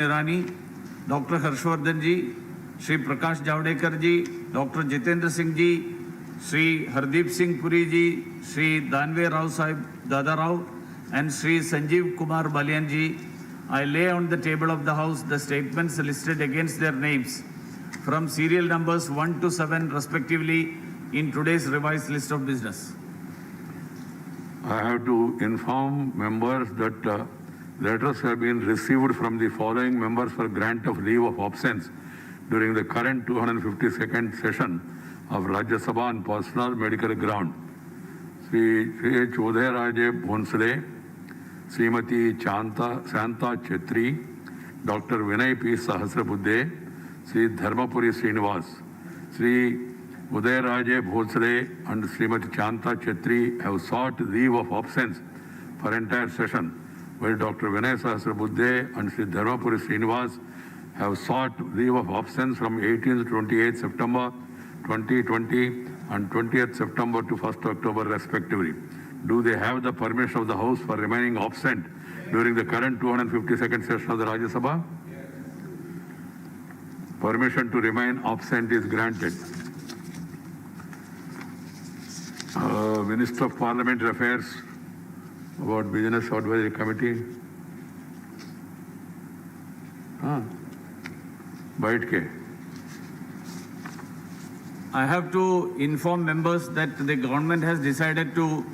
Irani, Dr. Harshvardhan ji, Shri Prakash Javadekar ji, Dr. Jitendra Singh ji, Shri Hardeep Singh Puri ji, Shri Danve Rao Sahib Dada Rao, and Shri Sanjeev Kumar Balian ji. I lay on the table of the House the statements listed against their names from serial numbers 1 to 7 respectively in today's revised list of business. I have to inform members that letters have been received from the following members for grant of leave of absence during the current 252nd session of Rajya Sabha on personal medical ground. Sri H. Udayaraje Bhonsle, Srimati Santa Chetri, Dr. Vinay P. Sahasrabuddhe, Sri Dharmapuri Srinivas, Sri Udayaraje Bhonsle and Srimati Santa Chetri have sought leave of absence for entire session, while Dr. Vinay Sahasrabuddhe and Sri Dharmapuri Srinivas have sought leave of absence from 18th to 28th September 2020 and 20th September to 1st October respectively. Do they have the permission of the House for remaining absent during the current 252nd session of the Rajya Sabha? Permission to remain absent is granted. Minister of Parliamentary Affairs about Business Advisory Committee. I have to inform members that the government has decided to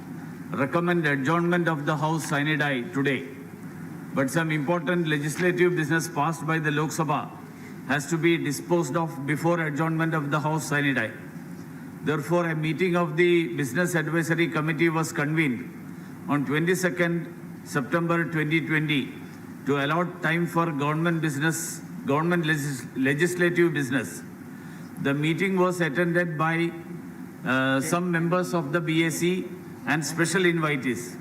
recommend adjournment of the House sine die today. But some important legislative business passed by the Lok Sabha has to be disposed of before adjournment of the House sine die. Therefore, a meeting of the Business Advisory Committee was convened on 22nd September 2020 to allot time for government legislative business. The meeting was attended by some members of the BAC and special invitees.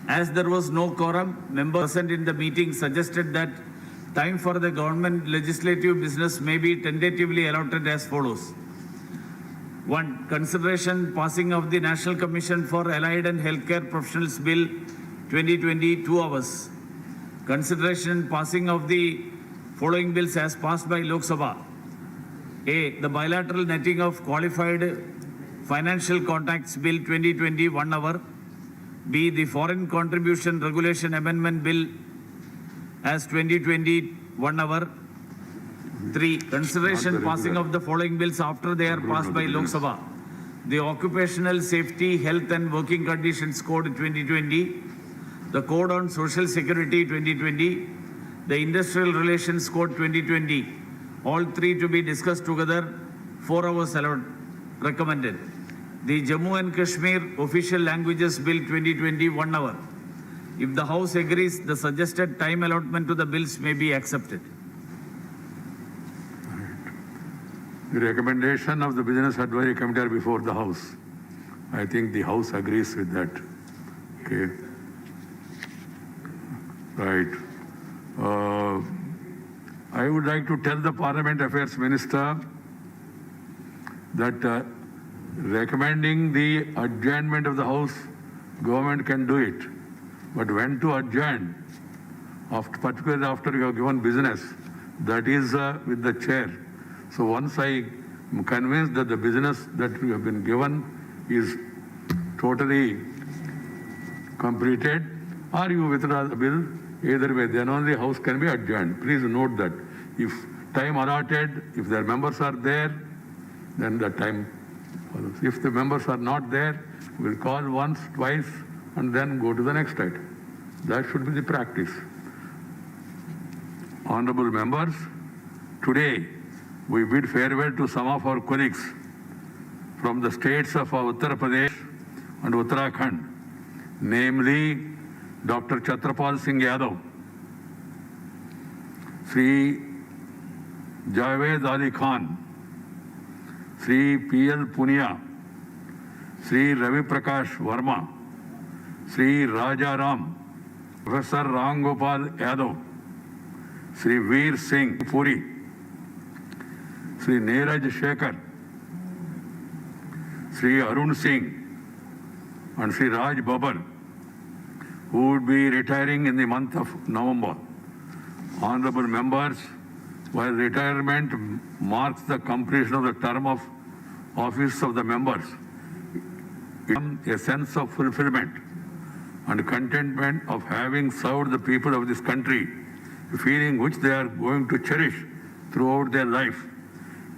As there was no quorum, members present in the meeting suggested that time for the government legislative business may be tentatively allotted as follows. 1. Consideration passing of the National Commission for Allied and Healthcare Professionals Bill 2020, 2 hours. Consideration passing of the following bills as passed by Lok Sabha. A. The bilateral netting of qualified financial contacts bill 2020, 1 hour. B. The foreign contribution regulation amendment bill as 2020, 1 hour. 3. Consideration passing of the following bills after they are passed by Lok Sabha. The Occupational Safety, Health and Working Conditions Code 2020, the Code on Social Security 2020, the Industrial Relations Code 2020, all three to be discussed together, 4 hours allowed, recommended. The Jammu and Kashmir Official Languages Bill 2020, 1 hour. If the House agrees, the suggested time allotment to the bills may be accepted. The recommendation of the Business Advisory Committee are before the House. I think the House agrees with that. Okay. Right. I would like to tell the Parliament Affairs Minister that recommending the adjournment of the House, government can do it. But when to adjourn, particularly after you have given business, that is with the chair. So once I am convinced that the business that we have been given is totally completed, or you withdraw the bill, either way, then only House can be adjourned. Please note that. If time allotted, if their members are there, then the time follows. If the members are not there, we'll call once, twice, and then go to the next item. That should be the practice. Honorable members, today we bid farewell to some of our colleagues from the states of Uttar Pradesh and Uttarakhand, namely Dr. Chhatrapal Singh Yadav, Sri Javed Ali Khan, Sri P.L. Punia, Sri Ravi Prakash Verma, Sri Raja Ram, Professor Ram Gopal Yadav, Sri Veer Singh Puri, Sri Neeraj Shekhar, Sri Arun Singh, and Sri Raj Babal, who would be retiring in the month of November. honorable members, while retirement marks the completion of the term of office of the members, a sense of fulfillment and contentment of having served the people of this country, a feeling which they are going to cherish throughout their life,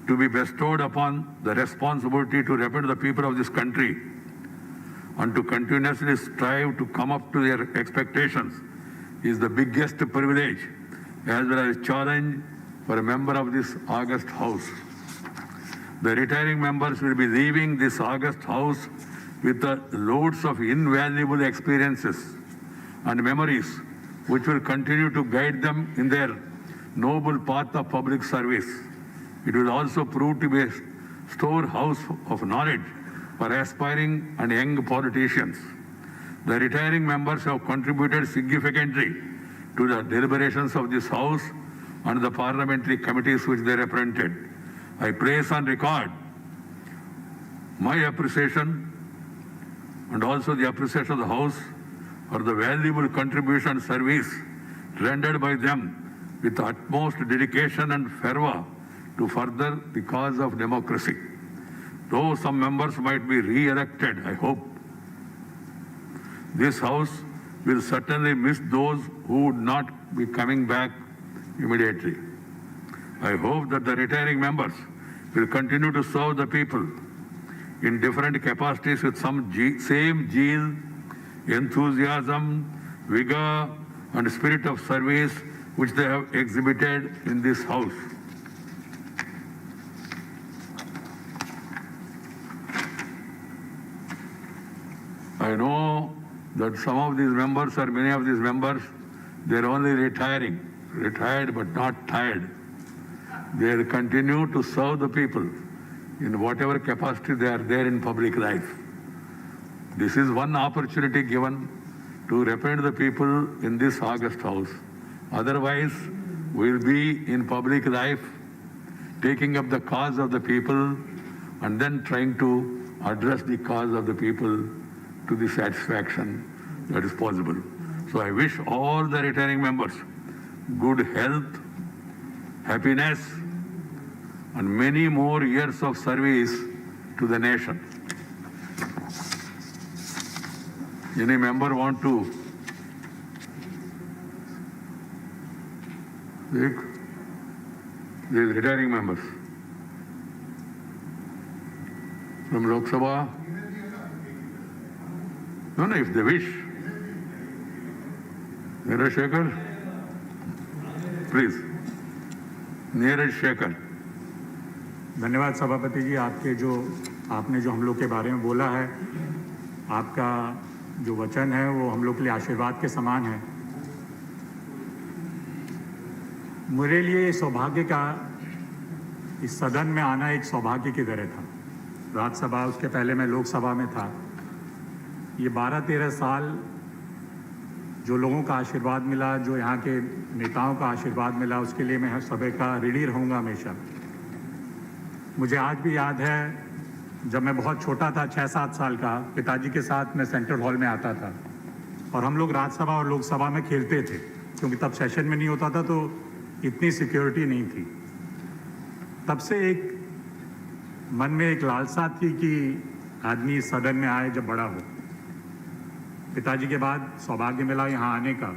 to be bestowed upon the responsibility to represent the people of this country and to continuously strive to come up to their expectations is the biggest privilege as well as challenge for a member of this august house. The retiring members will be leaving this august house with the loads of invaluable experiences and memories which will continue to guide them in their noble path of public service. It will also prove to be a storehouse of knowledge for aspiring and young politicians. The retiring members have contributed significantly to the deliberations of this House and the parliamentary committees which they represented. I place on record my appreciation and also the appreciation of the House for the valuable contribution and service rendered by them with the utmost dedication and fervor to further the cause of democracy. Though some members might be re-elected, I hope this House will certainly miss those who would not be coming back immediately. I hope that the retiring members will continue to serve the people in different capacities with some same zeal, enthusiasm, vigor and spirit of service which they have exhibited in this House. I know that some of these members or many of these members, they are only retired but not tired. They will continue to serve the people in whatever capacity they are there in public life. This is one opportunity given to represent the people in this august house. Otherwise, we will be in public life taking up the cause of the people and then trying to address the cause of the people to the satisfaction that is possible. So I wish all the retiring members good health, happiness, and many more years of service to the nation. Any member want to speak? These retiring members from Lok Sabha? No, if they wish. Chandrashekar, please. Chandrashekar. धन्यवाद सभापति जी, आपने जो हम लोग के बारे में बोला है, आपका जो वचन है वो हम लोग के लिए आशीर्वाद के समान है। मेरे लिए सौभाग्य का इस सदन में आना एक सौभाग्य की तरह था। राज्यसभा, उसके पहले मैं लोक सभा में था। ये 12-13 साल जो लोगों का आशीर्वाद मिला, जो यहाँ के नेताओं का आशीर्वाद मिला, उसके लिए मैं सभी का ऋणी रहूँगा हमेशा। मुझे आज भी याद है जब मैं बहुत छोटा था, 6-7 साल का, पिताजी के साथ मैं सेंट्रल हॉल में आता था और हम लोग राज्यसभा और लोकसभा में खेलते थे, क्योंकि तब सेशन में नहीं होता था तो इतनी सिक्योरिटी नहीं थी। तब से एक मन में एक लालसा थी कि आदमी सदन में आए जब बड़ा हो। पिताजी के बाद सौभाग्य मिला यहाँ आने का,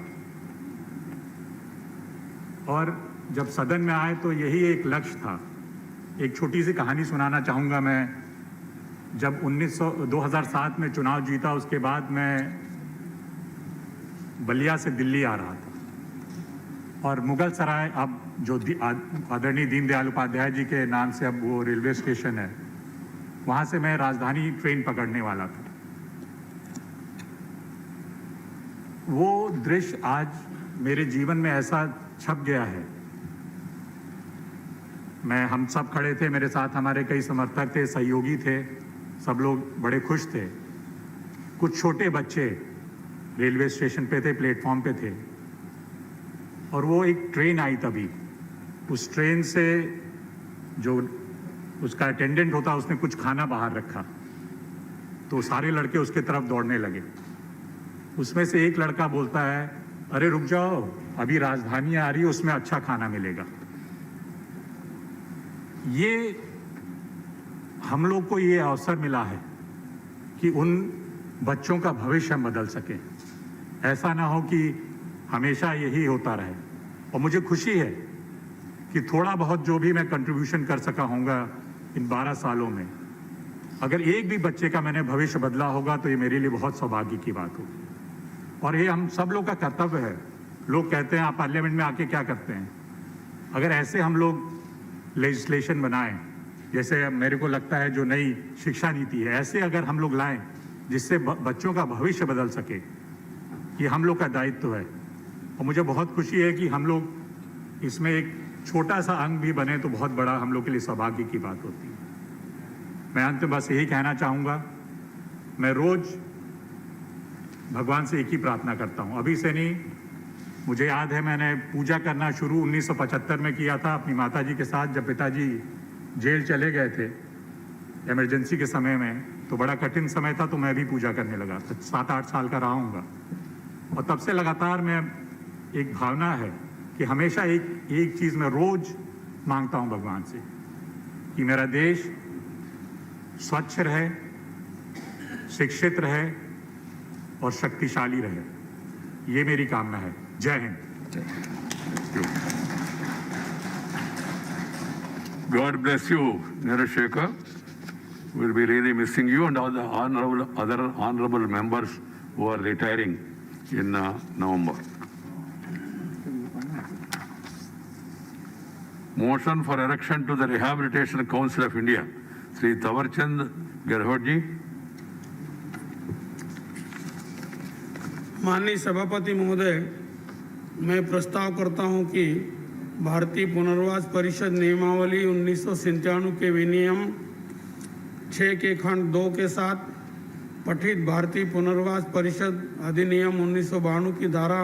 और जब सदन में आए तो यही एक लक्ष्य था। एक छोटी सी कहानी सुनाना चाहूँगा मैं। जब 2007 में चुनाव जीता, उसके बाद मैं बलिया से दिल्ली आ रहा था और मुगल सराय, अब जो आदरणीय दीनदयाल उपाध्याय जी के नाम से अब वो रेलवे स्टेशन है, वहाँ से मैं राजधानी ट्रेन पकड़ने वाला था। वो दृश्य आज मेरे जीवन में ऐसा छप गया है। हम सब खड़े थे, मेरे साथ हमारे कई समर्थक थे, सहयोगी थे, सब लोग बड़े खुश थे। कुछ छोटे बच्चे रेलवे स्टेशन पे थे, प्लेटफॉर्म पे थे, और वो एक ट्रेन आई तभी। उस ट्रेन से जो उसका अटेंडेंट होता, उसने कुछ खाना बाहर रखा, तो सारे लड़के उसके तरफ दौड़ने लगे। उसमें से एक लड़का बोलता है, अरे रुक जाओ, अभी राजधानी आ रही है, उसमें अच्छा खाना मिलेगा। ये हम लोग को ये अवसर मिला है कि उन बच्चों का भविष्य हम बदल सकें। ऐसा ना हो कि हमेशा यही होता रहे। और मुझे खुशी है कि थोड़ा बहुत जो भी मैं कंट्रीब्यूशन कर सका होगा इन 12 सालों में, अगर एक भी बच्चे का मैंने भविष्य बदला होगा तो ये मेरे लिए बहुत सौभाग्य की बात होगी। और ये हम सब लोग का कर्तव्य है। लोग कहते हैं आप पार्लियामेंट में आके क्या करते हैं? अगर ऐसे हम लोग लेजिस्लेशन बनाएं, जैसे मेरे को लगता है जो नई शिक्षा नीति है, ऐसे अगर हम लोग लाएं जिससे बच्चों का भविष्य बदल सके, ये हम लोग का दायित्व है। और मुझे बहुत खुशी है कि हम लोग इसमें एक छोटा सा अंग भी बने तो बहुत बड़ा हम लोग के लिए सौभाग्य की बात होती है। मैं अंत में बस यही कहना चाहूँगा, मैं रोज भगवान से एक ही प्रार्थना करता हूँ। अभी से नहीं, मुझे याद है मैंने पूजा करना शुरू 1975 में किया था अपनी माताजी के साथ, जब पिताजी जेल चले गए थे इमरजेंसी के समय में। तो बड़ा कठिन समय था, तो मैं भी पूजा करने लगा। 7-8 साल का रहा हूँगा। और तब से लगातार मैं एक भावना है कि हमेशा एक चीज़ मैं रोज मांगता हूँ भगवान से कि मेरा देश स्वच्छ रहे, शिक्षित रहे और शक्तिशाली रहे। ये मेरी कामना है। जय Hind. God bless you, Chandrashekar. We'll be really missing you and all the other honorable members who are retiring in November. Motion for election to the Rehabilitation Council of India. Sri Tawarchand Garhodji. माननीय सभापति महोदय, मैं प्रस्ताव करता हूं कि भारतीय पुनर्वास परिषद नियमावली 1997 के विनियम 6 के खंड 2 के साथ पठित भारतीय पुनर्वास परिषद अधिनियम 1992 की धारा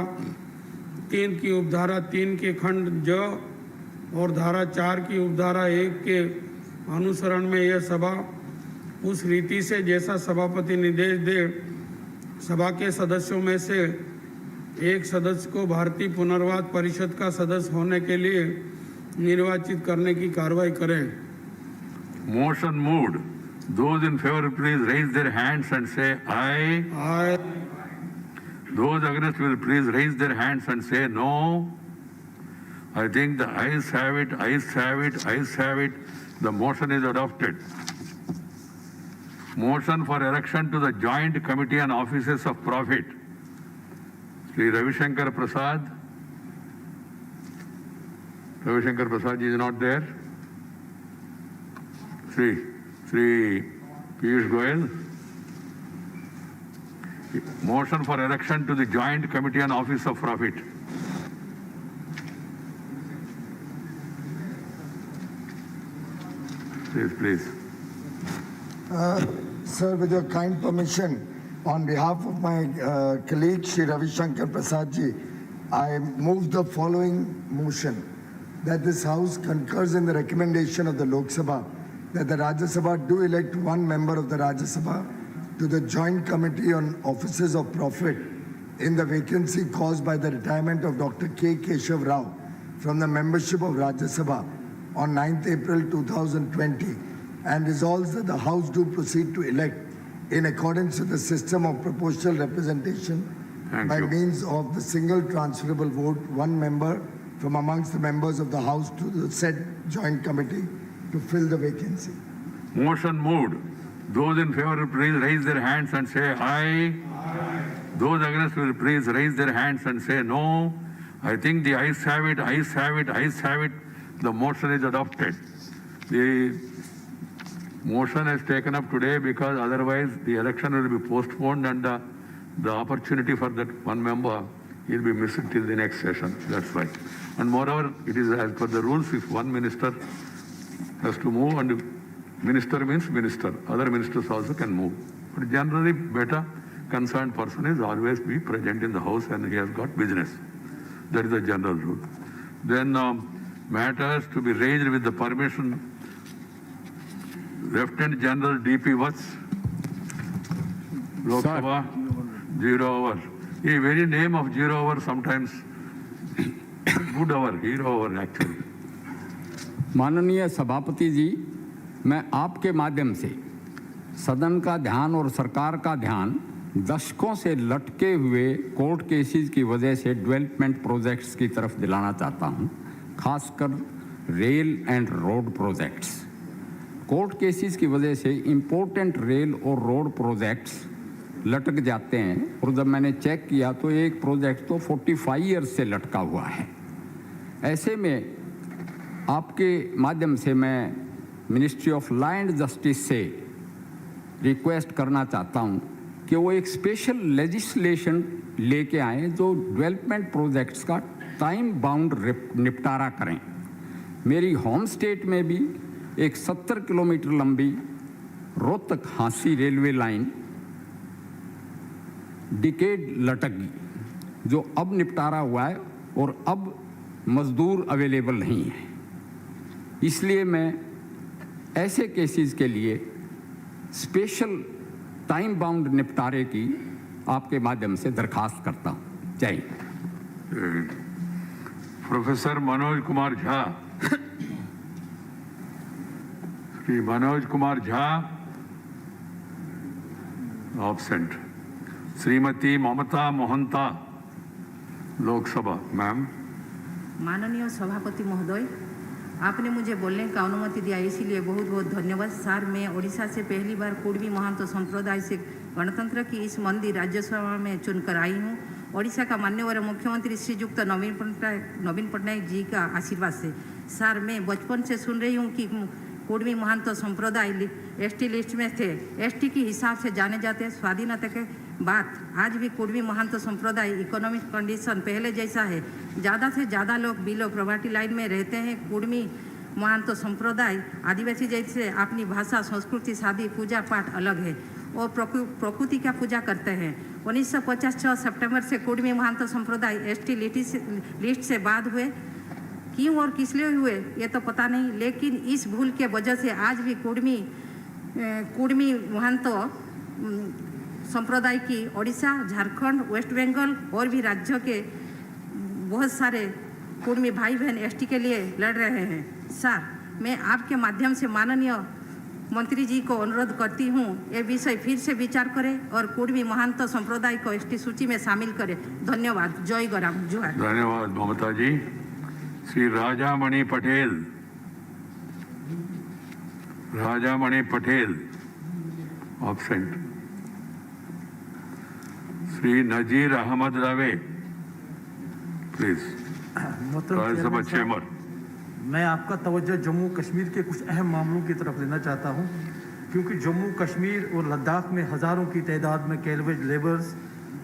3 की उपधारा 3 के खंड ज और धारा 4 की उपधारा 1 के अनुसरण में यह सभा उस रीति से जैसा सभापति निर्देश दे, सभा के सदस्यों में से एक सदस्य को भारतीय पुनर्वास परिषद का सदस्य होने के लिए निर्वाचित करने की कार्रवाई करें। Motion moved. Those in favor please raise their hands and say aye. Aye. Those against will please raise their hands and say no. I think the ayes have it, ayes have it, ayes have it. The motion is adopted. Motion for election to the Joint Committee on Offices of Profit. Sri Ravi Shankar Prasad. Ravi Shankar Prasad is not there. Sri Piyush Goyal. Motion for election to the Joint Committee on Office of Profit. Please. Sir, with your kind permission, on behalf of my colleague Shri Ravi Shankar Prasad ji, I move the following motion, that this House concurs in the recommendation of the Lok Sabha that the Rajya Sabha do elect one member of the Rajya Sabha to the Joint Committee on Offices of Profit in the vacancy caused by the retirement of Dr. K. Keshav Rao from the membership of Rajya Sabha on 9th April 2020, and resolves that the House do proceed to elect in accordance with the system of proportional representation by means of the single transferable vote, one member from amongst the members of the House to the said joint committee to fill the vacancy. Motion moved. Those in favor please raise their hands and say aye. Aye. Those against will please raise their hands and say no. I think the ayes have it, ayes have it, ayes have it. The motion is adopted. The motion is taken up today because otherwise the election will be postponed and the opportunity for that one member will be missed till the next session. That's why. And moreover, it is as per the rules, if one minister has to move, and minister means minister, other ministers also can move. But generally better concerned person is always be present in the house and he has got business. That is the general rule. Then matters to be raised with the permission Lieutenant General D.P. Watts, Lok Sabha, 0 hours. The very name of zero hour sometimes good hour, hero hour actually. माननीय सभापति जी, मैं आपके माध्यम से सदन का ध्यान और सरकार का ध्यान दशकों से लटके हुए कोर्ट केसेस की वजह से डेवलपमेंट प्रोजेक्ट्स की तरफ दिलाना चाहता हूं, खासकर rail and road projects. Court cases की वजह से इम्पोर्टेंट रेल और रोड प्रोजेक्ट्स लटक जाते हैं और जब मैंने चेक किया तो एक प्रोजेक्ट तो 45 ईयर्स से लटका हुआ है। ऐसे में आपके माध्यम से मैं ministry of law and justice से रिक्वेस्ट करना चाहता हूं कि वो एक स्पेशल लेजिस्लेशन लेके आएँ जो डेवलपमेंट प्रोजेक्ट्स का टाइम बाउंड निपटारा करें। मेरी होम स्टेट में भी एक 70 किलोमीटर लंबी Rohtak Hansi railway line decade लटक गई, जो अब निपटारा हुआ है और अब मजदूर अवेलेबल नहीं है। इसलिए मैं ऐसे केसेस के लिए स्पेशल टाइम बाउंड निपटारे की आपके माध्यम से दरखास्त करता हूं। जय Hind. Professor Manoj Kumar Jha, Shri Manoj Kumar Jha absent. Shrimati Mamata Mohanta, Lok Sabha. Ma'am. माननीय सभापति महोदय, आपने मुझे बोलने का अनुमति दिया, इसीलिए बहुत बहुत धन्यवाद। सर, मैं ओडिशा से पहली बार कुर्मी महंत संप्रदाय से गणतंत्र की इस मंदिर राज्यसभा में चुनकर आई हूँ। ओडिशा का माननीय मुख्यमंत्री श्रीयुक्त नवीन पटनायक जी का आशीर्वाद से। सर, मैं बचपन से सुन रही हूँ कि कुर्मी महंत संप्रदाय एसटी लिस्ट में थे, एसटी के हिसाब से जाने जाते हैं। स्वाधीनता के बाद आज भी कुर्मी महंत संप्रदाय इकोनॉमिक कंडीशन पहले जैसा है, ज़्यादा से ज़्यादा लोग बिलो प्रॉपर्टी लाइन में रहते हैं। कुर्मी महंत संप्रदाय आदिवासी जैसे अपनी भाषा, संस्कृति, शादी, पूजा पाठ अलग है और प्रकृति का पूजा करते हैं। 1956 सितंबर से कुर्मी महंत संप्रदाय एसटी लिस्ट से बाद हुए। क्यों और किस लिए हुए ये तो पता नहीं, लेकिन इस भूल के वजह से आज भी कुर्मी महंत संप्रदाय की ओडिशा, झारखंड, वेस्ट बंगाल और भी राज्यों के बहुत सारे कुर्मी भाई बहन एसटी के लिए लड़ रहे हैं। सर, मैं आपके माध्यम से माननीय मंत्री जी को अनुरोध करती हूँ, ये विषय फिर से विचार करें और कुर्मी महंत संप्रदाय को एसटी सूची में शामिल करें। धन्यवाद। जय गौराम। जोहार। धन्यवाद Mamata ji. Shri Rajamani Patel, Rajamani Patel absent. Shri Nazir Ahmad Rawe, please. Rajya Sabha chamber. मैं आपका तवज्जो जम्मू कश्मीर के कुछ अहम मामलों की तरफ लेना चाहता हूं, क्योंकि जम्मू कश्मीर और लद्दाख में हज़ारों की तादाद में कैलवेज लेबर्स,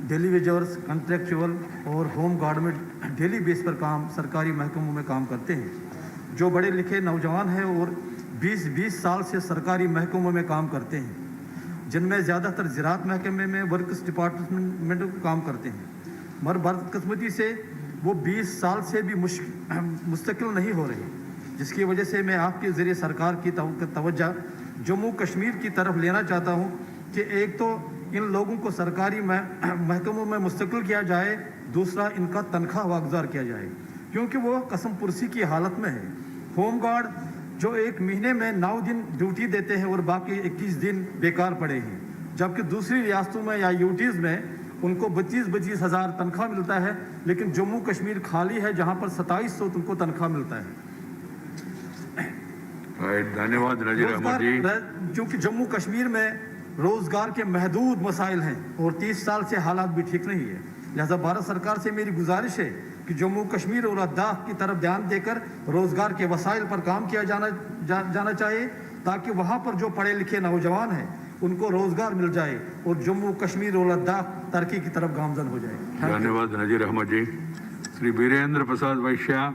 डेलीवेजर्स, कॉन्ट्रेक्चुअल और होम गार्ड में डेली बेस पर काम सरकारी महकमों में काम करते हैं, जो बड़े लिखे नौजवान हैं और 20-20 साल से सरकारी महकमों में काम करते हैं, जिनमें ज़्यादातर ज़राअत महकमे में वर्क्स डिपार्टमेंट में काम करते हैं। मगर बदकिस्मती से वो 20 साल से भी मुस्तकिल नहीं हो रहे, जिसकी वजह से मैं आपके ज़रिए सरकार की तवज्जो जम्मू कश्मीर की तरफ लेना चाहता हूँ कि एक तो इन लोगों को सरकारी महकमों में मुस्तकिल किया जाए, दूसरा इनका तनख्वाह वागुजार किया जाए, क्योंकि वो कसम पुरसी की हालत में है। होम गार्ड जो एक महीने में 9 दिन ड्यूटी देते हैं और बाकी 21 दिन बेकार पड़े हैं, जबकि दूसरी रियासतों में या यूटीज़ में उनको 25-25 हज़ार तनख्वाह मिलता है, लेकिन जम्मू कश्मीर खाली है जहां पर 2700 तुमको तनख्वाह मिलता है। धन्यवाद नजीर अहमद जी। क्योंकि जम्मू कश्मीर में रोजगार के महदूद मसाइल हैं और 30 साल से हालात भी ठीक नहीं है। लिहाजा भारत सरकार से मेरी गुजारिश है कि जम्मू कश्मीर और लद्दाख की तरफ ध्यान देकर रोजगार के वसाइल पर काम किया जाना चाहिए, ताकि वहाँ पर जो पढ़े लिखे नौजवान हैं उनको रोजगार मिल जाए और जम्मू कश्मीर और लद्दाख तरक्की की तरफ गामजन हो जाए। धन्यवाद नजीर अहमद जी। श्री वीरेंद्र प्रसाद वैश्य।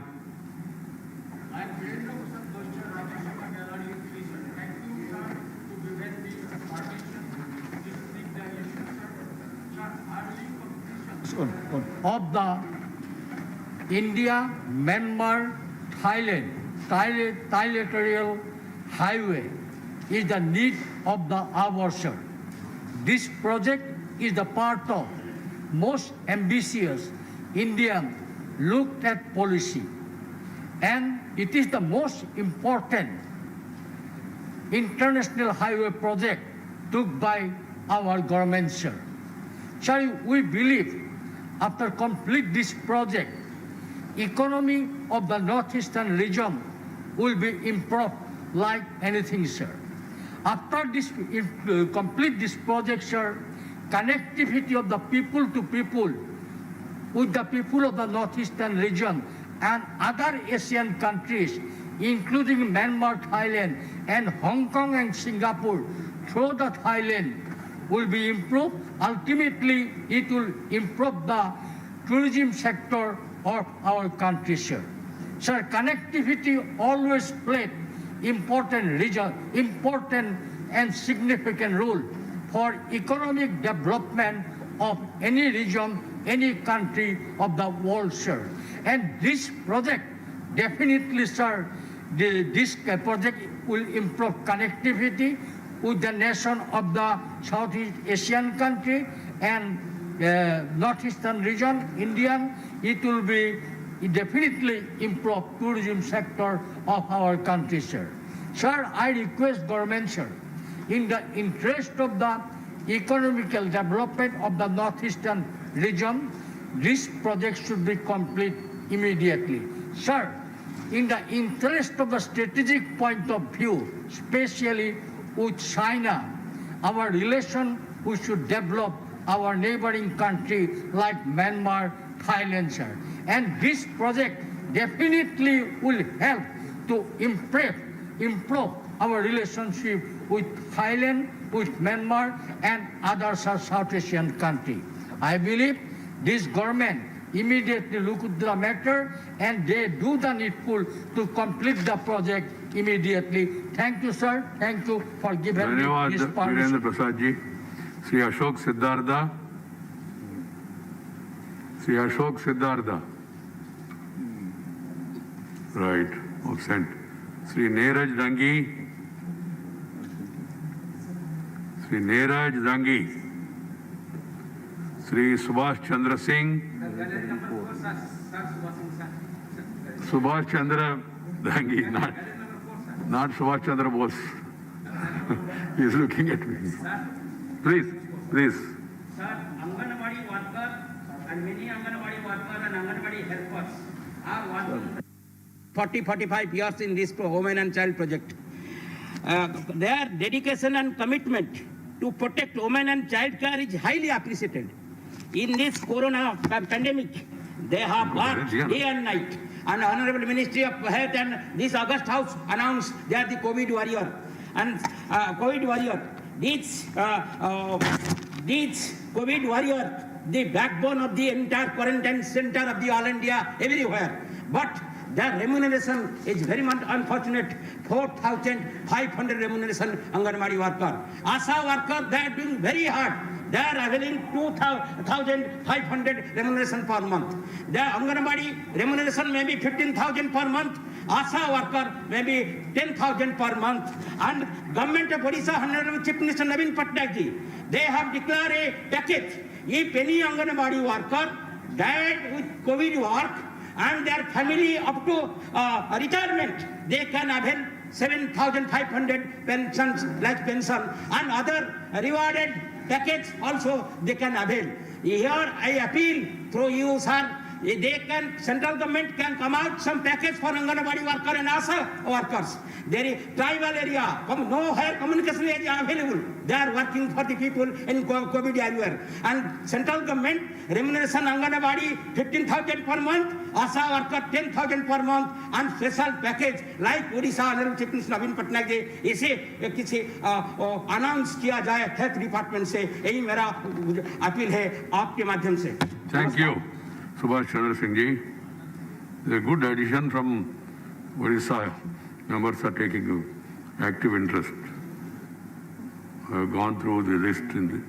of the India-Myanmar trilateral highway is the need of the hour, sir. This project is the part of most ambitious Indian looked at policy, and it is the most important international highway project took by our government, sir. Sir, we believe after complete this project, economy of the northeastern region will be improved like anything, sir. After this complete this project, sir, connectivity of the people to people with the people of the northeastern region and other Asian countries, including Myanmar, Thailand, and Hong Kong and Singapore, through the Thailand, will be improved. Ultimately, it will improve the tourism sector of our country, sir. Sir, connectivity always played important and significant role for economic development of any region, any country of the world, sir. And this project, definitely, sir, this project will improve connectivity with the nation of the Southeast Asian country and northeastern region, Indian. It will be definitely improve tourism sector of our country, sir. Sir, I request government, sir, in the interest of the economical development of the northeastern region, this project should be complete immediately. Sir, in the interest of the strategic point of view, especially with China, our relation, we should develop our neighboring country like Myanmar, Thailand, sir. And this project definitely will help to improve our relationship with Thailand, with Myanmar, and other South Asian countries. I believe this government immediately look at the matter and they do the needful to complete the project immediately. Thank you, sir. Thank you for giving me this permission. Virendra Prasad ji. Sri Ashok Siddhartha. Sri Ashok Siddhartha. Right, absent. Sri Neeraj Dangi. Sri Neeraj Dangi. Sri Subhash Chandra Singh. Subhash Chandra Dangi, not Subhash Chandra Bose. He is looking at me. Please. Sir, Anganwadi worker and many Anganwadi workers and Anganwadi helpers are working 40-45 years in this women and child project. Their dedication and commitment to protect women and child care is highly appreciated. In this corona pandemic, they have worked day and night. And Honorable Ministry of Health and this August House announced they are the COVID warrior. And COVID warrior, these COVID warrior, the backbone of the entire quarantine center of the all India, everywhere. But their remuneration is very much unfortunate. 4,500 remuneration Anganwadi worker. ASA worker, they are doing very hard. They are availing 2,500 remuneration per month. The Anganwadi remuneration may be 15,000 per month. ASA worker may be 10,000 per month. And Government of Odisha, Honorable Chief Minister Naveen Patnaik ji, they have declared a package. If any Anganwadi worker died with COVID work and their family up to retirement, they can avail 7,500 pensions, like pension, and other rewarded package also they can avail. Here I appeal through you, sir. They can, central government can come out some package for Anganwadi worker and ASA workers. There is tribal area, no higher communication area available. They are working for the people in COVID area. And central government remuneration Anganwadi 15,000 per month, ASA worker 10,000 per month, and special package like Odisha Honorable Chief Minister Naveen Patnaik जी इसे किसी announce किया जाए health department से, यही मेरा appeal है आपके माध्यम से. Thank you. Subhash Chandra Singh ji, a good addition from Odisha. Members are taking active interest. I have gone through the list in the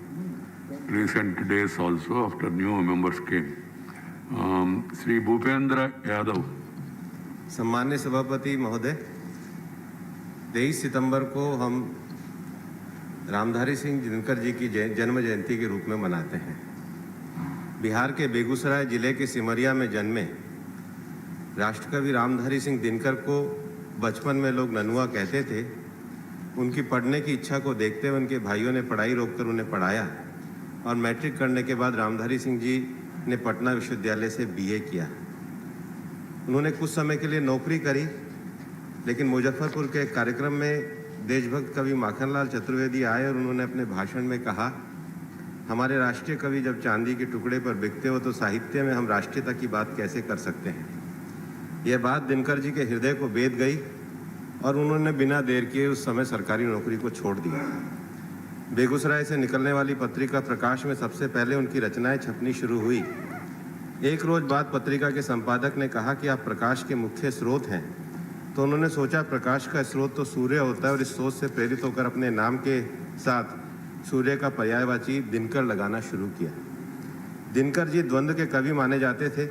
recent days also after new members came. Sri Bhupendra Yadav. सम्मान्य सभापति महोदय, 23 सितंबर को हम रामधारी सिंह दिनकर जी की जन्म जयंती के रूप में मनाते हैं। बिहार के बेगूसराय जिले के सिमरिया में जन्मे राष्ट्रकवि रामधारी सिंह दिनकर को बचपन में लोग ननुआ कहते थे। उनकी पढ़ने की इच्छा को देखते हुए उनके भाइयों ने पढ़ाई रोककर उन्हें पढ़ाया और मैट्रिक करने के बाद रामधारी सिंह जी ने पटना विश्वविद्यालय से बीए किया। उन्होंने कुछ समय के लिए नौकरी करी, लेकिन मुजफ्फरपुर के एक कार्यक्रम में देशभक्त कवि माखनलाल चतुर्वेदी आए और उन्होंने अपने भाषण में कहा, हमारे राष्ट्रीय कवि जब चांदी के टुकड़े पर बिकते हो तो साहित्य में हम राष्ट्रीयता की बात कैसे कर सकते हैं। यह बात दिनकर जी के हृदय को बेध गई और उन्होंने बिना देर किए उस समय सरकारी नौकरी को छोड़ दिया। बेगूसराय से निकलने वाली पत्रिका प्रकाश में सबसे पहले उनकी रचनाएं छपनी शुरू हुई। एक रोज बाद पत्रिका के संपादक ने कहा कि आप प्रकाश के मुख्य स्रोत हैं, तो उन्होंने सोचा प्रकाश का स्रोत तो सूर्य होता है और इस सोच से प्रेरित होकर अपने नाम के साथ सूर्य का पर्यायवाची दिनकर लगाना शुरू किया। दिनकर जी द्वंद्व के कवि माने जाते थे।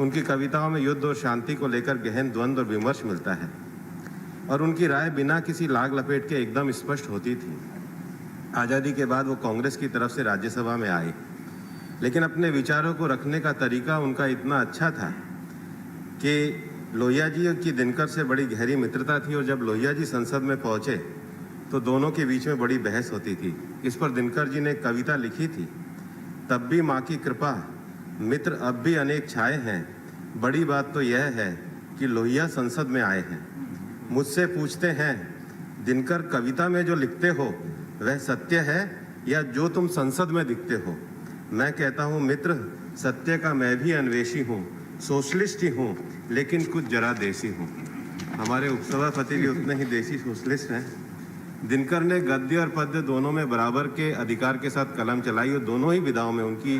उनकी कविताओं में युद्ध और शांति को लेकर गहन द्वंद्व और विमर्श मिलता है और उनकी राय बिना किसी लाग लपेट के एकदम स्पष्ट होती थी। आज़ादी के बाद वो कांग्रेस की तरफ से राज्यसभा में आए, लेकिन अपने विचारों को रखने का तरीका उनका इतना अच्छा था कि लोहिया जी की दिनकर से बड़ी गहरी मित्रता थी और जब लोहिया जी संसद में पहुंचे तो दोनों के बीच में बड़ी बहस होती थी। इस पर दिनकर जी ने कविता लिखी थी, तब भी माँ की कृपा मित्र अब भी अनेक छाए हैं, बड़ी बात तो यह है कि लोहिया संसद में आए हैं। मुझसे पूछते हैं दिनकर कविता में जो लिखते हो वह सत्य है या जो तुम संसद में दिखते हो। मैं कहता हूँ मित्र, सत्य का मैं भी अन्वेषी हूँ, सोशलिस्ट ही हूँ, लेकिन कुछ जरा देसी हूँ। हमारे उपसभापति भी उतने ही देसी सोशलिस्ट हैं। दिनकर ने गद्य और पद्य दोनों में बराबर के अधिकार के साथ कलम चलाई और दोनों ही विधाओं में उनकी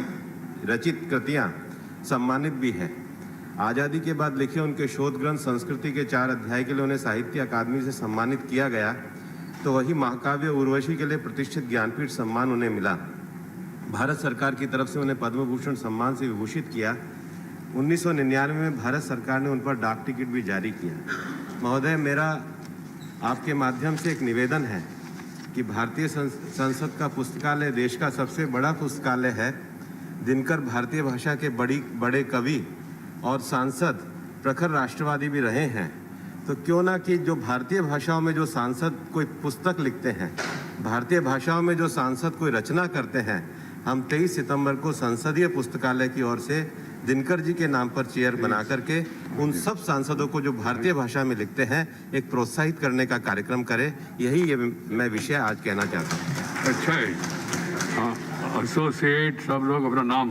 रचित कृतियाँ सम्मानित भी है। आज़ादी के बाद लिखे उनके शोध ग्रंथ संस्कृति के 4 अध्याय के लिए उन्हें साहित्य अकादमी से सम्मानित किया गया, तो वही महाकाव्य उर्वशी के लिए प्रतिष्ठित ज्ञानपीठ सम्मान उन्हें मिला। भारत सरकार की तरफ से उन्हें पद्म भूषण सम्मान से विभूषित किया। 1999 में भारत सरकार ने उन पर डाक टिकट भी जारी किया। महोदय, मेरा आपके माध्यम से एक निवेदन है कि भारतीय संसद का पुस्तकालय देश का सबसे बड़ा पुस्तकालय है। दिनकर भारतीय भाषा के बड़े कवि और सांसद, प्रखर राष्ट्रवादी भी रहे हैं, तो क्यों ना कि जो भारतीय भाषाओं में जो सांसद कोई पुस्तक लिखते हैं, भारतीय भाषाओं में जो सांसद कोई रचना करते हैं, हम 23 सितंबर को संसदीय पुस्तकालय की ओर से दिनकर जी के नाम पर चेयर बना करके उन सब सांसदों को जो भारतीय भाषा में लिखते हैं एक प्रोत्साहित करने का कार्यक्रम करें। यही ये मैं विषय आज कहना चाहता हूँ। अच्छा है, एसोसिएट सब लोग अपना नाम,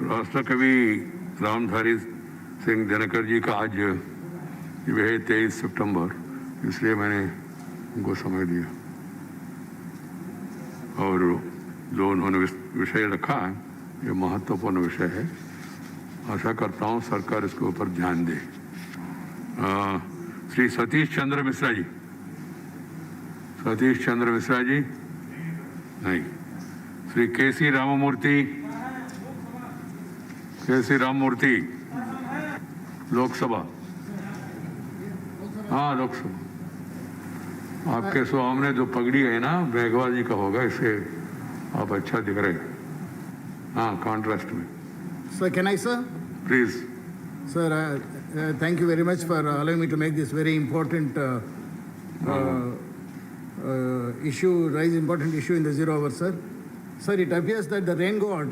राष्ट्रकवि रामधारी सिंह दिनकर जी का आज वह 23 सितंबर, इसलिए मैंने उनको समय दिया और जो उन्होंने विषय रखा है ये महत्वपूर्ण विषय है। आशा करता हूँ सरकार इसके ऊपर ध्यान दे। श्री सतीश चंद्र मिश्रा जी, सतीश चंद्र मिश्रा जी नहीं। श्री केसी राममूर्ति, केसी राममूर्ति लोकसभा, हाँ लोकसभा। आपके सामने जो पगड़ी है ना बेगवा जी का होगा, इससे आप अच्छा दिख रहे हैं। हाँ, कॉन्ट्रास्ट में। Sir, can I, sir? Please. Sir, thank you very much for allowing me to make this very important issue, raise important issue in the 0 hour, sir. Sir, it appears that the rain god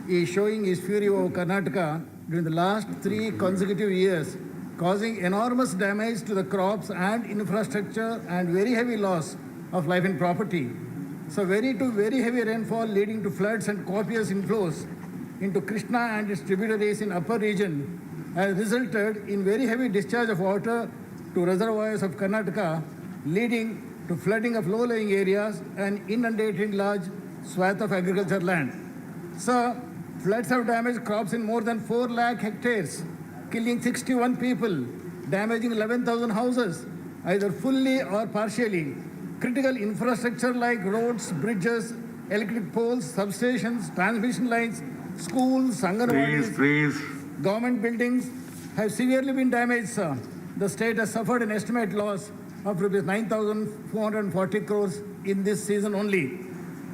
is showing his fury over Karnataka during the last 3 consecutive years, causing enormous damage to the crops and infrastructure and very heavy loss of life and property. So very heavy rainfall leading to floods and copious inflows into Krishna and its tributaries in upper region has resulted in very heavy discharge of water to reservoirs of Karnataka, leading to flooding of low-lying areas and inundating large swath of agricultural land. So, floods have damaged crops in more than 4 lakh hectares, killing 61 people, damaging 11,000 houses, either fully or partially. Critical infrastructure like roads, bridges, electric poles, substations, transmission lines, schools, Anganwadis, government buildings have severely been damaged, sir. The state has suffered an estimate loss of rupees 9,440 crores in this season only.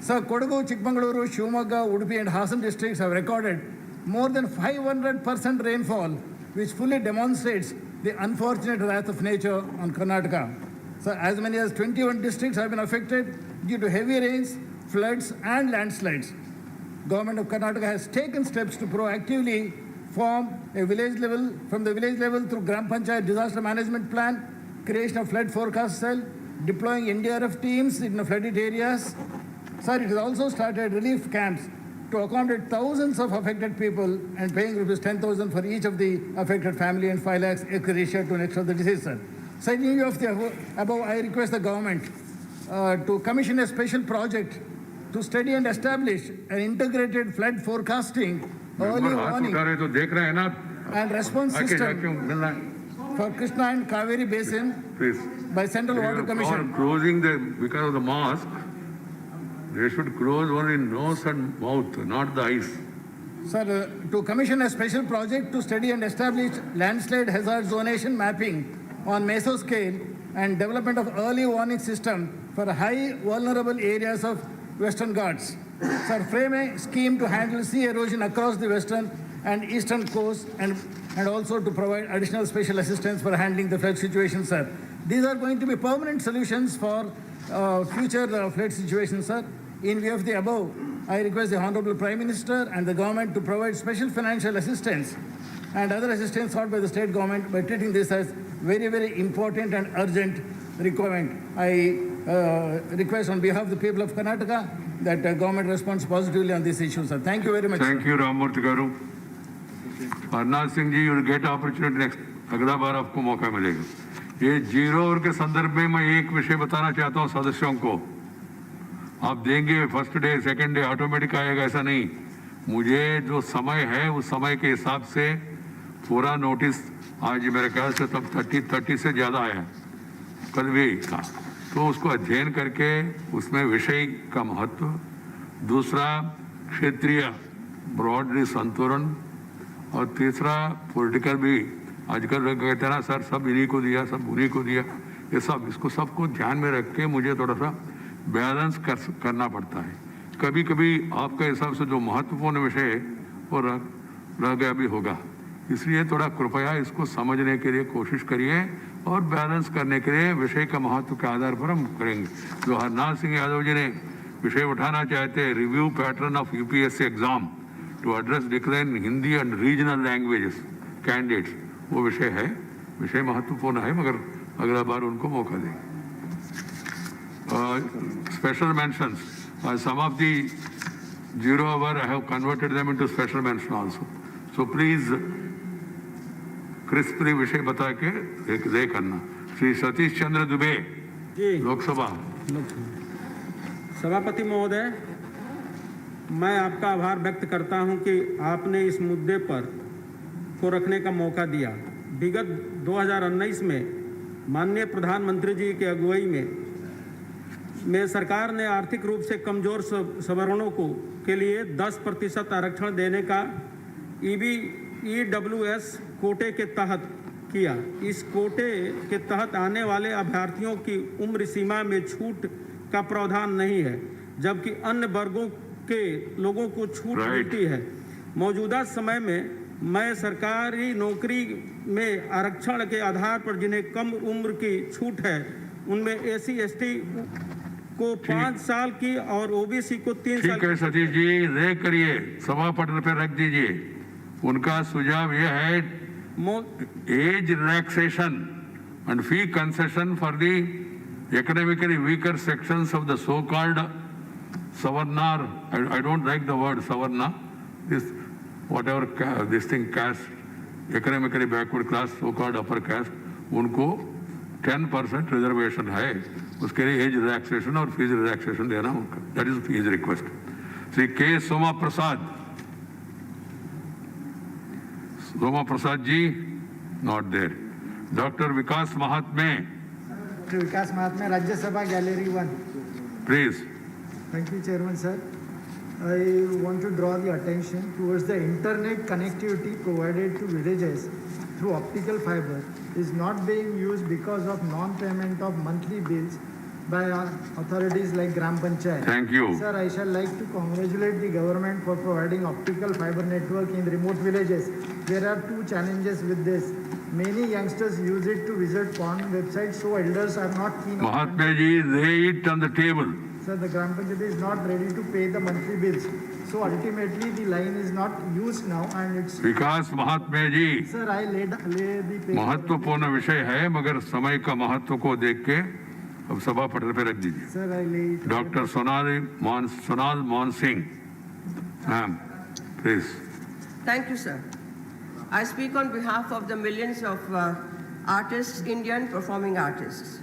So Kodagu, Chikmagaluru, Shivamogga, Udupi and Hassan districts have recorded more than 500% rainfall, which fully demonstrates the unfortunate wrath of nature on Karnataka. So as many as 21 districts have been affected due to heavy rains, floods and landslides. Government of Karnataka has taken steps to proactively form a village level, from the village level through Gram Panchayat disaster management plan, creation of flood forecast cell, deploying NDRF teams in the flooded areas. Sir, it has also started relief camps to accommodate thousands of affected people and paying rupees 10,000 for each of the affected family and 5 lakhs ex gratia to an extra the disease, sir. So in view of the above, I request the government to commission a special project to study and establish an integrated flood forecasting, early warning and response system for Krishna and Kaveri Basin by Central Water Commission. Closing because of the mosque, they should close only nose and mouth, not the eyes. Sir, to commission a special project to study and establish landslide hazard zonation mapping on meso scale and development of early warning system for high vulnerable areas of Western Ghats. Sir, frame a scheme to handle sea erosion across the western and eastern coast and also to provide additional special assistance for handling the flood situation, sir. These are going to be permanent solutions for future flood situations, sir. In view of the above, I request the Honorable Prime Minister and the government to provide special financial assistance and other assistance sought by the state government by treating this as very, very important and urgent requirement. I request on behalf of the people of Karnataka that the government responds positively on this issue, sir. Thank you very much. Thank you, Ramurthy Garu. Arnath Singh ji, you will get opportunity next. अगला बार आपको मौका मिलेगा. ये zero hour के संदर्भ में मैं एक विषय बताना चाहता हूँ सदस्यों को. आप देंगे first day second day automatic आएगा ऐसा नहीं. मुझे जो समय है उस समय के हिसाब से पूरा नोटिस आज मेरे ख्याल से तब 30 से ज़्यादा आया कल भी था, तो उसको अध्ययन करके उसमें विषय का महत्व, दूसरा क्षेत्रीय ब्रॉडली संतुलन और तीसरा पॉलिटिकल भी. आजकल लोग कहते हैं ना सर सब इन्हीं को दिया सब उन्हीं को दिया, ये सब इसको सबको ध्यान में रख के मुझे थोड़ा सा बैलेंस करना पड़ता है. कभी कभी आपके हिसाब से जो महत्वपूर्ण विषय है वो रह गया भी होगा, इसलिए थोड़ा कृपया इसको समझने के लिए कोशिश करिए और बैलेंस करने के लिए विषय का महत्व के आधार पर हम करेंगे. जो हरनाथ सिंह यादव जी ने विषय उठाना चाहते हैं, review pattern of UPSC exam to address decline Hindi and regional languages candidates, वो विषय है, विषय महत्वपूर्ण है, मगर अगला बार उनको मौका दें. Special mentions, some of the 0 hour I have converted them into special mention also. So please crisply विषय बता के दे करना. श्री सतीश चंद्र दुबे जी, लोकसभा. सभापति महोदय, मैं आपका आभार व्यक्त करता हूं कि आपने इस मुद्दे पर को रखने का मौका दिया. विगत 2019 में माननीय प्रधानमंत्री जी की अगुवाई में सरकार ने आर्थिक रूप से कमजोर सवर्णों को के लिए 10% आरक्षण देने का EWS कोटे के तहत किया. इस कोटे के तहत आने वाले अभ्यर्थियों की उम्र सीमा में छूट का प्रावधान नहीं है, जबकि अन्य वर्गों के लोगों को छूट मिलती है. मौजूदा समय में मैं सरकारी नौकरी में आरक्षण के आधार पर जिन्हें कम उम्र की छूट है उनमें SC ST को 5 साल की और OBC को 3 साल. ठीक है सतीश जी, ले करिए, सभा पटल पर रख दीजिए. उनका सुझाव यह है age relaxation and fee concession for the economically weaker sections of the so-called Savarna. I don't like the word Savarna. This whatever this thing caste, economically backward class, so-called upper caste, उनको 10% reservation है, उसके लिए age relaxation और fees relaxation देना उनका. That is fees request. Shri के Soma Prasad ji not there. Doctor विकास महात्मे. विकास महात्मे, राज्य सभा gallery 1. Please. Thank you, Chairman, sir. I want to draw the attention towards the internet connectivity provided to villages through optical fiber is not being used because of non-payment of monthly bills by authorities like Gram Panchayat. Thank you. Sir, I shall like to congratulate the government for providing optical fiber network in remote villages. There are two challenges with this. Many youngsters use it to visit porn websites, so elders are not keen on. Mahatma ji, lay it on the table. Sir, the Gram Panchayat is not ready to pay the monthly bills. So ultimately, the line is not used now, and it's. Vikas Mahatma ji, Sir, I lay the paper. महत्वपूर्ण विषय है, मगर समय का महत्व को देख के अब सभा पटल पे रख दीजिए. Sir, I lay. Doctor Sonal Mohan Singh, ma'am, please. Thank you, sir. I speak on behalf of the millions of artists, Indian performing artists,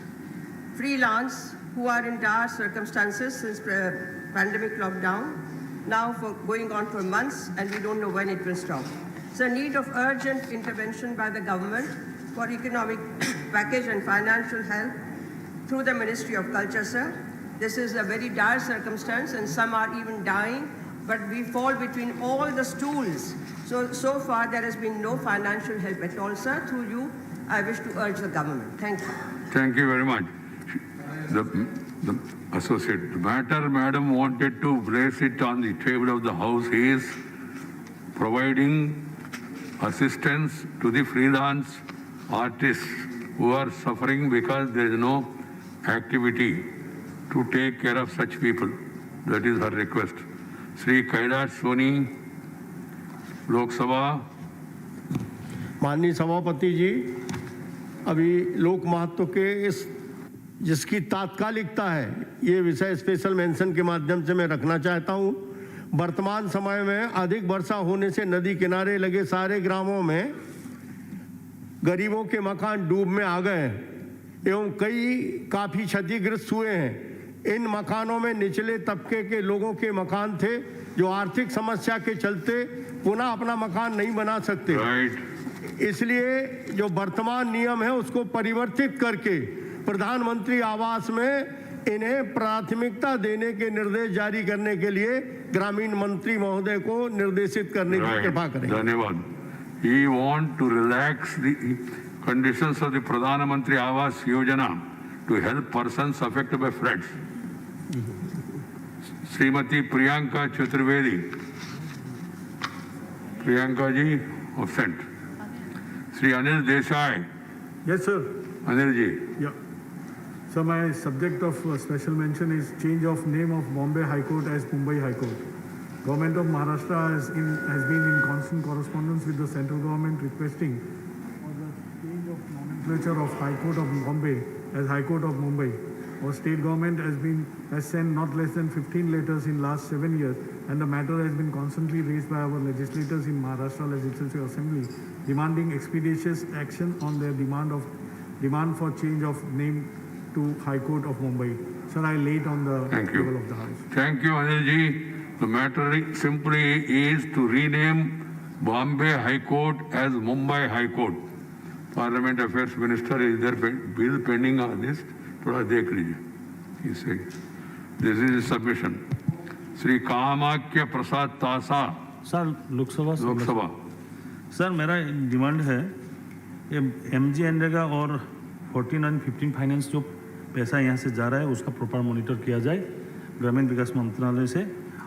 freelance who are in dire circumstances since pandemic lockdown, now for going on for months, and we don't know when it will stop. So, need of urgent intervention by the government for economic package and financial help through the Ministry of Culture, sir. This is a very dire circumstance, and some are even dying, but we fall between all the stools. So far there has been no financial help at all, sir. Through you, I wish to urge the government. Thank you. Thank you very much. The associate, the matter madam wanted to place it on the table of the house is providing assistance to the freelance artists who are suffering because there is no activity to take care of such people. That is her request. Sri Kailash Soni, लोक सभा. माननीय सभापति जी, अभी लोक महत्व के इस जिसकी तात्कालिकता है, ये विषय स्पेशल मेंशन के माध्यम से मैं रखना चाहता हूँ. वर्तमान समय में अधिक वर्षा होने से नदी किनारे लगे सारे ग्रामों में गरीबों के मकान डूब में आ गए हैं एवं कई काफ़ी क्षतिग्रस्त हुए हैं. इन मकानों में निचले तबके के लोगों के मकान थे जो आर्थिक समस्या के चलते पुनः अपना मकान नहीं बना सकते. इसलिए जो वर्तमान नियम है उसको परिवर्तित करके प्रधानमंत्री आवास में इन्हें प्राथमिकता देने के निर्देश जारी करने के लिए ग्रामीण मंत्री महोदय को निर्देशित करने की कृपा करें. धन्यवाद. We want to relax the conditions of the Pradhan Mantri Awas Yojana to help persons affected by floods. Srimati Priyanka Chaturvedi. Priyanka ji, absent. Sri Anil Desai. Yes, sir. Anil ji. Yeah. So my subject of special mention is change of name of Bombay High Court as Mumbai High Court. Government of Maharashtra has been in constant correspondence with the central government requesting for the change of nomenclature of High Court of Bombay as High Court of Mumbai. Our state government has sent not less than 15 letters in last 7 years, and the matter has been constantly raised by our legislators in Maharashtra Legislative Assembly, demanding expeditious action on their demand for change of name to High Court of Mumbai. Sir, I lay it on the table of the House. Thank you, Anil ji. The matter simply is to rename Bombay High Court as Mumbai High Court. Parliament Affairs Minister, is there bill pending on this? थोड़ा देख लीजिए. He said, this is his submission. Shri Kamakhya प्रसाद तासा. Sir, Lok Sabha. Sir, मेरा demand है ये MG NREGA और 14 और 15 finance जो पैसा यहाँ से जा रहा है उसका प्रॉपर मॉनिटर किया जाए ग्रामीण विकास मंत्रालय से.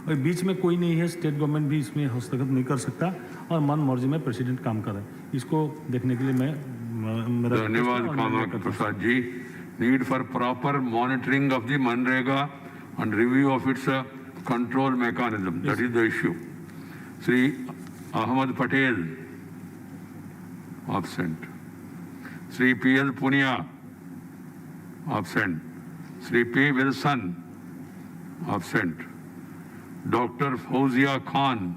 और बीच में कोई नहीं है, स्टेट गवर्नमेंट भी इसमें हस्तक्षेप नहीं कर सकता और मन मर्जी में प्रेसिडेंट काम कर रहा है. इसको देखने के लिए मैं धन्यवाद Kamakhya Prasad ji. Need for proper monitoring of the Manrega and review of its control mechanism. That is the issue. Sri Ahmad Patel, absent. Sri P.L. Punia, absent. Sri P. Wilson, absent. Dr. Fauzia Khan,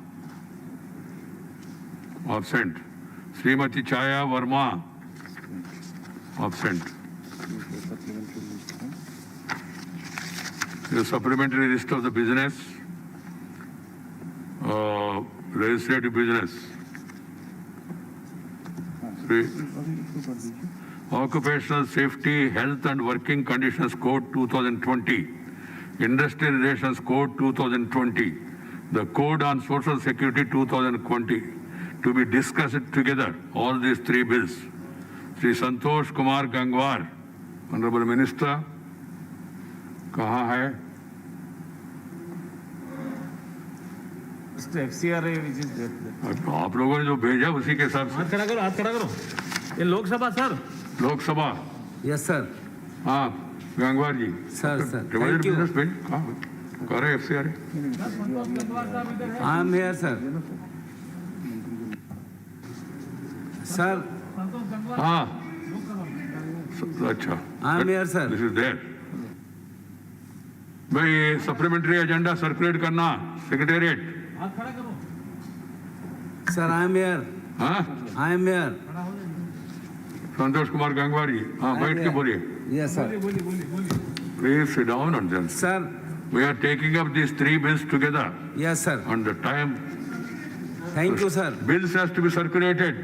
absent. Srimati Chaya Verma, absent. The supplementary list of the business, legislative business. Occupational Safety, Health and Working Conditions Code 2020, Industrial Relations Code 2020, the Code on Social Security 2020, to be discussed together, all these three bills. Sri Santosh Kumar Gangwar, Honorable Minister. कहाँ है? FCRA which is there. तो आप लोगों ने जो भेजा उसी के हिसाब से। हाथ खड़ा करो, हाथ खड़ा करो। ये Lok Sabha sir. Lok Sabha. Yes sir. हाँ Gangwar ji. Sir divided business page कहाँ कर रहे FCRA? I am here sir. Sir. हाँ अच्छा। I am here sir. This is there. भाई ये सप्लीमेंट्री एजेंडा सर्कुलेट करना secretariat. Sir I am here. हाँ I am here. Santosh Kumar Gangwar ji, हाँ बैठ के बोलिए। Yes sir. Please sit down and then. Sir. We are taking up these 3 bills together. Yes sir. On the time. Thank you sir. Bills has to be circulated.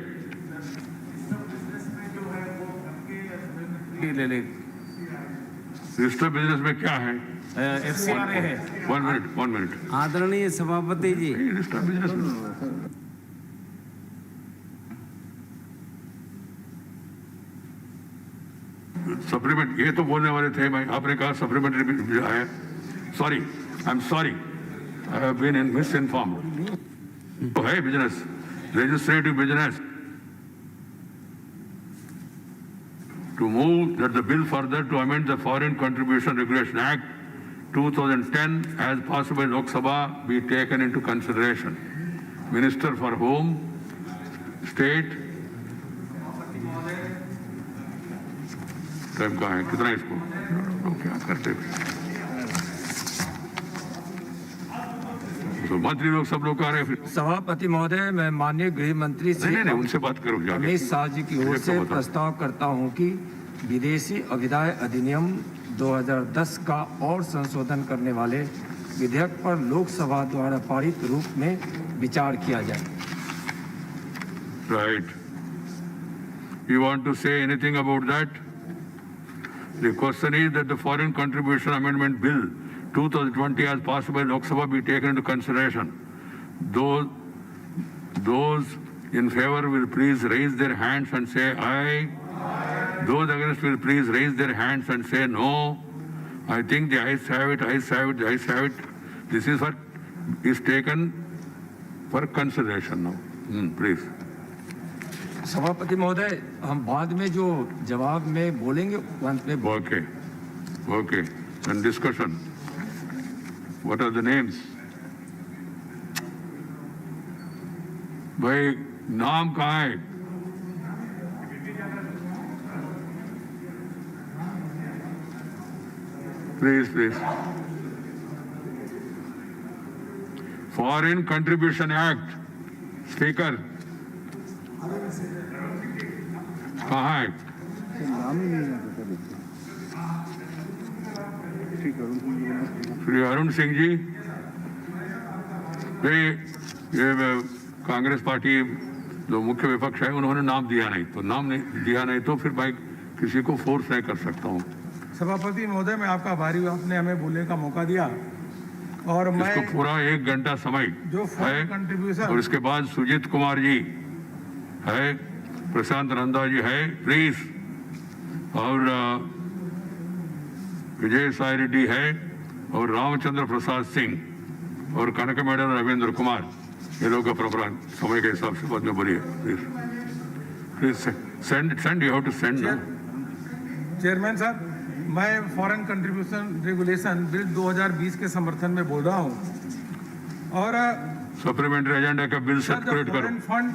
Register business में क्या है? FCRA है। 1 minute. आदरणीय सभापति जी। Register business में supplement ये तो बोलने वाले थे मैं, आपने कहा सप्लीमेंट्री आया। Sorry, I am sorry, I have been misinformed. तो है business, legislative business. To move that the bill further to amend the Foreign Contribution Regulation Act 2010 as passed by Lok Sabha be taken into consideration. Minister for Home, State, time कहाँ है, कितना इसको क्या करते तो मंत्री लोग सब लोग आ रहे हैं। सभापति महोदय, मैं माननीय गृह मंत्री नहीं, उनसे बात करो अमित शाह जी की ओर से प्रस्ताव करता हूं कि विदेशी अविदाय अधिनियम 2010 का और संशोधन करने वाले विधेयक पर लोकसभा द्वारा पारित रूप में विचार किया जाए। Right, you want to say anything about that? The question is that the Foreign Contribution Amendment Bill 2020 as passed by Lok Sabha be taken into consideration. Those in favor will please raise their hands and say aye. Those against will please raise their hands and say no. I think the ayes have it, ayes have it, ayes have it. This is what is taken for consideration now. Please. सभापति महोदय, हम बाद में जो जवाब में बोलेंगे अंत में। Okay. And discussion. What are the names? भाई नाम कहाँ है? Please. Foreign Contribution Act. Speaker. कहाँ है? श्री अरुण सिंह जी, ये कांग्रेस पार्टी जो मुख्य विपक्ष है उन्होंने नाम दिया नहीं, तो नाम नहीं दिया नहीं तो फिर मैं किसी को फोर्स नहीं कर सकता हूँ। सभापति महोदय, मैं आपका आभारी हूँ, आपने हमें बोलने का मौका दिया और मैं इसको पूरा 1 घंटा समय जो है कंट्रीब्यूशन और इसके बाद सुजीत कुमार जी है, प्रशांत नंदा जी है प्लीज, और विजय साई रेड्डी है और रामचंद्र प्रसाद सिंह और कनक मैडम रविंद्र कुमार, ये लोग अपना समय के हिसाब से बाद में बोलिए please send you have to send. Chairman साहब, मैं फॉरेन कंट्रीब्यूशन रेगुलेशन बिल 2020 के समर्थन में बोल रहा हूँ और सप्लीमेंट्री एजेंडा का बिल सर्कुलेट करो। फंड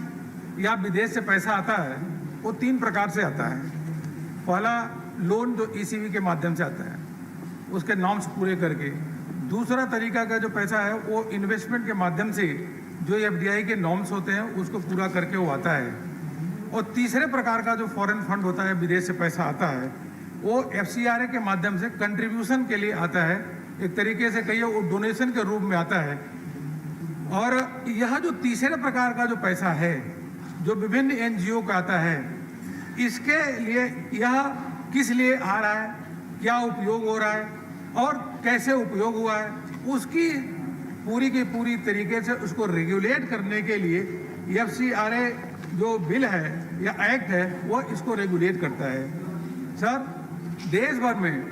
या विदेश से पैसा आता है वो 3 प्रकार से आता है। पहला लोन जो ECB के माध्यम से आता है उसके नॉर्म्स पूरे करके, दूसरा तरीका का जो पैसा है वो इन्वेस्टमेंट के माध्यम से जो FDI के नॉर्म्स होते हैं उसको पूरा करके वो आता है, और तीसरे प्रकार का जो फॉरेन फंड होता है विदेश से पैसा आता है वो FCRA के माध्यम से कंट्रीब्यूशन के लिए आता है, एक तरीके से कहिए वो डोनेशन के रूप में आता है। और यह जो तीसरे प्रकार का जो पैसा है जो विभिन्न NGO का आता है, इसके लिए यह किस लिए आ रहा है, क्या उपयोग हो रहा है और कैसे उपयोग हुआ है, उसकी पूरी की पूरी तरीके से उसको रेगुलेट करने के लिए FCRA जो बिल है या एक्ट है वो इसको रेगुलेट करता है। सर, देश भर में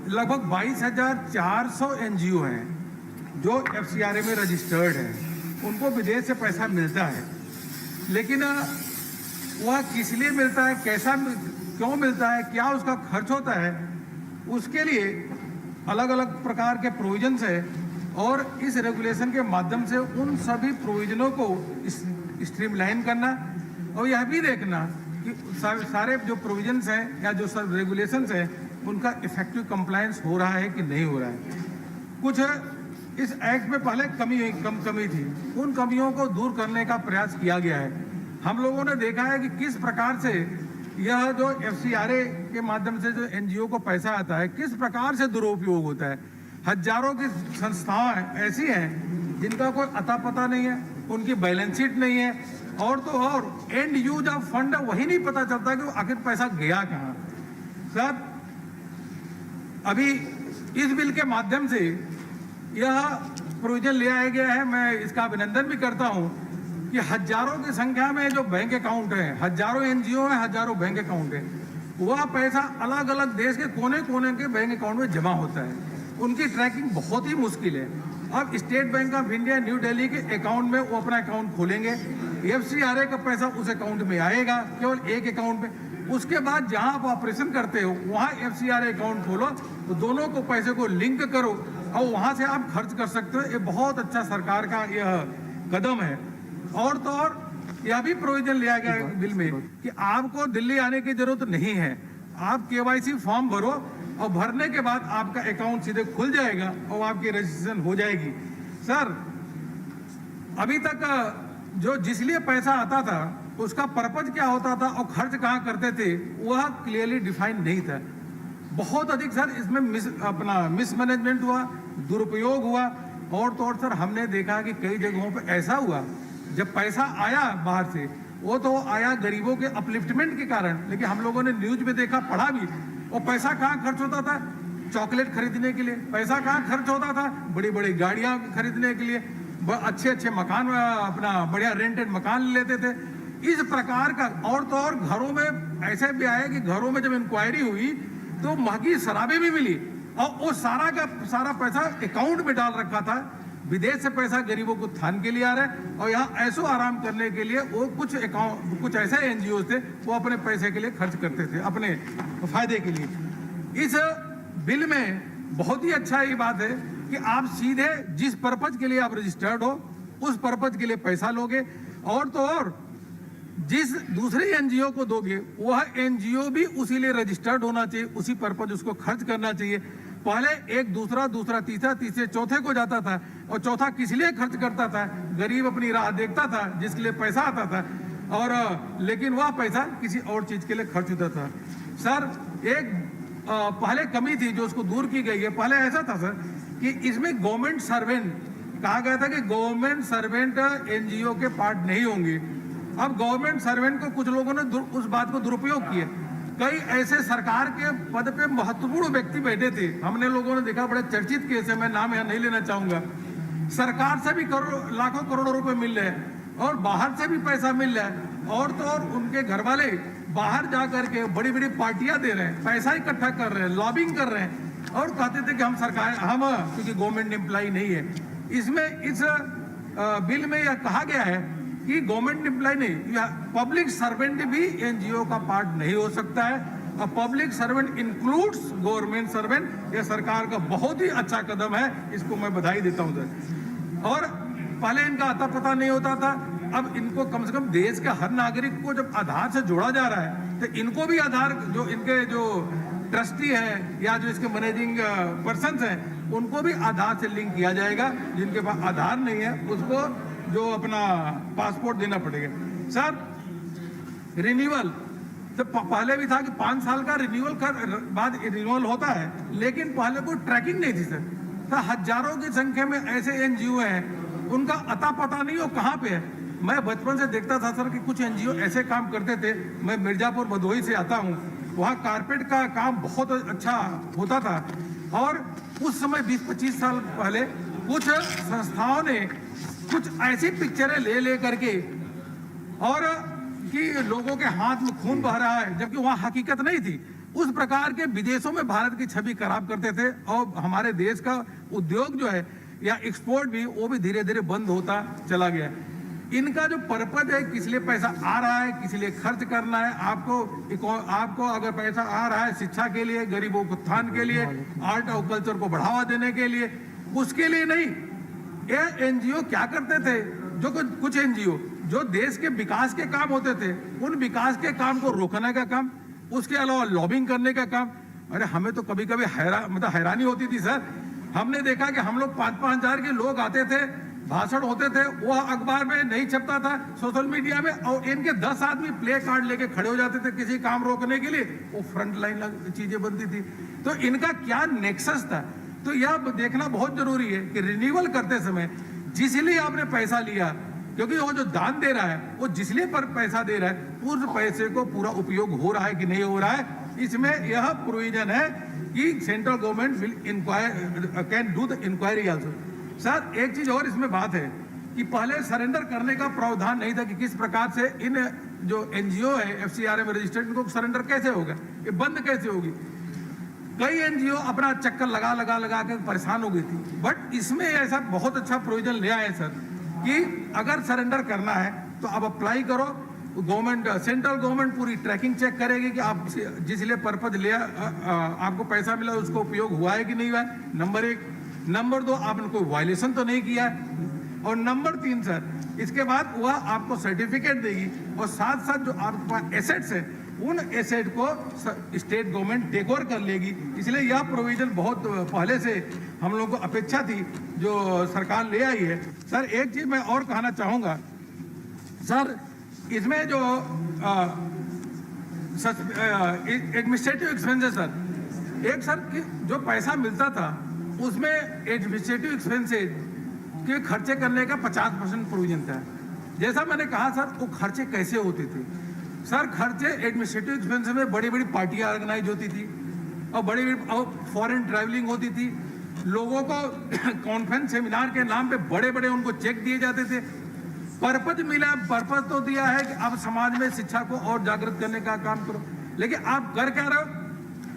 लगभग 22,400 एनजीओ हैं जो एफसीआरए में रजिस्टर्ड हैं, उनको विदेश से पैसा मिलता है, लेकिन वह किस लिए मिलता है, कैसा क्यों मिलता है, क्या उसका खर्च होता है, उसके लिए अलग अलग प्रकार के प्रोविजंस है। और इस रेगुलेशन के माध्यम से उन सभी प्रोविजनों को स्ट्रीमलाइन करना और यह भी देखना कि सारे जो प्रोविजंस हैं या जो सब रेगुलेशंस हैं उनका इफेक्टिव कंप्लायंस हो रहा है कि नहीं हो रहा है। कुछ इस एक्ट में पहले कमी थी, उन कमियों को दूर करने का प्रयास किया गया है। हम लोगों ने देखा है कि किस प्रकार से यह जो एफसीआरए के माध्यम से जो एनजीओ को पैसा आता है, किस प्रकार से दुरुपयोग होता है। हजारों की संस्थाएं ऐसी हैं जिनका कोई अता पता नहीं है, उनकी बैलेंस शीट नहीं है, और तो और एंड यूज ऑफ फंड वही नहीं पता चलता कि आखिर पैसा गया कहाँ। सर, अभी इस बिल के माध्यम से यह प्रोविजन ले आया गया है, मैं इसका अभिनंदन भी करता हूं कि हजारों की संख्या में जो बैंक अकाउंट है, हजारों एनजीओ है, हजारों बैंक अकाउंट है, वह पैसा अलग अलग देश के कोने कोने के बैंक अकाउंट में जमा होता है। उनकी ट्रैकिंग बहुत ही मुश्किल है। अब state bank of India new Delhi के अकाउंट में वो अपना अकाउंट खोलेंगे, एफसीआरए का पैसा उस अकाउंट में आएगा, केवल एक अकाउंट में। उसके बाद जहां आप ऑपरेशन करते हो वहां एफसीआरए अकाउंट खोलो, तो दोनों को पैसे को लिंक करो और वहां से आप खर्च कर सकते हो। ये बहुत अच्छा सरकार का यह कदम है। और तो और यह भी प्रोविजन लिया गया है बिल में कि आपको दिल्ली आने की जरूरत नहीं है, आप केवाईसी फॉर्म भरो और भरने के बाद आपका अकाउंट सीधे खुल जाएगा और आपकी रजिस्ट्रेशन हो जाएगी। सर, अभी तक जो जिस लिए पैसा आता था उसका पर्पज क्या होता था और खर्च कहाँ करते थे वह क्लियरली डिफाइन नहीं था। बहुत अधिक सर इसमें मिसमैनेजमेंट हुआ, दुरुपयोग हुआ। और तो और सर हमने देखा कि कई जगहों पर ऐसा हुआ, जब पैसा आया बाहर से वो तो आया गरीबों के अपलिफ्टमेंट के कारण, लेकिन हम लोगों ने न्यूज में देखा, पढ़ा भी, और पैसा कहाँ खर्च होता था, चॉकलेट खरीदने के लिए। पैसा कहाँ खर्च होता था, बड़ी बड़ी गाड़ियां खरीदने के लिए, अच्छे अच्छे मकान, अपना बढ़िया रेंटेड मकान लेते थे। इस प्रकार का। और तो और घरों में ऐसे भी आया कि घरों में जब इंक्वायरी हुई तो महंगी शराबें भी मिली, और वो सारा का सारा पैसा अकाउंट में डाल रखा था। विदेश से पैसा गरीबों को थान के लिए आ रहा है, और यहाँ ऐसो आराम करने के लिए वो कुछ ऐसे एनजीओ थे वो अपने पैसे के लिए खर्च करते थे, अपने फायदे के लिए। इस बिल में बहुत ही अच्छा ये बात है कि आप सीधे जिस पर्पज के लिए आप रजिस्टर्ड हो उस पर्पज के लिए पैसा लोगे, और तो और जिस दूसरे एनजीओ को दोगे वह एनजीओ भी उसी लिए रजिस्टर्ड होना चाहिए, उसी पर्पज उसको खर्च करना चाहिए। पहले एक दूसरा तीसरा तीसरे चौथे को जाता था, और चौथा किस लिए खर्च करता था, गरीब अपनी राह देखता था जिसके लिए पैसा आता था, और लेकिन वह पैसा किसी और चीज के लिए खर्च होता था। सर, एक पहले कमी थी जो उसको दूर की गई है। पहले ऐसा था सर कि इसमें गवर्नमेंट सर्वेंट कहा गया था कि गवर्नमेंट सर्वेंट एनजीओ के पार्ट नहीं होंगे। अब गवर्नमेंट सर्वेंट को कुछ लोगों ने उस बात को दुरुपयोग किया। कई ऐसे सरकार के पद पे महत्वपूर्ण व्यक्ति बैठे थे, हमने लोगों ने देखा, बड़े चर्चित केस है, मैं नाम यहाँ नहीं लेना चाहूंगा। सरकार से भी लाखों करोड़ों रुपए मिल रहे हैं और बाहर से भी पैसा मिल रहा है, और तो और उनके घर वाले बाहर जा करके बड़ी बड़ी पार्टियां दे रहे हैं, पैसा इकट्ठा कर रहे हैं, लॉबिंग कर रहे हैं, और कहते थे कि हम सरकार, हम क्योंकि गवर्नमेंट एम्प्लॉय नहीं है। इसमें इस बिल में यह कहा गया है कि गवर्नमेंट एम्प्लॉय नहीं, पब्लिक सर्वेंट भी एनजीओ का पार्ट नहीं हो सकता है। और public servant includes government servant. यह सरकार का बहुत ही अच्छा कदम है, इसको मैं बधाई देता हूं सर। और पहले इनका अता पता नहीं होता था, अब इनको कम से कम देश के हर नागरिक को जब आधार से जोड़ा जा रहा है तो इनको भी आधार, जो इनके जो ट्रस्टी है या जो इसके मैनेजिंग पर्सन हैं उनको भी आधार से लिंक किया जाएगा। जिनके पास आधार नहीं है उसको जो अपना पासपोर्ट देना पड़ेगा। सर, रिन्यूअल तो पहले भी था कि 5 साल का रिन्यूअल बाद रिन्यूअल होता है, लेकिन पहले कोई ट्रैकिंग नहीं थी सर। तो हजारों की संख्या में ऐसे एनजीओ हैं, उनका अता पता नहीं हो कहाँ पे है। मैं बचपन से देखता था सर कि कुछ एनजीओ ऐसे काम करते थे। मैं मिर्जापुर भदोही से आता हूँ, वहाँ कारपेट का काम बहुत अच्छा होता था, और उस समय 20-25 साल पहले कुछ संस्थाओं ने कुछ ऐसी पिक्चरें ले करके, और कि लोगों के हाथ में खून बह रहा है, जबकि वहाँ हकीकत नहीं थी। उस प्रकार के विदेशों में भारत की छवि खराब करते थे और हमारे देश का उद्योग जो है या एक्सपोर्ट भी वो भी धीरे धीरे बंद होता चला गया। इनका जो पर्पज है, किस लिए पैसा आ रहा है, किस लिए खर्च करना है, आपको अगर पैसा आ रहा है शिक्षा के लिए, गरीबों को उत्थान के लिए, आर्ट और कल्चर को बढ़ावा देने के लिए, उसके लिए नहीं। ये एनजीओ क्या करते थे, जो कुछ एनजीओ जो देश के विकास के काम होते थे, उन विकास के काम को रोकने का काम, उसके अलावा लॉबिंग करने का काम। अरे हमें तो कभी कभी हैरानी होती थी सर। हमने देखा कि हम लोग 5-5 हजार के लोग आते थे, भाषण होते थे, वो अखबार में नहीं छपता था, सोशल मीडिया में, और इनके 10 आदमी प्ले कार्ड लेके खड़े हो जाते थे किसी काम रोकने के लिए, वो फ्रंट लाइन चीजें बनती थी। तो इनका क्या नेक्सस था, तो यह देखना बहुत जरूरी है कि रिन्यूअल करते समय जिस लिए आपने पैसा लिया, क्योंकि वो जो दान दे रहा है वो जिस लिए पर पैसा दे रहा है, उस पैसे को पूरा उपयोग हो रहा है कि नहीं हो रहा है, इसमें यह प्रोविजन है कि central government will inquire can do the inquiry also. Sir एक चीज और इसमें बात है कि पहले सरेंडर करने का प्रावधान नहीं था कि किस प्रकार से इन जो एनजीओ है एफसीआरए में रजिस्टर्ड, इनको सरेंडर कैसे होगा, ये बंद कैसे होगी। कई एनजीओ अपना चक्कर लगा के परेशान हो गई थी, बट इसमें ऐसा बहुत अच्छा प्रोविजन ले आए सर कि अगर सरेंडर करना है तो आप अप्लाई करो, गवर्नमेंट सेंट्रल गवर्नमेंट पूरी ट्रैकिंग चेक करेगी कि आप जिस लिए पर्पज लिया आपको पैसा मिला उसको उपयोग हुआ है कि नहीं हुआ है, नंबर 1। नंबर 2, आपने कोई वायलेशन तो नहीं किया है, और नंबर 3 सर इसके बाद वह आपको सर्टिफिकेट देगी, और साथ साथ जो आपके पास एसेट्स है उन एसेट को स्टेट गवर्नमेंट टेक ओवर कर लेगी। इसलिए यह प्रोविजन बहुत पहले से हम लोगों को अपेक्षा थी जो सरकार ले आई है। सर एक चीज मैं और कहना चाहूँगा सर, इसमें जो एडमिनिस्ट्रेटिव एक्सपेंसेस सर, एक सर जो पैसा मिलता था उसमें एडमिनिस्ट्रेटिव एक्सपेंसेस के खर्चे करने का 50% प्रोविजन था। जैसा मैंने कहा सर, वो खर्चे कैसे होते थे सर, खर्चे एडमिनिस्ट्रेटिव एक्सपेंसेस में बड़ी बड़ी पार्टियां ऑर्गेनाइज होती थी और बड़ी फॉरेन ट्रैवलिंग होती थी, लोगों को कॉन्फ्रेंस सेमिनार के नाम पे बड़े बड़े उनको चेक दिए जाते थे। पर्पज मिला, पर्पज तो दिया है कि आप समाज में शिक्षा को और जागृत करने का काम करो, लेकिन आप कर क्या रहे हो,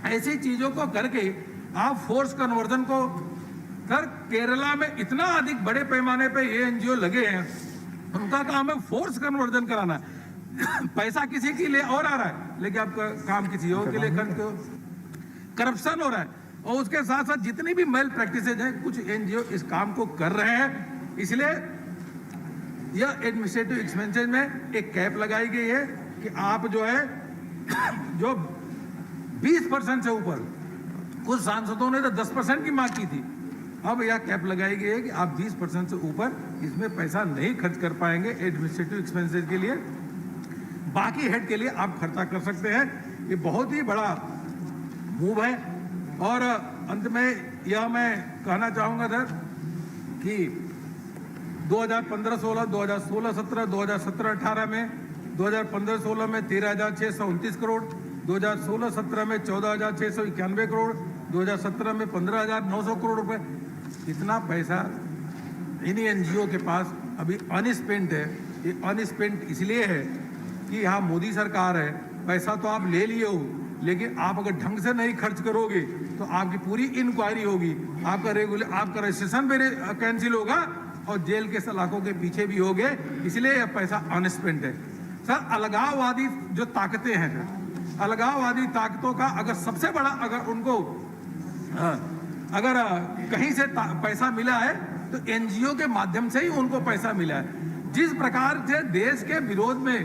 ऐसी चीजों को करके आप फोर्स कन्वर्जन को। सर केरला में इतना अधिक बड़े पैमाने पे ये एनजीओ लगे हैं, उनका काम है फोर्स कन्वर्जन कराना। पैसा किसी के लिए और आ रहा है लेकिन आपका काम किसी और के लिए करते हो, करप्शन हो रहा है, और उसके साथ साथ जितनी भी मेल प्रैक्टिसेज हैं कुछ एनजीओ इस काम को कर रहे हैं। इसलिए यह एडमिनिस्ट्रेटिव एक्सपेंसेस में एक कैप लगाई गई है कि आप जो है जो 20% से ऊपर, कुछ सांसदों ने तो 10% की मांग की थी, अब यह कैप लगाई गई है कि आप 20% से ऊपर इसमें पैसा नहीं खर्च कर पाएंगे एडमिनिस्ट्रेटिव एक्सपेंसेस के लिए, बाकी हेड के लिए आप खर्चा कर सकते हैं। ये बहुत ही बड़ा मूव है। और अंत में यह मैं कहना चाहूँगा सर कि 2015-16, 2016-17, 2017-18 में 2015-16 में 13,629 करोड़, 2016-17 में 14,691 करोड़, 2017 में 15,900 करोड़ रुपए। इतना पैसा इन्हीं एनजीओ के पास अभी अनस्पेंट है। ये अनस्पेंट इसलिए है कि यहाँ मोदी सरकार है, पैसा तो आप ले लिए हो, लेकिन आप अगर ढंग से नहीं खर्च करोगे तो आपकी पूरी इंक्वायरी होगी, आपका रजिस्ट्रेशन भी कैंसिल होगा और जेल के सलाखों के पीछे भी होगे। इसलिए यह पैसा अनस्पेंट है। सर अलगाववादी जो ताकतें हैं सर, अलगाववादी ताकतों का अगर सबसे बड़ा अगर उनको अगर कहीं से पैसा मिला है तो एनजीओ के माध्यम से ही उनको पैसा मिला है। जिस प्रकार से देश के विरोध में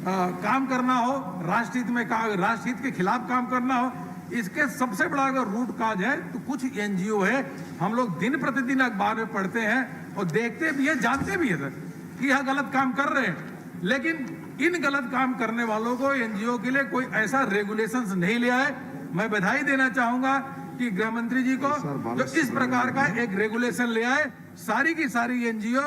काम करना हो, राष्ट्रहित के खिलाफ काम करना हो, इसके सबसे बड़ा अगर रूट काज है तो कुछ एनजीओ है। हम लोग दिन प्रतिदिन अखबार में पढ़ते हैं और देखते भी हैं, जानते भी हैं सर कि यह गलत काम कर रहे हैं, लेकिन इन गलत काम करने वालों को एनजीओ के लिए कोई ऐसा रेगुलेशंस नहीं लिया है। मैं बधाई देना चाहूंगा कि गृह मंत्री जी को जो इस प्रकार का एक रेगुलेशन ले आए। सारी की सारी एनजीओ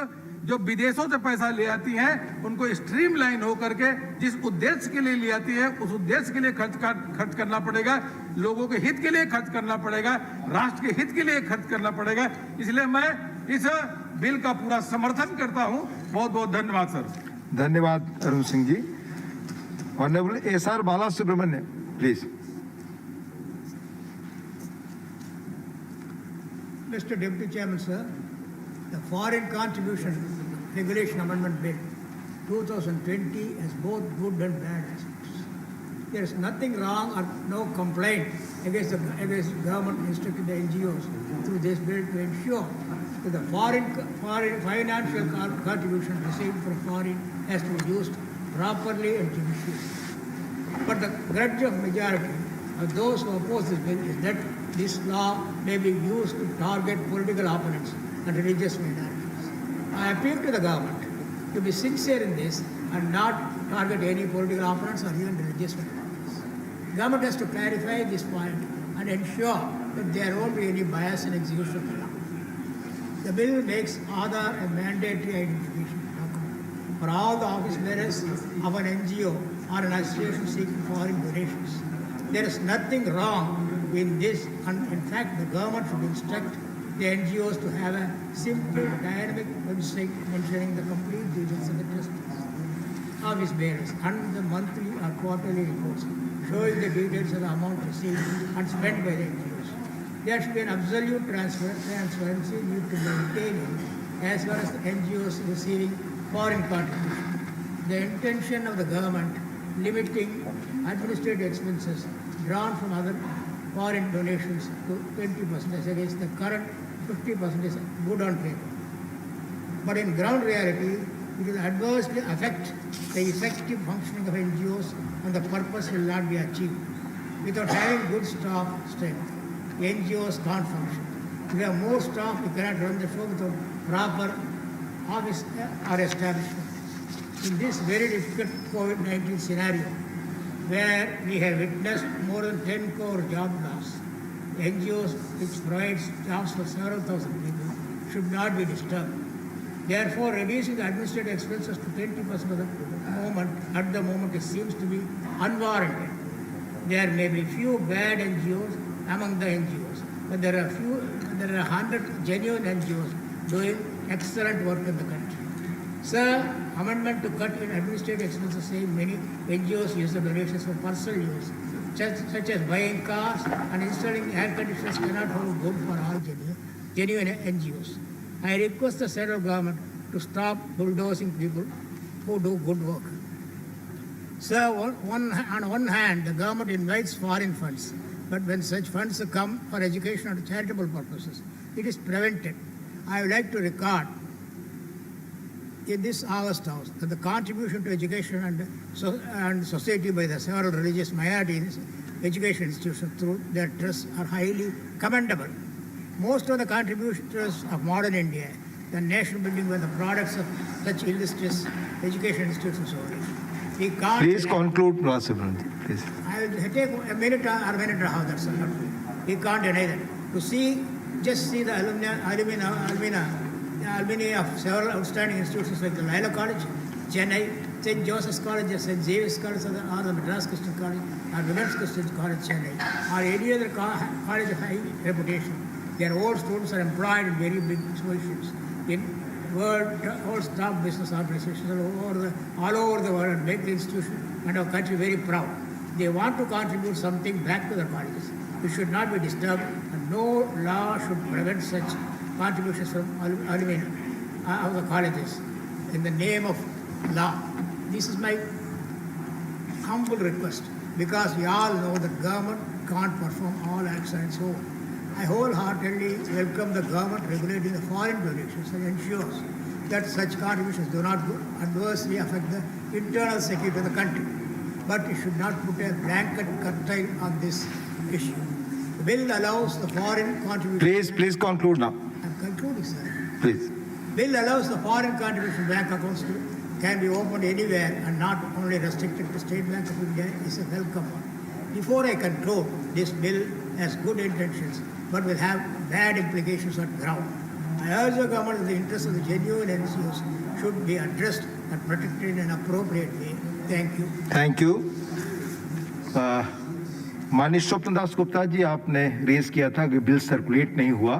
जो विदेशों से पैसा ले आती हैं उनको स्ट्रीमलाइन होकर के जिस उद्देश्य के लिए ले आती है उस उद्देश्य के लिए खर्च करना पड़ेगा, लोगों के हित के लिए खर्च करना पड़ेगा, राष्ट्र के हित के लिए खर्च करना पड़ेगा। इसलिए मैं इस बिल का पूरा समर्थन करता हूं। बहुत बहुत धन्यवाद सर। धन्यवाद Arun Singh ji. Honourable S R Bala Subramaniam please. Mr. Deputy Chairman, sir, the Foreign Contribution Regulation Amendment Bill 2020 has both good and bad aspects. There is nothing wrong or no complaint against government instructing the NGOs through this bill to ensure that the foreign financial contribution received from foreign has to be used properly and judiciously. But the grudge of majority of those who oppose this bill is that this law may be used to target political opponents and religious minorities. I appeal to the government to be sincere in this and not target any political opponents or even religious minorities. Government has to clarify this point and ensure that there won't be any bias in execution of the law. The bill makes Aadhaar a mandatory identification document for all the office bearers of an NGO or an association seeking foreign donations. There is nothing wrong in this, and in fact, the government should instruct the NGOs to have a simple, dynamic website mentioning the complete details of the trustees, office bearers, and the monthly or quarterly reports showing the details of the amount received and spent by the NGOs. There should be an absolute transparency need to maintain as well as the NGOs receiving foreign contributions. The intention of the government limiting administrative expenses drawn from other foreign donations to 20% against the current 50% is good on paper. But in ground reality, it will adversely affect the effective functioning of NGOs and the purpose will not be achieved. Without having good staff strength, NGOs can't function. If we have more staff, we cannot run the show without proper office or establishment. In this very difficult COVID-19 scenario, where we have witnessed more than 10 crore job loss, NGOs which provides jobs for several thousand people should not be disturbed. Therefore, reducing the administrative expenses to 20% of the moment, at the moment, it seems to be unwarranted. There may be few bad NGOs among the NGOs, but there are 100 genuine NGOs doing excellent work in the country. Sir, amendment to cut in administrative expenses saying many NGOs use the donations for personal use, such as buying cars and installing air conditioners cannot hold good for all genuine NGOs. I request the central government to stop bulldozing people who do good work. Sir, on one hand, the government invites foreign funds, but when such funds come for education or charitable purposes, it is prevented. I would like to record in this August House that the contribution to education and society by the several religious minorities education institutions through their trusts are highly commendable. Most of the contributors of modern India, the nation building, were the products of such illustrious education institutions only. We can't. Please conclude, President. Please. I will take a minute or a half. That's all. We can't deny that. Just see the alumni of several outstanding institutions like the Laila College, Chennai, St. Joseph's College, St. Xavier's College, or the Madras Christian College, or Women's Christian College, Chennai, or any other college of high reputation. Their old students are employed in very big positions in world top business organizations all over the world and make the institution and our country very proud. They want to contribute something back to their colleges. It should not be disturbed, and no law should prevent such contributions from alumni of the colleges in the name of law. This is my humble request, because we all know that government can't perform all acts on its own. I wholeheartedly welcome the government regulating the foreign donations and ensures that such contributions do not adversely affect the internal security of the country. But it should not put a blanket curtain on this issue. The bill allows the foreign contributions. Please conclude now. I'm concluding, sir. Please. Bill allows the foreign contribution bank accounts can be opened anywhere and not only restricted to State Bank of India is a welcome one. Before I conclude, this bill has good intentions, but will have bad implications on ground. I urge the government that the interests of the genuine NGOs should be addressed and protected in an appropriate way. Thank you. Thank you. माननीय स्वप्न दास गुप्ता जी, आपने raise किया था कि bill circulate नहीं हुआ.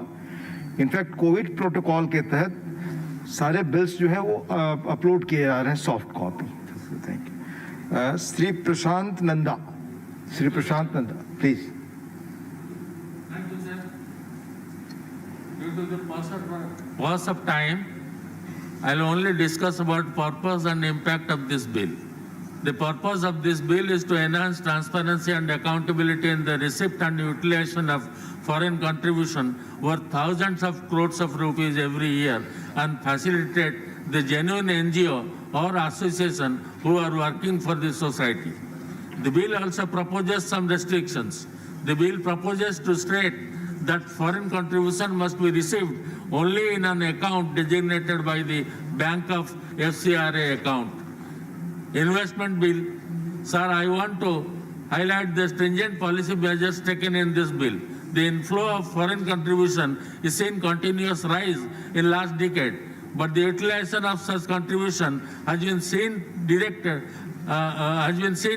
In fact Covid protocol के तहत सारे बिल्स जो है वो अपलोड किए जा रहे हैं soft copy. Thank you. Shri Prashant Nanda, please. Thank you, sir. Due to the pass of time, I'll only discuss about purpose and impact of this bill. The purpose of this bill is to enhance transparency and accountability in the receipt and utilization of foreign contribution worth thousands of crores of rupees every year and facilitate the genuine NGO or association who are working for the society. The bill also proposes some restrictions. The bill proposes to state that foreign contribution must be received only in an account designated by the Bank of FCRA account. Investment bill. Sir, I want to highlight the stringent policy measures taken in this bill. The inflow of foreign contribution is seen continuous rise in last decade, but the utilization of such contribution has been seen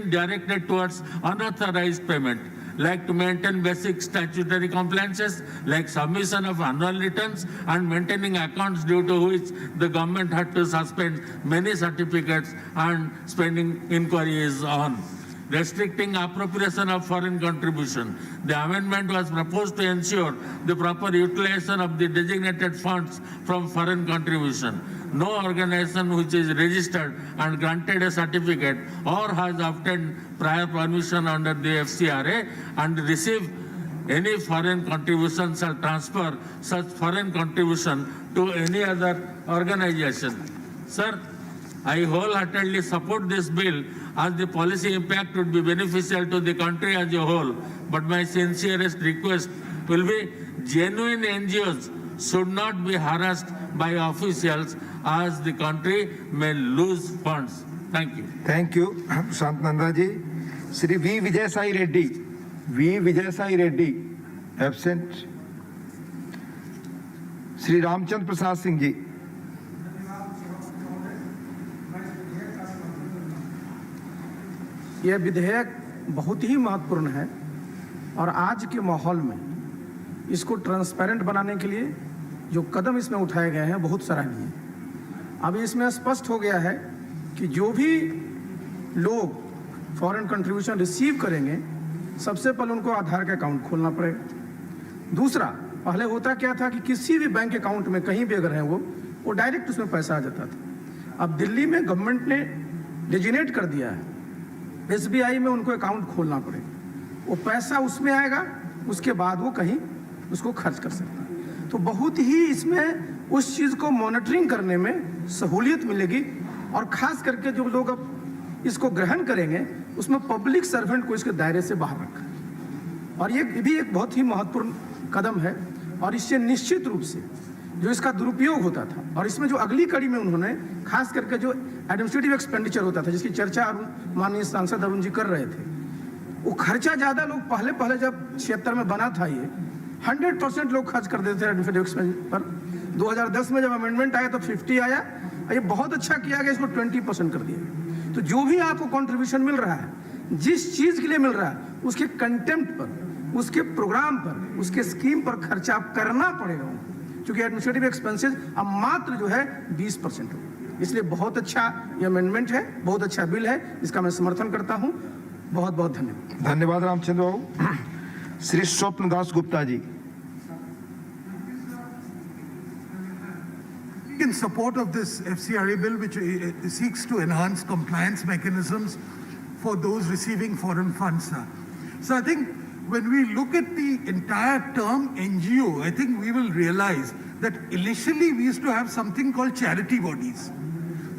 directed towards unauthorized payment, like to maintain basic statutory compliances, like submission of annual returns and maintaining accounts due to which the government had to suspend many certificates and spending inquiries on. Restricting appropriation of foreign contribution. The amendment was proposed to ensure the proper utilization of the designated funds from foreign contribution. No organization which is registered and granted a certificate or has obtained prior permission under the FCRA and receive any foreign contribution shall transfer such foreign contribution to any other organization. Sir, I wholeheartedly support this bill as the policy impact would be beneficial to the country as a whole. But my sincerest request will be genuine NGOs should not be harassed by officials as the country may lose funds. Thank you. Thank you, Santnanda ji. Shri V. Vijay Sai Reddy. V. Vijay Sai Reddy. Absent. Shri Ramchand Prasad Singh ji. यह विधेयक बहुत ही महत्वपूर्ण है और आज के माहौल में इसको ट्रांसपेरेंट बनाने के लिए जो कदम इसमें उठाए गए हैं बहुत सराहनीय है। अब इसमें स्पष्ट हो गया है कि जो भी लोग फॉरेन कंट्रीब्यूशन रिसीव करेंगे सबसे पहले उनको आधार का अकाउंट खोलना पड़ेगा। दूसरा, पहले होता क्या था कि किसी भी बैंक अकाउंट में कहीं भी अगर है वो डायरेक्ट उसमें पैसा आ जाता था। अब दिल्ली में गवर्नमेंट ने डेजिग्नेट कर दिया है, SBI में उनको अकाउंट खोलना पड़ेगा। वो पैसा उसमें आएगा, उसके बाद वो कहीं उसको खर्च कर सकता है। तो बहुत ही इसमें उस चीज़ को मॉनिटरिंग करने में सहूलियत मिलेगी और ख़ास करके जो लोग अब इसको ग्रहण करेंगे उसमें पब्लिक सर्वेंट को इसके दायरे से बाहर रखा है। और ये भी एक बहुत ही महत्वपूर्ण कदम है और इससे निश्चित रूप से जो इसका दुरुपयोग होता था और इसमें जो अगली कड़ी में उन्होंने खास करके जो एडमिनिस्ट्रेटिव एक्सपेंडिचर होता था जिसकी चर्चा माननीय सांसद अरुण जी कर रहे थे, वो खर्चा ज़्यादा लोग पहले जब 76 में बना था ये 100% लोग खर्च कर देते थे एडमिनिस्ट्रेटिव एक्सपेंडिचर पर। 2010 में जब अमेंडमेंट आया तो 50 आया, ये बहुत अच्छा किया गया, इसको 20% कर दिया। तो जो भी आपको कॉन्ट्रीब्यूशन मिल रहा है, जिस चीज़ के लिए मिल रहा है उसके कंटेम्प्ट पर, उसके प्रोग्राम पर, उसके स्कीम पर खर्चा करना पड़ेगा, क्योंकि एडमिनिस्ट्रेटिव एक्सपेंसेस अब मात्र जो है 20% हो। इसलिए बहुत अच्छा ये अमेंडमेंट है, बहुत अच्छा बिल है, इसका मैं समर्थन करता हूं। बहुत बहुत धन्यवाद। धन्यवाद रामचंद्र बाबू। श्री स्वप्न Das Gupta ji. In support of this FCRA bill, which seeks to enhance compliance mechanisms for those receiving foreign funds. So I think when we look at the entire term NGO, I think we will realize that initially we used to have something called charity bodies.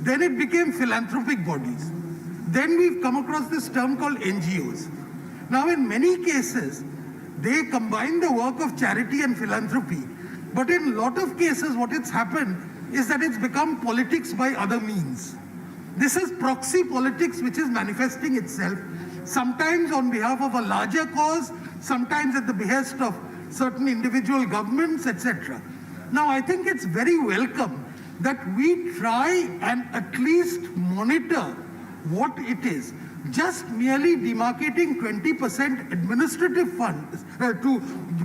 Then it became philanthropic bodies. Then we've come across this term called NGOs. Now in many cases, they combine the work of charity and philanthropy. But in a lot of cases, what it's happened is that it's become politics by other means. This is proxy politics which is manifesting itself, sometimes on behalf of a larger cause, sometimes at the behest of certain individual governments, etc. Now, I think it's very welcome that we try and at least monitor what it is. Just merely demarcating 20% administrative funds, to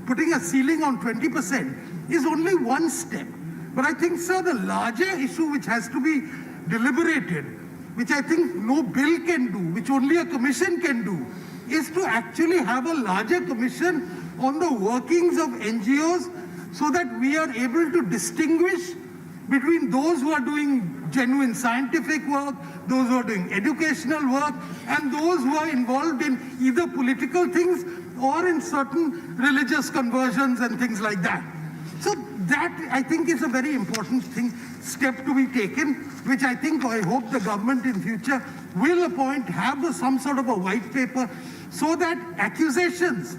putting a ceiling on 20% is only one step. But I think, sir, the larger issue which has to be deliberated, which I think no bill can do, which only a commission can do, is to actually have a larger commission on the workings of NGOs so that we are able to distinguish between those who are doing genuine scientific work, those who are doing educational work, and those who are involved in either political things or in certain religious conversions and things like that. So that, I think, is a very important step to be taken, which I hope the government in future will have some sort of a white paper, so that accusations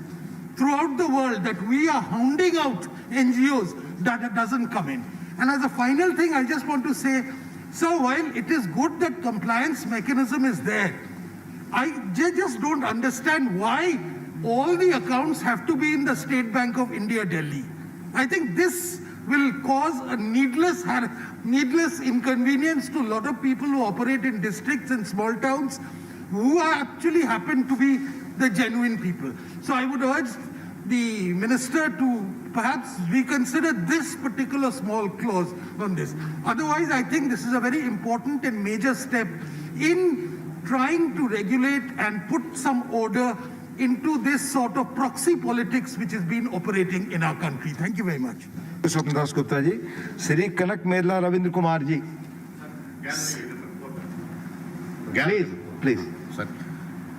throughout the world that we are hounding out NGOs, that doesn't come in. And as a final thing, I just want to say, sir, while it is good that compliance mechanism is there, I just don't understand why all the accounts have to be in the State Bank of India, Delhi. I think this will cause a needless inconvenience to a lot of people who operate in districts and small towns who actually happen to be the genuine people. So I would urge the minister to perhaps reconsider this particular small clause on this. Otherwise, I think this is a very important and major step in trying to regulate and put some order into this sort of proxy politics which has been operating in our country. Thank you very much. Swapan Das Gupta ji, Shri Kanak Mela Ravindra Kumar ji, please. Sir,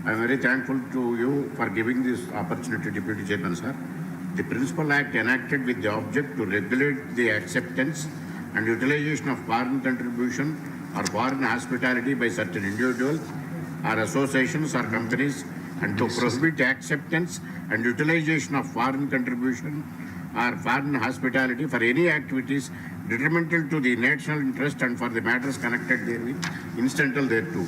I am very thankful to you for giving this opportunity, Deputy Chairman, sir. The Principal Act enacted with the object to regulate the acceptance and utilization of foreign contribution or foreign hospitality by certain individuals or associations or companies, and to prohibit acceptance and utilization of foreign contribution or foreign hospitality for any activities detrimental to the national interest and for the matters connected therewith, incidental thereto.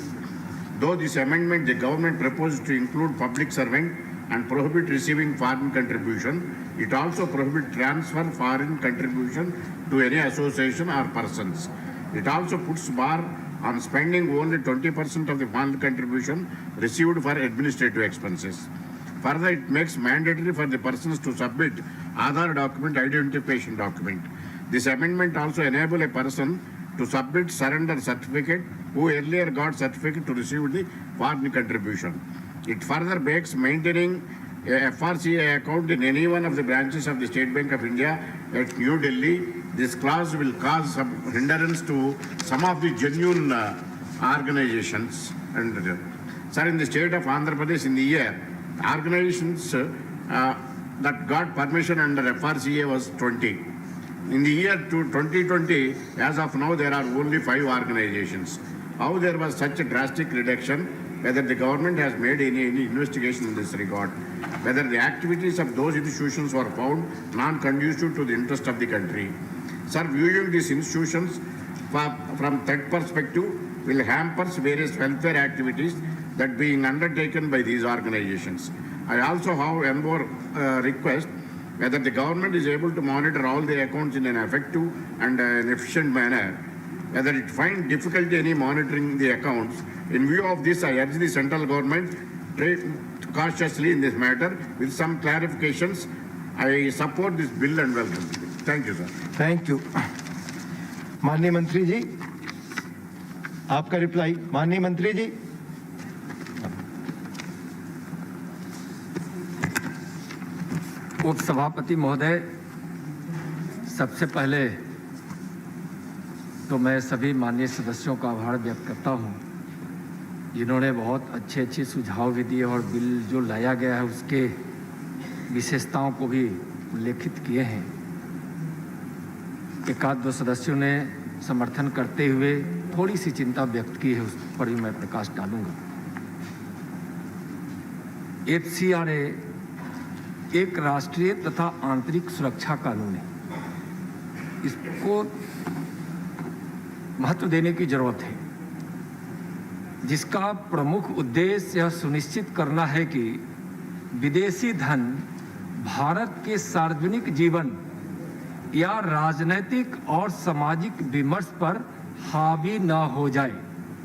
Though this amendment, the government proposed to include public servant and prohibit receiving foreign contribution, it also prohibits transfer foreign contribution to any association or persons. It also puts bar on spending only 20% of the foreign contribution received for administrative expenses. Further, it makes mandatory for the persons to submit Aadhaar document, identification document. This amendment also enables a person to submit surrender certificate who earlier got certificate to receive the foreign contribution. It further makes maintaining a FRCA account in any one of the branches of the State Bank of India at New Delhi. This clause will cause some hindrance to some of the genuine organizations. And sir, in the state of Andhra Pradesh in the year, organizations that got permission under FRCA was 20. In the year 2020, as of now, there are only 5 organizations. How there was such a drastic reduction, whether the government has made any investigation in this regard, whether the activities of those institutions were found non-conducive to the interest of the country. Sir, viewing these institutions from that perspective will hamper various welfare activities that being undertaken by these organizations. I also have one more request, whether the government is able to monitor all the accounts in an effective and an efficient manner, whether it finds difficulty any monitoring the accounts. In view of this, I urge the central government to tread cautiously in this matter with some clarifications. I support this bill and welcome it. Thank you, sir. Thank you. माननीय मंत्री जी, आपका reply. माननीय मंत्री जी. उपसभापति महोदय, सबसे पहले तो मैं सभी माननीय सदस्यों का आभार व्यक्त करता हूं, जिन्होंने बहुत अच्छे सुझाव भी दिए और बिल जो लाया गया है उसके विशेषताओं को भी उल्लेखित किए हैं। एक आध दो सदस्यों ने समर्थन करते हुए थोड़ी सी चिंता व्यक्त की है, उस पर भी मैं प्रकाश डालूंगा। FCRA एक राष्ट्रीय तथा आंतरिक सुरक्षा कानून है, इसको महत्व देने की जरूरत है, जिसका प्रमुख उद्देश्य यह सुनिश्चित करना है कि विदेशी धन भारत के सार्वजनिक जीवन या राजनीतिक और सामाजिक विमर्श पर हावी न हो जाए,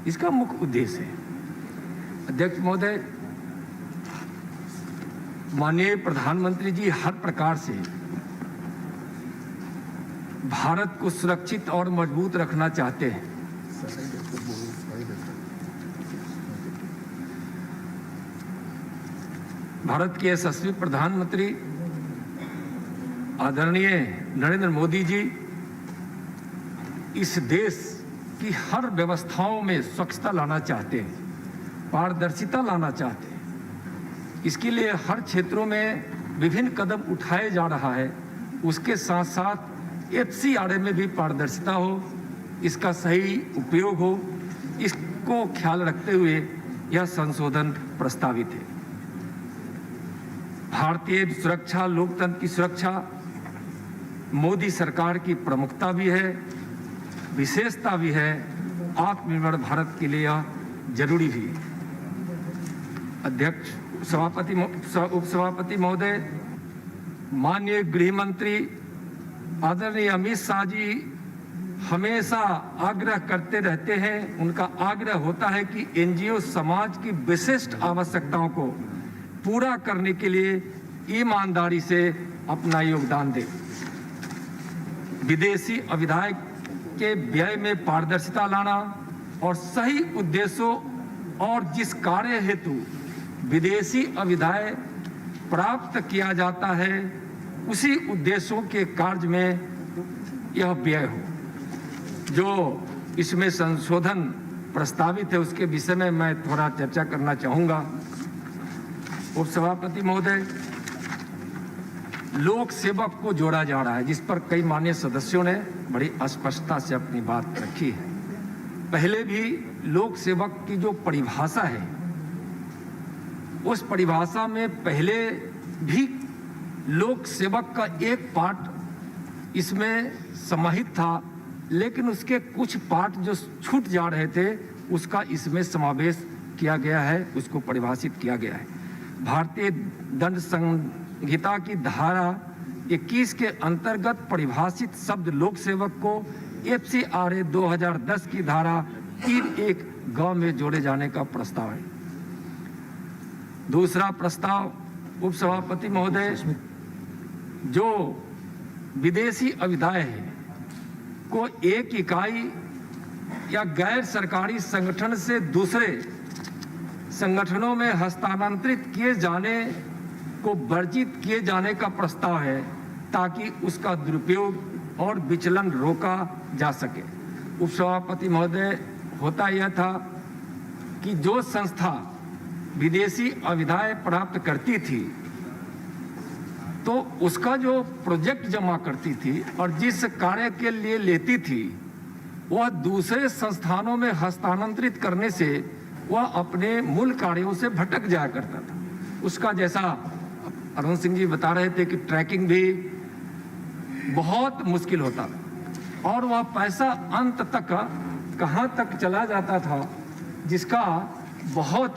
इसका मुख्य उद्देश्य है। अध्यक्ष महोदय, माननीय प्रधानमंत्री जी हर प्रकार से भारत को सुरक्षित और मजबूत रखना चाहते हैं। भारत के यशस्वी प्रधानमंत्री आदरणीय नरेंद्र मोदी जी इस देश की हर व्यवस्थाओं में स्वच्छता लाना चाहते हैं, पारदर्शिता लाना चाहते हैं। इसके लिए हर क्षेत्रों में विभिन्न कदम उठाए जा रहा है। उसके साथ साथ एफसीआरए में भी पारदर्शिता हो, इसका सही उपयोग हो, इसको ख्याल रखते हुए यह संशोधन प्रस्तावित है। भारतीय सुरक्षा, लोकतंत्र की सुरक्षा मोदी सरकार की प्रमुखता भी है, विशेषता भी है। आत्मनिर्भर भारत के लिए यह जरूरी भी है। अध्यक्ष, उपसभापति महोदय, माननीय गृह मंत्री आदरणीय अमित शाह जी हमेशा आग्रह करते रहते हैं, उनका आग्रह होता है कि एनजीओ समाज की विशिष्ट आवश्यकताओं को पूरा करने के लिए ईमानदारी से अपना योगदान दें। विदेशी अविधाय के व्यय में पारदर्शिता लाना और सही उद्देश्यों और जिस कार्य हेतु विदेशी अविधाय प्राप्त किया जाता है उसी उद्देश्यों के कार्य में यह व्यय हो। जो इसमें संशोधन प्रस्तावित है उसके विषय में मैं थोड़ा चर्चा करना चाहूँगा। उपसभापति महोदय, लोक सेवक को जोड़ा जा रहा है, जिस पर कई माननीय सदस्यों ने बड़ी स्पष्टता से अपनी बात रखी है। पहले भी लोक सेवक की जो परिभाषा है उस परिभाषा में पहले भी लोक सेवक का एक पार्ट इसमें समाहित था, लेकिन उसके कुछ पार्ट जो छूट जा रहे थे उसका इसमें समावेश किया गया है, उसको परिभाषित किया गया है। भारतीय दंड संहिता की धारा 21 के अंतर्गत परिभाषित शब्द लोक सेवक को एफसीआरए 2010 की धारा 3(1) ग में जोड़े जाने का प्रस्ताव है। दूसरा प्रस्ताव, उपसभापति महोदय, जो विदेशी अविधाय है को एक इकाई या गैर सरकारी संगठन से दूसरे संगठनों में हस्तांतरित किए जाने को वर्जित किए जाने का प्रस्ताव है, ताकि उसका दुरुपयोग और विचलन रोका जा सके। उपसभापति महोदय, होता यह था कि जो संस्था विदेशी अविधाय प्राप्त करती थी तो उसका जो प्रोजेक्ट जमा करती थी और जिस कार्य के लिए लेती थी वह दूसरे संस्थानों में हस्तांतरित करने से वह अपने मूल कार्यों से भटक जाया करता था। उसका जैसा अरुण सिंह जी बता रहे थे कि ट्रैकिंग भी बहुत मुश्किल होता था और वह पैसा अंत तक कहाँ तक चला जाता था, जिसका बहुत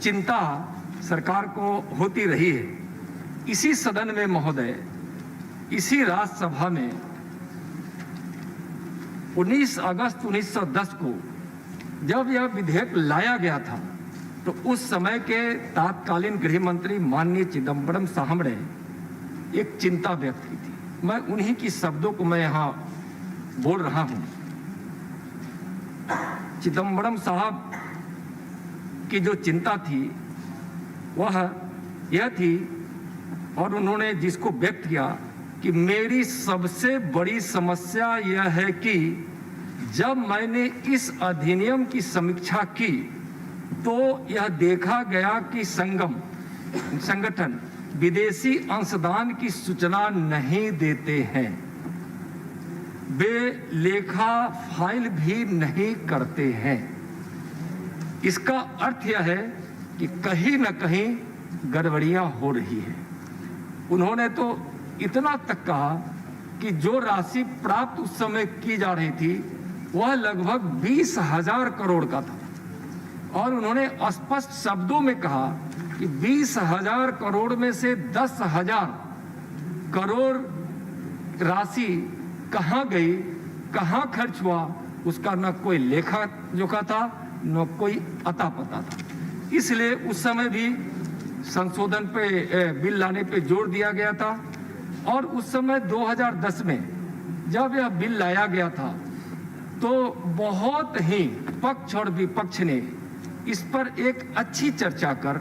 चिंता सरकार को होती रही है। इसी सदन में महोदय, इसी राज्यसभा में 19 अगस्त 1910 को जब यह विधेयक लाया गया था तो उस समय के तत्कालीन गृह मंत्री माननीय चिदम्बरम साहब ने एक चिंता व्यक्त की थी। मैं उन्हीं की शब्दों को मैं यहाँ बोल रहा हूँ। चिदम्बरम साहब की जो चिंता थी वह यह थी, और उन्होंने जिसको व्यक्त किया कि मेरी सबसे बड़ी समस्या यह है कि जब मैंने इस अधिनियम की समीक्षा की तो यह देखा गया कि संगठन विदेशी अंशदान की सूचना नहीं देते हैं, वे लेखा फाइल भी नहीं करते हैं। इसका अर्थ यह है कि कहीं न कहीं गड़बड़ियां हो रही है। उन्होंने तो इतना तक कहा कि जो राशि प्राप्त उस समय की जा रही थी वह लगभग 20,000 करोड़ का था, और उन्होंने स्पष्ट शब्दों में कहा कि 20,000 करोड़ में से 10,000 करोड़ राशि कहाँ गई, कहाँ खर्च हुआ, उसका न कोई लेखा जोखा था न कोई अता पता था। इसलिए उस समय भी संशोधन पे बिल लाने पे जोर दिया गया था, और उस समय 2010 में जब यह बिल लाया गया था तो बहुत ही पक्ष और विपक्ष ने इस पर एक अच्छी चर्चा कर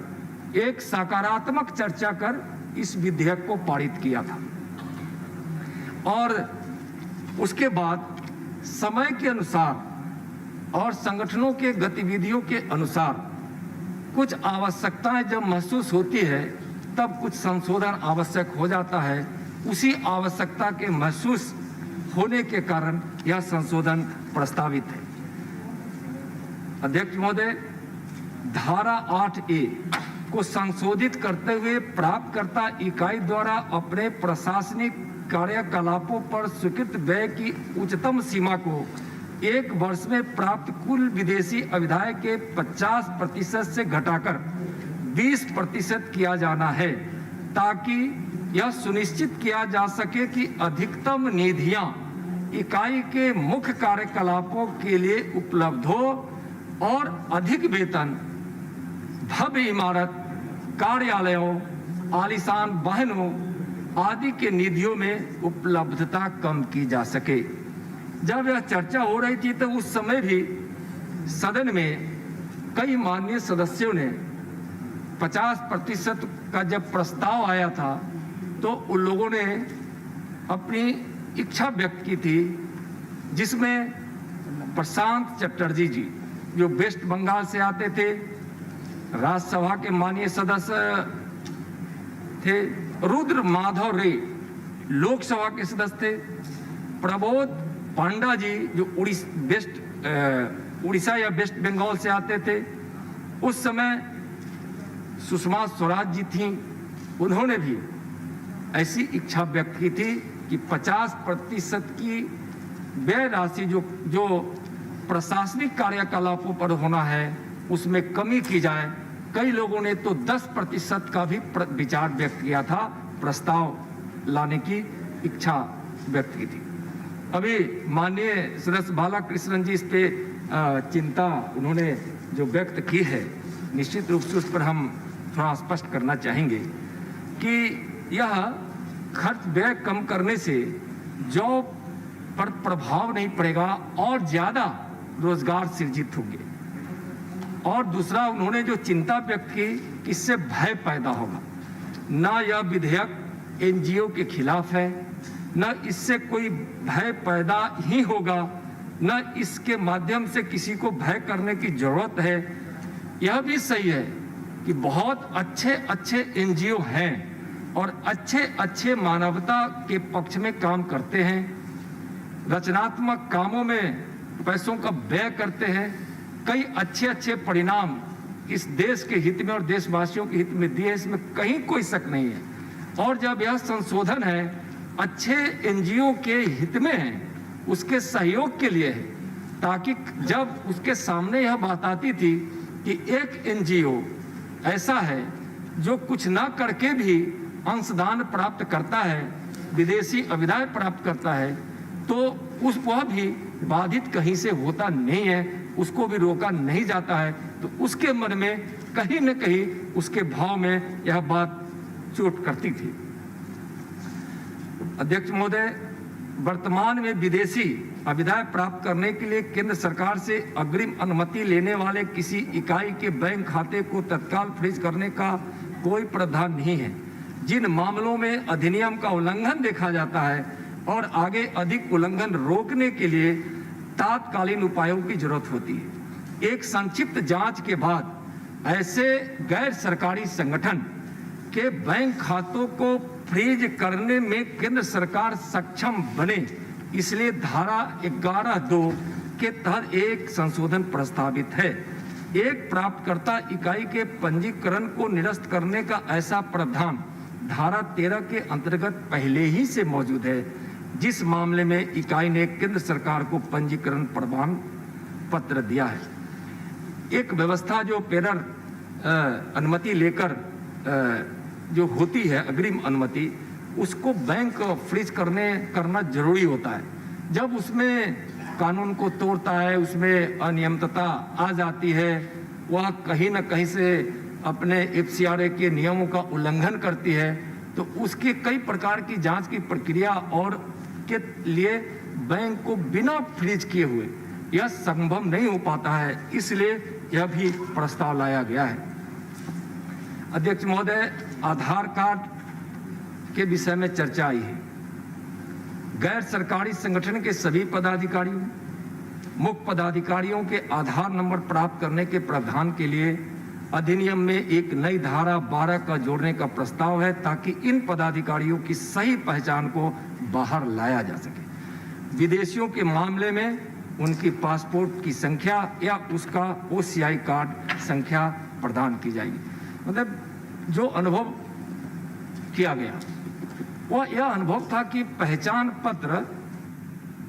एक सकारात्मक चर्चा कर इस विधेयक को पारित किया था और उसके बाद समय के अनुसार और संगठनों के गतिविधियों के अनुसार कुछ आवश्यकताएं जब महसूस होती है तब कुछ संशोधन आवश्यक हो जाता है। उसी आवश्यकता के महसूस होने के कारण यह संशोधन प्रस्तावित है। अध्यक्ष महोदय, धारा 8A को संशोधित करते हुए प्राप्तकर्ता इकाई द्वारा अपने प्रशासनिक कार्यकलापों पर स्वीकृत व्यय की उच्चतम सीमा को 1 वर्ष में प्राप्त कुल विदेशी आविदाय के 50% से घटाकर 20% किया जाना है, ताकि यह सुनिश्चित किया जा सके कि अधिकतम निधियां इकाई के मुख्य कार्यकलापों के लिए उपलब्ध हो और अधिक वेतन भव्य इमारत, कार्यालयों, आलीशान वाहनों आदि के निधियों में उपलब्धता कम की जा सके। जब यह चर्चा हो रही थी तो उस समय भी सदन में कई माननीय सदस्यों ने 50% का जब प्रस्ताव आया था तो उन लोगों ने अपनी इच्छा व्यक्त की थी, जिसमें प्रशांत चटर्जी जी जो वेस्ट बंगाल से आते थे, राज्यसभा के माननीय सदस्य थे, रुद्र माधव रे लोकसभा के सदस्य थे, प्रबोध पांडा जी जो उड़ीसा या वेस्ट बंगाल से आते थे, उस समय सुषमा स्वराज जी थी, उन्होंने भी ऐसी इच्छा व्यक्त की थी कि 50% की व्यय राशि जो प्रशासनिक कार्यकलापों पर होना है उसमें कमी की जाए। कई लोगों ने तो 10% का भी विचार व्यक्त किया था, प्रस्ताव लाने की इच्छा व्यक्त की थी। अभी माननीय सदस्य बालाकृष्णन जी इस पे चिंता उन्होंने जो व्यक्त की है, निश्चित रूप से उस पर हम थोड़ा स्पष्ट करना चाहेंगे कि यह खर्च व्यय कम करने से जॉब पर प्रभाव नहीं पड़ेगा और ज्यादा रोजगार सृजित होंगे। और दूसरा उन्होंने जो चिंता व्यक्त की कि इससे भय पैदा होगा। ना यह विधेयक एनजीओ के खिलाफ है, न इससे कोई भय पैदा ही होगा, न इसके माध्यम से किसी को भय करने की जरूरत है। यह भी सही है कि बहुत अच्छे एनजीओ हैं और अच्छे मानवता के पक्ष में काम करते हैं, रचनात्मक कामों में पैसों का व्यय करते हैं, कई अच्छे परिणाम इस देश के हित में और देशवासियों के हित में दिए, इसमें कहीं कोई शक नहीं है। और जब यह संशोधन है अच्छे एनजीओ के हित में है, उसके सहयोग के लिए है, ताकि जब उसके सामने यह बात आती थी कि एक एनजीओ ऐसा है जो कुछ ना करके भी अंशदान प्राप्त करता है, विदेशी आविदाय प्राप्त करता है, तो वह भी बाधित कहीं से होता नहीं है, उसको भी रोका नहीं जाता है। तो उसके मन में कहीं न कहीं उसके भाव में यह बात चोट करती थी। अध्यक्ष महोदय, वर्तमान में विदेशी आविदाय प्राप्त करने के लिए केंद्र सरकार से अग्रिम अनुमति लेने वाले किसी इकाई के बैंक खाते को तत्काल फ्रीज करने का कोई प्रावधान नहीं है। जिन मामलों में अधिनियम का उल्लंघन देखा जाता है और आगे अधिक उल्लंघन रोकने के लिए तात्कालीन उपायों की जरूरत होती है। एक संक्षिप्त जांच के बाद ऐसे गैर सरकारी संगठन के बैंक खातों को फ्रीज करने में केंद्र सरकार सक्षम बने, इसलिए धारा 11(2) के तहत एक संशोधन प्रस्तावित है। एक प्राप्तकर्ता इकाई के पंजीकरण को निरस्त करने का ऐसा प्रावधान धारा 13 के अंतर्गत पहले ही से मौजूद है, जिस मामले में इकाई ने केंद्र सरकार को पंजीकरण प्रमाण पत्र दिया है। एक व्यवस्था जो पेरर अनुमति लेकर जो होती है अग्रिम अनुमति, उसको बैंक फ्रीज करना जरूरी होता है। जब उसमें कानून को तोड़ता है, उसमें अनियमितता आ जाती है, वह कहीं न कहीं से अपने एफसीआरए के नियमों का उल्लंघन करती है, तो उसके कई प्रकार की जांच की प्रक्रिया और के लिए बैंक को बिना फ्रीज किए हुए यह संभव नहीं हो पाता है, इसलिए यह भी प्रस्ताव लाया गया है। अध्यक्ष महोदय, आधार कार्ड के विषय में चर्चा आई है। गैर सरकारी संगठन के सभी पदाधिकारियों, मुख्य पदाधिकारियों के आधार नंबर प्राप्त करने के प्रावधान के लिए अधिनियम में एक नई धारा 12 का जोड़ने का प्रस्ताव है, ताकि इन पदाधिकारियों की सही पहचान को बाहर लाया जा सके। विदेशियों के मामले में उनकी पासपोर्ट की संख्या या उसका OCI कार्ड संख्या प्रदान की जाएगी। मतलब जो अनुभव किया गया वह यह अनुभव था कि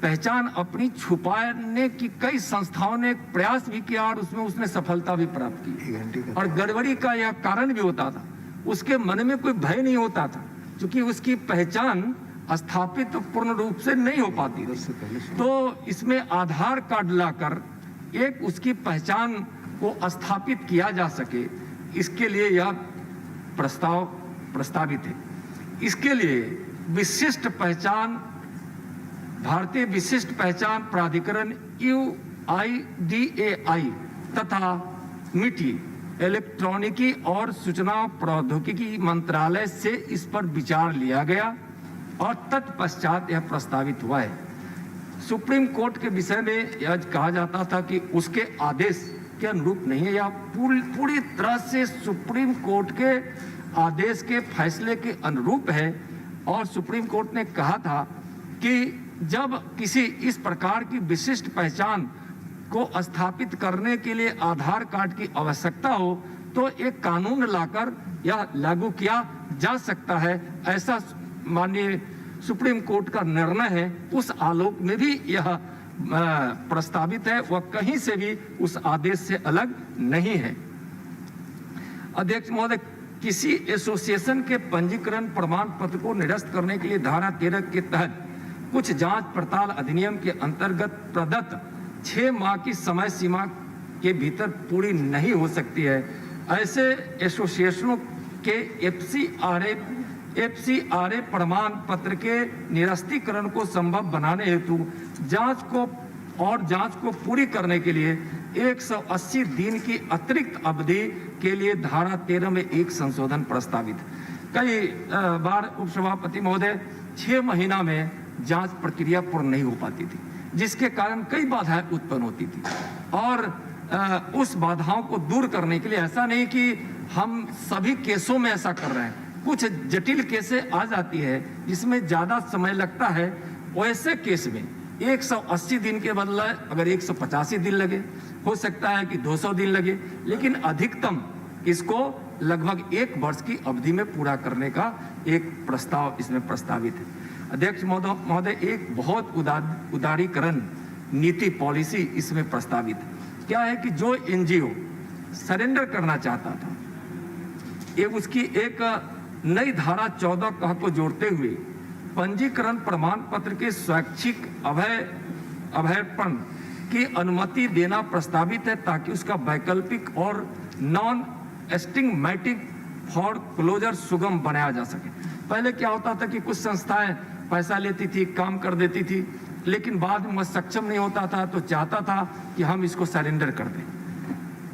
पहचान अपनी छुपाने की कई संस्थाओं ने प्रयास भी किया और उसने सफलता भी प्राप्त की। और गड़बड़ी का यह कारण भी होता था, उसके मन में कोई भय नहीं होता था, क्योंकि उसकी पहचान स्थापित पूर्ण रूप से नहीं हो पाती थी। तो इसमें आधार कार्ड लाकर एक उसकी पहचान को स्थापित किया जा सके, इसके लिए यह प्रस्तावित है। इसके लिए भारतीय विशिष्ट पहचान प्राधिकरण UIDAI तथा MITI इलेक्ट्रॉनिकी और सूचना प्रौद्योगिकी मंत्रालय से इस पर विचार लिया गया और तत्पश्चात यह प्रस्तावित हुआ है। सुप्रीम कोर्ट के विषय में यह कहा जाता था कि उसके आदेश के अनुरूप नहीं है, या पूरी तरह से सुप्रीम कोर्ट के आदेश के फैसले के अनुरूप है। और सुप्रीम कोर्ट ने कहा था कि जब किसी इस प्रकार की विशिष्ट पहचान को स्थापित करने के लिए आधार कार्ड की आवश्यकता हो तो एक कानून लाकर यह लागू किया जा सकता है। ऐसा माननीय सुप्रीम कोर्ट का निर्णय है। उस आलोक में भी यह प्रस्तावित है, वह कहीं से भी उस आदेश से अलग नहीं है। अध्यक्ष महोदय, किसी एसोसिएशन के पंजीकरण प्रमाण पत्र को निरस्त करने के लिए धारा 13 के तहत कुछ जांच पड़ताल अधिनियम के अंतर्गत प्रदत्त 6 माह की समय सीमा के भीतर पूरी नहीं हो सकती है। ऐसे एसोसिएशनों के FCRA प्रमाण पत्र के निरस्तीकरण को संभव बनाने हेतु जांच को पूरी करने के लिए 180 दिन की अतिरिक्त अवधि के लिए धारा 13 में एक संशोधन प्रस्तावित। कई बार उपसभापति महोदय 6 महीना में जांच प्रक्रिया पूर्ण नहीं हो पाती थी, जिसके कारण कई बाधाएं उत्पन्न होती थी। और उस बाधाओं को दूर करने के लिए ऐसा नहीं कि हम सभी केसों में ऐसा कर रहे हैं, कुछ जटिल केसें आ जाती है जिसमें ज्यादा समय लगता है। वैसे केस में 180 दिन के बदले अगर 185 दिन लगे, हो सकता है कि 200 दिन लगे, लेकिन अधिकतम इसको लगभग 1 वर्ष की अवधि में पूरा करने का एक प्रस्ताव इसमें प्रस्तावित है। अध्यक्ष महोदय, एक बहुत उदारीकरण नीति पॉलिसी इसमें प्रस्तावित है। क्या है कि जो NGO सरेंडर करना चाहता था, ये उसकी एक नई धारा 14 को जोड़ते हुए पंजीकरण प्रमाण पत्र के स्वैच्छिक अभ्यर्पण की अनुमति देना प्रस्तावित है, ताकि उसका वैकल्पिक और नॉन एस्टिग्मेटिक फॉर क्लोजर सुगम बनाया जा सके। पहले क्या होता था कि कुछ संस्थाएं पैसा लेती थी, काम कर देती थी, लेकिन बाद में वह सक्षम नहीं होता था तो चाहता था कि हम इसको सरेंडर कर दें।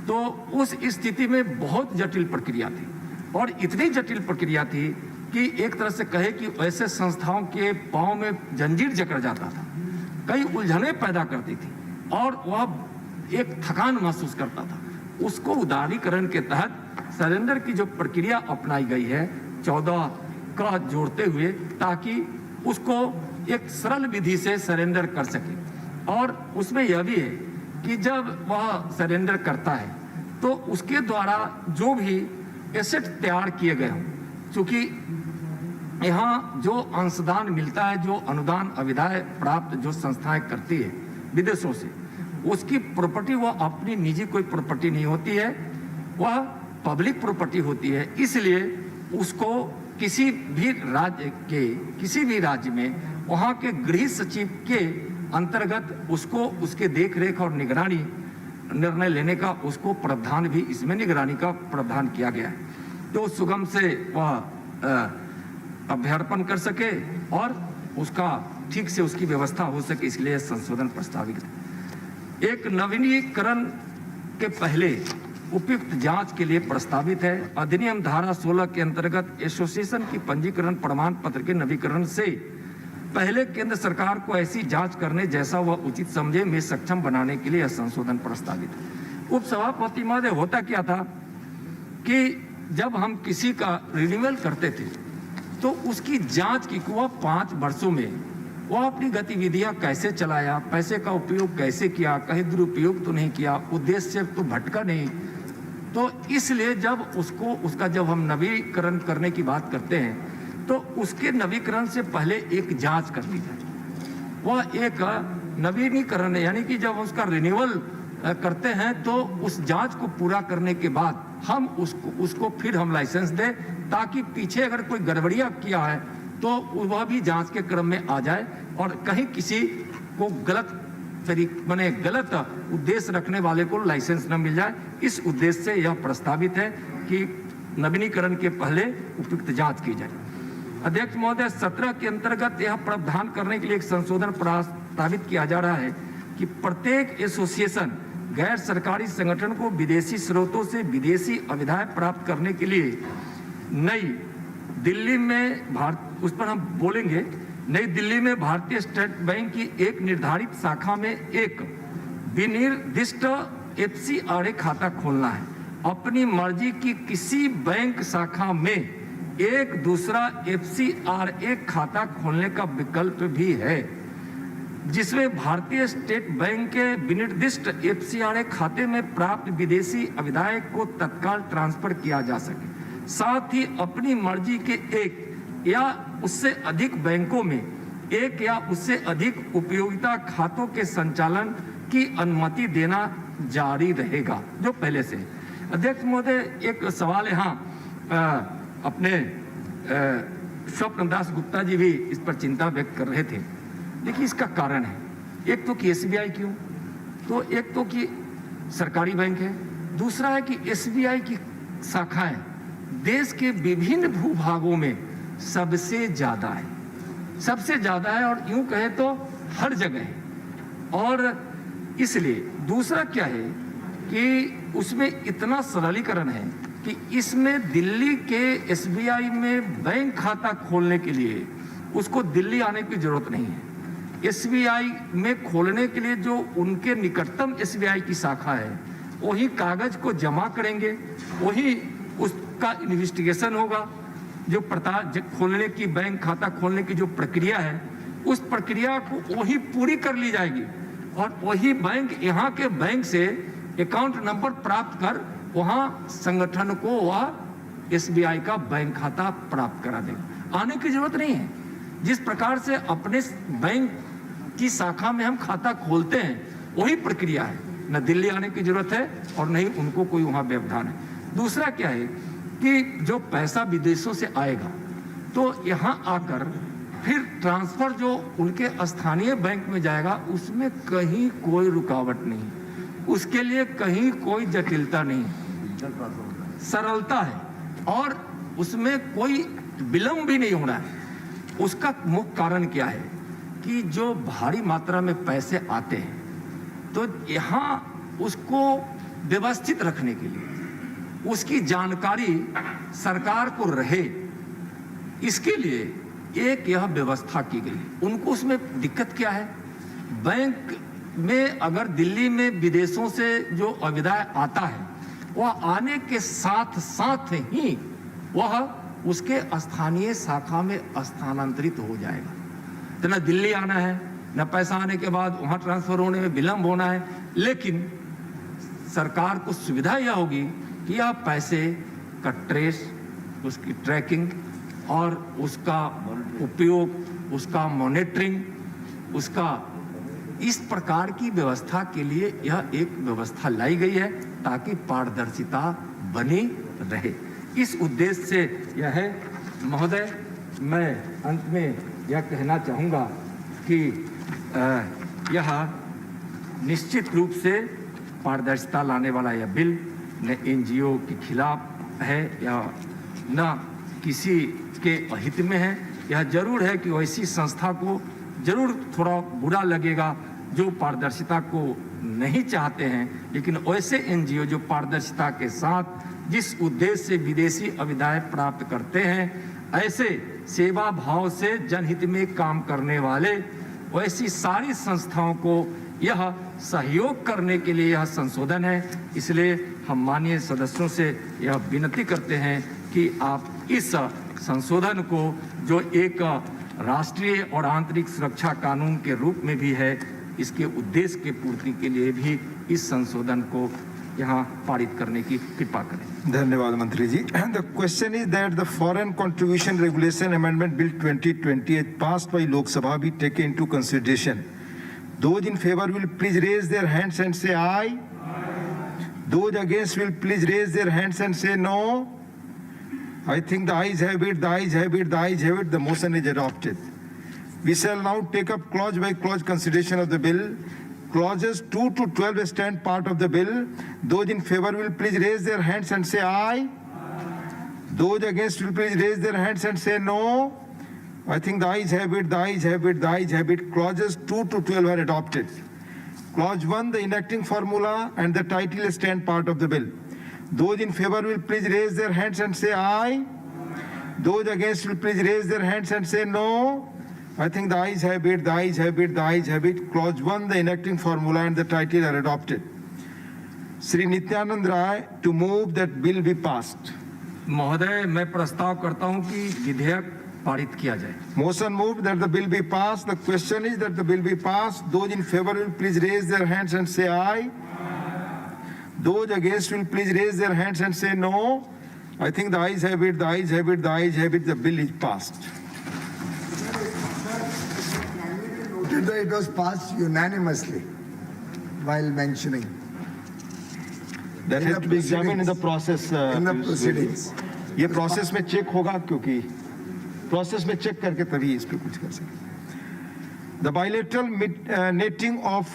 तो उस स्थिति में बहुत जटिल प्रक्रिया थी, और इतनी जटिल प्रक्रिया थी कि एक तरह से कहे कि ऐसे संस्थाओं के पांव में जंजीर जकड़ जाता था, कई उलझनें पैदा करती थी और वह एक थकान महसूस करता था। उसको उदारीकरण के तहत सरेंडर की जो प्रक्रिया अपनाई गई है 14 का जोड़ते हुए, ताकि उसको एक सरल विधि से सरेंडर कर सके। और उसमें यह भी है कि जब वह सरेंडर करता है तो उसके द्वारा जो भी एसेट तैयार किए गए हों, क्योंकि यहाँ जो अंशदान मिलता है, जो अनुदान अविधाय प्राप्त जो संस्थाएं करती है विदेशों से, उसकी प्रॉपर्टी वह अपनी निजी कोई प्रॉपर्टी नहीं होती है, वह पब्लिक प्रॉपर्टी होती है। इसलिए उसको किसी भी राज्य में वहाँ के गृह सचिव के अंतर्गत उसको उसके देखरेख और निगरानी निर्णय लेने का उसको प्रावधान भी इसमें निगरानी का प्रावधान किया गया है, तो सुगम से वह अभ्यर्पण कर सके और उसका ठीक से उसकी व्यवस्था हो सके, इसलिए संशोधन प्रस्तावित है। एक नवीनीकरण के पहले उपयुक्त जांच के लिए प्रस्तावित है। अधिनियम धारा 16 के अंतर्गत एसोसिएशन की पंजीकरण प्रमाण पत्र के नवीकरण से पहले केंद्र सरकार को ऐसी जांच करने जैसा वह उचित समझे में सक्षम बनाने के लिए यह संशोधन प्रस्तावित है। उपसभापति महोदय, होता क्या था कि जब हम किसी का रिन्यूअल करते थे तो उसकी जांच की वह 5 वर्षों में वह अपनी गतिविधियां कैसे चलाया, पैसे का उपयोग कैसे किया, कहीं दुरुपयोग तो नहीं किया, उद्देश्य से तो भटका नहीं। तो इसलिए जब उसका जब हम नवीकरण करने की बात करते हैं तो उसके नवीकरण से पहले एक जांच करनी है। वह एक नवीनीकरण है, यानी कि जब उसका रिन्यूअल करते हैं तो उस जांच को पूरा करने के बाद हम उसको फिर हम लाइसेंस दें, ताकि पीछे अगर कोई गड़बड़ियां किया है तो वह भी जांच के क्रम में आ जाए और कहीं किसी को गलत उद्देश्य रखने वाले को लाइसेंस न मिल जाए। इस उद्देश्य से यह प्रस्तावित है कि नवीनीकरण के पहले उपयुक्त जांच की जाए। अध्यक्ष महोदय, 17 के अंतर्गत यह प्रावधान करने के लिए एक संशोधन प्रस्तावित किया जा रहा है कि प्रत्येक एसोसिएशन गैर सरकारी संगठन को विदेशी स्रोतों से विदेशी अविधाएं प्राप्त करने के लिए नई दिल्ली में उस पर हम बोलेंगे, नई दिल्ली में भारतीय स्टेट बैंक की एक निर्धारित शाखा में एक विनिर्दिष्ट FCRA खाता खोलना है। अपनी मर्जी की किसी बैंक शाखा में एक दूसरा FCRA खाता खोलने का विकल्प भी है, जिसमें भारतीय स्टेट बैंक के विनिर्दिष्ट FCRA खाते में प्राप्त विदेशी अविधाएं को तत्काल ट्रांसफर किया जा सके। साथ ही अपनी मर्जी के एक या उससे अधिक बैंकों में एक या उससे अधिक उपयोगिता खातों के संचालन की अनुमति देना जारी रहेगा, जो पहले से। अध्यक्ष महोदय, एक सवाल यहाँ अपने स्वप्न दास गुप्ता जी भी इस पर चिंता व्यक्त कर रहे थे। देखिए, इसका कारण है, एक तो कि SBI क्यों, तो एक तो कि सरकारी बैंक है, दूसरा है कि SBI की शाखाएं देश के विभिन्न भूभागों में सबसे ज्यादा है और यूं कहे तो हर जगह है। और इसलिए दूसरा क्या है कि उसमें इतना सरलीकरण है कि इसमें दिल्ली के SBI में बैंक खाता खोलने के लिए उसको दिल्ली आने की जरूरत नहीं है। SBI में खोलने के लिए जो उनके निकटतम SBI की शाखा है वही कागज को जमा करेंगे, वही उसका इन्वेस्टिगेशन होगा। जो खोलने की बैंक खाता खोलने की जो प्रक्रिया है उस प्रक्रिया को वही पूरी कर ली जाएगी और वही बैंक यहाँ के बैंक से अकाउंट नंबर प्राप्त कर वहाँ संगठन को वह SBI का बैंक खाता प्राप्त करा देगा। आने की जरूरत नहीं है। जिस प्रकार से अपने बैंक की शाखा में हम खाता खोलते हैं वही प्रक्रिया है, न दिल्ली आने की जरूरत है और न ही उनको कोई वहाँ व्यवधान है। दूसरा क्या है कि जो पैसा विदेशों से आएगा तो यहाँ आकर फिर ट्रांसफर जो उनके स्थानीय बैंक में जाएगा उसमें कहीं कोई रुकावट नहीं, उसके लिए कहीं कोई जटिलता नहीं, सरलता है और उसमें कोई विलंब भी नहीं होना है। उसका मुख्य कारण क्या है कि जो भारी मात्रा में पैसे आते हैं तो यहाँ उसको व्यवस्थित रखने के लिए उसकी जानकारी सरकार को रहे, इसके लिए एक यह व्यवस्था की गई। उनको उसमें दिक्कत क्या है, बैंक में अगर दिल्ली में विदेशों से जो अविदाय आता है वह आने के साथ साथ ही वह उसके स्थानीय शाखा में स्थानांतरित हो जाएगा। तो न दिल्ली आना है, न पैसा आने के बाद वहाँ ट्रांसफर होने में विलंब होना है। लेकिन सरकार को सुविधा यह होगी कि यह पैसे का ट्रेस, उसकी ट्रैकिंग और उसका उपयोग, उसका मॉनिटरिंग, उसका इस प्रकार की व्यवस्था के लिए यह एक व्यवस्था लाई गई है ताकि पारदर्शिता बनी रहे। इस उद्देश्य से यह है। महोदय, मैं अंत में यह कहना चाहूँगा कि यह निश्चित रूप से पारदर्शिता लाने वाला यह बिल न NGO के खिलाफ है या न किसी के हित में है। यह जरूर है कि वैसी संस्था को जरूर थोड़ा बुरा लगेगा जो पारदर्शिता को नहीं चाहते हैं, लेकिन ऐसे एनजीओ जो पारदर्शिता के साथ जिस उद्देश्य से विदेशी अविदाय प्राप्त करते हैं, ऐसे सेवा भाव से जनहित में काम करने वाले ऐसी सारी संस्थाओं को यह सहयोग करने के लिए यह संशोधन है। इसलिए हम माननीय सदस्यों से यह विनती करते हैं कि आप इस संशोधन को, जो एक राष्ट्रीय और आंतरिक सुरक्षा कानून के रूप में भी है, इसके उद्देश्य के पूर्ति के लिए भी इस संशोधन को यहाँ पारित करने की कृपा करें। धन्यवाद मंत्री जी। The question is that the Foreign Contribution Regulation Amendment Bill 2020 as passed by Lok Sabha be taken into consideration. Those in favor will please raise their hands and say aye. Those against will please raise their hands and say no. I think the ayes have it, the ayes have it, the ayes have it. The motion is adopted. We shall now take up clause by clause consideration of the bill. Clauses 2 to 12 stand part of the bill. Those in favor will please raise their hands and say aye. Those against will please raise their hands and say no. I think the ayes have it, the ayes have it, the ayes have it. Clauses 2 to 12 are adopted. Clause 1, the enacting formula and the title stand part of the bill. Those in favor will please raise their hands and say aye. Those against will please raise their hands and say no. I think the ayes have it, the ayes have it, the ayes have it. Clause 1, the enacting formula and the title are adopted. Sri Nityanand Rai to move that bill be passed. महोदय, मैं प्रस्ताव करता हूं कि विधेयक पारित किया जाए। Motion moved that the bill be passed. The question is that the bill be passed. Those in favor will please raise their hands and say aye. Those against will please raise their hands and say no. I think the ayes have it, the ayes have it, the ayes have it. The bill is passed. Noted that it was passed unanimously while mentioning. That has to be examined in the process. In the proceedings. ये process में check होगा, क्योंकि process में check करके तभी इस पे कुछ कर सकते। The bilateral netting of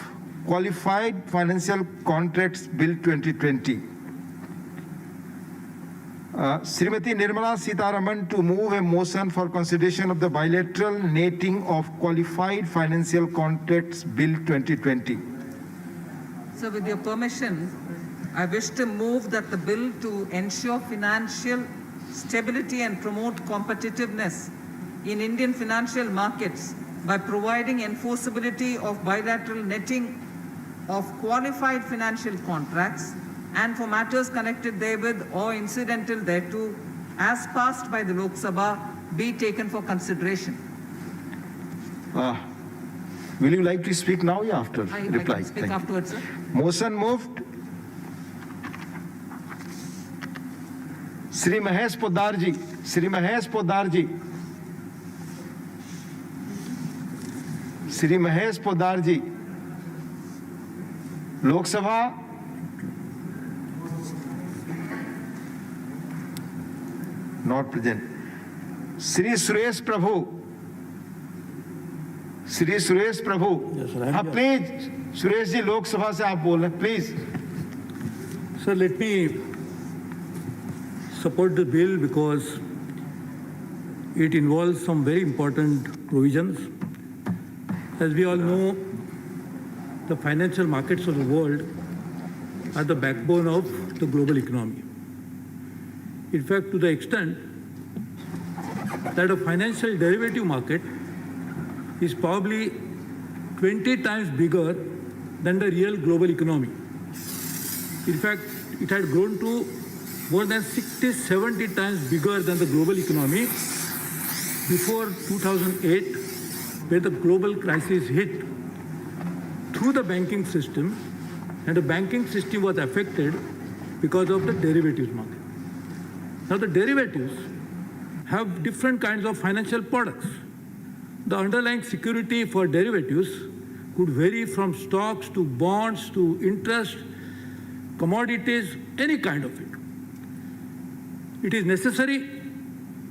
qualified financial contracts bill 2020. Srimati Nirmala Sitharaman to move a motion for consideration of the bilateral netting of qualified financial contracts bill 2020. So with your permission, I wish to move that the bill to ensure financial stability and promote competitiveness in Indian financial markets by providing enforceability of bilateral netting of qualified financial contracts and for matters connected therewith or incidental thereto, as passed by the Lok Sabha, be taken for consideration. Will you like to speak now or after reply? I can speak afterwards, sir. Motion moved. Sri Mahesh Poddar ji, Sri Mahesh Poddar ji, Sri Mahesh Poddar ji, Lok Sabha. Not present. Sri Suresh Prabhu, Sri Suresh Prabhu. Yes, sir, हाँ please, Suresh ji लोक सभा से आप बोल रहे हैं, please. Sir, let me support the bill because it involves some very important provisions. As we all know, the financial markets of the world are the backbone of the global economy. In fact, to the extent that a financial derivative market is probably 20 times bigger than the real global economy. In fact, it had grown to more than 60, 70 times bigger than the global economy before 2008, where the global crisis hit through the banking system, and the banking system was affected because of the derivatives market. Now, the derivatives have different kinds of financial products. The underlying security for derivatives could vary from stocks to bonds to interest, commodities, any kind of it. It is necessary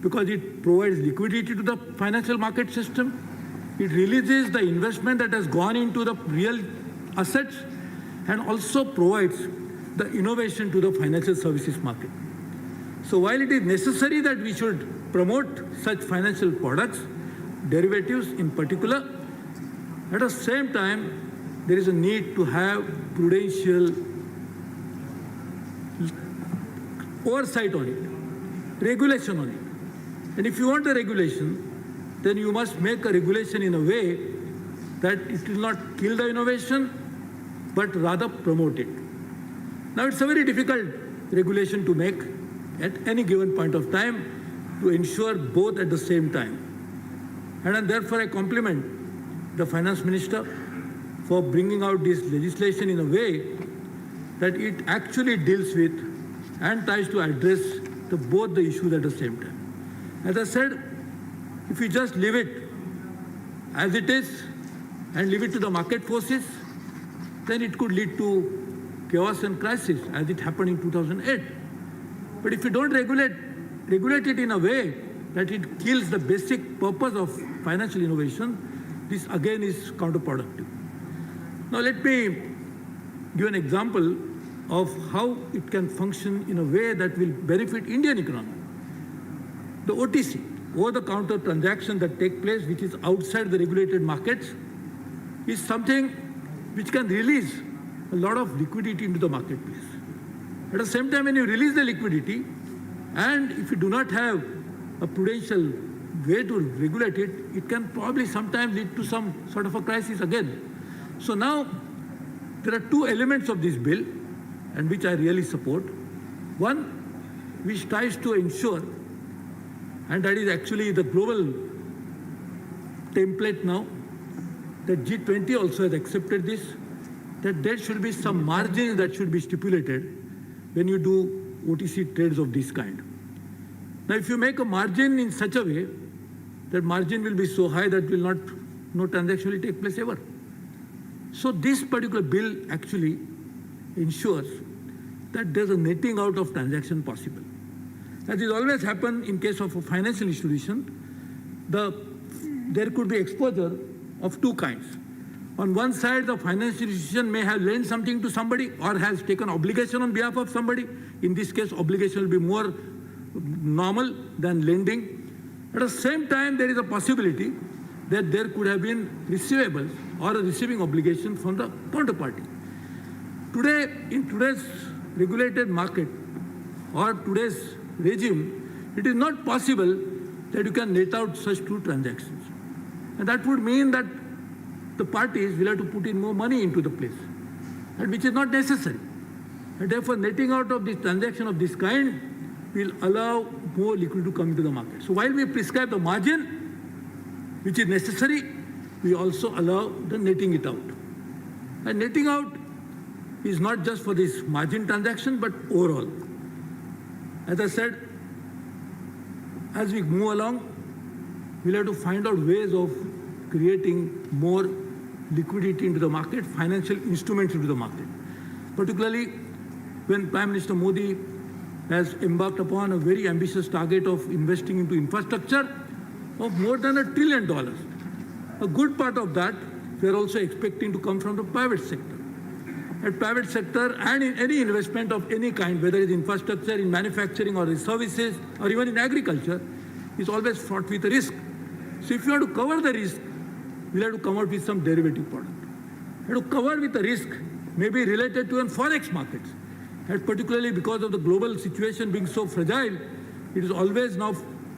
because it provides liquidity to the financial market system. It releases the investment that has gone into the real assets and also provides the innovation to the financial services market. So while it is necessary that we should promote such financial products, derivatives in particular, at the same time, there is a need to have prudential oversight on it, regulation on it. And if you want a regulation, then you must make a regulation in a way that it will not kill the innovation, but rather promote it. Now, it's a very difficult regulation to make at any given point of time to ensure both at the same time. And therefore, I compliment the Finance Minister for bringing out this legislation in a way that it actually deals with and tries to address both the issues at the same time. As I said, if you just leave it as it is and leave it to the market forces, then it could lead to chaos and crisis as it happened in 2008. But if you don't regulate it in a way that it kills the basic purpose of financial innovation, this again is counterproductive. Now let me give an example of how it can function in a way that will benefit Indian economy. The OTC, over-the-counter transactions that take place, which is outside the regulated markets, is something which can release a lot of liquidity into the marketplace. At the same time, when you release the liquidity, and if you do not have a prudential way to regulate it, it can probably sometimes lead to some sort of a crisis again. So now, there are two elements of this bill, and which I really support. One, which tries to ensure, and that is actually the global template now, that G20 also has accepted this, that there should be some margins that should be stipulated when you do OTC trades of this kind. Now, if you make a margin in such a way, that margin will be so high that no transaction will take place ever. So this particular bill actually ensures that there's a netting out of transaction possible. As is always happened in case of a financial institution, there could be exposure of two kinds. On one side, the financial institution may have lent something to somebody or has taken obligation on behalf of somebody. In this case, obligation will be more normal than lending. At the same time, there is a possibility that there could have been receivables or a receiving obligation from the counterparty. Today, in today's regulated market or today's regime, it is not possible that you can net out such two transactions. And that would mean that the parties will have to put in more money into the place, and which is not necessary. And therefore, netting out of this transaction of this kind will allow more liquidity to come into the market. So while we prescribe the margin, which is necessary, we also allow the netting it out. And netting out is not just for this margin transaction, but overall. As I said, as we move along, we'll have to find out ways of creating more liquidity into the market, financial instruments into the market. Particularly when Prime Minister Modi has embarked upon a very ambitious target of investing into infrastructure of more than $1 trillion. A good part of that we are also expecting to come from the private sector. At private sector and in any investment of any kind, whether it's infrastructure, in manufacturing or in services or even in agriculture, is always fraught with a risk. So if you want to cover the risk, we'll have to come out with some derivative product. We have to cover with the risk maybe related to forex markets. And particularly because of the global situation being so fragile, it is always now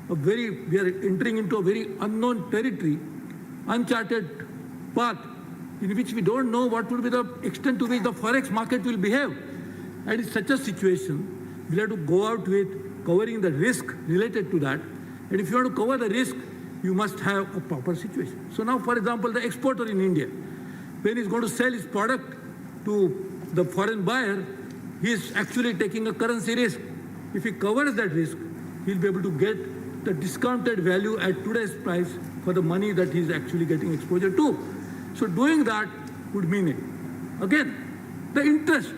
we are entering into a very unknown territory, uncharted path in which we don't know what will be the extent to which the forex market will behave. And in such a situation, we'll have to go out with covering the risk related to that. And if you want to cover the risk, you must have a proper situation. So now, for example, the exporter in India, when he's going to sell his product to the foreign buyer, he is actually taking a currency risk. If he covers that risk, he'll be able to get the discounted value at today's price for the money that he's actually getting exposure to. So doing that would mean it. Again, the interest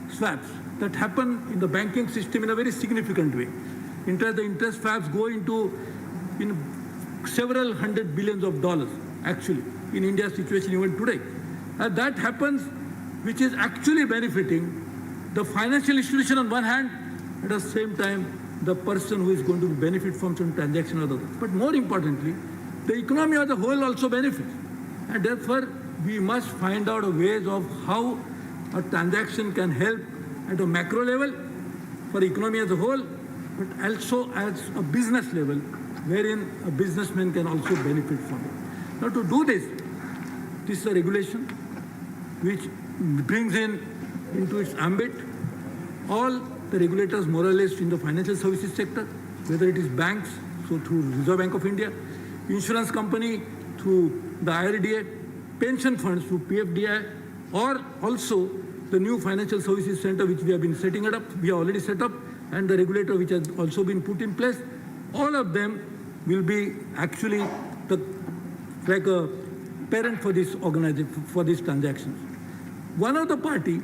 swaps that happen in the banking system in a very significant way. The interest swaps go into several hundred billions of dollars, actually, in India's situation even today. And that happens, which is actually benefiting the financial institution on one hand, at the same time, the person who is going to benefit from some transaction or the other. But more importantly, the economy as a whole also benefits. And therefore, we must find out ways of how a transaction can help at a macro level for the economy as a whole, but also as a business level, wherein a businessman can also benefit from it. Now to do this is a regulation which brings into its ambit all the regulators more or less in the financial services sector, whether it is banks, so through Reserve Bank of India, insurance company through the IRDA, pension funds through PFDI, or also the new financial services center which we have been setting it up, we have already set up, and the regulator which has also been put in place. All of them will be actually like a parent for this organization, for these transactions. One of the party,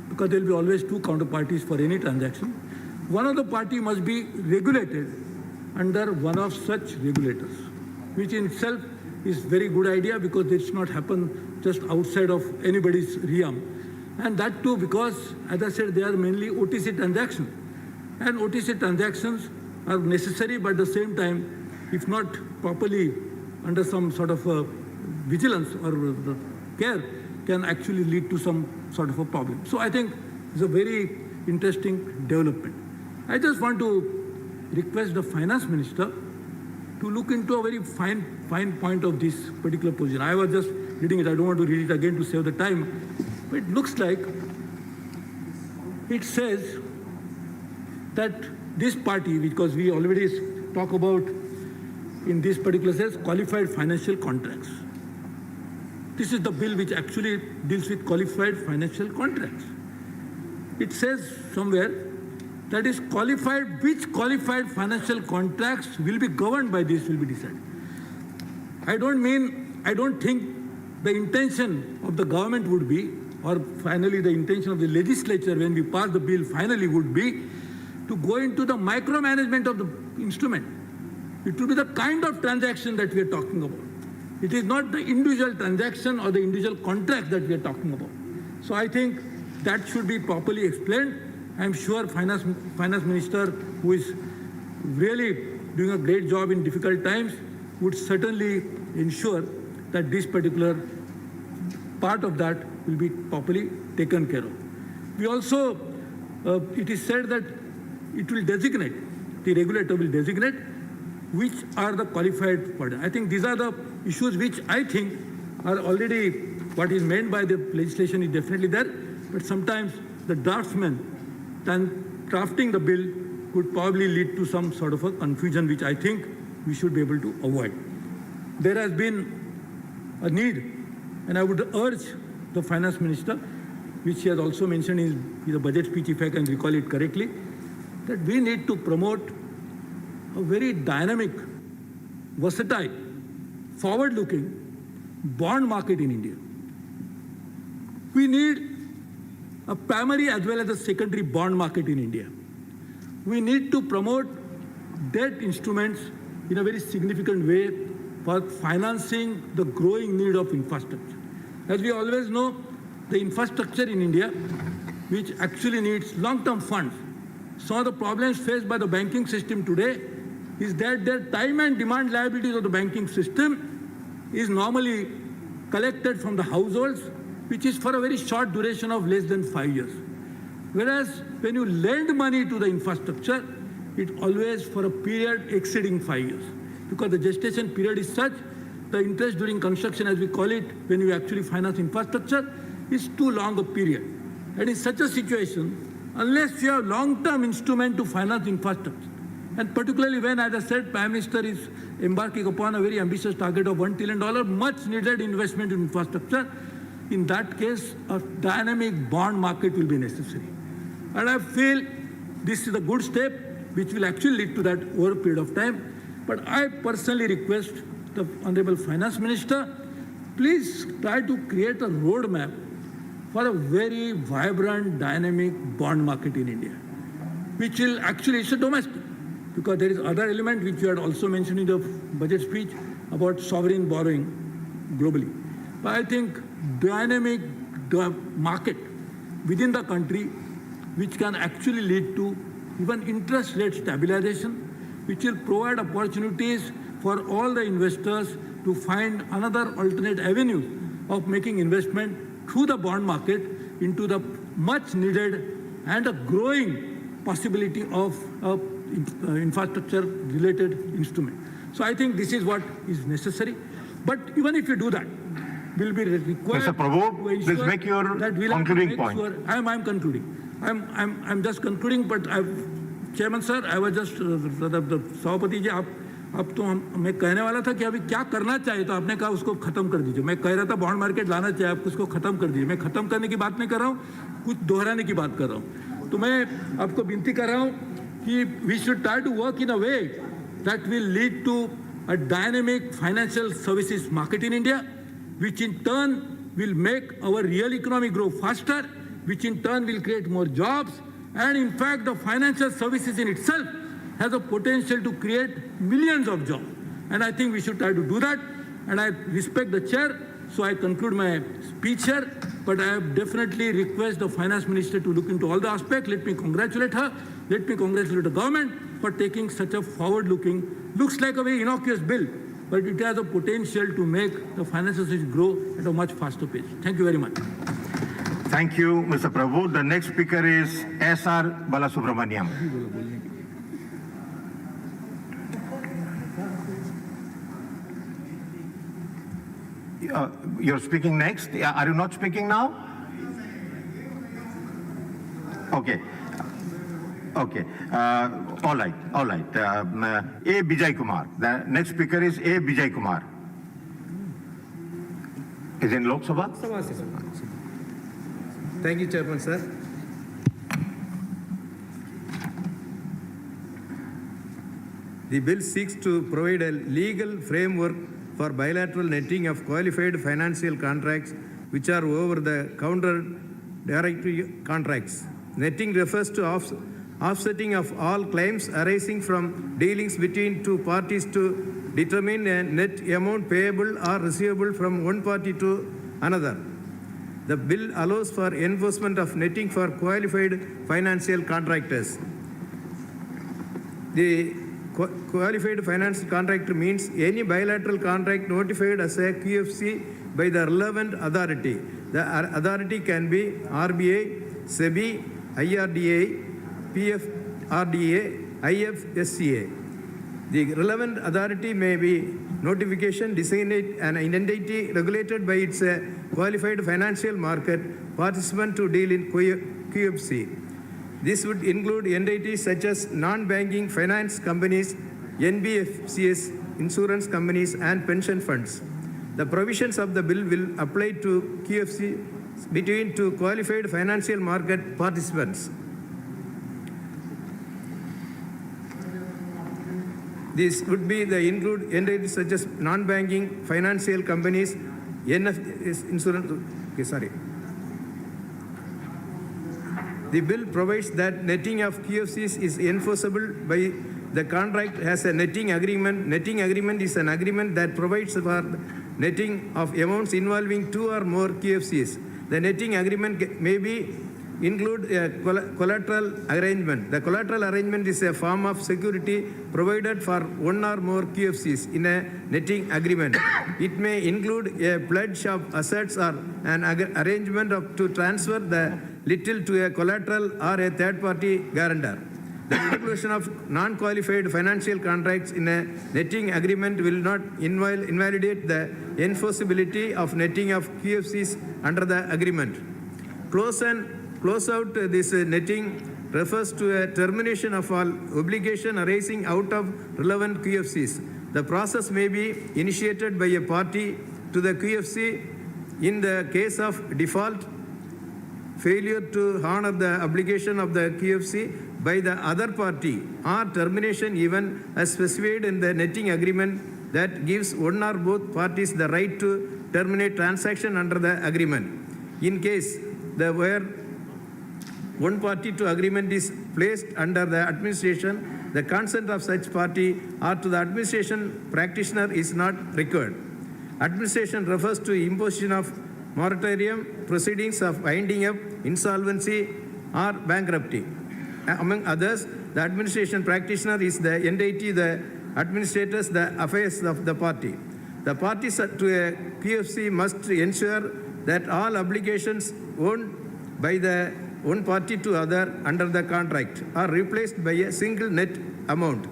because there will be always two counterparties for any transaction, one of the party must be regulated under one of such regulators, which in itself is very good idea because it should not happen just outside of anybody's realm. And that too because, as I said, they are mainly OTC transactions. And OTC transactions are necessary, but at the same time, if not properly under some sort of vigilance or care, can actually lead to some sort of a problem. So I think it's a very interesting development. I just want to request the finance minister to look into a very fine point of this particular position. I was just reading it. I don't want to read it again to save the time. But it looks like it says that this party, because we already talk about in this particular sense, qualified financial contracts. This is the bill which actually deals with qualified financial contracts. It says somewhere that is qualified, which qualified financial contracts will be governed by this will be decided. I don't think the intention of the government would be, or finally the intention of the legislature when we pass the bill finally would be to go into the micromanagement of the instrument. It will be the kind of transaction that we are talking about. It is not the individual transaction or the individual contract that we are talking about. So I think that should be properly explained. I'm sure finance minister, who is really doing a great job in difficult times, would certainly ensure that this particular part of that will be properly taken care of. We also, it is said that it will designate, the regulator will designate which are the qualified parties. I think these are the issues which I think are already, what is meant by the legislation is definitely there, but sometimes the draftsman drafting the bill could probably lead to some sort of a confusion which I think we should be able to avoid. There has been a need, and I would urge the finance minister, which he has also mentioned in the budget speech, if I can recall it correctly, that we need to promote a very dynamic, versatile, forward-looking bond market in India. We need a primary as well as a secondary bond market in India. We need to promote debt instruments in a very significant way for financing the growing need of infrastructure. As we always know, the infrastructure in India, which actually needs long-term funds. Some of the problems faced by the banking system today is that their time and demand liabilities of the banking system is normally collected from the households, which is for a very short duration of less than 5 years. Whereas when you lend money to the infrastructure, it's always for a period exceeding 5 years. Because the gestation period is such, the interest during construction, as we call it, when you actually finance infrastructure, is too long a period. And in such a situation, unless you have long-term instrument to finance infrastructure, and particularly when, as I said, Prime Minister is embarking upon a very ambitious target of $1 trillion, much needed investment in infrastructure, in that case, a dynamic bond market will be necessary. And I feel this is a good step which will actually lead to that over a period of time. But I personally request the Honorable Finance Minister, please try to create a roadmap for a very vibrant, dynamic bond market in India, which will actually, it's a domestic, because there is other element which you had also mentioned in the budget speech about sovereign borrowing globally. But I think dynamic market within the country, which can actually lead to even interest rate stabilization, which will provide opportunities for all the investors to find another alternate avenue of making investment through the bond market into the much needed and a growing possibility of infrastructure related instrument. So I think this is what is necessary. But even if you do that, will be required. Mr. Prabhu, please make your concluding point. Sure, I'm concluding. I'm just concluding, but Chairman sir, I was just the सभापति जी अब तो मैं कहने वाला था कि अभी क्या करना चाहिए, तो आपने कहा उसको खत्म कर दीजिए. मैं कह रहा था बॉन्ड मार्केट लाना चाहिए, आप उसको खत्म कर दीजिए. मैं खत्म करने की बात नहीं कर रहा हूँ, कुछ दोहराने की बात कर रहा हूँ. तो मैं आपको विनती कर रहा हूँ कि we should try to work in a way that will lead to a dynamic financial services market in India, which in turn will make our real economy grow faster, which in turn will create more jobs, and in fact the financial services in itself has a potential to create millions of jobs. And I think we should try to do that, and I respect the chair, so I conclude my speech here, but I have definitely request the finance minister to look into all the aspects. Let me congratulate her, let me congratulate the government for taking such a forward-looking, looks like a very innocuous bill, but it has a potential to make the financial system grow at a much faster pace. Thank you very much. Thank you, Mr. Prabhu. The next speaker is S.R. Balasubramaniam. You're speaking next. Are you not speaking now? Okay. Okay. All right. All right. A. Bijay Kumar. The next speaker is A. Bijay Kumar. Is in Lok Sabha? Thank you, Chairman, sir. The bill seeks to provide a legal framework for bilateral netting of qualified financial contracts which are over the counter direct contracts. Netting refers to offsetting of all claims arising from dealings between two parties to determine a net amount payable or receivable from one party to another. The bill allows for enforcement of netting for qualified financial contractors. The qualified financial contractor means any bilateral contract notified as a QFC by the relevant authority. The authority can be RBI, SEBI, IRDA, PFRDA, IFSCA. The relevant authority may be notification, designate an entity regulated by its qualified financial market participant to deal in QFC. This would include entities such as non-banking finance companies, NBFCs, insurance companies, and pension funds. The provisions of the bill will apply to QFC between two qualified financial market participants. This would be the include entities such as non-banking financial companies, insurance. Okay, sorry. The bill provides that netting of QFCs is enforceable by the contract has a netting agreement. Netting agreement is an agreement that provides for netting of amounts involving two or more QFCs. The netting agreement may be include a collateral arrangement. The collateral arrangement is a form of security provided for one or more QFCs in a netting agreement. It may include a pledge of assets or an arrangement to transfer the little to a collateral or a third-party guarantor. The inclusion of non-qualified financial contracts in a netting agreement will not invalidate the enforceability of netting of QFCs under the agreement. Close out this netting refers to a termination of all obligation arising out of relevant QFCs. The process may be initiated by a party to the QFC in the case of default, failure to honor the obligation of the QFC by the other party, or termination even as specified in the netting agreement that gives one or both parties the right to terminate transaction under the agreement. In case where one party to agreement is placed under the administration, the consent of such party or to the administration practitioner is not required. Administration refers to imposition of moratorium, proceedings of winding up, insolvency, or bankruptcy. Among others, the administration practitioner is the entity that administers the affairs of the party. The parties to a QFC must ensure that all obligations owned by the one party to other under the contract are replaced by a single net amount.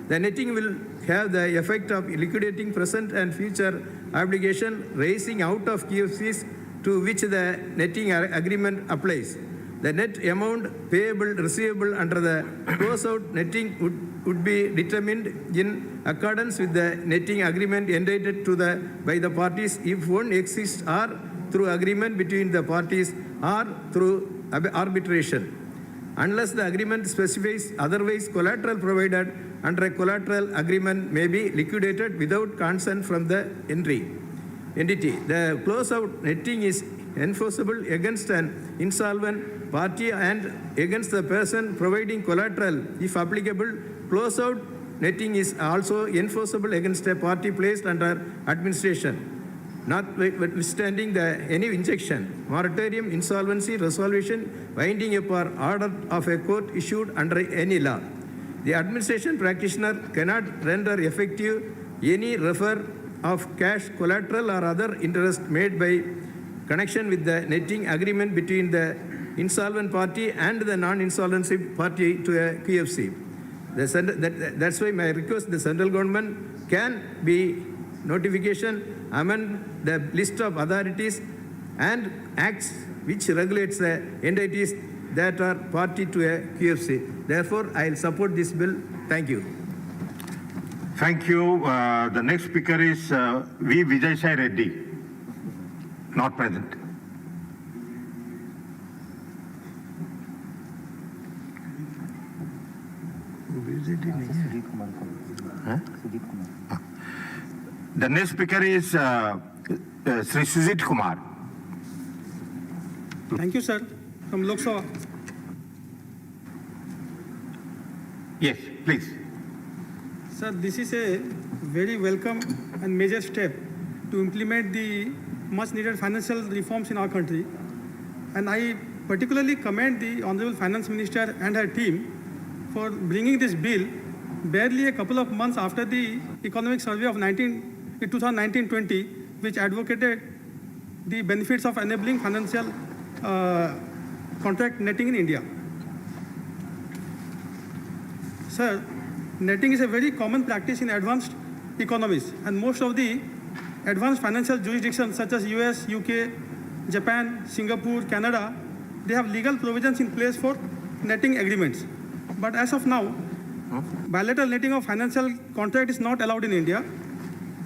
The netting will have the effect of liquidating present and future obligation raising out of QFCs to which the netting agreement applies. The net amount payable receivable under the close-out netting would be determined in accordance with the netting agreement entered to by the parties if one exists or through agreement between the parties or through arbitration. Unless the agreement specifies otherwise, collateral provided under a collateral agreement may be liquidated without consent from the entity. The close-out netting is enforceable against an insolvent party and against the person providing collateral. If applicable, close-out netting is also enforceable against a party placed under administration, notwithstanding any injunction, moratorium, insolvency, resolution, binding upon order of a court issued under any law. The administration practitioner cannot render effective any refer of cash, collateral or other interest made by connection with the netting agreement between the insolvent party and the non-insolvency party to a QFC. That's why my request, the central government can be notification among the list of authorities and acts which regulates the entities that are party to a QFC. Therefore, I will support this bill. Thank you. Thank you. The next speaker is V. Vijay Reddy, not present. The next speaker is Sri Sujit Kumar. Thank you, sir. From Lok Sabha. Yes, please. Sir, this is a very welcome and major step to implement the much needed financial reforms in our country. And I particularly commend the Honorable Finance Minister and her team for bringing this bill barely a couple of months after the economic survey of 2019-20, which advocated the benefits of enabling financial contract netting in India. Sir, netting is a very common practice in advanced economies, and most of the advanced financial jurisdictions such as US, UK, Japan, Singapore, Canada, they have legal provisions in place for netting agreements. But as of now, bilateral netting of financial contract is not allowed in India,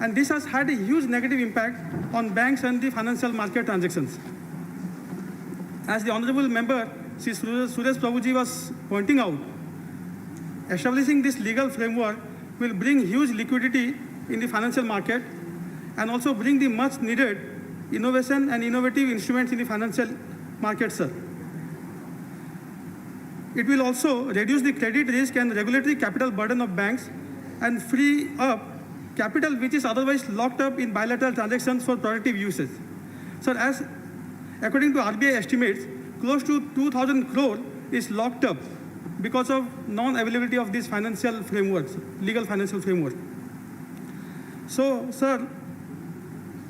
and this has had a huge negative impact on banks and the financial market transactions. As the Honorable Member, Sri Suresh Prabhuji was pointing out, establishing this legal framework will bring huge liquidity in the financial market and also bring the much needed innovation and innovative instruments in the financial market, sir. It will also reduce the credit risk and regulatory capital burden of banks and free up capital which is otherwise locked up in bilateral transactions for productive uses. Sir, as according to RBI estimates, close to 2,000 crore is locked up because of non-availability of these financial frameworks, legal financial framework. So, sir,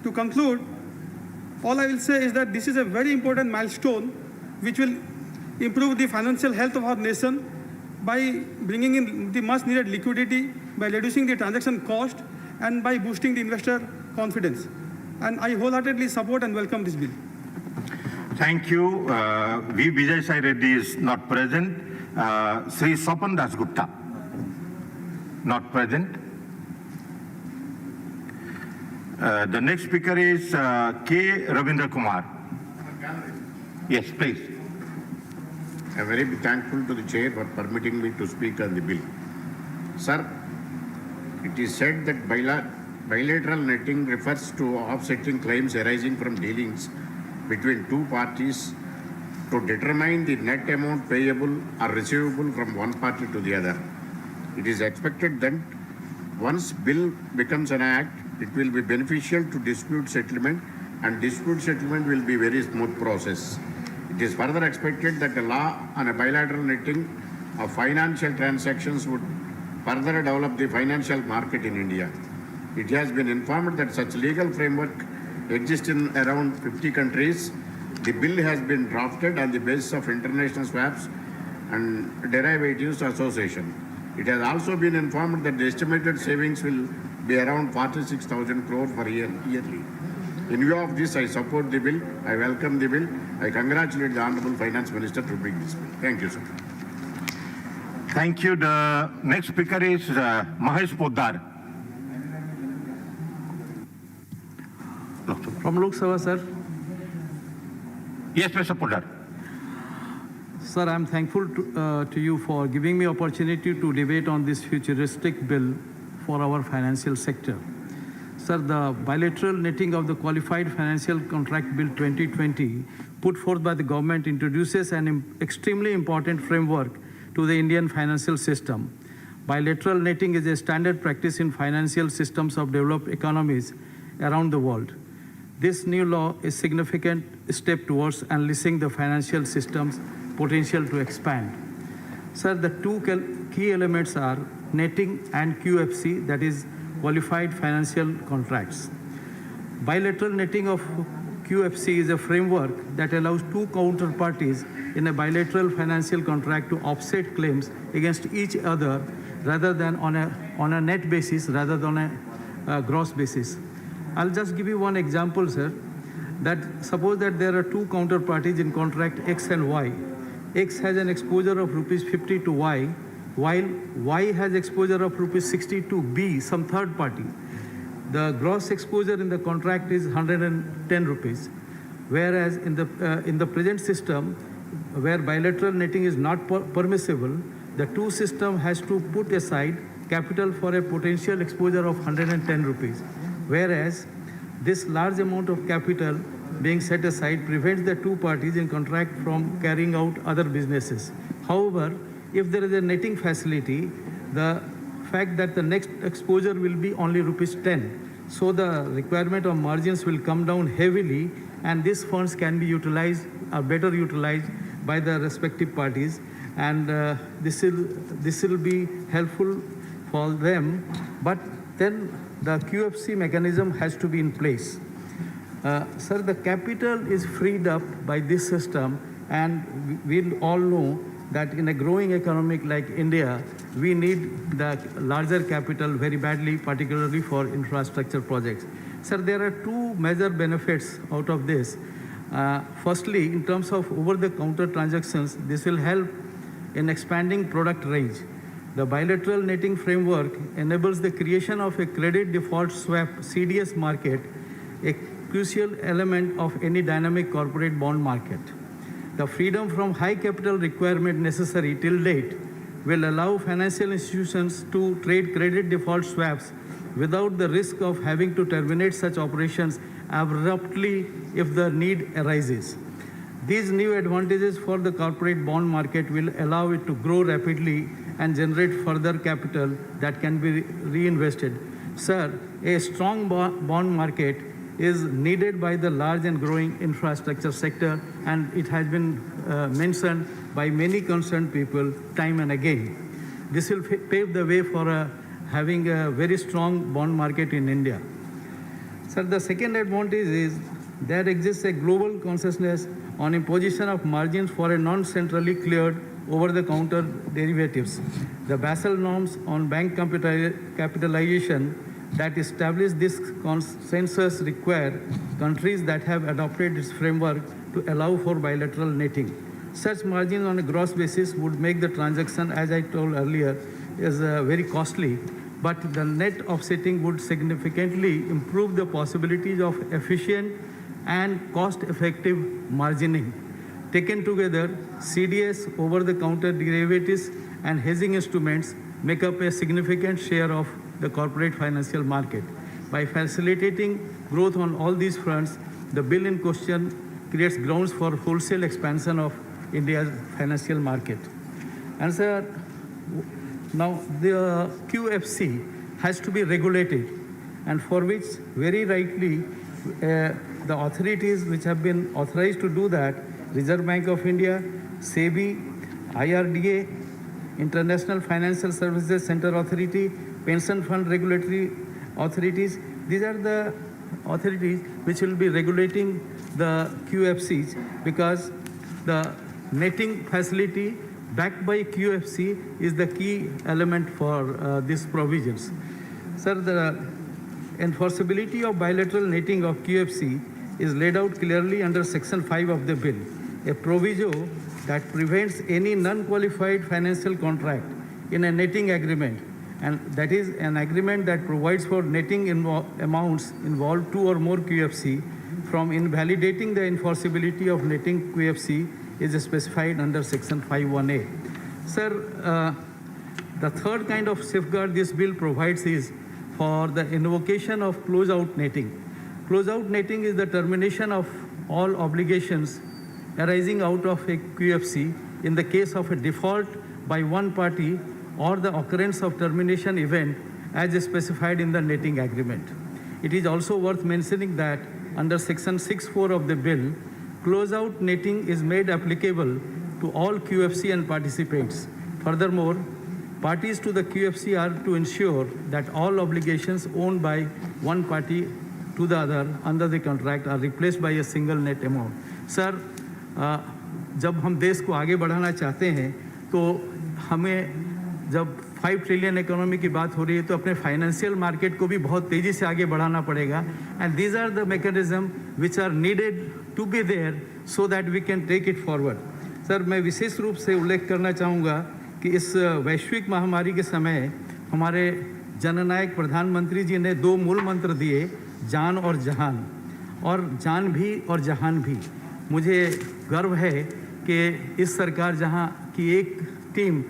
to conclude, all I will say is that this is a very important milestone which will improve the financial health of our nation by bringing in the much needed liquidity, by reducing the transaction cost, and by boosting the investor confidence. And I wholeheartedly support and welcome this bill. Thank you. V. Vijay Sai Reddy is not present. Sri Sopan Das Gupta, not present. The next speaker is K. Ravindra Kumar. Yes, please. I am very thankful to the chair for permitting me to speak on the bill. Sir, it is said that bilateral netting refers to offsetting claims arising from dealings between two parties to determine the net amount payable or receivable from one party to the other. It is expected that once bill becomes an act, it will be beneficial to dispute settlement, and dispute settlement will be a very smooth process. It is further expected that the law on a bilateral netting of financial transactions would further develop the financial market in India. It has been informed that such legal framework exists in around 50 countries. The bill has been drafted on the basis of international swaps and derivatives association. It has also been informed that the estimated savings will be around 46,000 crore per year yearly. In view of this, I support the bill. I welcome the bill. I congratulate the Honorable Finance Minister to bring this bill. Thank you, sir. Thank you. The next speaker is Mahesh Poddar. From Lok Sabha, sir. Yes, Mr. Poddar. Sir, I'm thankful to you for giving me opportunity to debate on this futuristic bill for our financial sector. Sir, the bilateral netting of the Qualified Financial Contract Bill 2020 put forth by the government introduces an extremely important framework to the Indian financial system. Bilateral netting is a standard practice in financial systems of developed economies around the world. This new law is a significant step towards unleashing the financial system's potential to expand. Sir, the two key elements are netting and QFC, that is Qualified Financial Contracts. Bilateral netting of QFC is a framework that allows two counterparties in a bilateral financial contract to offset claims against each other rather than on a net basis rather than on a gross basis. I'll just give you one example, sir. That suppose that there are two counterparties in contract X and Y. X has an exposure of rupees 50 to Y, while Y has exposure of rupees 60 to B, some third party. The gross exposure in the contract is 110 rupees. Whereas in the present system, where bilateral netting is not permissible, the two system has to put aside capital for a potential exposure of 110 rupees. Whereas this large amount of capital being set aside prevents the two parties in contract from carrying out other businesses. However, if there is a netting facility, the fact that the next exposure will be only rupees 10, so the requirement of margins will come down heavily, and these funds can be utilized or better utilized by the respective parties, and this will be helpful for them. But then the QFC mechanism has to be in place. Sir, the capital is freed up by this system, and we all know that in a growing economy like India, we need the larger capital very badly, particularly for infrastructure projects. Sir, there are two major benefits out of this. Firstly, in terms of over-the-counter transactions, this will help in expanding product range. The bilateral netting framework enables the creation of a credit default swap CDS market, a crucial element of any dynamic corporate bond market. The freedom from high capital requirement necessary till date will allow financial institutions to trade credit default swaps without the risk of having to terminate such operations abruptly if the need arises. These new advantages for the corporate bond market will allow it to grow rapidly and generate further capital that can be reinvested. Sir, a strong bond market is needed by the large and growing infrastructure sector, and it has been mentioned by many concerned people time and again. This will pave the way for having a very strong bond market in India. Sir, the second advantage is there exists a global consciousness on imposition of margins for a non-centrally cleared over-the-counter derivatives. The Basel norms on bank capitalization that establish this consensus require countries that have adopted its framework to allow for bilateral netting. Such margins on a gross basis would make the transaction, as I told earlier, is very costly, but the net offsetting would significantly improve the possibilities of efficient and cost-effective margining. Taken together, CDS, over-the-counter derivatives, and hedging instruments make up a significant share of the corporate financial market. By facilitating growth on all these fronts, the bill in question creates grounds for wholesale expansion of India's financial market. And sir, now the QFC has to be regulated, and for which very rightly the authorities which have been authorized to do that, Reserve Bank of India, SEBI, IRDA, International Financial Services Center Authority, Pension Fund Regulatory authorities. These are the authorities which will be regulating the QFCs, because the netting facility backed by QFC is the key element for these provisions. Sir, the enforceability of bilateral netting of QFC is laid out clearly under Section 5 of the bill, a proviso that prevents any non-qualified financial contract in a netting agreement, and that is an agreement that provides for netting amounts involved 2 or more QFC from invalidating the enforceability of netting QFC is specified under Section 5(1)(a). Sir, the third kind of safeguard this bill provides is for the invocation of closeout netting. Closeout netting is the termination of all obligations arising out of a QFC in the case of a default by one party or the occurrence of termination event as specified in the netting agreement. It is also worth mentioning that under Section 6(4) of the bill, closeout netting is made applicable to all QFC and participants. Furthermore, parties to the QFC are to ensure that all obligations owned by one party to the other under the contract are replaced by a single net amount. Sir, जब हम देश को आगे बढ़ाना चाहते हैं तो हमें जब 5 ट्रिलियन इकोनॉमी की बात हो रही है तो अपने फाइनेंशियल मार्केट को भी बहुत तेज़ी से आगे बढ़ाना पड़ेगा, and these are the mechanism which are needed to be there so that we can take it forward. Sir, मैं विशेष रूप से उल्लेख करना चाहूँगा कि इस वैश्विक महामारी के समय हमारे जननायक प्रधानमंत्री जी ने 2 मूल मंत्र दिए, जान और जहान, और जान भी और जहान भी. मुझे गर्व है कि इस सरकार जहां की एक टीम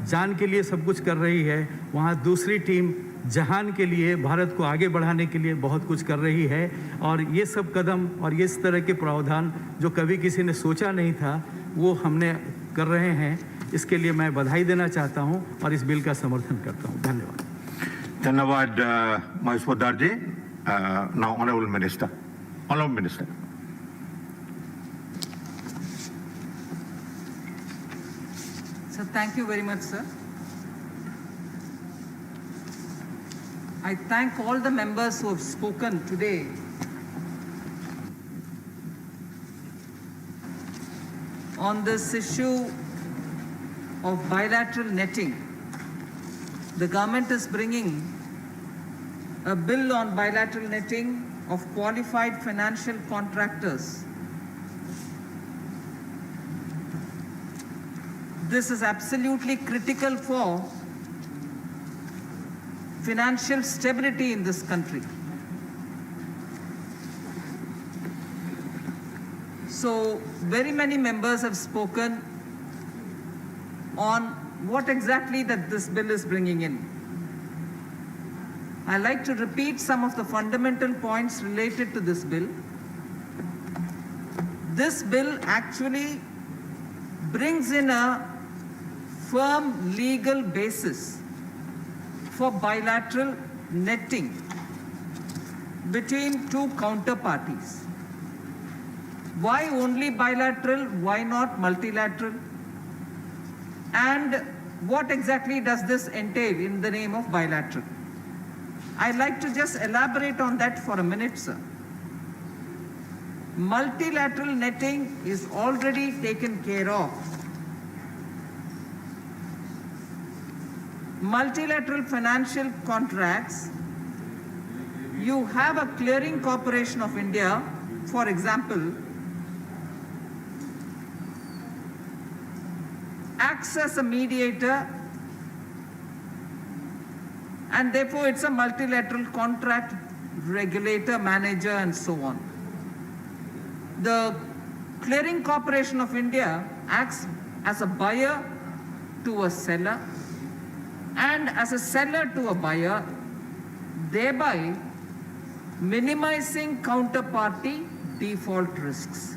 जान के लिए सब कुछ कर रही है, वहां दूसरी टीम जहान के लिए, भारत को आगे बढ़ाने के लिए बहुत कुछ कर रही है. और ये सब कदम और ये इस तरह के प्रावधान जो कभी किसी ने सोचा नहीं था वो हमने कर रहे हैं. इसके लिए मैं बधाई देना चाहता हूं और इस बिल का समर्थन करता हूं. धन्यवाद. धन्यवाद Mahesh Poddar ji. Now honourable minister. Honourable minister. So thank you very much, sir. I thank all the members who have spoken today. On this issue of bilateral netting, the government is bringing a bill on bilateral netting of qualified financial contractors. This is absolutely critical for financial stability in this country. So, very many members have spoken on what exactly that this bill is bringing in. I'd like to repeat some of the fundamental points related to this bill. This bill actually brings in a firm legal basis for bilateral netting between 2 counterparties. Why only bilateral? Why not multilateral? And what exactly does this entail in the name of bilateral? I'd like to just elaborate on that for a minute, sir. Multilateral netting is already taken care of. Multilateral financial contracts, you have a clearing corporation of India, for example, acts as a mediator, and therefore it's a multilateral contract regulator, manager, and so on. The Clearing Corporation of India acts as a buyer to a seller and as a seller to a buyer, thereby minimizing counterparty default risks.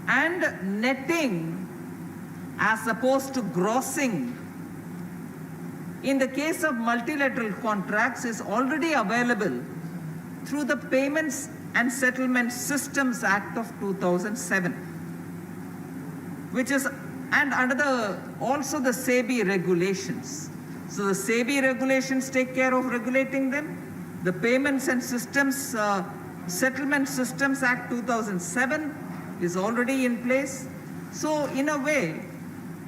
And netting as opposed to grossing in the case of multilateral contracts is already available through the Payments and Settlement Systems Act of 2007, which is, and under also the SEBI regulations. So the SEBI regulations take care of regulating them. The Payments and Systems Settlement Systems Act 2007 is already in place. So in a way,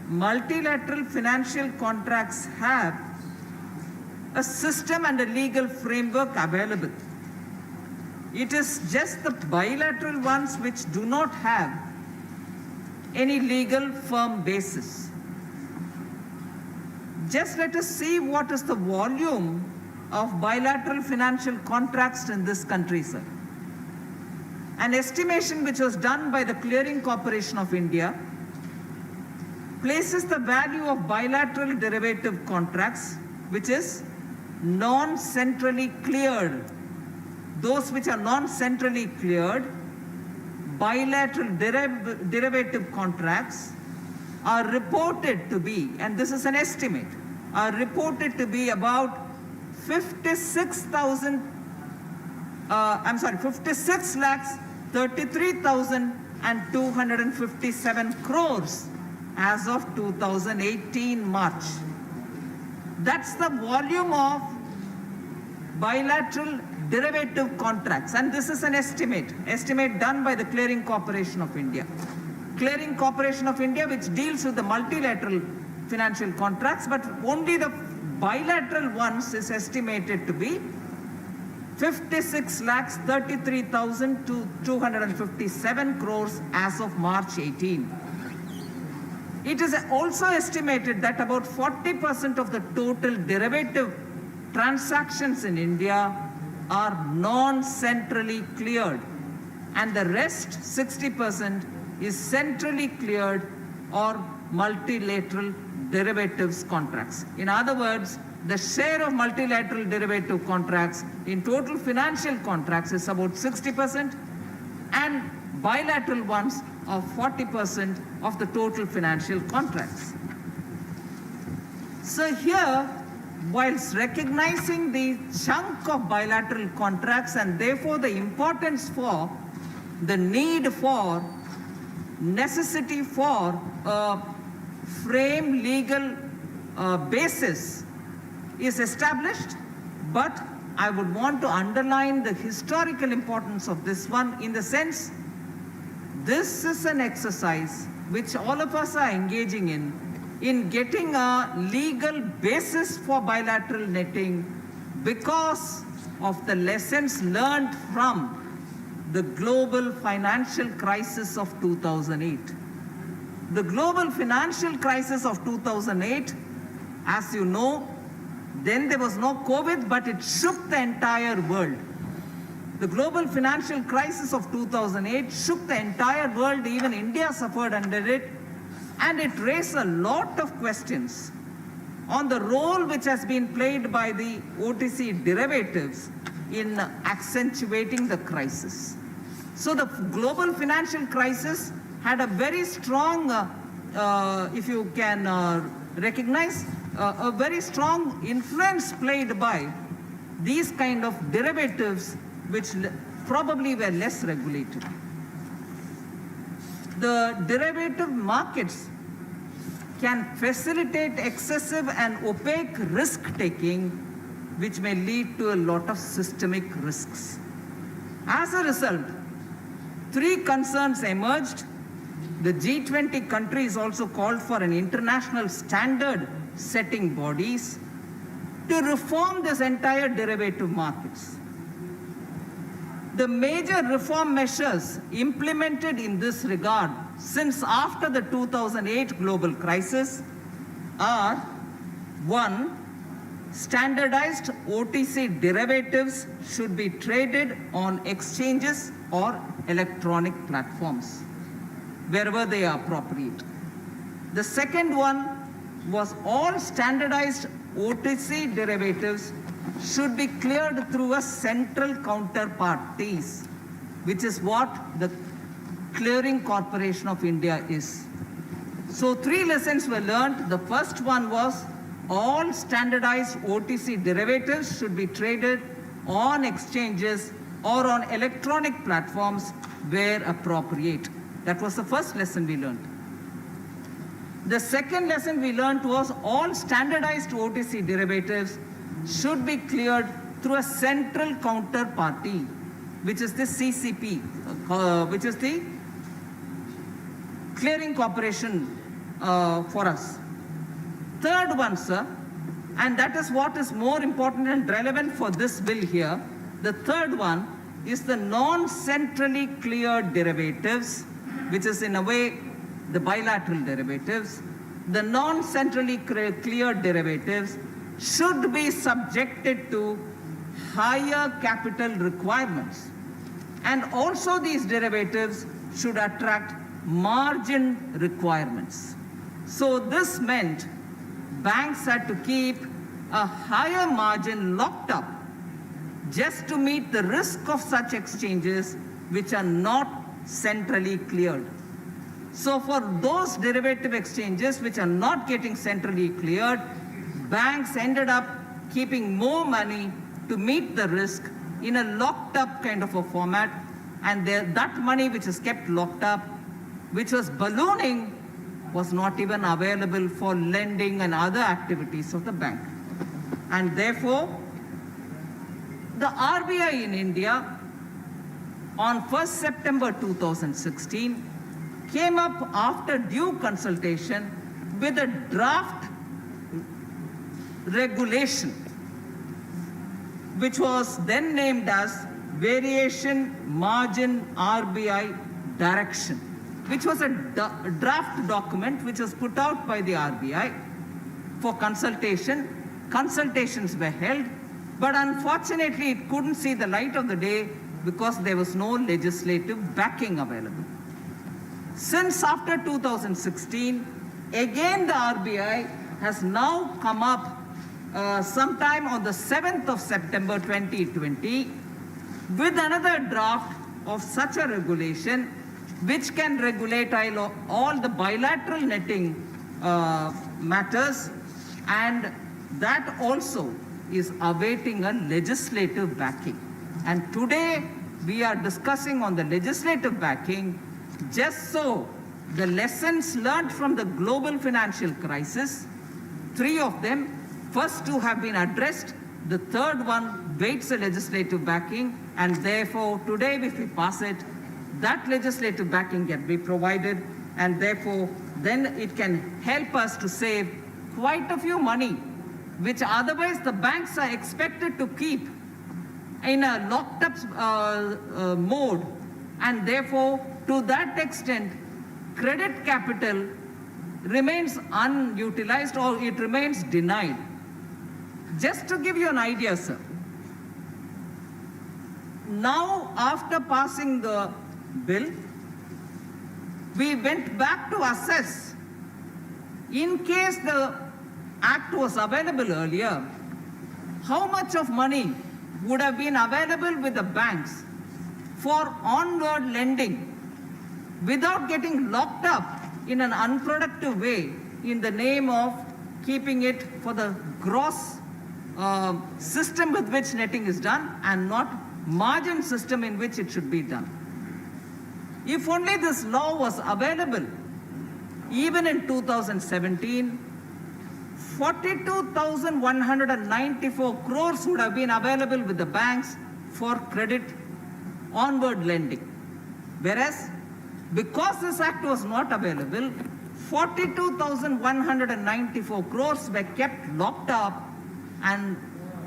multilateral financial contracts have a system and a legal framework available. It is just the bilateral ones which do not have any legal firm basis. Just let us see what is the volume of bilateral financial contracts in this country, sir. An estimation which was done by the Clearing Corporation of India places the value of bilateral derivative contracts, which is non-centrally cleared. Those which are non-centrally cleared, bilateral derivative contracts are reported to be, and this is an estimate, are reported to be about 56,33,257 crores as of 2018 March. That's the volume of bilateral derivative contracts, and this is an estimate done by the Clearing Corporation of India. Clearing Corporation of India, which deals with the multilateral financial contracts, but only the bilateral ones is estimated to be 56,33,257 crores as of March 18. It is also estimated that about 40% of the total derivative transactions in India are non-centrally cleared, and the rest 60% is centrally cleared or multilateral derivatives contracts. In other words, the share of multilateral derivative contracts in total financial contracts is about 60%, and bilateral ones are 40% of the total financial contracts. So here, whilst recognizing the chunk of bilateral contracts and therefore the importance for the need for necessity for a frame legal basis is established, but I would want to underline the historical importance of this one in the sense this is an exercise which all of us are engaging in getting a legal basis for bilateral netting because of the lessons learned from the global financial crisis of 2008. The global financial crisis of 2008, as you know, then there was no COVID, but it shook the entire world. The global financial crisis of 2008 shook the entire world, even India suffered under it, and it raised a lot of questions on the role which has been played by the OTC derivatives in accentuating the crisis. So the global financial crisis had a very strong, if you can recognize, a very strong influence played by these kind of derivatives which probably were less regulated. The derivative markets can facilitate excessive and opaque risk-taking, which may lead to a lot of systemic risks. As a result, 3 concerns emerged. The G20 countries also called for an international standard-setting bodies to reform this entire derivative markets. The major reform measures implemented in this regard since after the 2008 global crisis are: 1, standardized OTC derivatives should be traded on exchanges or electronic platforms wherever they are appropriate. The second one was all standardized OTC derivatives should be cleared through a central counterparties, which is what the Clearing Corporation of India is. So 3 lessons were learned. The first one was all standardized OTC derivatives should be traded on exchanges or on electronic platforms where appropriate. That was the first lesson we learned. The second lesson we learned was all standardized OTC derivatives should be cleared through a central counterparty, which is the CCP, which is the clearing corporation for us. Third one, sir, and that is what is more important and relevant for this bill here. The third one is the non-centrally cleared derivatives, which is in a way the bilateral derivatives. The non-centrally cleared derivatives should be subjected to higher capital requirements. And also these derivatives should attract margin requirements. So this meant banks had to keep a higher margin locked up just to meet the risk of such exchanges which are not centrally cleared. So for those derivative exchanges which are not getting centrally cleared, banks ended up keeping more money to meet the risk in a locked up kind of a format, and that money which is kept locked up, which was ballooning, was not even available for lending and other activities of the bank. And therefore, the RBI in India on 1st September 2016 came up after due consultation with a draft regulation, which was then named as Variation Margin RBI Direction, which was a draft document which was put out by the RBI for consultation. Consultations were held, but unfortunately it couldn't see the light of the day because there was no legislative backing available. Since after 2016, again the RBI has now come up sometime on the 7th of September 2020 with another draft of such a regulation which can regulate all the bilateral netting matters, and that also is awaiting a legislative backing. And today we are discussing on the legislative backing just so the lessons learned from the global financial crisis, 3 of them, first 2 have been addressed, the third one waits a legislative backing, and therefore today if we pass it, that legislative backing can be provided, and therefore then it can help us to save quite a few money, which otherwise the banks are expected to keep in a locked up mode, and therefore to that extent credit capital remains unutilized or it remains denied. Just to give you an idea, sir, now after passing the bill, we went back to assess, in case the act was available earlier, how much of money would have been available with the banks for onward lending without getting locked up in an unproductive way in the name of keeping it for the gross system with which netting is done and not margin system in which it should be done. If only this law was available, even in 2017, 42,194 crores would have been available with the banks for credit onward lending. Whereas, because this act was not available, 42,194 crores were kept locked up and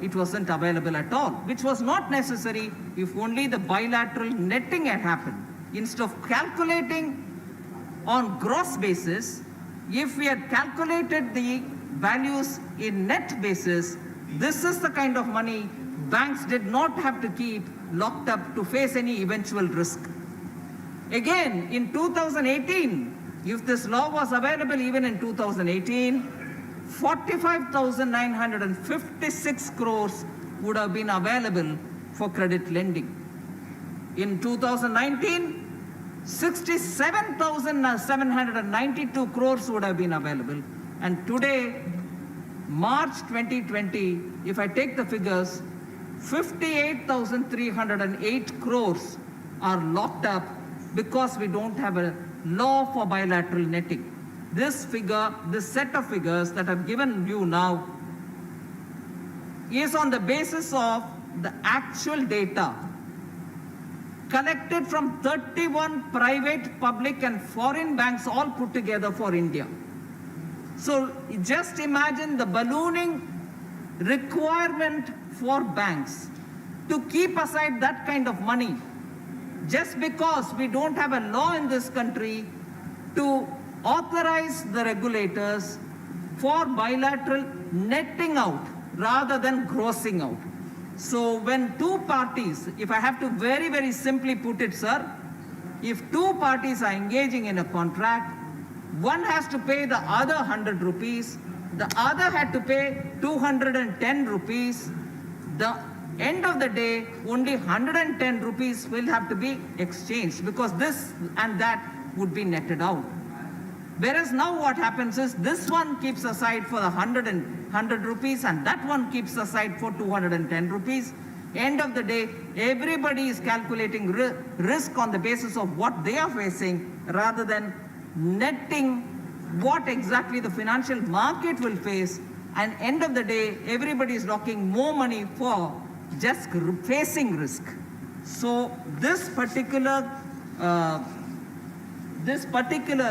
it wasn't available at all, which was not necessary if only the bilateral netting had happened. Instead of calculating on gross basis, if we had calculated the values in net basis, this is the kind of money banks did not have to keep locked up to face any eventual risk. Again, in 2018, if this law was available even in 2018, 45,956 crores would have been available for credit lending. In 2019, 67,792 crores would have been available. And today, March 2020, if I take the figures, 58,308 crores are locked up because we don't have a law for bilateral netting. this figure, this set of figures that I've given you now is on the basis of the actual data collected from 31 private, public and foreign banks all put together for India. So just imagine the ballooning requirement for banks to keep aside that kind of money just because we don't have a law in this country to authorize the regulators for bilateral netting out rather than grossing out. So when two parties, if I have to very, very simply put it, sir, if two parties are engaging in a contract, one has to pay the other 100 rupees, the other had to pay 210 rupees. The end of the day, only 110 rupees will have to be exchanged because this and that would be netted out. Whereas now what happens is this one keeps aside for the 100 rupees and that one keeps aside for 210 rupees. End of the day, everybody is calculating risk on the basis of what they are facing rather than netting what exactly the financial market will face. And end of the day, everybody is locking more money for just facing risk. So this particular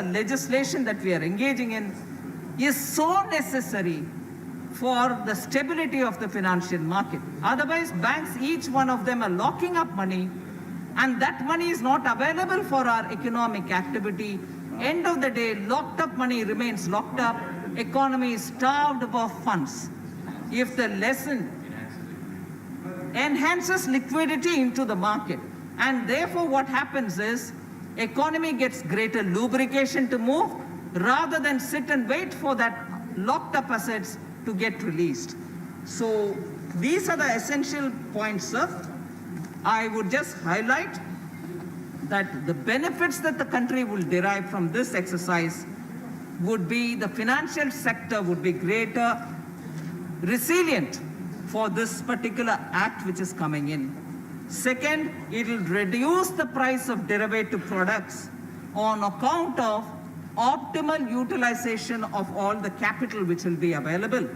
legislation that we are engaging in is so necessary for the stability of the financial market. Otherwise, banks, each one of them are locking up money, and that money is not available for our economic activity. End of the day, locked up money remains locked up. Economy is starved of funds. If the lesson enhances liquidity into the market, and therefore what happens is economy gets greater lubrication to move rather than sit and wait for that locked up assets to get released. So these are the essential points, sir. I would just highlight that the benefits that the country will derive from this exercise would be the financial sector would be greater resilient for this particular act which is coming in. Second, it will reduce the price of derivative products on account of optimal utilization of all the capital which will be available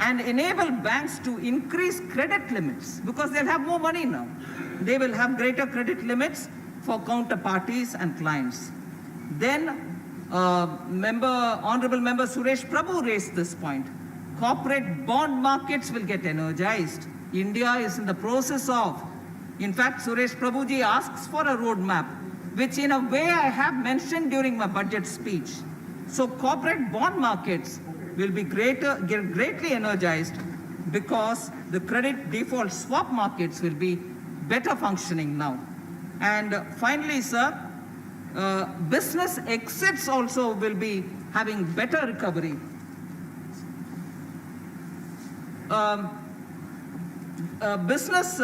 and enable banks to increase credit limits because they'll have more money now. They will have greater credit limits for counterparties and clients. Then, Honorable Member Suresh Prabhu raised this point. Corporate bond markets will get energized. India is in the process of, in fact, Suresh Prabhuji asks for a roadmap, which in a way I have mentioned during my budget speech. So corporate bond markets will be greatly energized because the credit default swap markets will be better functioning now. And finally, sir, business exits also will be having better recovery. Business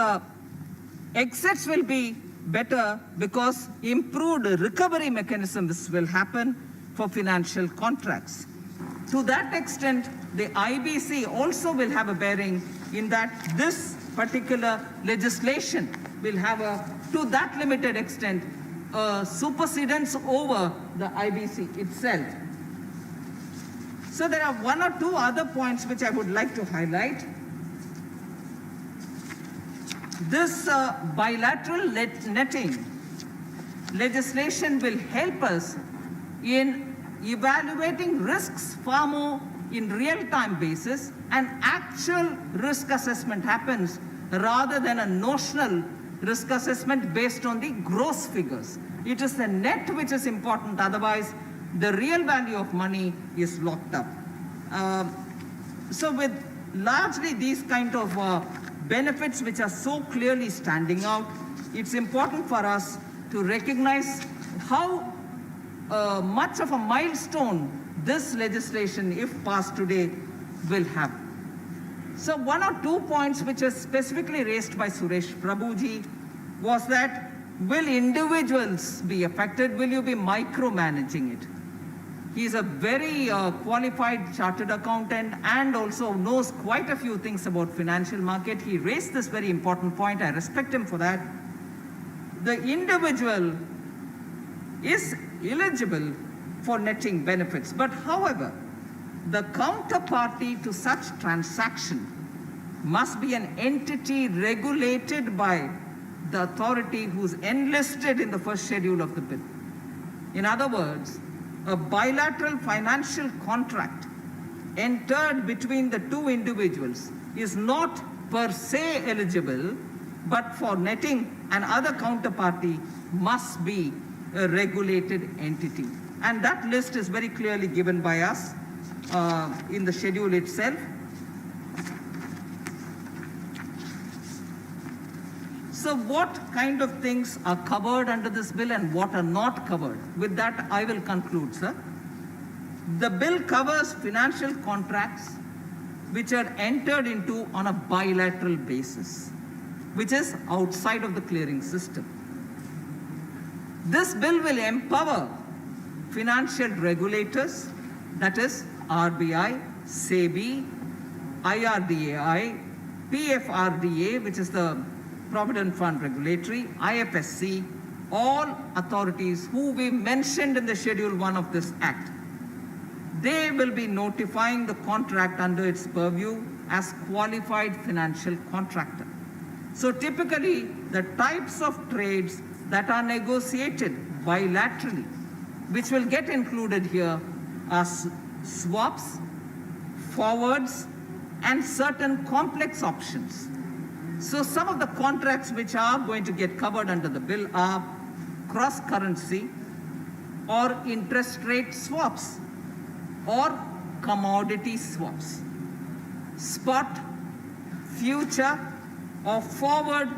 exits will be better because improved recovery mechanisms will happen for financial contracts. To that extent, the IBC also will have a bearing in that this particular legislation will have to that limited extent, supersedence over the IBC itself. So there are one or two other points which I would like to highlight. This bilateral netting legislation will help us in evaluating risks far more in real-time basis, and actual risk assessment happens rather than a notional risk assessment based on the gross figures. It is the net which is important, otherwise the real value of money is locked up. So with largely these kind of benefits which are so clearly standing out, it's important for us to recognize how much of a milestone this legislation, if passed today, will have. So one or two points which are specifically raised by Suresh Prabhuji was that, will individuals be affected? Will you be micromanaging it? He's a very qualified chartered accountant and also knows quite a few things about financial market. He raised this very important point. I respect him for that. The individual is eligible for netting benefits. But however, the counterparty to such transaction must be an entity regulated by the authority who's enlisted in the first schedule of the bill. In other words, a bilateral financial contract entered between the two individuals is not per se eligible, but for netting and other counterparty must be a regulated entity. And that list is very clearly given by us in the schedule itself. So what kind of things are covered under this bill and what are not covered? With that, I will conclude, sir. The bill covers financial contracts which are entered into on a bilateral basis, which is outside of the clearing system. This bill will empower financial regulators, that is RBI, SEBI, IRDAI, PFRDA, which is the Provident Fund Regulatory, IFSC, all authorities who we mentioned in the Schedule 1 of this Act. They will be notifying the contract under its purview as qualified financial contractor. So typically, the types of trades that are negotiated bilaterally, which will get included here, are swaps, forwards, and certain complex options. So some of the contracts which are going to get covered under the bill are cross-currency or interest rate swaps or commodity swaps. Spot, future, or forward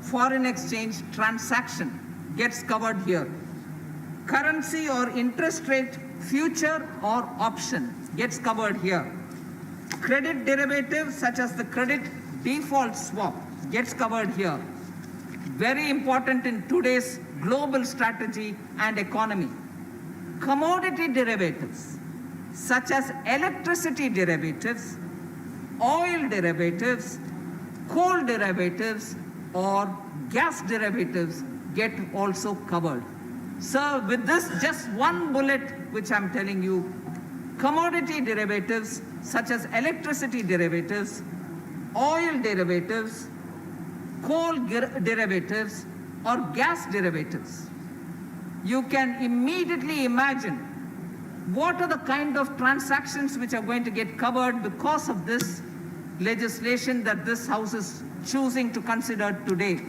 foreign exchange transaction gets covered here. Currency or interest rate future or option gets covered here. Credit derivatives such as the credit default swap gets covered here. Very important in today's global strategy and economy. Commodity derivatives such as electricity derivatives, oil derivatives, coal derivatives, or gas derivatives get also covered. So with this, just one bullet which I'm telling you, commodity derivatives such as electricity derivatives, oil derivatives, coal derivatives, or gas derivatives. You can immediately imagine what are the kind of transactions which are going to get covered because of this legislation that this House is choosing to consider today.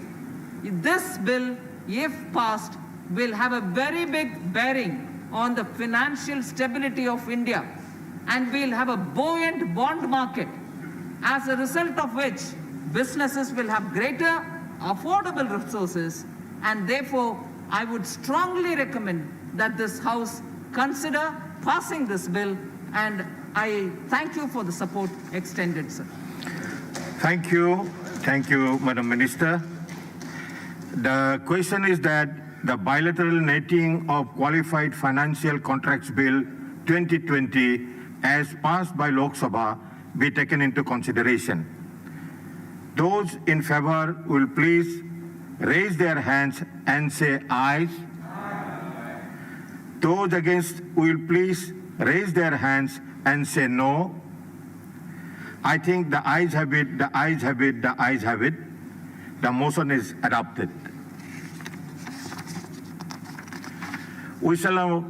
This bill, if passed, will have a very big bearing on the financial stability of India, and we'll have a buoyant bond market, as a result of which businesses will have greater affordable resources, and therefore I would strongly recommend that this House consider passing this bill, and I thank you for the support extended, sir. Thank you, Madam Minister. The question is that the bilateral netting of qualified financial contracts bill 2020 as passed by Lok Sabha be taken into consideration. Those in favor will please raise their hands and say aye. Those against will please raise their hands and say no. I think the ayes have it, the ayes have it, the ayes have it. The motion is adopted. We shall now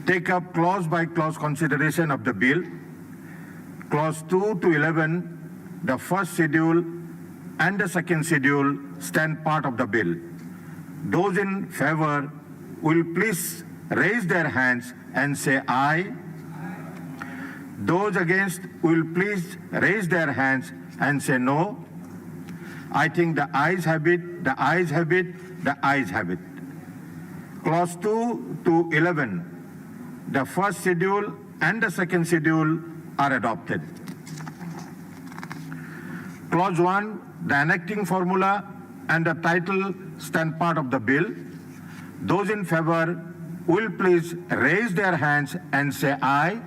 take up clause by clause consideration of the bill. Clause 2 to 11, the first schedule and the second schedule stand part of the bill. Those in favor will please raise their hands and say aye. Those against will please raise their hands and say no. I think the ayes have it, the ayes have it, the ayes have it. Clause 2 to 11, the first schedule and the second schedule are adopted. Clause 1, the enacting formula and the title stand part of the bill. Those in favor will please raise their hands and say aye.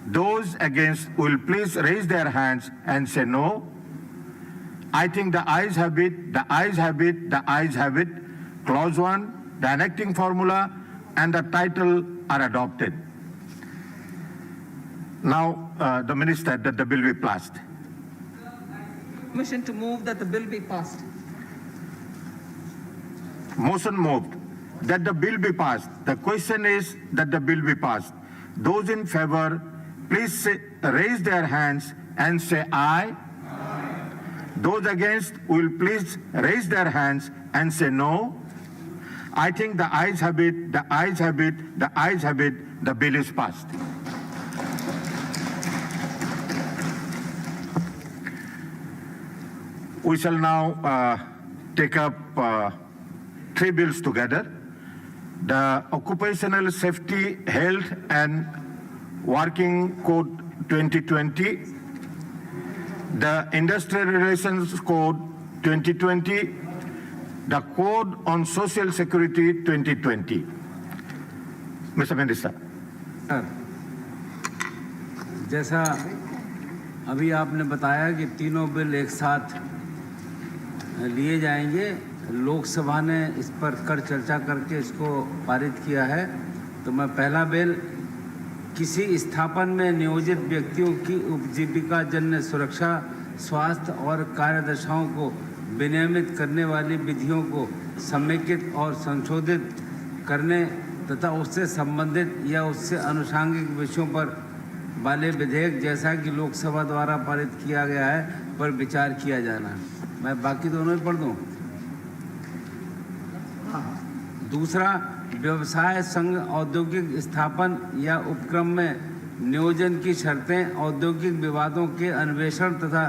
Those against will please raise their hands and say no. I think the ayes have it, the ayes have it, the ayes have it. Clause 1, the enacting formula and the title are adopted. Now, the Minister, that the bill be passed. Motion to move that the bill be passed. Motion moved that the bill be passed. The question is that the bill be passed. Those in favor, please raise their hands and say aye. Those against will please raise their hands and say no. I think the ayes have it, the ayes have it, the ayes have it, the bill is passed. We shall now take up three bills together. The Occupational Safety, Health and Working Code 2020, the Industrial Relations Code 2020, the Code on Social Security 2020. Mr. Minister. जैसा अभी आपने बताया कि तीनों bill एक साथ लिए जाएंगे, लोकसभा ने इस पर कर चर्चा करके इसको पारित किया है। तो मैं पहला बिल किसी स्थापन में नियोजित व्यक्तियों की उपजीविका जन्य सुरक्षा, स्वास्थ्य और कार्यदशाओं को विनियमित करने वाली विधियों को समेकित और संशोधित करने तथा उससे संबंधित या उससे अनुषंगिक विषयों पर वाले विधेयक जैसा कि लोकसभा द्वारा पारित किया गया है पर विचार किया जाना। मैं बाकी दोनों ही पढ़ दूं। दूसरा, व्यवसाय संघ औद्योगिक स्थापन या उपक्रम में नियोजन की शर्तें, औद्योगिक विवादों के अन्वेषण तथा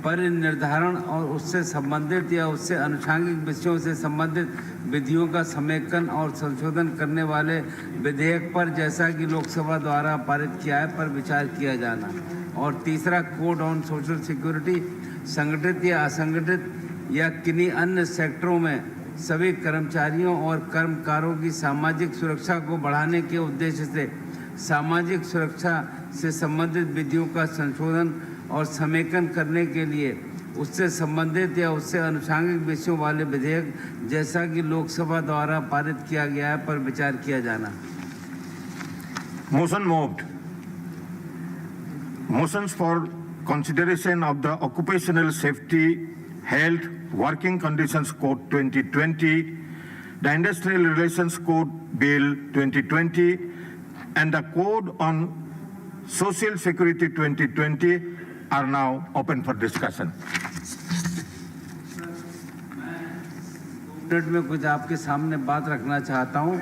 परिनिर्धारण और उससे संबंधित या उससे अनुषंगिक विषयों से संबंधित विधियों का समेकन और संशोधन करने वाले विधेयक पर जैसा कि लोकसभा द्वारा पारित किया है पर विचार किया जाना। और तीसरा, कोड ऑन सोशल सिक्योरिटी, संगठित या असंगठित या किन्हीं अन्य सेक्टरों में सभी कर्मचारियों और कर्मकारों की सामाजिक सुरक्षा को बढ़ाने के उद्देश्य से सामाजिक सुरक्षा से संबंधित विधियों का संशोधन और समेकन करने के लिए उससे संबंधित या उससे अनुषंगिक विषयों वाले विधेयक जैसा कि लोकसभा द्वारा पारित किया गया है पर विचार किया जाना। Motion moved. Motions for consideration of the Occupational Safety, Health, Working Conditions Code 2020, the Industrial Relations Code Bill 2020, and the Code on Social Security 2020 are now open for discussion. Minute में कुछ आपके सामने बात रखना चाहता हूँ।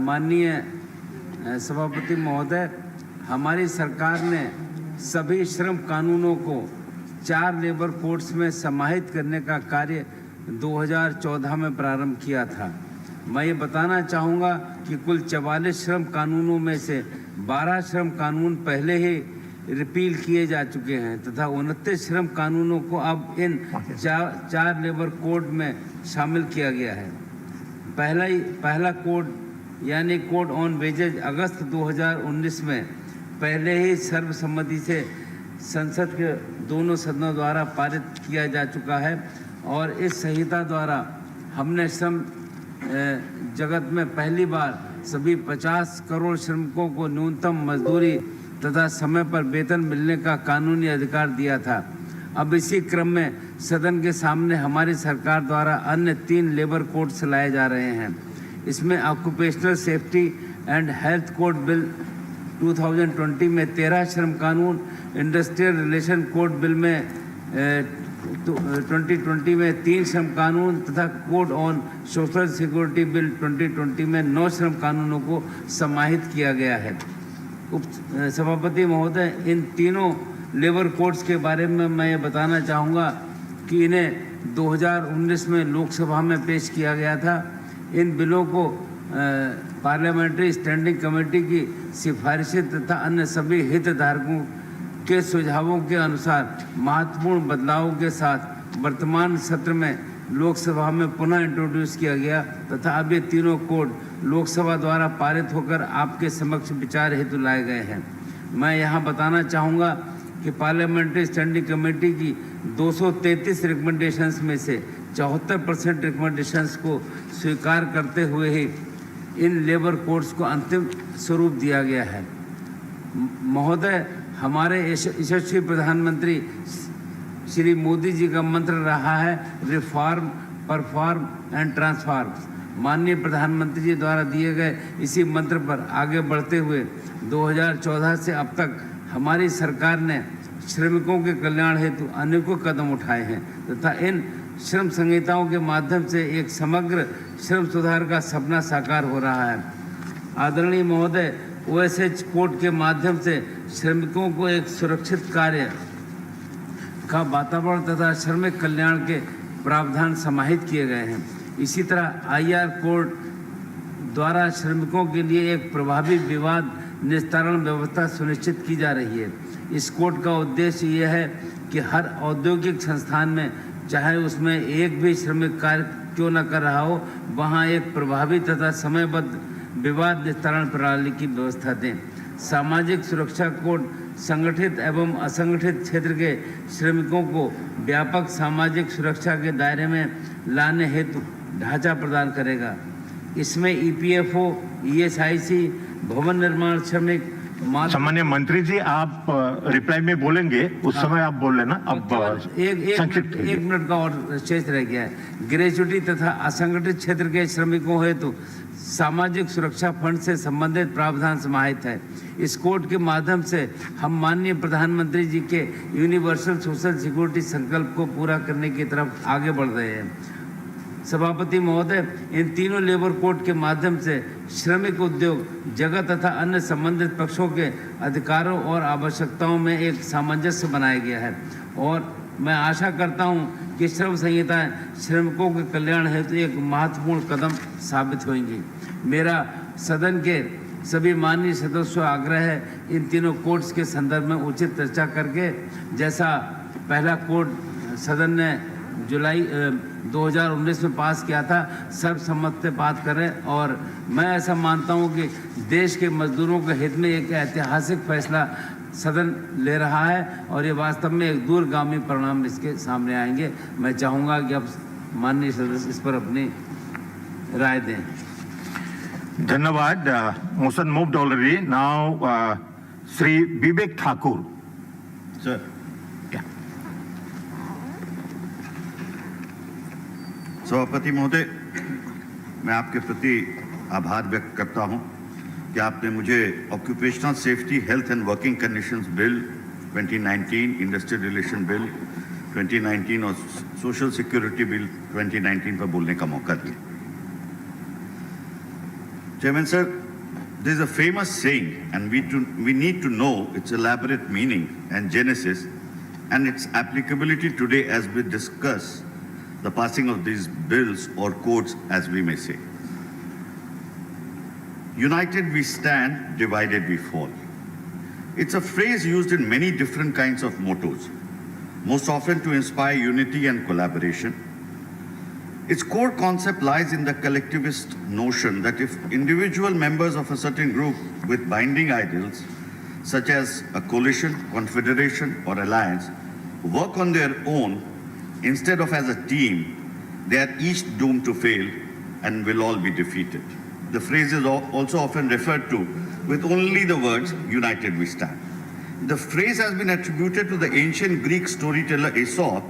माननीय सभापति महोदय, हमारी सरकार ने सभी श्रम कानूनों को 4 लेबर कोड्स में समाहित करने का कार्य 2014 में प्रारंभ किया था। मैं ये बताना चाहूँगा कि कुल 44 श्रम कानूनों में से 12 श्रम कानून पहले ही रिपील किए जा चुके हैं तथा 29 श्रम कानूनों को अब इन 4 लेबर कोड में शामिल किया गया है। पहला कोड यानी कोड ऑन वेजेज अगस्त 2019 में पहले ही सर्वसम्मति से संसद के दोनों सदनों द्वारा पारित किया जा चुका है और इस संहिता द्वारा हमने श्रम जगत में पहली बार सभी 50 करोड़ श्रमिकों को न्यूनतम मजदूरी तथा समय पर वेतन मिलने का कानूनी अधिकार दिया था। अब इसी क्रम में सदन के सामने हमारी सरकार द्वारा अन्य 3 लेबर कोड्स लाए जा रहे हैं। इसमें occupational safety and health code bill 2020 में 13 श्रम कानून, इंडस्ट्रियल रिलेशन कोड बिल में 2020 में 3 श्रम कानून तथा code on social security bill 2020 में 9 श्रम कानूनों को समाहित किया गया है। उप सभापति महोदय, इन तीनों लेबर कोड्स के बारे में मैं ये बताना चाहूँगा कि इन्हें 2019 में लोकसभा में पेश किया गया था। इन बिलों को पार्लियामेंट्री स्टैंडिंग कमेटी की सिफारिशें तथा अन्य सभी हितधारकों के सुझावों के अनुसार महत्वपूर्ण बदलावों के साथ वर्तमान सत्र में लोकसभा में पुनः इंट्रोड्यूस किया गया तथा अब ये तीनों कोड लोकसभा द्वारा पारित होकर आपके समक्ष विचार हेतु लाए गए हैं। मैं यहाँ बताना चाहूँगा कि पार्लियामेंट्री स्टैंडिंग कमेटी की 233 रिकमेंडेशंस में से 74% रिकमेंडेशंस को स्वीकार करते हुए ही इन लेबर कोड्स को अंतिम स्वरूप दिया गया है। महोदय, हमारे यशस्वी प्रधानमंत्री श्री मोदी जी का मंत्र रहा है रिफॉर्म, परफॉर्म एंड ट्रांसफॉर्म। माननीय प्रधानमंत्री जी द्वारा दिए गए इसी मंत्र पर आगे बढ़ते हुए 2014 से अब तक हमारी सरकार ने श्रमिकों के कल्याण हेतु अनेकों कदम उठाए हैं तथा इन श्रम संहिताओं के माध्यम से एक समग्र श्रम सुधार का सपना साकार हो रहा है। आदरणीय महोदय, OSH कोड के माध्यम से श्रमिकों को एक सुरक्षित कार्य का वातावरण तथा श्रमिक कल्याण के प्रावधान समाहित किए गए हैं। इसी तरह IR कोड द्वारा श्रमिकों के लिए एक प्रभावी विवाद निस्तारण व्यवस्था सुनिश्चित की जा रही है। इस कोड का उद्देश्य यह है कि हर औद्योगिक संस्थान में, चाहे उसमें एक भी श्रमिक कार्य क्यों न कर रहा हो, वहाँ एक प्रभावी तथा समयबद्ध विवाद निस्तारण प्रणाली की व्यवस्था दें। सामाजिक सुरक्षा कोड संगठित एवं असंगठित क्षेत्र के श्रमिकों को व्यापक सामाजिक सुरक्षा के दायरे में लाने हेतु ढांचा प्रदान करेगा। इसमें EPFO, ESIC, भवन निर्माण श्रमिक, सामान्य मंत्री जी, आप रिप्लाई में बोलेंगे, उस समय आप बोल लेना। अब एक मिनट का और शेष रह गया है। ग्रेजुएटी तथा असंगठित क्षेत्र के श्रमिकों हेतु सामाजिक सुरक्षा फंड से संबंधित प्रावधान समाहित है। इस कोड के माध्यम से हम माननीय प्रधानमंत्री जी के यूनिवर्सल सोशल सिक्योरिटी संकल्प को पूरा करने की तरफ आगे बढ़ रहे हैं। सभापति महोदय, इन तीनों लेबर कोड के माध्यम से श्रमिक उद्योग जगत तथा अन्य संबंधित पक्षों के अधिकारों और आवश्यकताओं में एक सामंजस्य बनाया गया है और मैं आशा करता हूं कि श्रम संहिताएं श्रमिकों के कल्याण हेतु एक महत्वपूर्ण कदम साबित होंगी। मेरा सदन के सभी माननीय सदस्यों आग्रह है इन तीनों कोड्स के संदर्भ में उचित चर्चा करके, जैसा पहला कोड सदन ने जुलाई 2019 में पास किया था, सर्वसम्मत से बात करें और मैं ऐसा मानता हूं कि देश के मजदूरों के हित में एक ऐतिहासिक फैसला सदन ले रहा है और ये वास्तव में एक दूरगामी परिणाम इसके सामने आएंगे। मैं चाहूँगा कि अब माननीय सदस्य इस पर अपनी राय दें। धन्यवाद। Motion moved already. Now Shri Vivek Thakur sir. सभापति महोदय, मैं आपके प्रति आभार व्यक्त करता हूं कि आपने मुझे occupational safety, health and working conditions bill 2019, industrial relation bill 2019 और सोशल सिक्योरिटी बिल 2019 पर बोलने का मौका दिया। Chairman sir, there is a famous saying and we need to know its elaborate meaning and genesis and its applicability today as we discuss the passing of these bills or codes, as we may say. United we stand, divided we fall. It's a phrase used in many different kinds of mottos, most often to inspire unity and collaboration. Its core concept lies in the collectivist notion that if individual members of a certain group with binding ideals, such as a coalition, confederation, or alliance, work on their own instead of as a team, they are each doomed to fail and will all be defeated. The phrase is also often referred to with only the words, united we stand. The phrase has been attributed to the ancient Greek storyteller Aesop,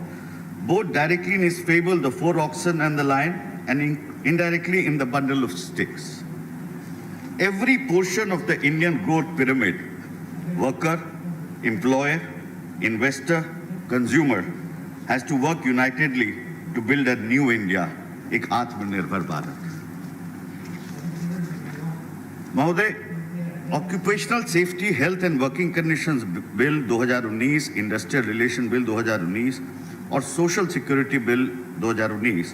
both directly in his fable, The Four Oxen and the Lion, and indirectly in the bundle of sticks. Every portion of the Indian growth pyramid, worker, employer, investor, consumer, has to work unitedly to build a new India, एक आत्मनिर्भर भारत। महोदय, occupational safety, health and working conditions bill 2019, industrial relation bill 2019 और social security bill 2019,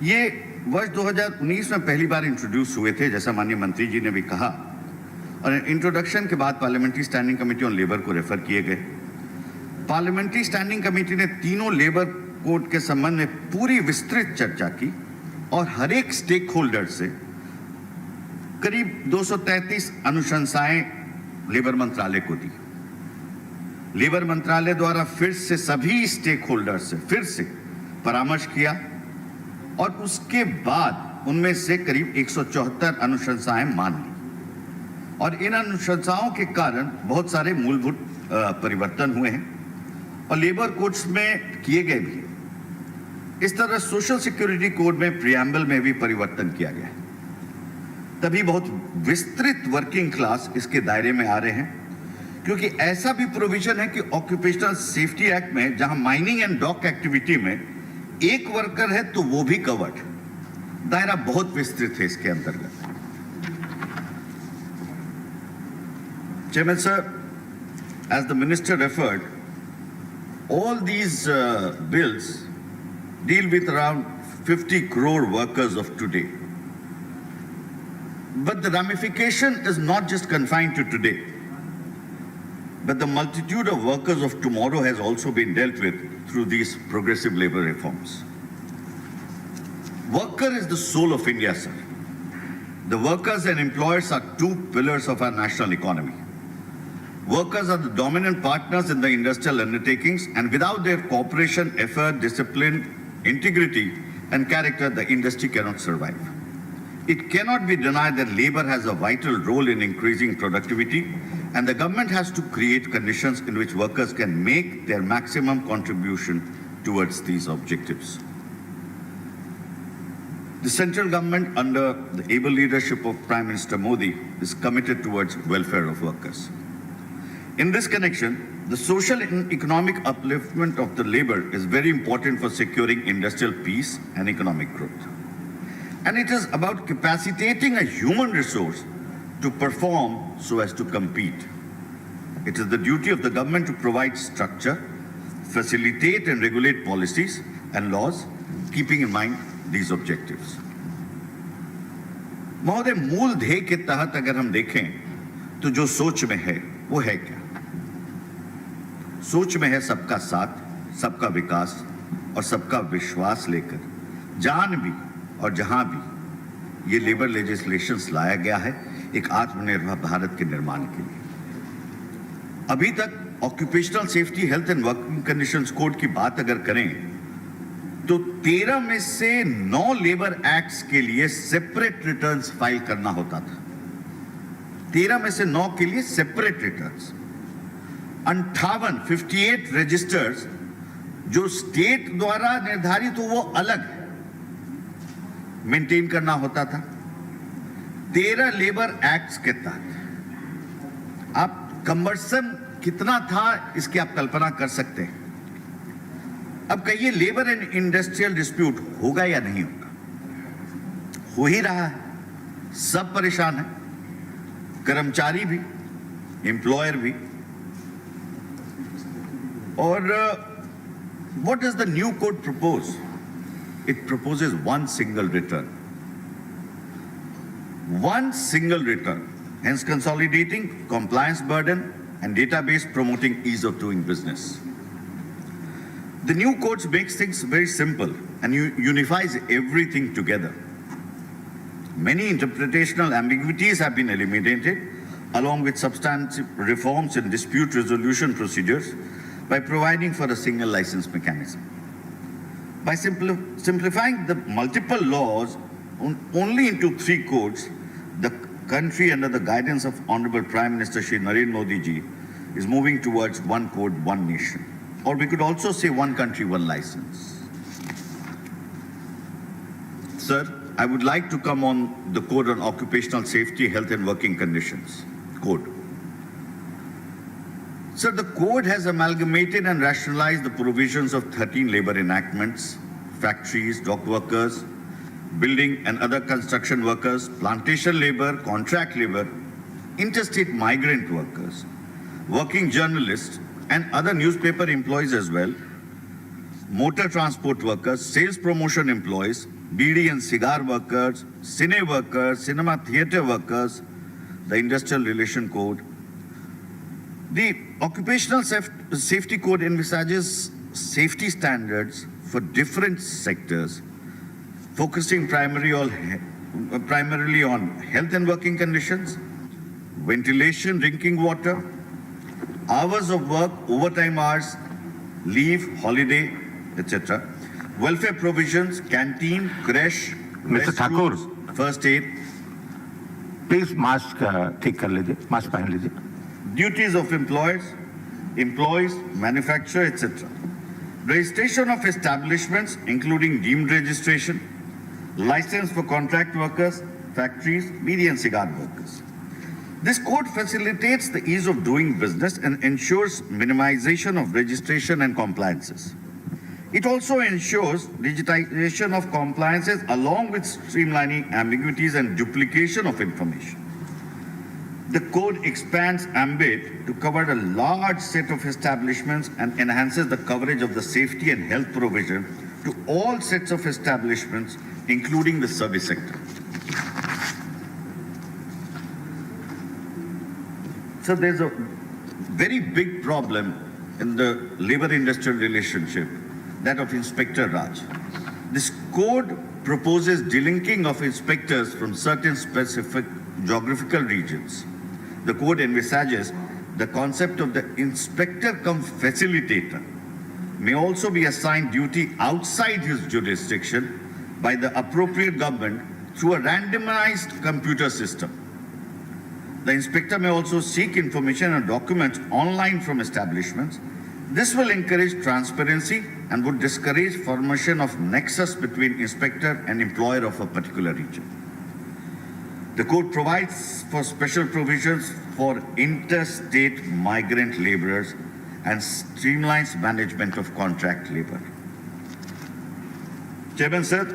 ये वर्ष 2019 में पहली बार introduce हुए थे, जैसा माननीय मंत्री जी ने भी कहा, और इंट्रोडक्शन के बाद parliamentary standing committee on labour को रेफर किए गए। पार्लियामेंट्री स्टैंडिंग कमेटी ने तीनों लेबर कोड के संबंध में पूरी विस्तृत चर्चा की और हर एक स्टेक होल्डर से करीब 233 अनुशंसाएं लेबर मंत्रालय को दी। लेबर मंत्रालय द्वारा फिर से सभी स्टेक होल्डर से फिर से परामर्श किया और उसके बाद बाद उनमें से करीब 174 अनुशंसाएं मान ली और इन अनुशंसाओं के कारण बहुत सारे मूलभूत परिवर्तन हुए हैं और लेबर कोड्स में किए गए भी हैं। इस तरह सोशल सिक्योरिटी कोड में प्रियम्बल में भी परिवर्तन किया गया है। तभी बहुत विस्तृत वर्किंग क्लास इसके दायरे में आ रहे हैं, क्योंकि ऐसा भी प्रोविजन है कि ऑक्यूपेशनल सेफ्टी एक्ट में जहां माइनिंग एंड डॉक एक्टिविटी में एक वर्कर है तो वो भी कवर्ड। दायरा बहुत विस्तृत है इसके अंतर्गत। Chairman sir, as the minister referred, all these bills deal with around 50 crore workers of today. But the ramification is not just confined to today, but the multitude of workers of tomorrow has also been dealt with through these progressive labor reforms. Worker is the soul of India, sir. The workers and employers are two pillars of our national economy. Workers are the dominant partners in the industrial undertakings, and without their cooperation, effort, discipline, integrity, and character, the industry cannot survive. It cannot be denied that labor has a vital role in increasing productivity, and the government has to create conditions in which workers can make their maximum contribution towards these objectives. The central government, under the able leadership of Prime Minister Modi, is committed towards welfare of workers. In this connection, the social and economic upliftment of the labor is very important for securing industrial peace and economic growth. And it is about capacitating a human resource to perform so as to compete. It is the duty of the government to provide structure, facilitate and regulate policies and laws, keeping in mind these objectives. महोदय, मूल ध्येय के तहत अगर हम देखें तो जो सोच में है वो है क्या? सोच में है सबका साथ, सबका विकास और सबका विश्वास लेकर जान भी और जहां भी ये लेबर लेजिस्लेशंस लाया गया है एक आत्मनिर्भर भारत के निर्माण के लिए। अभी तक occupational safety, health and working conditions code की बात अगर करें तो 13 में से 9 लेबर एक्ट्स के लिए सेपरेट रिटर्न्स फाइल करना होता था। 13 में से 9 के लिए सेपरेट रिटर्न्स। 58 रजिस्टर्स जो स्टेट द्वारा निर्धारित हो वो अलग मेंटेन करना होता था। 13 लेबर एक्ट्स के तहत आप कम्बर्सम कितना था इसकी आप कल्पना कर सकते हैं। अब कहिए लेबर एंड इंडस्ट्रियल डिस्प्यूट होगा या नहीं होगा? हो ही रहा है, सब परेशान है, कर्मचारी भी, एम्प्लॉयर भी। और what does the new code propose? It proposes one single return. One single return, hence consolidating compliance burden and database promoting ease of doing business. The new codes makes things very simple and unifies everything together. Many interpretational ambiguities have been eliminated, along with substantive reforms in dispute resolution procedures by providing for a single license mechanism. By simplifying the multiple laws only into 3 codes, the country under the guidance of Honorable Prime Minister Shri Narendra Modi ji is moving towards one code, one nation. Or we could also say one country, one license. Sir, I would like to come on the code on occupational safety, health and working conditions. Code. Sir, the code has amalgamated and rationalized the provisions of 13 labor enactments, factories, dock workers, building and other construction workers, plantation labor, contract labor, interstate migrant workers, working journalists and other newspaper employees as well, motor transport workers, sales promotion employees, BD and cigar workers, cine workers, cinema theatre workers, the industrial relation code. The occupational safety code envisages safety standards for different sectors, focusing primarily on health and working conditions, ventilation, drinking water, hours of work, overtime hours, leave, holiday, etc., welfare provisions, canteen, creche, Mr. Thakur, first aid, please mask ठीक कर लीजिए, mask पहन लीजिए. duties of employees, manufacturer, etc. Registration of establishments, including deemed registration, license for contract workers, factories, media and cigar workers. This code facilitates the ease of doing business and ensures minimization of registration and compliances. It also ensures digitization of compliances along with streamlining ambiguities and duplication of information. The code expands ambit to cover a large set of establishments and enhances the coverage of the safety and health provision to all sets of establishments, including the service sector. So there's a very big problem in the labor-industrial relationship, that of Inspector Raj. This code proposes delinking of inspectors from certain specific geographical regions. The code envisages the concept of the inspector cum facilitator may also be assigned duty outside his jurisdiction by the appropriate government through a randomized computer system. The inspector may also seek information and documents online from establishments. This will encourage transparency and would discourage formation of nexus between inspector and employer of a particular region. The code provides for special provisions for interstate migrant laborers and streamlines management of contract labor. Chairman sir,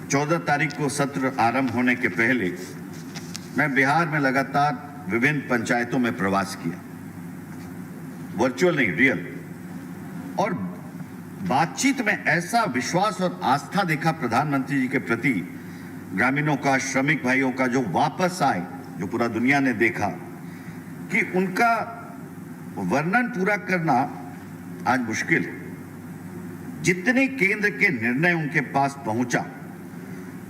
14 तारीख को सत्र आरंभ होने के पहले मैं बिहार में लगातार विभिन्न पंचायतों में प्रवास किया, वर्चुअल नहीं रियल, और बातचीत में ऐसा विश्वास और आस्था देखा प्रधानमंत्री जी के प्रति, ग्रामीणों का, श्रमिक भाइयों का जो वापस आए, जो पूरा दुनिया ने देखा, कि उनका वर्णन पूरा करना आज मुश्किल है। जितने केंद्र के निर्णय उनके पास पहुंचा,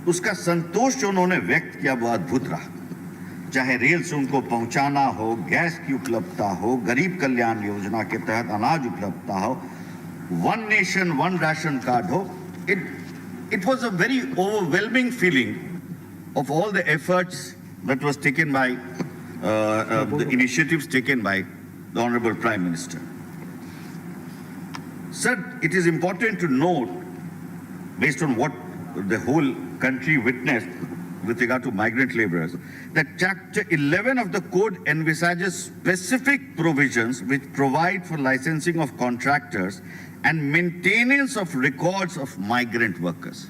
उसका संतोष जो उन्होंने व्यक्त किया वो अद्भुत रहा। चाहे रेल से उनको पहुंचाना हो, गैस की उपलब्धता हो, गरीब कल्याण योजना के तहत अनाज उपलब्धता हो, one nation one ration card हो, it was a very overwhelming feeling of all the efforts that was taken by the initiatives taken by the Honorable Prime Minister. Sir, it is important to note, based on what the whole country witnessed with regard to migrant laborers, that Chapter 11 of the code envisages specific provisions which provide for licensing of contractors and maintenance of records of migrant workers.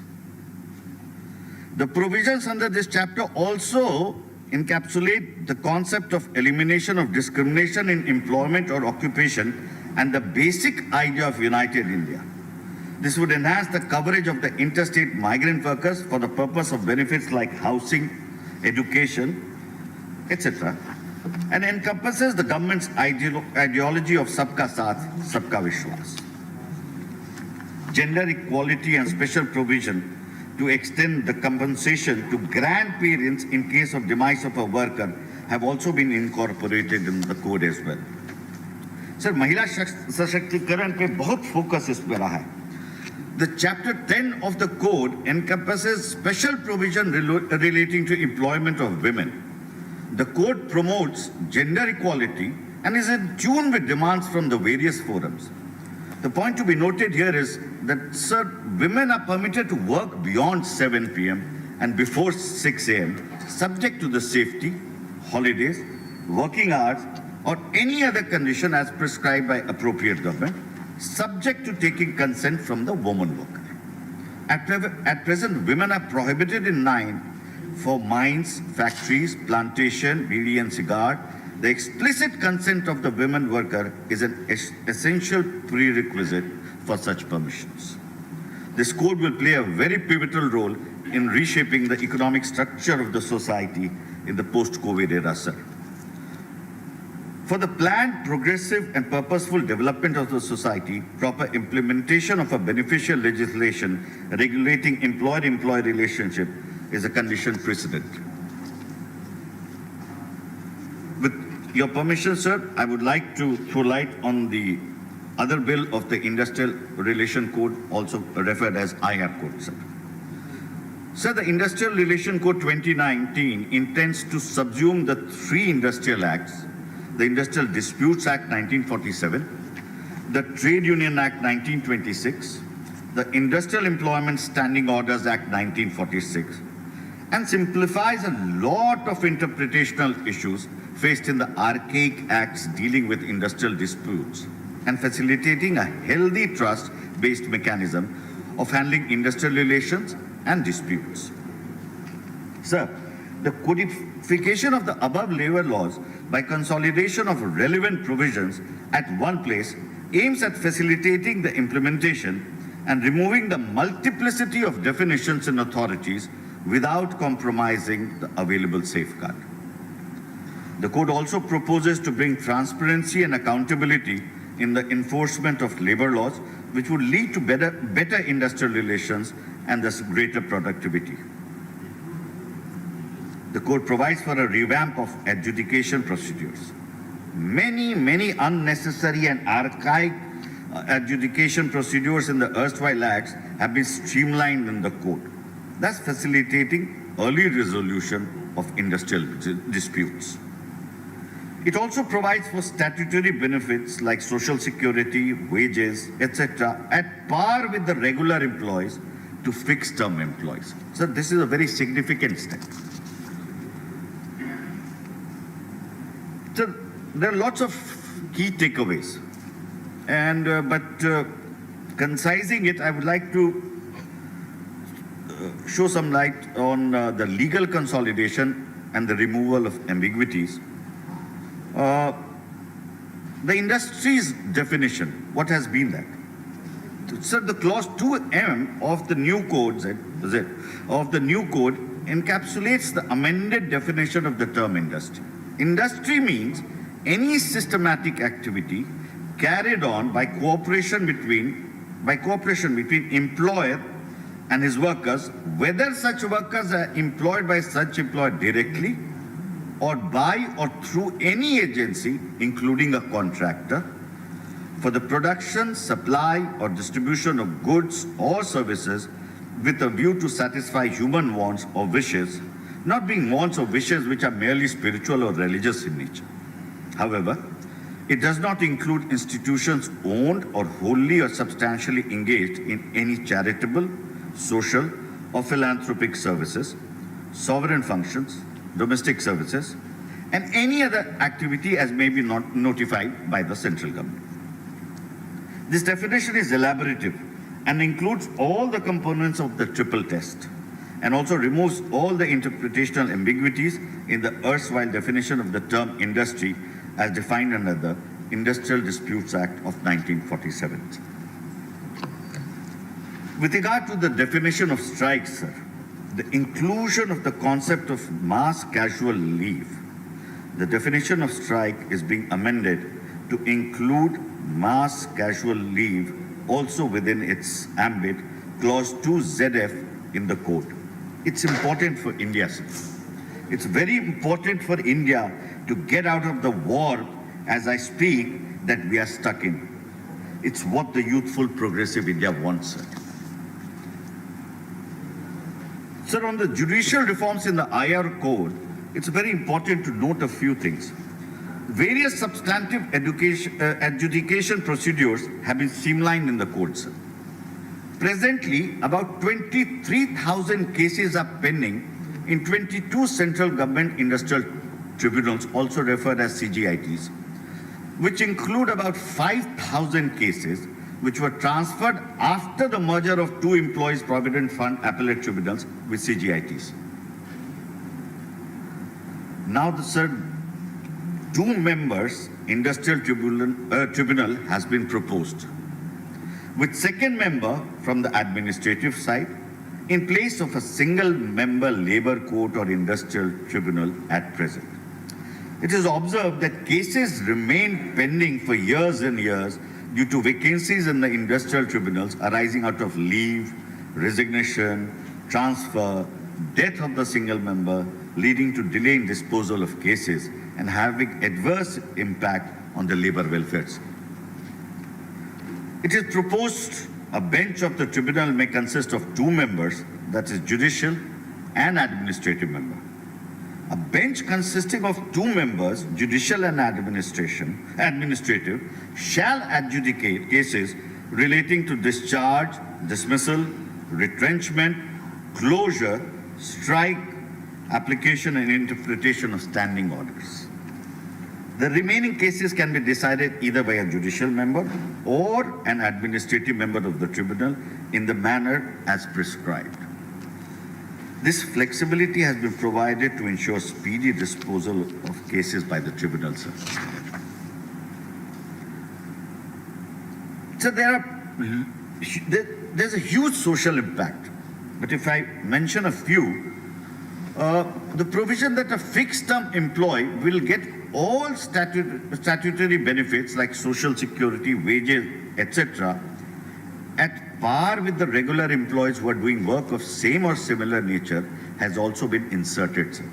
The provisions under this chapter also encapsulate the concept of elimination of discrimination in employment or occupation and the basic idea of United India. This would enhance the coverage of the interstate migrant workers for the purpose of benefits like housing, education, etc., and encompasses the government's ideology of Sabka Saath, Sabka Vishwas. Gender equality and special provision to extend the compensation to grandparents in case of demise of a worker have also been incorporated in the code as well. Sir, महिला सशक्तिकरण पे बहुत focus इस पे रहा है. The Chapter 10 of the code encompasses special provision relating to employment of women. The code promotes gender equality and is in tune with demands from the various forums. The point to be noted here is that, sir, women are permitted to work beyond 7 p.m. and before 6 a.m. subject to the safety, holidays, working hours, or any other condition as prescribed by appropriate government, subject to taking consent from the woman worker. At present, women are prohibited in 9 for mines, factories, plantation, beedi and cigar. The explicit consent of the women worker is an essential prerequisite for such permissions. This code will play a very pivotal role in reshaping the economic structure of the society in the post-COVID era, sir. For the planned, progressive and purposeful development of the society, proper implementation of a beneficial legislation regulating employer-employee relationship is a condition precedent. With your permission, sir, I would like to throw light on the other bill of the Industrial Relation Code, also referred as IR Code, sir. Sir, the Industrial Relation Code 2019 intends to subsume the three industrial acts: the Industrial Disputes Act 1947, the Trade Union Act 1926, the Industrial Employment Standing Orders Act 1946, and simplifies a lot of interpretational issues faced in the archaic acts dealing with industrial disputes and facilitating a healthy trust-based mechanism of handling industrial relations and disputes. Sir, the codification of the above labor laws by consolidation of relevant provisions at one place aims at facilitating the implementation and removing the multiplicity of definitions and authorities without compromising the available safeguard. The code also proposes to bring transparency and accountability in the enforcement of labor laws, which would lead to better industrial relations and thus greater productivity. The code provides for a revamp of adjudication procedures. Many unnecessary and archaic adjudication procedures in the erstwhile acts have been streamlined in the code, thus facilitating early resolution of industrial disputes. It also provides for statutory benefits like social security, wages, etc., at par with the regular employees to fixed-term employees. So this is a very significant step. So there are lots of key takeaways, and but concising it, I would like to show some light on the legal consolidation and the removal of ambiguities. The industry's definition, what has been that? So the clause 2M of the new code, encapsulates the amended definition of the term industry. Industry means any systematic activity carried on by cooperation between employer and his workers, whether such workers are employed by such employer directly or by or through any agency, including a contractor, for the production, supply, or distribution of goods or services with a view to satisfy human wants or wishes, not being wants or wishes which are merely spiritual or religious in nature. However, it does not include institutions owned or wholly or substantially engaged in any charitable, social, or philanthropic services, sovereign functions, domestic services, and any other activity as may be not notified by the central government. This definition is elaborative and includes all the components of the triple test and also removes all the interpretational ambiguities in the erstwhile definition of the term industry as defined under the Industrial Disputes Act of 1947. With regard to the definition of strikes, sir, the inclusion of the concept of mass casual leave, the definition of strike is being amended to include mass casual leave also within its ambit, clause 2ZF in the code. It's important for India, sir. It's very important for India to get out of the war, as I speak, that we are stuck in. It's what the youthful progressive India wants, sir. Sir, on the judicial reforms in the IR code, it's very important to note a few things. Various substantive adjudication procedures have been streamlined in the code, sir. Presently, about 23,000 cases are pending in 22 central government industrial tribunals, also referred as CGITs, which include about 5,000 cases which were transferred after the merger of two employees' provident fund appellate tribunals with CGITs. Now, sir, 2 members industrial tribunal has been proposed, with second member from the administrative side in place of a single member labor court or industrial tribunal at present. It is observed that cases remain pending for years and years due to vacancies in the industrial tribunals arising out of leave, resignation, transfer, death of the single member, leading to delay in disposal of cases and having adverse impact on the labor welfare. It is proposed a bench of the tribunal may consist of 2 members that is judicial and administrative member. A bench consisting of 2 members, judicial and administrative, shall adjudicate cases relating to discharge, dismissal, retrenchment, closure, strike, application and interpretation of standing orders. The remaining cases can be decided either by a judicial member or an administrative member of the tribunal in the manner as prescribed. This flexibility has been provided to ensure speedy disposal of cases by the tribunal, sir. So there's a huge social impact. But if I mention a few, the provision that a fixed term employee will get all statutory benefits like social security, wages, etc. at par with the regular employees who are doing work of same or similar nature has also been inserted, sir.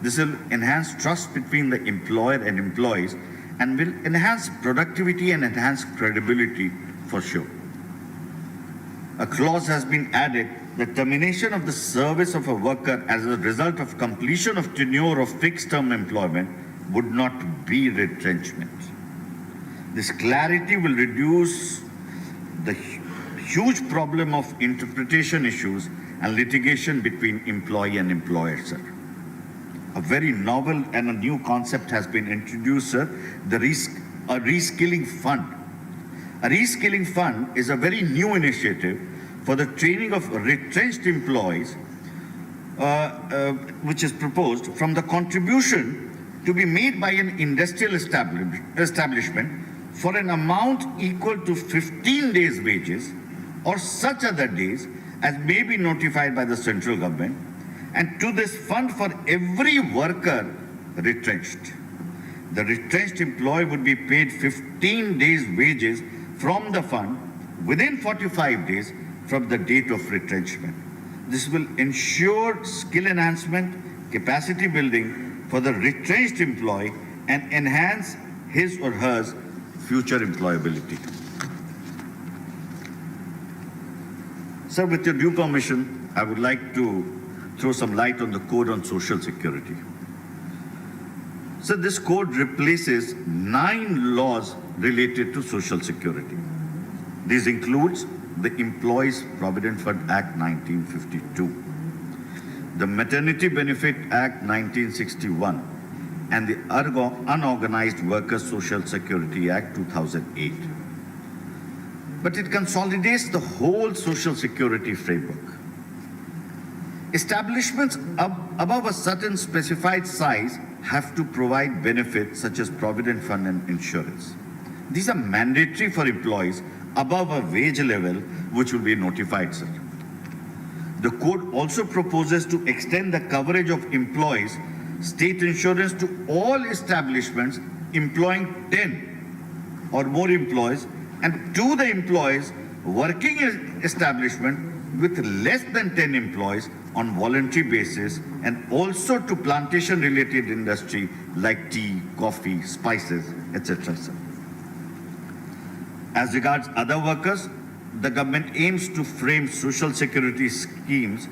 This will enhance trust between the employer and employees and will enhance productivity and enhance credibility for sure. A clause has been added: the termination of the service of a worker as a result of completion of tenure of fixed term employment would not be retrenchment. This clarity will reduce the huge problem of interpretation issues and litigation between employee and employer, sir. A very novel and a new concept has been introduced, sir, a reskilling fund. A reskilling fund is a very new initiative for the training of retrenched employees, which is proposed from the contribution to be made by an industrial establishment for an amount equal to 15 days' wages or such other days as may be notified by the central government, and to this fund for every worker retrenched. The retrenched employee would be paid 15 days' wages from the fund within 45 days from the date of retrenchment. This will ensure skill enhancement, capacity building for the retrenched employee and enhance his or her future employability. Sir, with your due permission, I would like to throw some light on the Code on Social Security. So this code replaces 9 laws related to Social Security. These includes the Employees Provident Fund Act 1952, the Maternity Benefit Act 1961, and the Unorganized Workers Social Security Act 2008. But it consolidates the whole social security framework. Establishments above a certain specified size have to provide benefits such as provident fund and insurance. These are mandatory for employees above a wage level, which will be notified, sir. The code also proposes to extend the coverage of employees' state insurance to all establishments employing 10 or more employees, and to the employees working in establishment with less than 10 employees on voluntary basis, and also to plantation-related industry like tea, coffee, spices, etc. As regards other workers, the government aims to frame social security schemes,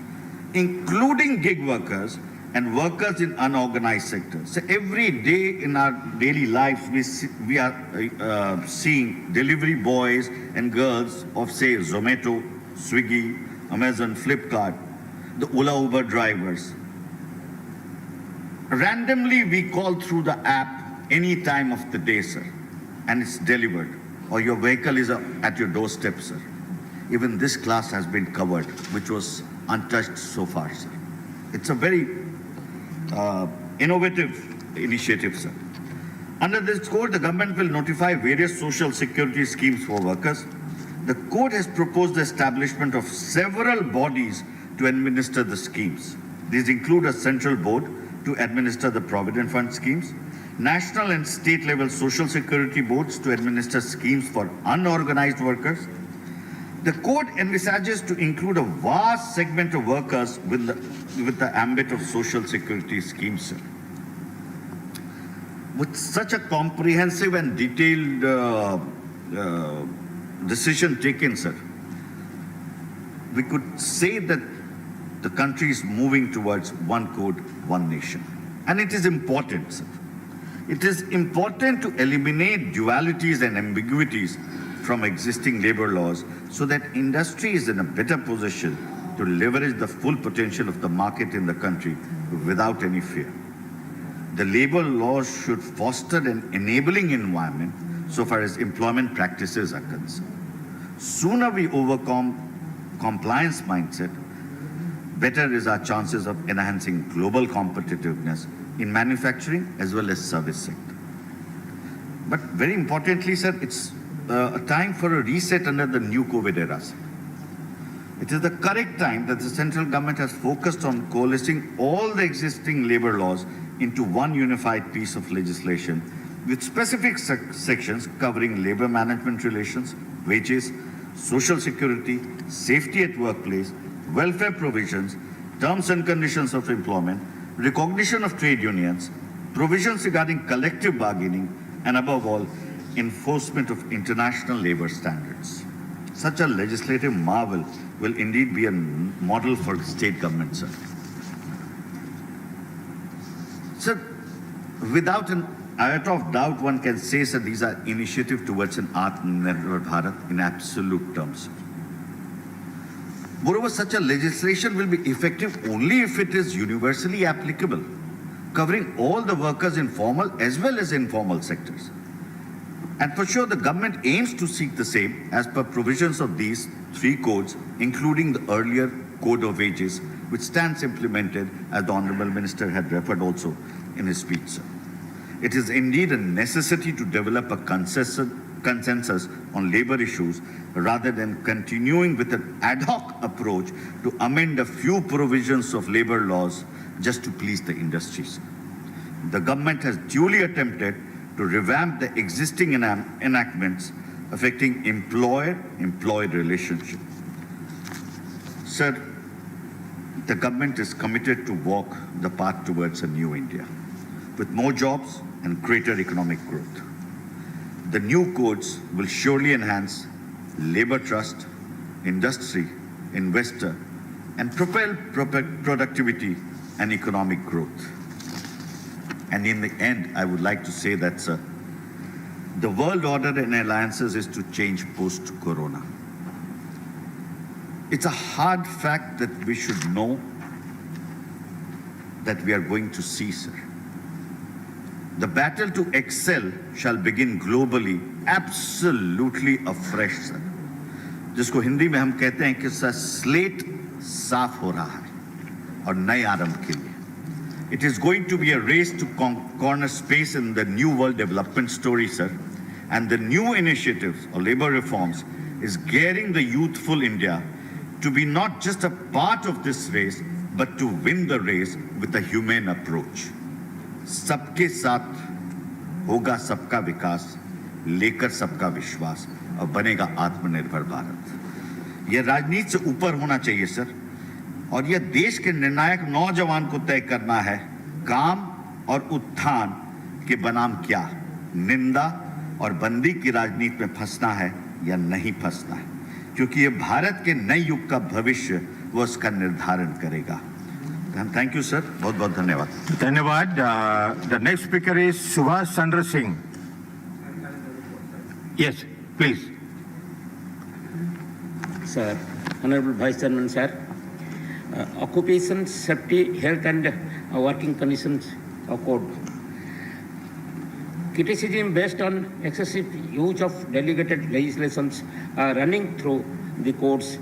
including gig workers and workers in unorganized sectors. So every day in our daily lives, we are seeing delivery boys and girls of, say, Zomato, Swiggy, Amazon, Flipkart, the Ola Uber drivers. Randomly, we call through the app any time of the day, sir, and it's delivered, or your vehicle is at your doorstep, sir. Even this class has been covered, which was untouched so far, sir. It's a very innovative initiative, sir. Under this code, the government will notify various social security schemes for workers. The code has proposed the establishment of several bodies to administer the schemes. These include a central board to administer the provident fund schemes, national and state level social security boards to administer schemes for unorganized workers. The code envisages to include a vast segment of workers with the ambit of social security schemes, sir. With such a comprehensive and detailed decision taken, sir, we could say that the country is moving towards one code, one nation. And it is important, sir. It is important to eliminate dualities and ambiguities from existing labor laws so that industry is in a better position to leverage the full potential of the market in the country without any fear. The labor laws should foster an enabling environment so far as employment practices are concerned. Sooner we overcome compliance mindset, better is our chances of enhancing global competitiveness in manufacturing as well as service sector. But very importantly, sir, it's a time for a reset under the new COVID era, sir. It is the correct time that the central government has focused on coalescing all the existing labor laws into one unified piece of legislation with specific sections covering labor management relations, wages, social security, safety at workplace, welfare provisions, terms and conditions of employment, recognition of trade unions, provisions regarding collective bargaining, and above all, enforcement of international labor standards. Such a legislative marvel will indeed be a model for state government, sir. Sir, without an iota of doubt, one can say that these are initiatives towards an Atmanirbhar Bharat in absolute terms. Moreover, such a legislation will be effective only if it is universally applicable, covering all the workers in formal as well as informal sectors. And for sure, the government aims to seek the same as per provisions of these three codes, including the earlier Code of Wages, which stands implemented, as the Honorable Minister had referred also in his speech, sir. It is indeed a necessity to develop a consensus on labor issues rather than continuing with an ad hoc approach to amend a few provisions of labor laws just to please the industries. The government has duly attempted to revamp the existing enactments affecting employer-employee relationship. Sir, the government is committed to walk the path towards a new India with more jobs and greater economic growth. The new codes will surely enhance labor trust, industry, investor, and propel productivity and economic growth. And in the end, I would like to say that, sir, the world order and alliances is to change post-corona. It's a hard fact that we should know that we are going to see, sir. The battle to excel shall begin globally, absolutely afresh, sir. जिसको हिंदी में हम कहते हैं कि slate साफ हो रहा है और नए आरंभ के लिए. It is going to be a race to corner space in the new world development story, sir. And the new initiatives or labor reforms is gearing the youthful India to be not just a part of this race, but to win the race with a humane approach. सबके साथ होगा सबका विकास, लेकर सबका विश्वास और बनेगा आत्मनिर्भर भारत. यह राजनीति से ऊपर होना चाहिए, सर. और यह देश के निर्णायक नौजवान को तय करना है काम और उत्थान के बनाम क्या, निंदा और बंदी की राजनीति में फंसना है या नहीं फंसना है, क्योंकि ये भारत के नए युग का भविष्य वो उसका निर्धारण करेगा. थैंक यू सर, बहुत बहुत धन्यवाद. धन्यवाद. The next speaker is Subhash Chandra Singh. Yes please. Sir, Honorable Vice Chairman, sir, Occupation Safety, Health and Working Conditions Code. Criticism based on excessive use of delegated legislations running through the courts.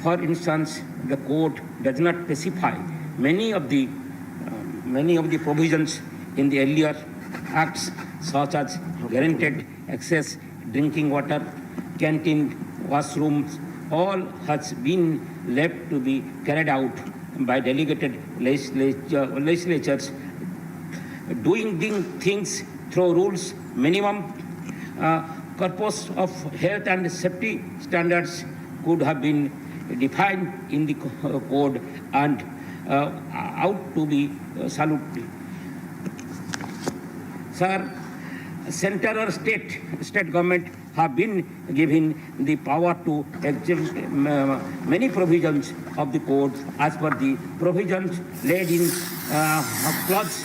For instance, the code does not specify many of the provisions in the earlier acts, such as guaranteed access, drinking water, canteen, washrooms. All has been left to be carried out by delegated legislatures, doing things through rules. Minimum purpose of health and safety standards could have been defined in the code and ought to be saluted. Sir, center or state government have been given the power to exempt many provisions of the code as per the provisions laid in clause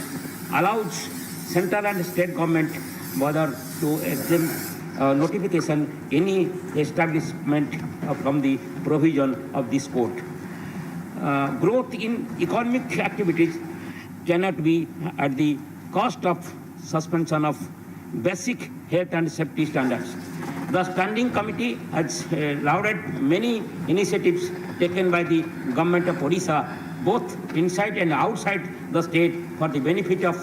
allows central and state government whether to exempt notification any establishment from the provision of this code. Growth in economic activities cannot be at the cost of suspension of basic health and safety standards. The Standing Committee has lauded many initiatives taken by the Government of Odisha, both inside and outside the state, for the benefit of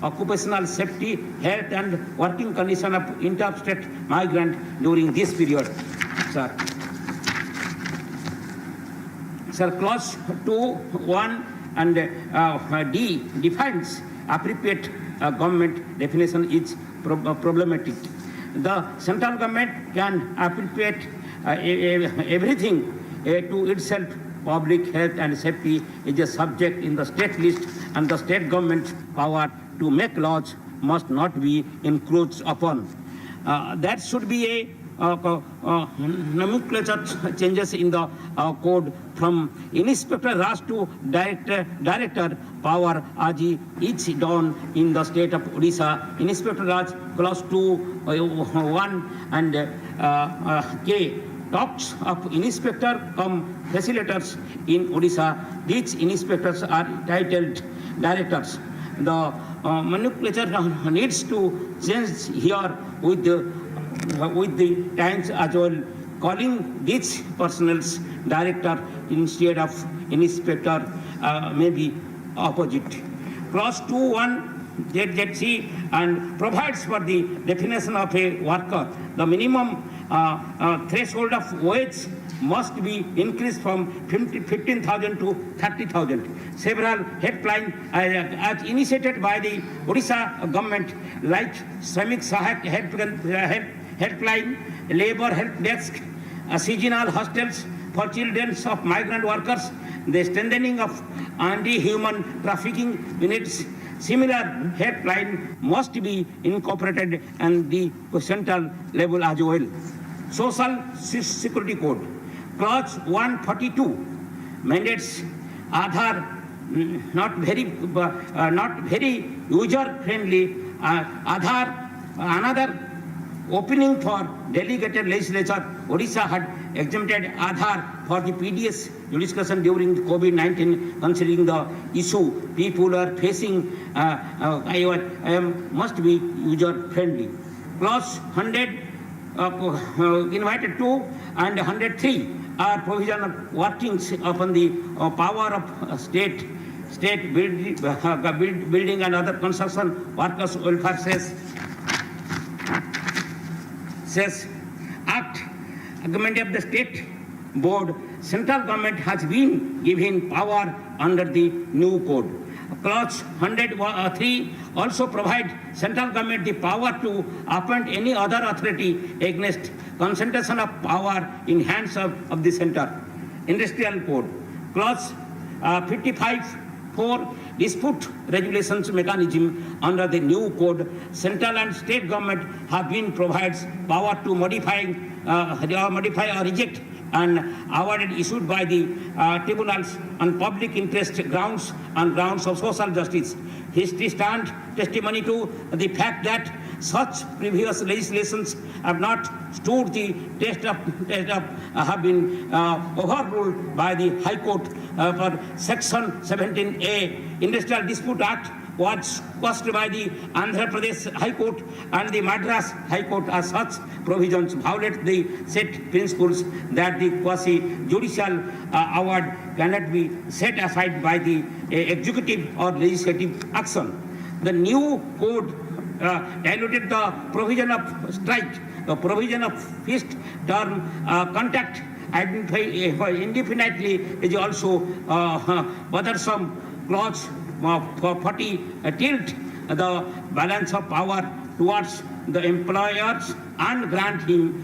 occupational safety, health and working condition of interstate migrant during this period. Sir, clause 2, 1 and D defines appropriate government definition is problematic. The central government can appropriate everything to itself. Public health and safety is a subject in the state list, and the state government's power to make laws must not be encroached upon. That should be a nomenclature changes in the code from Inspector Raj to Director power as each done in the state of Odisha. Inspector Raj clause 2, 1 and K talks of inspector come facilitators in Odisha. These inspectors are titled directors. The nomenclature needs to change here with the times as well, calling these personnel's director instead of inspector may be opposite. Clause 2.1 ZZC and provides for the definition of a worker. The minimum threshold of wage must be increased from 15,000 to 30,000. Several helplines as initiated by the Odisha government, like Shramik Sahayak helpline, labor help desk, seasonal hostels for children of migrant workers, the strengthening of anti-human trafficking units. Similar helpline must be incorporated at the central level as well. Social Security Code. Clause 142 mandates Aadhaar not very user-friendly. Aadhaar, another opening for delegated legislature. Odisha had exempted Aadhaar for the PDS discussion during COVID-19, considering the issue people are facing. Must be user-friendly. Clause 100 invited 2 and 103 are provision of workings upon the power of state building and other construction workers welfare says Act Government of the State Board. Central government has been given power under the new code. Clause 103 also provide central government the power to appoint any other authority against concentration of power in hands of the center. Industrial Code. Clause 55(4) dispute resolutions mechanism under the new code. Central and state government have been provides power to modify or reject and awarded issued by the tribunals on public interest grounds and grounds of social justice. History stands testimony to the fact that such previous legislations have not stood the test of have been overruled by the High Court for Section 17A. Industrial Dispute Act was passed by the Andhra Pradesh High Court and the Madras High Court. As such provisions violate the set principles that the quasi-judicial award cannot be set aside by the executive or legislative action. The new code diluted the provision of strike, the provision of fixed term contract indefinitely is also bothersome. Clause 40 tilt the balance of power towards the employers and grant him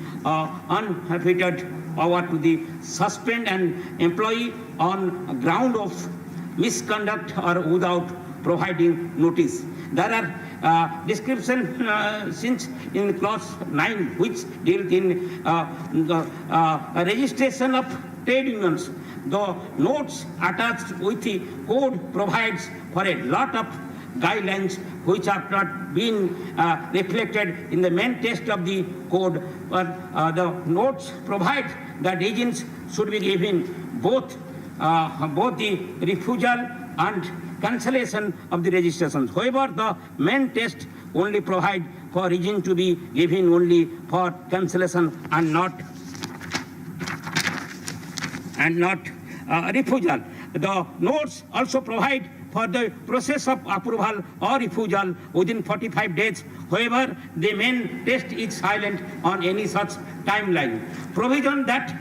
unfettered power to the suspend an employee on ground of misconduct or without providing notice. There are description since in clause 9, which deals in registration of trade unions. The notes attached with the code provides for a lot of guidelines which have not been reflected in the main text of the code, but the notes provide that regions should be given both the refusal and cancellation of the registrations. However, the main text only provide for region to be given only for cancellation and not refusal. The notes also provide for the process of approval or refusal within 45 days. However, the main text is silent on any such timeline. Provision that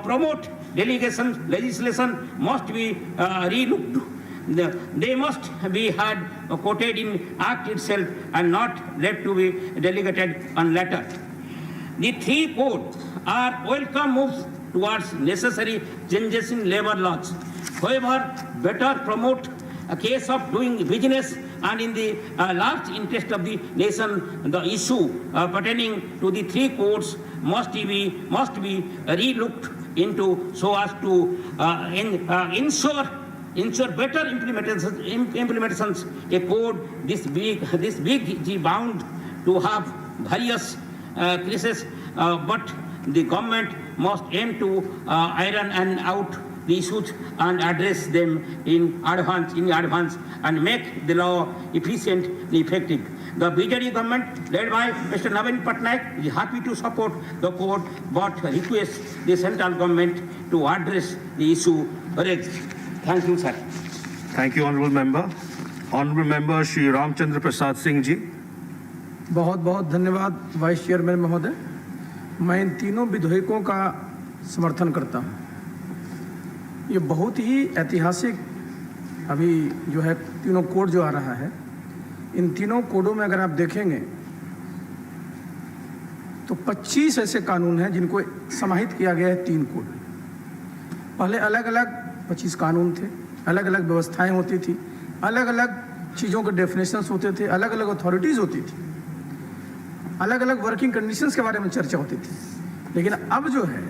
promote delegation legislation must be relooked. They must be had quoted in Act itself and not left to be delegated on letter. The three codes are welcome moves towards necessary changes in labor laws. However, better promote a case of doing business and in the large interest of the nation, the issue pertaining to the three codes must be relooked into so as to ensure better implementations. A code this big is bound to have various cases, but the government must aim to iron out the issues and address them in advance and make the law efficient and effective. The BJD government, led by Mr. Navin Patnaik, is happy to support the code, but requests the central government to address the issue raised. Thank you, sir. Thank you, honourable member. Honourable member Shri Ramchandra Prasad Singh जी. बहुत बहुत धन्यवाद vice chairman महोदय। मैं इन तीनों विधेयकों का समर्थन करता हूँ। ये बहुत ही ऐतिहासिक अभी जो है तीनों कोड जो आ रहा है, इन तीनों कोडों में अगर आप देखेंगे तो 25 ऐसे कानून हैं जिनको समाहित किया गया है तीन कोड। पहले अलग अलग 25 कानून थे, अलग अलग व्यवस्थाएं होती थी, अलग अलग चीज़ों के डेफिनेशंस होते थे, अलग अलग अथॉरिटीज़ होती थी, अलग अलग वर्किंग कंडीशंस के बारे में चर्चा होती थी। लेकिन अब जो है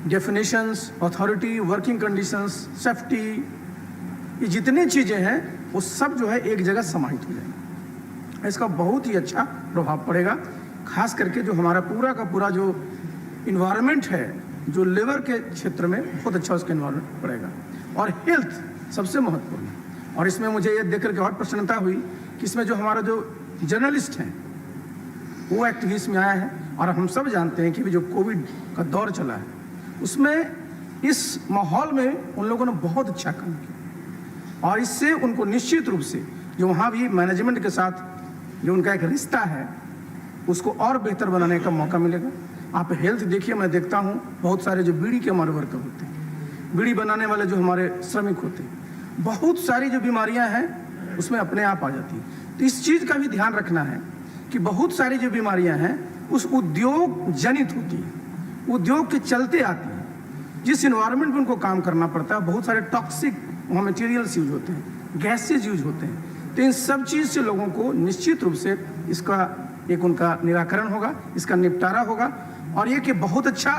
definitions, authority, working conditions, safety, ये जितनी चीज़ें हैं वो सब जो है एक जगह समाहित हो जाएंगी। इसका बहुत ही अच्छा प्रभाव पड़ेगा, खास करके जो हमारा पूरा का पूरा जो इन्वायरमेंट है, जो लेबर के क्षेत्र में बहुत अच्छा उसका इन्वायरमेंट पड़ेगा। और हेल्थ सबसे महत्वपूर्ण है। और इसमें मुझे ये देख करके और प्रसन्नता हुई कि इसमें जो हमारा जो जर्नलिस्ट हैं वो एक्टिविस्ट में आया है। और हम सब जानते हैं कि जो कोविड का दौर चला है उसमें इस माहौल में उन लोगों ने बहुत अच्छा काम किया और इससे उनको निश्चित रूप से जो वहाँ भी मैनेजमेंट के साथ जो उनका एक रिश्ता है उसको और बेहतर बनाने का मौका मिलेगा। आप हेल्थ देखिए, मैं देखता हूँ बहुत सारे जो बीड़ी के हमारे वर्कर होते हैं, बीड़ी बनाने वाले जो हमारे श्रमिक होते हैं, बहुत सारी जो बीमारियाँ हैं उसमें अपने आप आ जाती हैं। तो इस चीज़ का भी ध्यान रखना है कि बहुत सारी जो बीमारियाँ हैं उस उद्योग जनित होती हैं, उद्योग के चलते आती हैं। जिस इन्वायरमेंट में उनको काम करना पड़ता है बहुत सारे टॉक्सिक वहाँ मटेरियल्स यूज होते हैं, गैसेज यूज होते हैं। तो इन सब चीज़ से लोगों को निश्चित रूप से इसका एक उनका निराकरण होगा, इसका निपटारा होगा। और ये कि बहुत अच्छा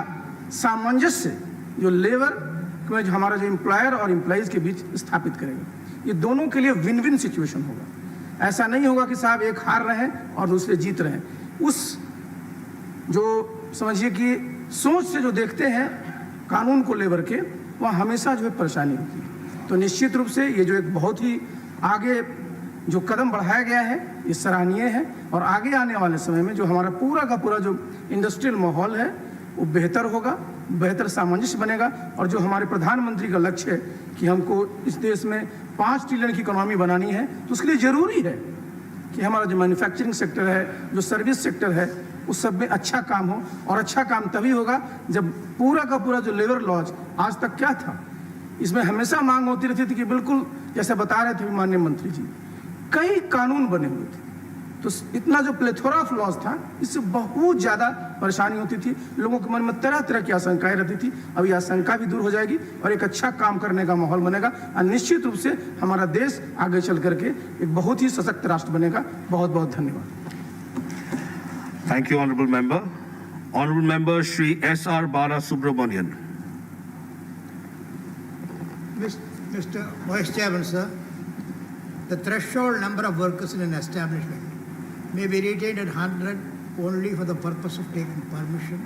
सामंजस्य जो लेबर में जो हमारा जो एम्प्लॉयर और एम्प्लॉइज़ के बीच स्थापित करेगा, ये दोनों के लिए विन विन सिचुएशन होगा। ऐसा नहीं होगा कि साहब एक हार रहे हैं और दूसरे जीत रहे हैं। उस जो समझिए कि सोच से जो देखते हैं कानून को लेबर के, वह हमेशा जो है परेशानी होती है। तो निश्चित रूप से ये जो एक बहुत ही आगे जो कदम बढ़ाया गया है ये सराहनीय है। और आगे आने वाले समय में जो हमारा पूरा का पूरा जो इंडस्ट्रियल माहौल है वो बेहतर होगा, बेहतर सामंजस्य बनेगा। और जो हमारे प्रधानमंत्री का लक्ष्य है कि हमको इस देश में 5 ट्रिलियन की इकोनॉमी बनानी है, तो उसके लिए ज़रूरी है कि हमारा जो मैन्युफैक्चरिंग सेक्टर है, जो सर्विस सेक्टर है, उस सब में अच्छा काम हो। और अच्छा काम तभी होगा जब पूरा का पूरा जो लेबर लॉज आज तक क्या था, इसमें हमेशा मांग होती रहती थी कि बिल्कुल जैसे बता रहे थे माननीय मंत्री जी, कई कानून बने हुए थे तो इतना जो प्लेथोरा ऑफ लॉस था, इससे बहुत ज़्यादा परेशानी होती थी, लोगों के मन में तरह तरह की आशंकाएं रहती थी। अब यह आशंका भी दूर हो जाएगी और एक अच्छा काम करने का माहौल बनेगा और निश्चित रूप से हमारा देश आगे चल करके एक बहुत ही सशक्त राष्ट्र बनेगा। बहुत बहुत धन्यवाद। Thank you, Honorable Member. Honorable Member Shri S.R. Bala Subramanian. Mr. Vice Chairman, sir, the threshold number of workers in an establishment may be retained at 100 only for the purpose of taking permission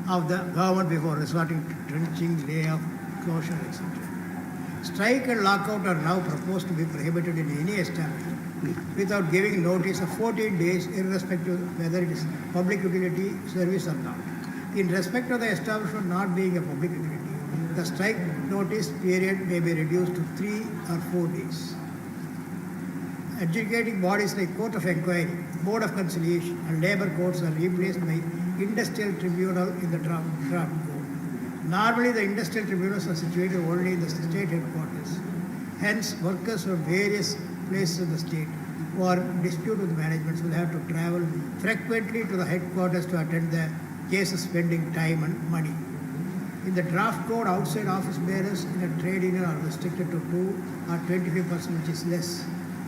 of the government before resorting to trenching, layoff, closure, etc. Strike and lockout are now proposed to be prohibited in any establishment without giving notice of 14 days, irrespective of whether it is public utility service or not. In respect of the establishment not being a public utility, the strike notice period may be reduced to 3 or 4 days. Adjudicating bodies like Court of Inquiry, Board of Conciliation, and Labour Courts are replaced by Industrial Tribunal in the draft code. Normally, the industrial tribunals are situated only in the state headquarters. Hence, workers from various places in the state who are in dispute with managements will have to travel frequently to the headquarters to attend the cases, spending time and money. In the draft code, outside office bearers in a trade union are restricted to 2 or 25%, which is less.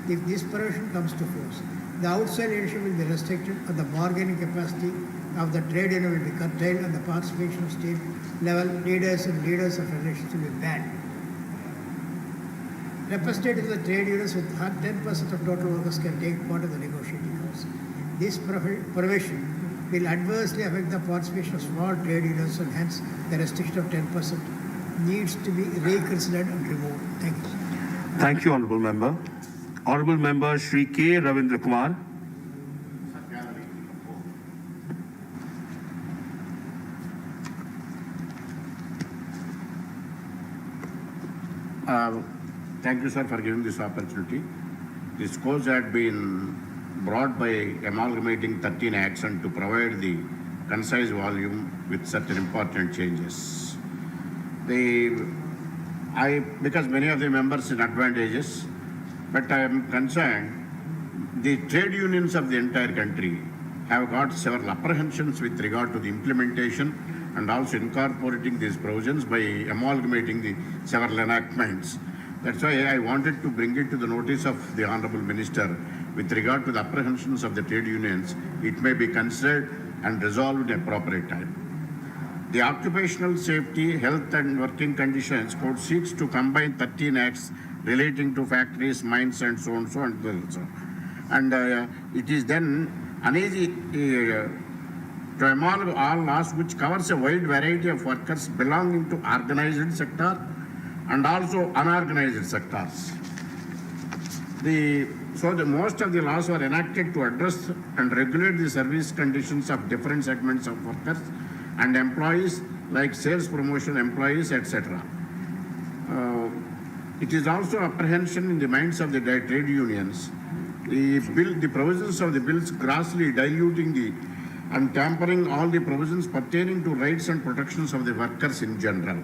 If this provision comes to force, the outside leadership will be restricted and the bargaining capacity of the trade union will be curtailed and the participation of state level leaders and leaders of federations will be banned. Representatives of the trade unions with 10% of total workers can take part in the negotiating house. This provision will adversely affect the participation of small trade unions and hence the restriction of 10% needs to be reconsidered and removed. Thank you. Thank you, Honorable Member. Honorable Member Shri K. Ravindra Kumar. Thank you, sir, for giving this opportunity. This course had been brought by amalgamating 13 acts and to provide the concise volume with certain important changes. Because many of the members in advantages, but I am concerned, the trade unions of the entire country have got several apprehensions with regard to the implementation and also incorporating these provisions by amalgamating the several enactments. That's why I wanted to bring it to the notice of the Honorable Minister with regard to the apprehensions of the trade unions. It may be considered and resolved at appropriate time. The Occupational Safety, Health and Working Conditions Code seeks to combine 13 acts relating to factories, mines and so on, so and so. And it is then uneasy to amalgamate all laws which covers a wide variety of workers belonging to organized sector and also unorganized sectors. Most of the laws were enacted to address and regulate the service conditions of different segments of workers and employees like sales promotion employees, etc. It is also apprehension in the minds of the trade unions. The provisions of the bills grossly diluting and tampering all the provisions pertaining to rights and protections of the workers in general.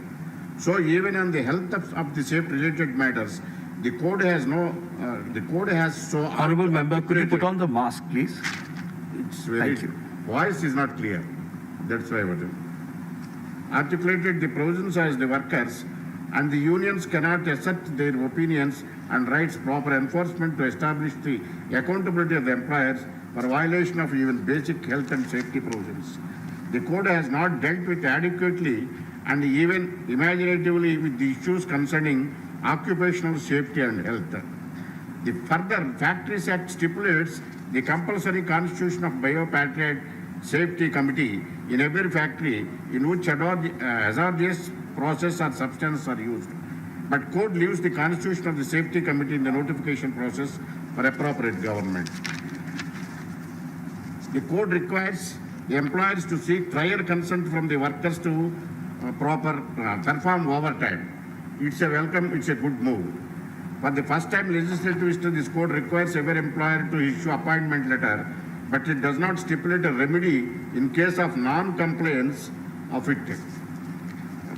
So even on the health of the safety related matters, the code has so... Honorable Member, could you put on the mask, please? It's very... Thank you. Voice is not clear. That's why I was articulated the provisions as the workers and the unions cannot assert their opinions and rights proper enforcement to establish the accountability of the employers for violation of even basic health and safety provisions. The code has not dealt with adequately and even imaginatively with the issues concerning occupational safety and health. The further Factories Act stipulates the compulsory constitution of Biopatriot Safety Committee in every factory in which hazardous process or substance are used. But code leaves the constitution of the safety committee in the notification process for appropriate government. The code requires the employers to seek prior consent from the workers to perform overtime. It's a good move. For the first time legislative history, this code requires every employer to issue appointment letter, but it does not stipulate a remedy in case of non-compliance of it.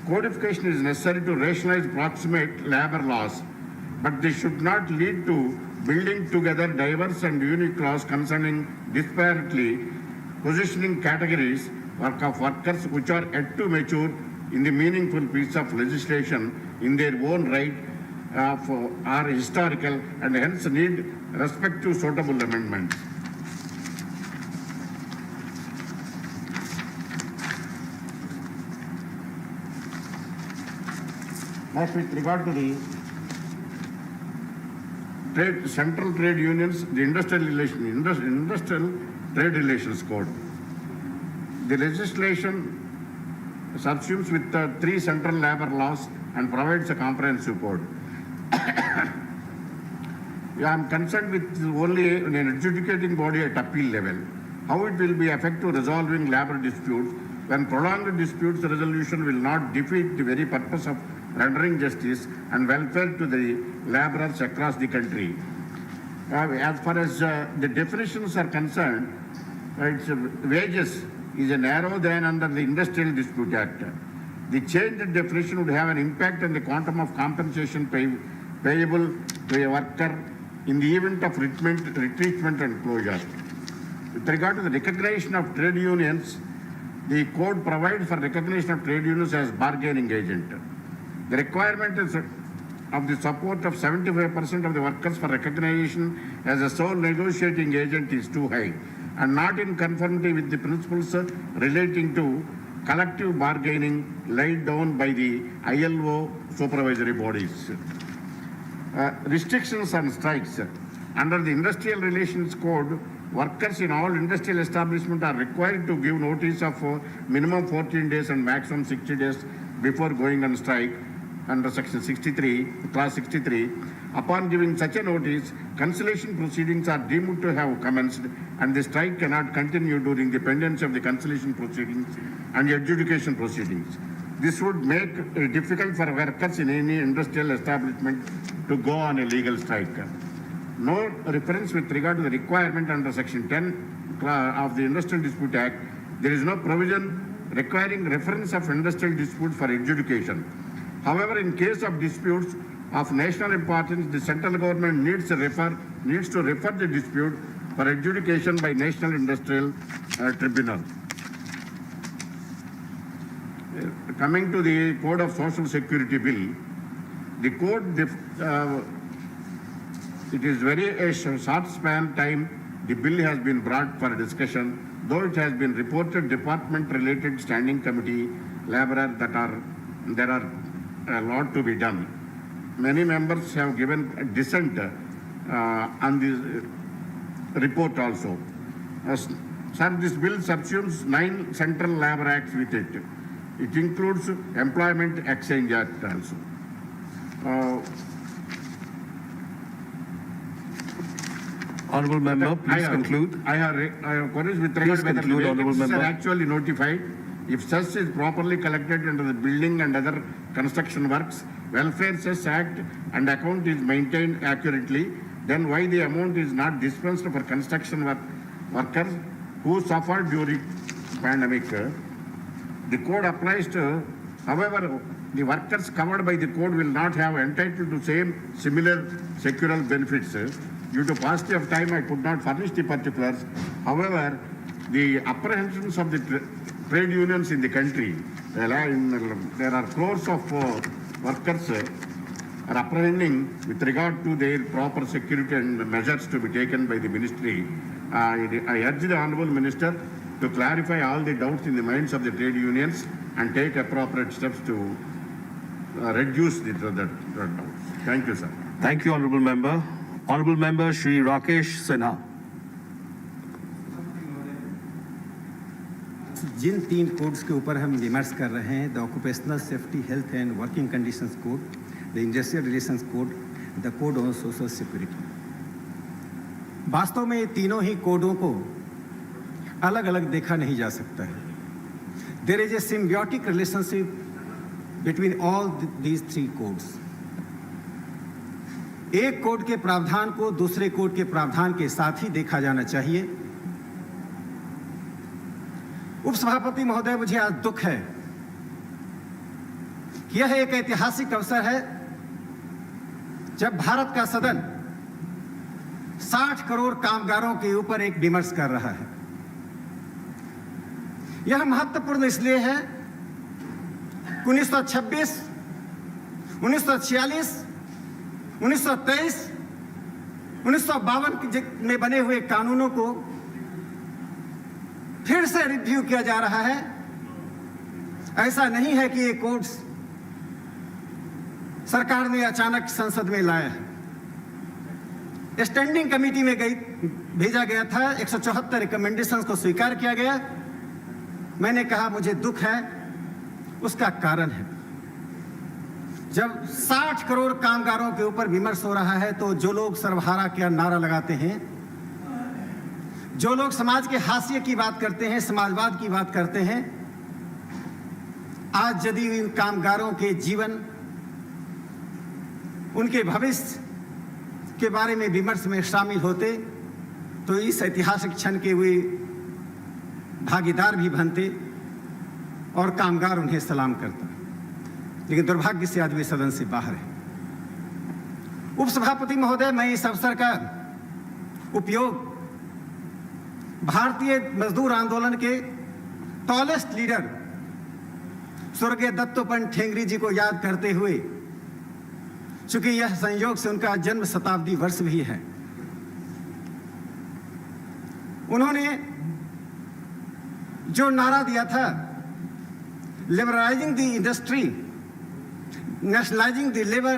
Codification is necessary to rationalize proximate labor laws, but this should not lead to building together diverse and unique laws concerning disparately positioning categories of workers which are yet to mature in the meaningful piece of legislation in their own right are historical and hence need respect to suitable amendments. Next, with regard to the central trade unions, the industrial trade relations code. The legislation subsumes with the 3 central labor laws and provides a comprehensive code. I am concerned with only an adjudicating body at appeal level. How it will be effective resolving labor disputes when prolonged disputes resolution will not defeat the very purpose of rendering justice and welfare to the laborers across the country. As far as the definitions are concerned, wages is narrower than under the Industrial Dispute Act. The changed definition would have an impact on the quantum of compensation payable to a worker in the event of retrenchment and closure. With regard to the recognition of trade unions, the code provides for recognition of trade unions as bargaining agent. The requirement is of the support of 75% of the workers for recognition as a sole negotiating agent is too high and not in conformity with the principles relating to collective bargaining laid down by the ILO supervisory bodies. Restrictions on strikes. Under the Industrial Relations Code, workers in all industrial establishments are required to give notice of minimum 14 days and maximum 60 days before going on strike under Section 63, Clause 63. Upon giving such a notice, conciliation proceedings are deemed to have commenced and the strike cannot continue during the pendency of the conciliation proceedings and adjudication proceedings. This would make it difficult for workers in any industrial establishment to go on a legal strike. No reference with regard to the requirement under Section 10 of the Industrial Dispute Act. There is no provision requiring reference of industrial dispute for adjudication. However, in case of disputes of national importance, the central government needs to refer the dispute for adjudication by National Industrial Tribunal. Coming to the Code of Social Security Bill, the code, it is a short span time the bill has been brought for discussion, though it has been reported department-related standing committee laborer there are a lot to be done. Many members have given a dissent on this report also. Sir, this bill subsumes 9 central labor acts with it. It includes Employment Exchange Act also. Honourable Member, please conclude. I have queries with regard to whether wages are actually notified. If cess is properly collected under the building and other construction works, Welfare Cess Act and account is maintained accurately, then why the amount is not dispensed for construction workers who suffered during pandemic? The code applies to, however, the workers covered by the code will not have entitled to similar sectoral benefits. Due to paucity of time, I could not furnish the particulars. However, the apprehensions of the trade unions in the country, there are crores of workers are apprehending with regard to their proper security and measures to be taken by the ministry. I urge the Honourable Minister to clarify all the doubts in the minds of the trade unions and take appropriate steps to reduce the doubts. Thank you, sir. Thank you, Honourable Member. Honourable Member Shri Rakesh Sinha. Jin 3 codes के ऊपर हम विमर्श कर रहे हैं, the occupational safety health and working conditions code, the industrial relations code, the code on social security, वास्तव में ये तीनों ही कोडों को अलग अलग देखा नहीं जा सकता है. There is a symbiotic relationship between all these 3 codes. एक कोड के प्रावधान को दूसरे कोड के प्रावधान के साथ ही देखा जाना चाहिए. उपसभापति महोदय, मुझे आज दुख है कि यह एक ऐतिहासिक अवसर है जब भारत का सदन 60 करोड़ कामगारों के ऊपर एक विमर्श कर रहा है। यह महत्वपूर्ण इसलिए है 1926, 1946, 1923, 1952 में बने हुए कानूनों को फिर से रिव्यू किया जा रहा है। ऐसा नहीं है कि ये कोड्स सरकार ने अचानक संसद में लाया है। स्टैंडिंग कमेटी में भेजा गया था, 174 रिकमेंडेशंस को स्वीकार किया गया। मैंने कहा मुझे दुख है, उसका कारण है जब 60 करोड़ कामगारों के ऊपर विमर्श हो रहा है तो जो लोग सर्वहारा का नारा लगाते हैं, जो लोग समाज के हाशिए की बात करते हैं, समाजवाद की बात करते हैं, आज यदि इन कामगारों के जीवन, उनके भविष्य के बारे में विमर्श में शामिल होते तो इस ऐतिहासिक क्षण के वे भागीदार भी बनते और कामगार उन्हें सलाम करता। लेकिन दुर्भाग्य से आज वे सदन से बाहर है। उपसभापति महोदय, मैं इस अवसर का उपयोग भारतीय मजदूर आंदोलन के टॉलेस्ट लीडर स्वर्गीय दत्तोपंत ठेंगड़ी जी को याद करते हुए, चूंकि यह संयोग से उनका जन्म शताब्दी वर्ष भी है, उन्होंने जो नारा दिया था, liberalising the industry, नेशनलाइजिंग the labour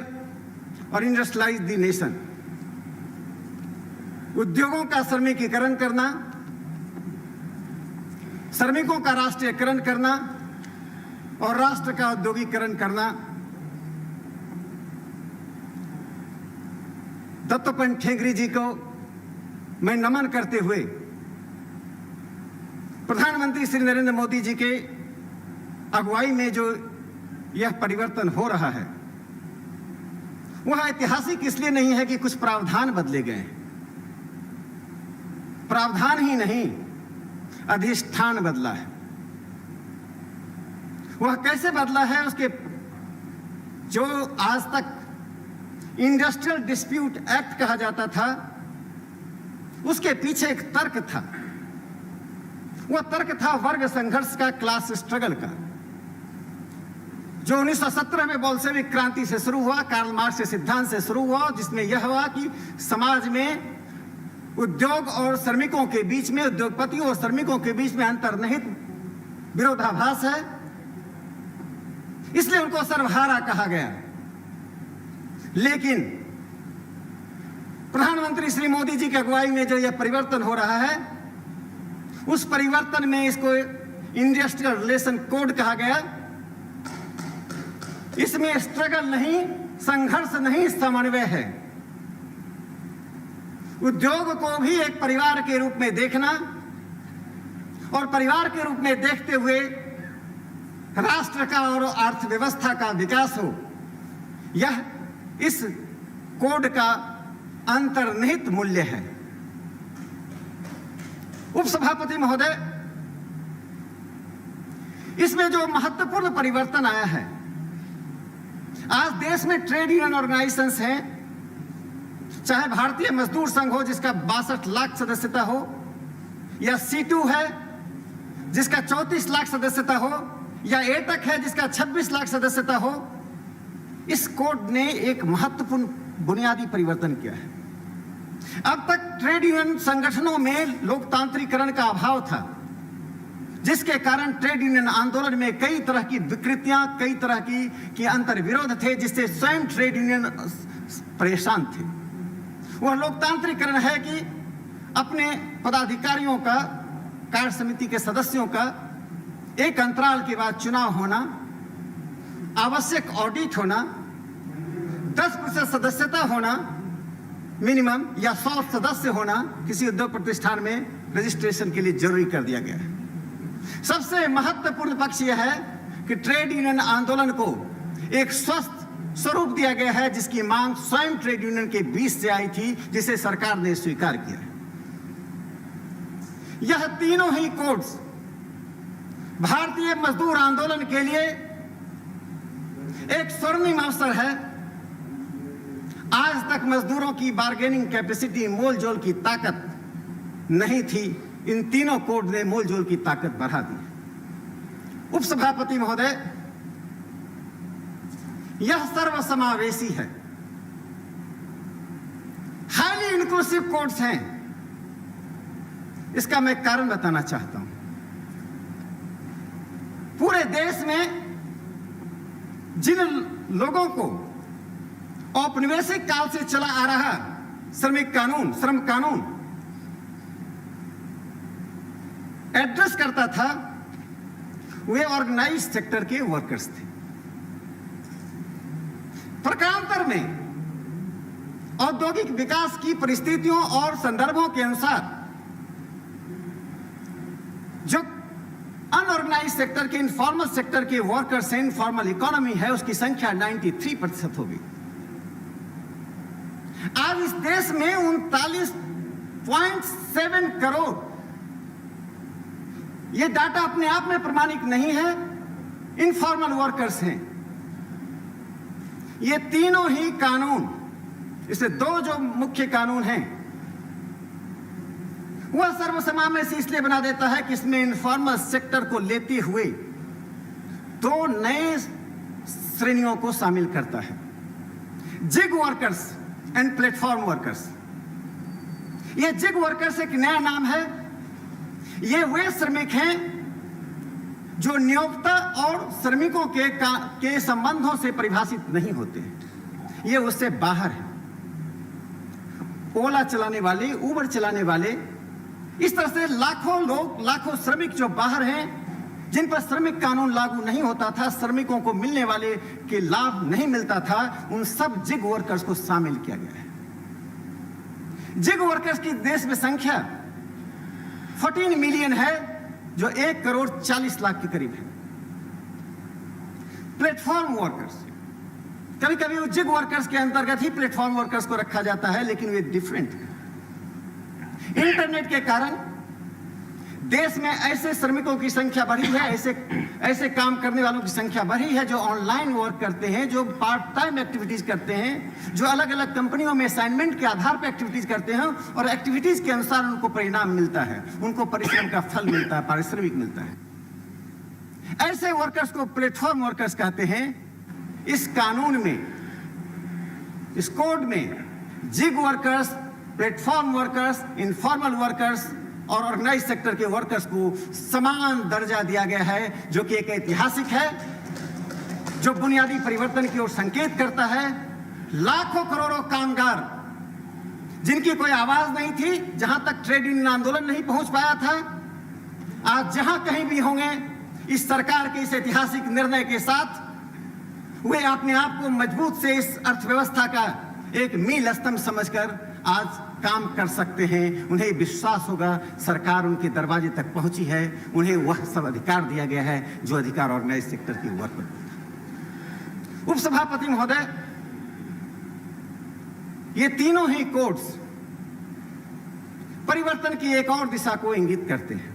और इंडस्ट्रियलाइज द नेशन, उद्योगों का श्रमिकीकरण करना, श्रमिकों का राष्ट्रीयकरण करना और राष्ट्र का औद्योगिकरण करना। दत्तोपंत ठेंगड़ी जी को मैं नमन करते हुए प्रधानमंत्री श्री नरेंद्र मोदी जी के अगुवाई में जो यह परिवर्तन हो रहा है वह ऐतिहासिक इसलिए नहीं है कि कुछ प्रावधान बदले गए हैं। प्रावधान ही नहीं, अधिष्ठान बदला है। वह कैसे बदला है, उसके जो आज तक इंडस्ट्रियल डिस्प्यूट एक्ट कहा जाता था, उसके पीछे एक तर्क था। वह तर्क था वर्ग संघर्ष का, क्लास स्ट्रगल का, जो 1917 में बोल्शेविक क्रांति से शुरू हुआ, कार्ल मार्क्स के सिद्धांत से शुरू हुआ, जिसमें यह हुआ कि समाज में उद्योग और श्रमिकों के बीच में, उद्योगपतियों और श्रमिकों के बीच में अंतर्निहित विरोधाभास है, इसलिए उनको सर्वहारा कहा गया। लेकिन प्रधानमंत्री श्री मोदी जी की अगुवाई में जो यह परिवर्तन हो रहा है, उस परिवर्तन में इसको इंडस्ट्रियल रिलेशन कोड कहा गया। इसमें स्ट्रगल नहीं, संघर्ष नहीं, समन्वय है। उद्योग को भी एक परिवार के रूप में देखना और परिवार के रूप में देखते हुए राष्ट्र का और अर्थव्यवस्था का विकास हो, यह इस कोड का अंतर्निहित मूल्य है। उपसभापति महोदय, इसमें जो महत्वपूर्ण परिवर्तन आया है, आज देश में ट्रेड यूनियन ऑर्गेनाइजेशंस हैं, चाहे भारतीय मजदूर संघ हो जिसका 62 लाख सदस्यता हो, या C2 है जिसका 34 लाख सदस्यता हो, या एटक है जिसका 26 लाख सदस्यता हो, इस कोड ने एक महत्वपूर्ण बुनियादी परिवर्तन किया है। अब तक ट्रेड यूनियन संगठनों में लोकतांत्रिकरण का अभाव था, जिसके कारण ट्रेड यूनियन आंदोलन में कई तरह की विकृतियां, कई तरह की अंतर्विरोध थे, जिससे स्वयं ट्रेड यूनियन परेशान थे। वह लोकतांत्रिकरण है कि अपने पदाधिकारियों का, कार्य समिति के सदस्यों का एक अंतराल के बाद चुनाव होना, आवश्यक ऑडिट होना, 10% सदस्यता होना मिनिमम, या 100 सदस्य होना किसी उद्योग प्रतिष्ठान में रजिस्ट्रेशन के लिए जरूरी कर दिया गया है। सबसे महत्वपूर्ण पक्ष यह है कि ट्रेड यूनियन आंदोलन को एक स्वस्थ स्वरूप दिया गया है, जिसकी मांग स्वयं ट्रेड यूनियन के बीच से आई थी, जिसे सरकार ने स्वीकार किया है। यह तीनों ही कोड्स भारतीय मजदूर आंदोलन के लिए एक स्वर्णिम अवसर है। आज तक मजदूरों की बार्गेनिंग कैपेसिटी, मोल जोल की ताकत नहीं थी। इन तीनों कोड ने मोल जोल की ताकत बढ़ा दी। उपसभापति महोदय, यह सर्वसमावेशी है, हाईली इंक्लूसिव कोड्स हैं। इसका मैं कारण बताना चाहता हूं। पूरे देश में जिन लोगों को औपनिवेशिक काल से चला आ रहा श्रमिक कानून, श्रम कानून एड्रेस करता था, वे ऑर्गेनाइज सेक्टर के वर्कर्स थे। प्रकारांतर में औद्योगिक विकास की परिस्थितियों और संदर्भों के अनुसार जो अनऑर्गेनाइज सेक्टर के, इनफॉर्मल सेक्टर के वर्कर्स हैं, इनफॉर्मल इकोनॉमी है, उसकी संख्या 93% हो गई। आज इस देश में 39.7 करोड़, ये डाटा अपने आप में प्रमाणित नहीं है, इनफॉर्मल वर्कर्स हैं। ये तीनों ही कानून, इससे दो जो मुख्य कानून हैं, वह सर्वसमावेशी इसलिए बना देता है कि इसमें इनफॉर्मल सेक्टर को लेते हुए दो नए श्रेणियों को शामिल करता है, gig workers and platform workers. ये जिग वर्कर्स एक नया नाम है। ये वे श्रमिक हैं जो नियोक्ता और श्रमिकों के संबंधों से परिभाषित नहीं होते, ये उससे बाहर है। ओला चलाने वाले, उबर चलाने वाले, इस तरह से लाखों लोग, लाखों श्रमिक जो बाहर हैं, जिन पर श्रमिक कानून लागू नहीं होता था, श्रमिकों को मिलने वाले के लाभ नहीं मिलता था, उन सब जिग वर्कर्स को शामिल किया गया है। जिग वर्कर्स की देश में संख्या 14 मिलियन है, जो 1 करोड़ 40 लाख के करीब है। प्लेटफॉर्म वर्कर्स, कभी कभी वो जिग वर्कर्स के अंतर्गत ही प्लेटफॉर्म वर्कर्स को रखा जाता है, लेकिन वे डिफरेंट है। इंटरनेट के कारण देश में ऐसे श्रमिकों की संख्या बढ़ी है, ऐसे काम करने वालों की संख्या बढ़ी है जो ऑनलाइन वर्क करते हैं, जो पार्ट टाइम एक्टिविटीज करते हैं, जो अलग अलग कंपनियों में असाइनमेंट के आधार पर एक्टिविटीज करते हैं, और एक्टिविटीज के अनुसार उनको परिणाम मिलता है, उनको परिश्रम का फल मिलता है, पारिश्रमिक मिलता है। ऐसे वर्कर्स को प्लेटफॉर्म वर्कर्स कहते हैं। इस कानून में, इस कोड में gig workers, platform workers, informal workers और ऑर्गेनाइज सेक्टर के वर्कर्स को समान दर्जा दिया गया है, जो कि एक ऐतिहासिक है, जो बुनियादी परिवर्तन की ओर संकेत करता है। लाखों करोड़ों कामगार जिनकी कोई आवाज नहीं थी, जहां तक ट्रेड यूनियन आंदोलन नहीं पहुंच पाया था, आज जहां कहीं भी होंगे, इस सरकार के इस ऐतिहासिक निर्णय के साथ वे अपने आप को मजबूत से इस अर्थव्यवस्था का एक मील स्तंभ समझकर आज काम कर सकते हैं। उन्हें विश्वास होगा सरकार उनके दरवाजे तक पहुंची है, उन्हें वह सब अधिकार दिया गया है जो अधिकार ऑर्गेनाइज सेक्टर की वर्क पर। उपसभापति महोदय, ये तीनों ही कोड्स परिवर्तन की एक और दिशा को इंगित करते हैं।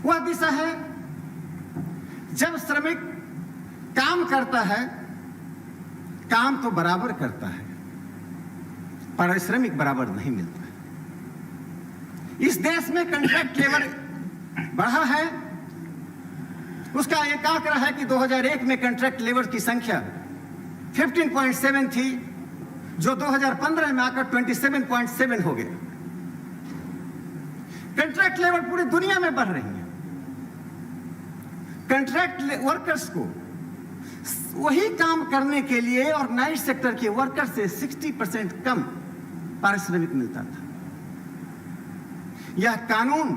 वह दिशा है जब श्रमिक काम करता है, काम तो बराबर करता है, पारिश्रमिक बराबर नहीं मिलता है। इस देश में कॉन्ट्रैक्ट लेबर बढ़ा है। उसका एक आंकड़ा है कि 2001 में कॉन्ट्रैक्ट लेबर की संख्या 15.7 थी, जो 2015 में आकर 27.7 हो गया। कॉन्ट्रैक्ट लेबर पूरी दुनिया में बढ़ रही है। कॉन्ट्रैक्ट वर्कर्स को वही काम करने के लिए ऑर्गेनाइज सेक्टर के वर्कर से 60% कम पारिश्रमिक मिलता था। यह कानून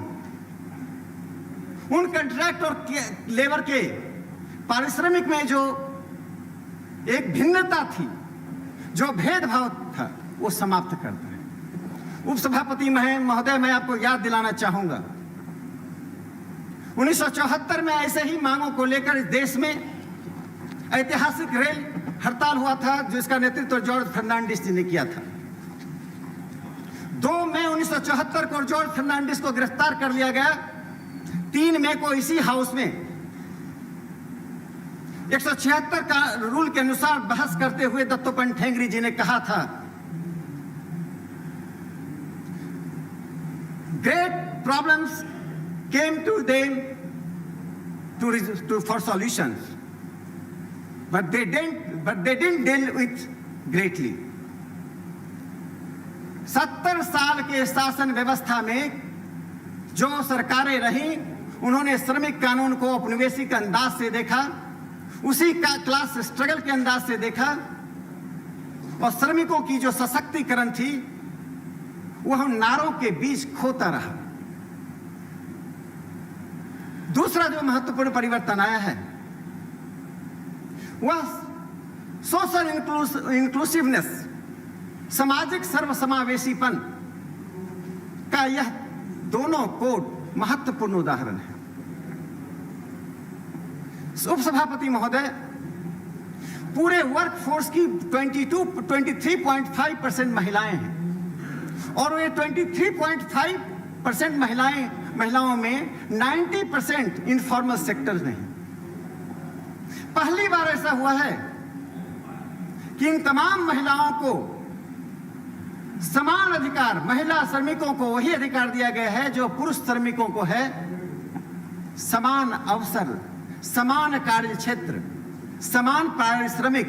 उन कॉन्ट्रैक्ट और लेबर के पारिश्रमिक में जो एक भिन्नता थी, जो भेदभाव था, वो समाप्त करता है। उपसभापति महोदय, मैं आपको याद दिलाना चाहूंगा, 1974 में ऐसे ही मांगों को लेकर इस देश में ऐतिहासिक रेल हड़ताल हुआ था, जिसका नेतृत्व जॉर्ज फर्नांडिस जी ने किया था। 2 मई 1974 को जॉर्ज फर्नांडिस को गिरफ्तार कर लिया गया। 3 मई को इसी हाउस में 176 का रूल के अनुसार बहस करते हुए दत्तोपंत ठेंगरी जी ने कहा था, great problems came to them for solutions, but they didn't deal with greatly. 70 साल के शासन व्यवस्था में जो सरकारें रहीं, उन्होंने श्रमिक कानून को औपनिवेशिक अंदाज से देखा, उसी का क्लास स्ट्रगल के अंदाज से देखा, और श्रमिकों की जो सशक्तिकरण थी वह नारों के बीच खोता रहा। दूसरा जो महत्वपूर्ण परिवर्तन आया है वह सोशल इंक्लूसिवनेस, सामाजिक सर्वसमावेशीपन का यह दोनों कोड महत्वपूर्ण उदाहरण है। उपसभापति महोदय, पूरे वर्कफोर्स की 23.5% महिलाएं हैं और ये 23.5% महिलाओं में 90% इनफॉर्मल सेक्टर में है। पहली बार ऐसा हुआ है कि इन तमाम महिलाओं को समान अधिकार, महिला श्रमिकों को वही अधिकार दिया गया है जो पुरुष श्रमिकों को है। समान अवसर, समान कार्य क्षेत्र, समान पारिश्रमिक,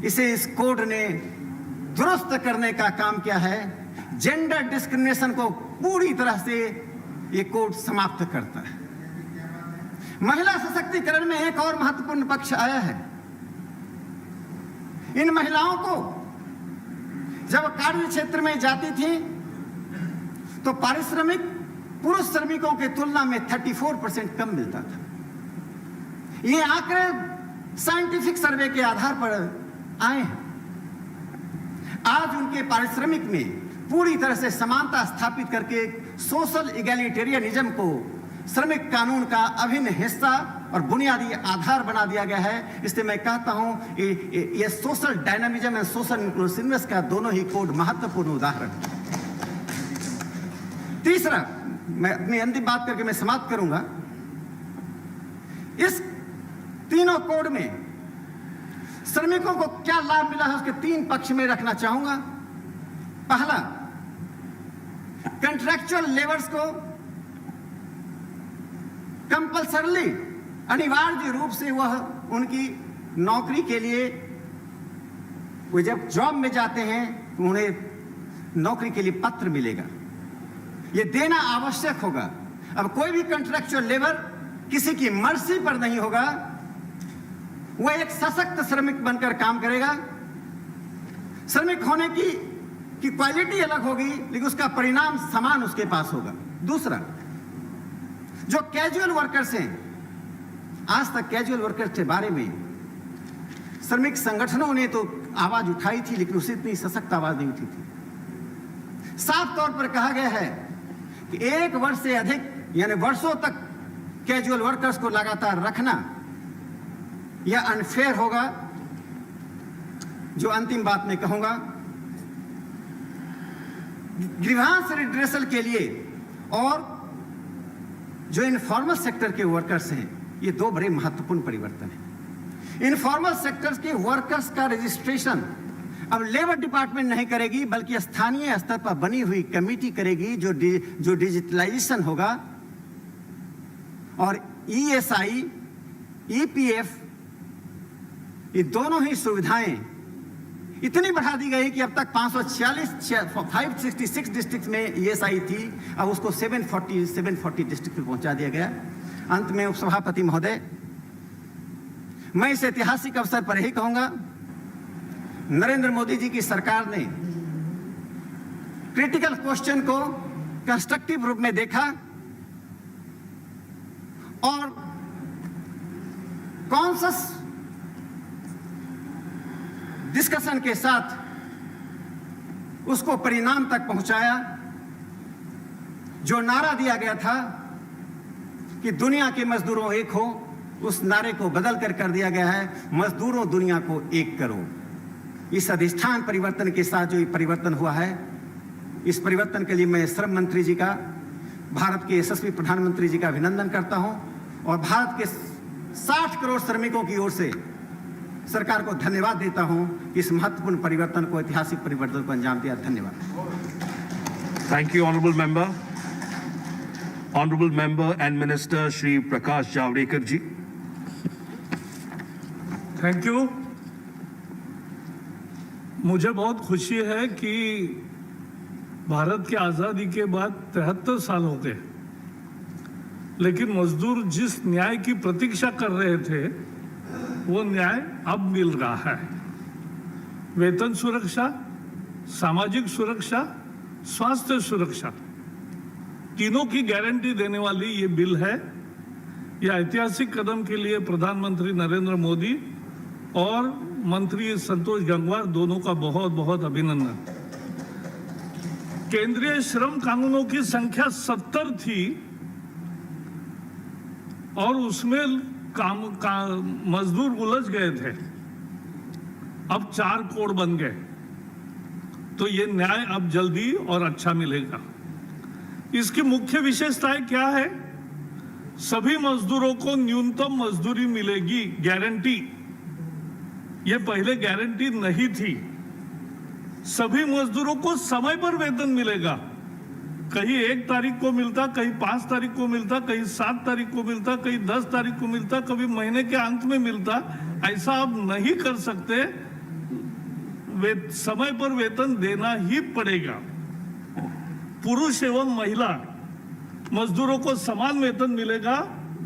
इसे इस कोड ने दुरुस्त करने का काम किया है। जेंडर डिस्क्रिमिनेशन को पूरी तरह से ये कोड समाप्त करता है। महिला सशक्तिकरण में एक और महत्वपूर्ण पक्ष आया है। इन महिलाओं को जब कार्य क्षेत्र में जाती थी तो पारिश्रमिक पुरुष श्रमिकों की तुलना में 34% कम मिलता था। ये आंकड़े साइंटिफिक सर्वे के आधार पर आए हैं। आज उनके पारिश्रमिक में पूरी तरह से समानता स्थापित करके सोशल इगैलिटेरियनिज्म को श्रमिक कानून का अभिन्न हिस्सा और बुनियादी आधार बना दिया गया है। इसलिए मैं कहता हूं ये social dynamism and social inclusiveness का दोनों ही कोड महत्वपूर्ण उदाहरण। तीसरा, मैं अपनी अंतिम बात करके मैं समाप्त करूंगा। इस तीनों कोड में श्रमिकों को क्या लाभ मिला है उसके 3 पक्ष में रखना चाहूंगा। पहला, कॉन्ट्रैक्चुअल लेबर्स को कंपल्सरली, अनिवार्य रूप से वह उनकी नौकरी के लिए, वो जब जॉब में जाते हैं तो उन्हें नौकरी के लिए पत्र मिलेगा। ये देना आवश्यक होगा। अब कोई भी कॉन्ट्रैक्चुअल लेबर किसी की मर्जी पर नहीं होगा, वह एक सशक्त श्रमिक बनकर काम करेगा। श्रमिक होने की क्वालिटी अलग होगी लेकिन उसका परिणाम समान उसके पास होगा। दूसरा, जो कैजुअल वर्कर्स हैं, आज तक कैजुअल वर्कर्स के बारे में श्रमिक संगठनों ने तो आवाज उठाई थी लेकिन उससे इतनी सशक्त आवाज नहीं उठी थी। साफ तौर पर कहा गया है कि 1 वर्ष से अधिक यानी वर्षों तक कैजुअल वर्कर्स को लगातार रखना यह अनफेयर होगा। जो अंतिम बात मैं कहूंगा, ग्रीवांस रिड्रेसल के लिए और जो इनफॉर्मल सेक्टर के वर्कर्स हैं, ये 2 बड़े महत्वपूर्ण परिवर्तन हैं। इनफॉर्मल सेक्टर्स के वर्कर्स का रजिस्ट्रेशन अब लेबर डिपार्टमेंट नहीं करेगी बल्कि स्थानीय स्तर पर बनी हुई कमेटी करेगी जो डिजिटलाइजेशन होगा। और ESI, EPF, ये दोनों ही सुविधाएं इतनी बढ़ा दी गई कि अब तक 566 डिस्ट्रिक्ट में ESI थी, अब उसको 740 डिस्ट्रिक्ट में पहुंचा दिया गया। अंत में उपसभापति महोदय, मैं इस ऐतिहासिक अवसर पर यही कहूंगा, नरेंद्र मोदी जी की सरकार ने क्रिटिकल क्वेश्चन को कंस्ट्रक्टिव रूप में देखा और कॉन्शस डिस्कशन के साथ उसको परिणाम तक पहुंचाया। जो नारा दिया गया था कि दुनिया के मजदूरों एक हो, उस नारे को बदल कर दिया गया है मजदूरों दुनिया को एक करो। इस अधिष्ठान परिवर्तन के साथ जो ये परिवर्तन हुआ है, इस परिवर्तन के लिए मैं श्रम मंत्री जी का, भारत के यशस्वी प्रधानमंत्री जी का अभिनंदन करता हूं और भारत के 60 करोड़ श्रमिकों की ओर से सरकार को धन्यवाद देता हूं कि इस महत्वपूर्ण परिवर्तन को, ऐतिहासिक परिवर्तन को अंजाम दिया। धन्यवाद। Thank you, honorable member. Honorable member and minister Shri Prakash Javadekar ji. Thank you. मुझे बहुत खुशी है कि भारत की आज़ादी के बाद 73 साल हो गए, लेकिन मजदूर जिस न्याय की प्रतीक्षा कर रहे थे वो न्याय अब मिल रहा है। वेतन सुरक्षा, सामाजिक सुरक्षा, स्वास्थ्य सुरक्षा, तीनों की गारंटी देने वाली ये बिल है। यह ऐतिहासिक कदम के लिए प्रधानमंत्री नरेंद्र मोदी और मंत्री संतोष गंगवार दोनों का बहुत बहुत अभिनंदन। केंद्रीय श्रम कानूनों की संख्या 70 थी और उसमें मजदूर उलझ गए थे, अब 4 कोड बन गए, तो ये न्याय अब जल्दी और अच्छा मिलेगा। इसकी मुख्य विशेषताएं क्या है? सभी मजदूरों को न्यूनतम मजदूरी मिलेगी, गारंटी। ये पहले गारंटी नहीं थी। सभी मजदूरों को समय पर वेतन मिलेगा। कहीं 1 तारीख को मिलता, कहीं 5 तारीख को मिलता, कहीं 7 तारीख को मिलता, कहीं 10 तारीख को मिलता, कभी महीने के अंत में मिलता। ऐसा अब नहीं कर सकते, समय पर वेतन देना ही पड़ेगा। पुरुष एवं महिला मजदूरों को समान वेतन मिलेगा,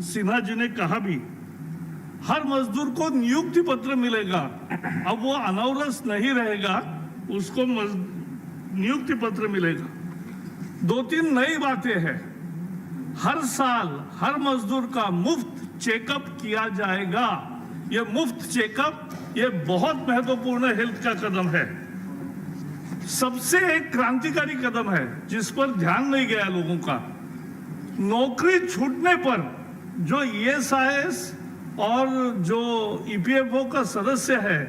सिन्हा जी ने कहा भी। हर मजदूर को नियुक्ति पत्र मिलेगा, अब वो अनौरस नहीं रहेगा, उसको नियुक्ति पत्र मिलेगा। 2-3 नई बातें हैं। हर साल हर मजदूर का मुफ्त चेकअप किया जाएगा। ये मुफ्त चेकअप, ये बहुत महत्वपूर्ण हेल्थ का कदम है। सबसे एक क्रांतिकारी कदम है जिस पर ध्यान नहीं गया लोगों का। नौकरी छूटने पर जो ESIS और जो EPFO का सदस्य है,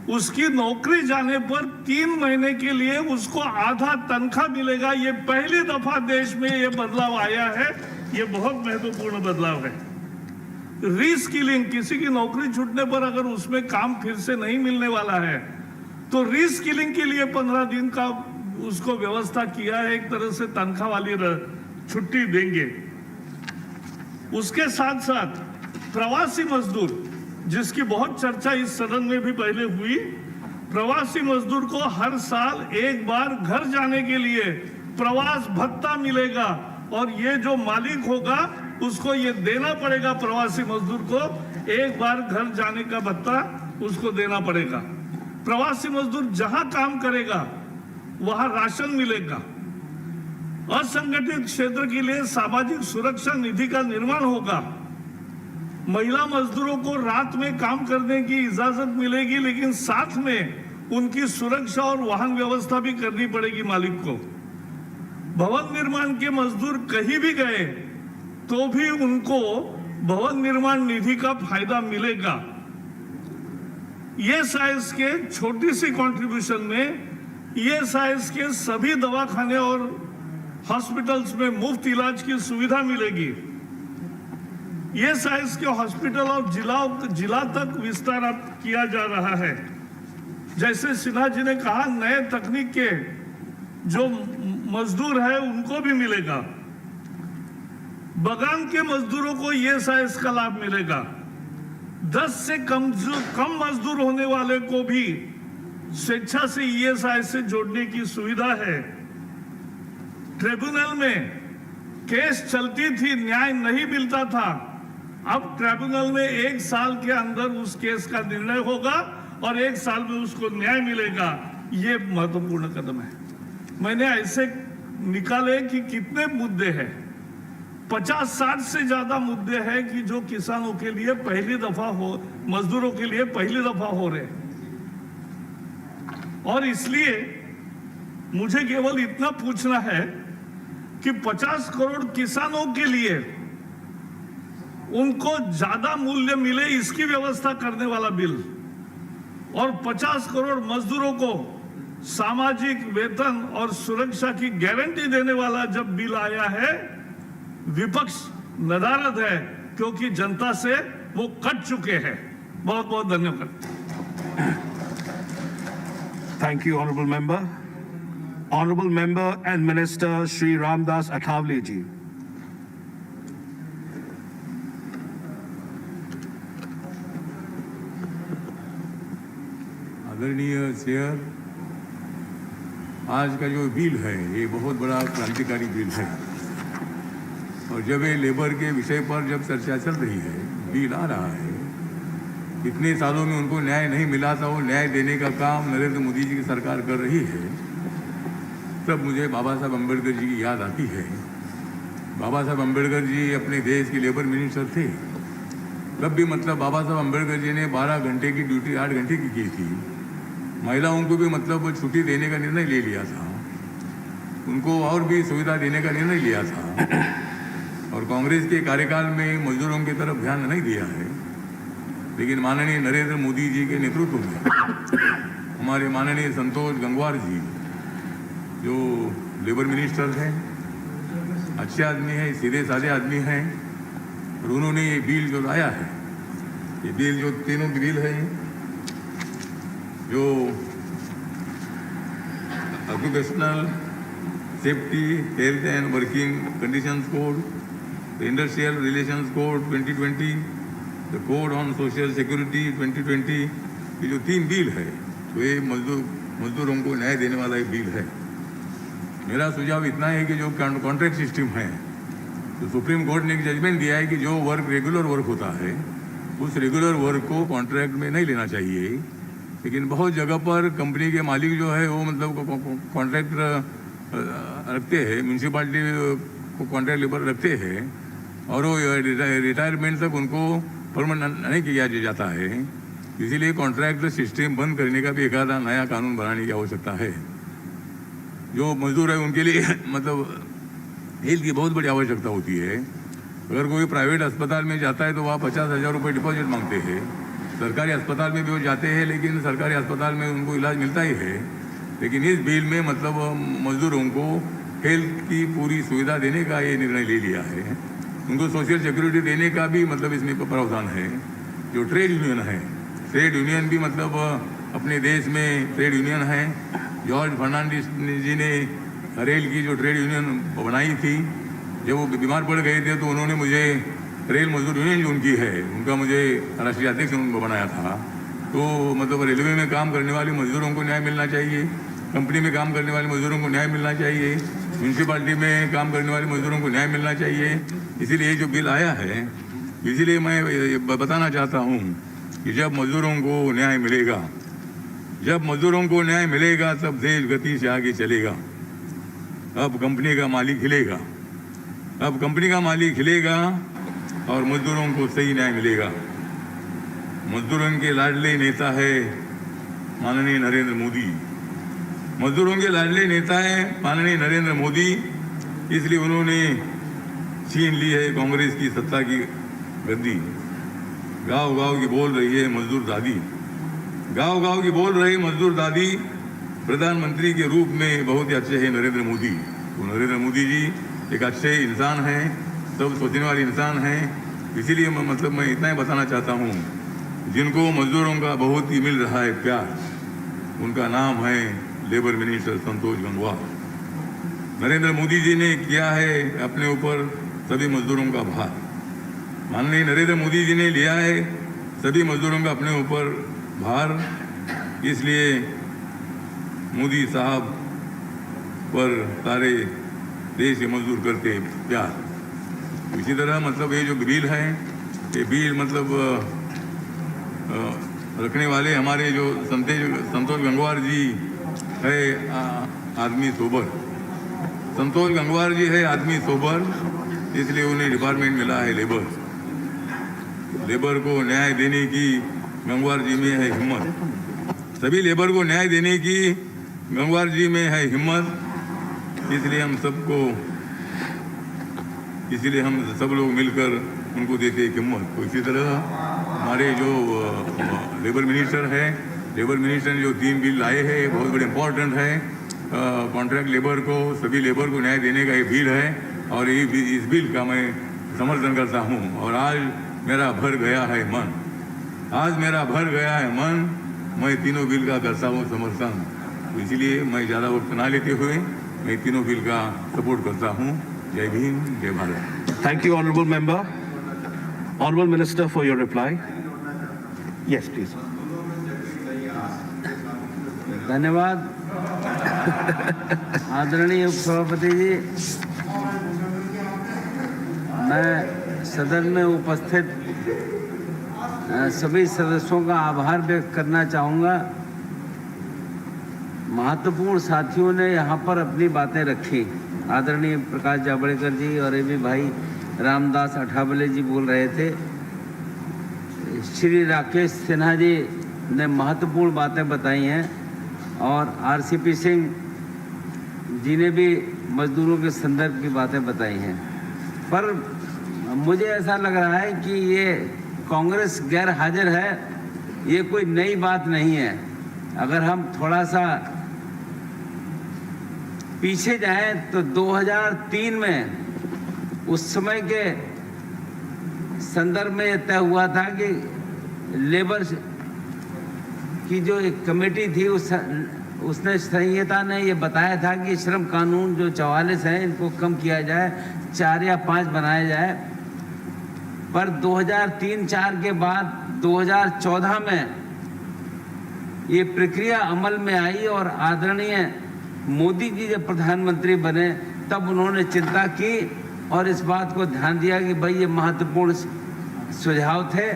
उसकी नौकरी जाने पर 3 महीने के लिए उसको आधा तनख्वाह मिलेगा। ये पहली दफा देश में ये बदलाव आया है। ये बहुत महत्वपूर्ण बदलाव है। रीस्किलिंग, किसी की नौकरी छूटने पर अगर उसमें काम फिर से नहीं मिलने वाला है तो रीस्किलिंग के लिए 15 दिन का उसको व्यवस्था किया है। एक तरह से तनख्वाह वाली छुट्टी देंगे। उसके साथ साथ प्रवासी मजदूर, जिसकी बहुत चर्चा इस सदन में भी पहले हुई, प्रवासी मजदूर को हर साल एक बार घर जाने के लिए प्रवास भत्ता मिलेगा और ये जो मालिक होगा उसको ये देना पड़ेगा। प्रवासी मजदूर को एक बार घर जाने का भत्ता उसको देना पड़ेगा। प्रवासी मजदूर जहां काम करेगा वहां राशन मिलेगा। असंगठित क्षेत्र के लिए सामाजिक सुरक्षा निधि का निर्माण होगा। महिला मजदूरों को रात में काम करने की इजाजत मिलेगी, लेकिन साथ में उनकी सुरक्षा और वाहन व्यवस्था भी करनी पड़ेगी मालिक को। भवन निर्माण के मजदूर कहीं भी गए तो भी उनको भवन निर्माण निधि का फायदा मिलेगा। ESIS के छोटी सी कंट्रीब्यूशन में ESIS के सभी दवाखाने और हॉस्पिटल्स में मुफ्त इलाज की सुविधा मिलेगी। ESIS के हॉस्पिटल और जिला तक विस्तार किया जा रहा है। जैसे सिन्हा जी ने कहा, नए तकनीक के जो मजदूर है उनको भी मिलेगा। बगान के मजदूरों को ESIS का लाभ मिलेगा। 10 से कम मजदूर होने वाले को भी स्वेच्छा से ESIS से जोड़ने की सुविधा है। ट्रिब्यूनल में केस चलती थी, न्याय नहीं मिलता था, अब ट्रिब्यूनल में 1 साल के अंदर उस केस का निर्णय होगा और 1 साल में उसको न्याय मिलेगा। ये महत्वपूर्ण कदम है। मैंने ऐसे निकाले कि कितने मुद्दे हैं। 50-60 से ज्यादा मुद्दे हैं कि जो किसानों के लिए पहली दफा हो, मजदूरों के लिए पहली दफा हो रहे। और इसलिए मुझे केवल इतना पूछना है कि 50 करोड़ किसानों के लिए उनको ज्यादा मूल्य मिले, इसकी व्यवस्था करने वाला बिल, और 50 करोड़ मजदूरों को सामाजिक वेतन और सुरक्षा की गारंटी देने वाला जब बिल आया है, विपक्ष नदारद है, क्योंकि जनता से वो कट चुके हैं। बहुत बहुत धन्यवाद। Thank you, Honorable Member. Honorable Member and Minister Shri Ramdas Athavale ji. आदरणीय चेयर, आज का जो बिल है ये बहुत बड़ा क्रांतिकारी बिल है और जब ये लेबर के विषय पर जब चर्चा चल रही है, बिल आ रहा है, इतने सालों में उनको न्याय नहीं मिला था, वो न्याय देने का काम नरेंद्र मोदी जी की सरकार कर रही है, तब मुझे बाबा साहब अम्बेडकर जी की याद आती है। बाबा साहब अम्बेडकर जी अपने देश के लेबर मिनिस्टर थे, तब भी मतलब बाबा साहब अम्बेडकर जी ने 12 घंटे की ड्यूटी 8 घंटे की थी। महिलाओं को भी मतलब छुट्टी देने का निर्णय ले लिया था, उनको और भी सुविधा देने का निर्णय लिया था और कांग्रेस के कार्यकाल में मजदूरों की तरफ ध्यान नहीं दिया है। लेकिन माननीय नरेंद्र मोदी जी के नेतृत्व में हमारे माननीय संतोष गंगवार जी जो लेबर मिनिस्टर हैं, अच्छे आदमी हैं, सीधे साधे आदमी हैं और उन्होंने ये बिल जो लाया है, ये बिल जो तीनों बिल है, जो occupational safety health and working conditions code, the industrial relations code 2020, the code on social security 2020, ये जो 3 बिल है तो ये मजदूरों को न्याय देने वाला एक बिल है। मेरा सुझाव इतना है कि जो कॉन्ट्रैक्ट सिस्टम है, तो सुप्रीम कोर्ट ने एक जजमेंट दिया है कि जो वर्क रेगुलर वर्क होता है उस रेगुलर वर्क को कॉन्ट्रैक्ट में नहीं लेना चाहिए। लेकिन बहुत जगह पर कंपनी के मालिक जो है वो मतलब कॉन्ट्रैक्ट रखते हैं, म्यूनसिपालिटी को कॉन्ट्रैक्ट लेबर रखते हैं और वो रिटायरमेंट तक उनको परमानेंट नहीं किया जाता है। इसीलिए कॉन्ट्रैक्ट सिस्टम बंद करने का भी एक आधा नया कानून बनाने की आवश्यकता है। जो मजदूर है उनके लिए मतलब हेल्थ की बहुत बड़ी आवश्यकता होती है। अगर कोई प्राइवेट अस्पताल में जाता है तो वहाँ 50,000 रुपये डिपॉजिट मांगते हैं। सरकारी अस्पताल में भी वो जाते हैं, लेकिन सरकारी अस्पताल में उनको इलाज मिलता ही है। लेकिन इस बिल में मतलब मजदूरों को हेल्थ की पूरी सुविधा देने का ये निर्णय ले लिया है। उनको सोशल सिक्योरिटी देने का भी मतलब इसमें प्रावधान है। जो ट्रेड यूनियन है, ट्रेड यूनियन भी मतलब अपने देश में ट्रेड यूनियन है। जॉर्ज फर्नांडिस जी ने रेल की जो ट्रेड यूनियन बनाई थी, जब वो बीमार पड़ गए थे तो उन्होंने मुझे रेल मजदूर यूनियन जो उनकी है उनका मुझे राष्ट्रीय अध्यक्ष उनको बनाया था। तो मतलब रेलवे में काम करने वाले मजदूरों को न्याय मिलना चाहिए, कंपनी में काम करने वाले मजदूरों को न्याय मिलना चाहिए, म्यूनसिपालिटी में काम करने वाले मजदूरों को न्याय मिलना चाहिए। इसीलिए जो बिल आया है, इसीलिए मैं बताना चाहता हूँ कि जब मजदूरों को न्याय मिलेगा, जब मजदूरों को न्याय मिलेगा तब देश गति से आगे चलेगा। अब कंपनी का मालिक हिलेगा, अब कंपनी का मालिक हिलेगा और मजदूरों को सही न्याय मिलेगा। मजदूरों के लाडले नेता है माननीय नरेंद्र मोदी, मजदूरों के लाडले नेता है माननीय नरेंद्र मोदी। इसलिए उन्होंने छीन ली है कांग्रेस की सत्ता की गद्दी। गाँव गाँव की बोल रही है मजदूर दादी, गाँव गाँव की बोल रही मजदूर दादी। प्रधानमंत्री के रूप में बहुत ही अच्छे हैं नरेंद्र मोदी। तो नरेंद्र मोदी जी एक अच्छे इंसान हैं, सब सोचने वाले इंसान हैं। इसीलिए मैं इतना ही बताना चाहता हूँ, जिनको मजदूरों का बहुत ही मिल रहा है प्यार, उनका नाम है लेबर मिनिस्टर संतोष गंगवार। नरेंद्र मोदी जी ने किया है अपने ऊपर सभी मजदूरों का भार। माननीय नरेंद्र मोदी जी ने लिया है सभी मजदूरों का अपने ऊपर भार। इसलिए मोदी साहब पर सारे देश के मजदूर करते प्यार। इसी तरह मतलब ये जो बिल है, ये बिल मतलब रखने वाले हमारे जो संतोष गंगवार जी है आदमी सोबर। संतोष गंगवार जी है आदमी सोबर, इसलिए उन्हें डिपार्टमेंट मिला है लेबर। लेबर को न्याय देने की गंगवार जी में है हिम्मत, सभी लेबर को न्याय देने की गंगवार जी में है हिम्मत। इसलिए हम सब लोग मिलकर उनको देते हैं हिम्मत। तो इसी तरह हमारे जो लेबर मिनिस्टर है, लेबर मिनिस्टर ने जो 3 बिल लाए हैं बहुत बड़े इंपॉर्टेंट है। कॉन्ट्रैक्ट लेबर को, सभी लेबर को न्याय देने का ये बिल है और इस बिल का मैं समर्थन करता हूँ और आज मेरा भर गया है मन, आज मेरा भर गया है मन, मैं तीनों बिल का करता हूँ समर्थन। तो इसलिए मैं ज़्यादा वक्त ना लेते हुए मैं तीनों बिल का सपोर्ट करता हूँ। जय भीम, जय Bharat. Thank you, honorable member. Honorable Minister, for your reply. Yes, please. धन्यवाद आदरणीय उपसभापति जी। मैं सदन में उपस्थित सभी सदस्यों का आभार व्यक्त करना चाहूँगा। महत्वपूर्ण साथियों ने यहाँ पर अपनी बातें रखी। आदरणीय प्रकाश जावड़ेकर जी और एबी भाई रामदास अठावले जी बोल रहे थे। श्री राकेश सिन्हा जी ने महत्वपूर्ण बातें बताई हैं और आरसीपी सिंह जी ने भी मजदूरों के संदर्भ की बातें बताई हैं। पर मुझे ऐसा लग रहा है कि ये कांग्रेस गैर हाजिर है, ये कोई नई बात नहीं है। अगर हम थोड़ा सा पीछे जाएं तो 2003 में उस समय के संदर्भ में यह तय हुआ था कि लेबर की जो एक कमेटी थी उसने संहिता ने ये बताया था कि श्रम कानून जो 44 हैं इनको कम किया जाए, 4 या 5 बनाया जाए। पर 2003-4 के बाद 2014 में ये प्रक्रिया अमल में आई और आदरणीय मोदी जी जब प्रधानमंत्री बने तब उन्होंने चिंता की और इस बात को ध्यान दिया कि भाई ये महत्वपूर्ण सुझाव थे,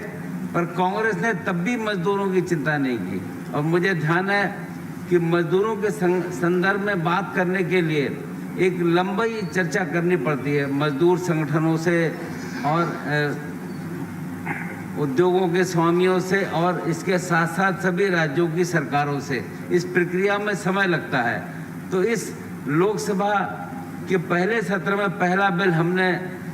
पर कांग्रेस ने तब भी मजदूरों की चिंता नहीं की। और मुझे ध्यान है कि मजदूरों के संदर्भ में बात करने के लिए एक लंबी चर्चा करनी पड़ती है मजदूर संगठनों से और उद्योगों के स्वामियों से और इसके साथ साथ सभी राज्यों की सरकारों से। इस प्रक्रिया में समय लगता है। तो इस लोकसभा के पहले सत्र में पहला बिल हमने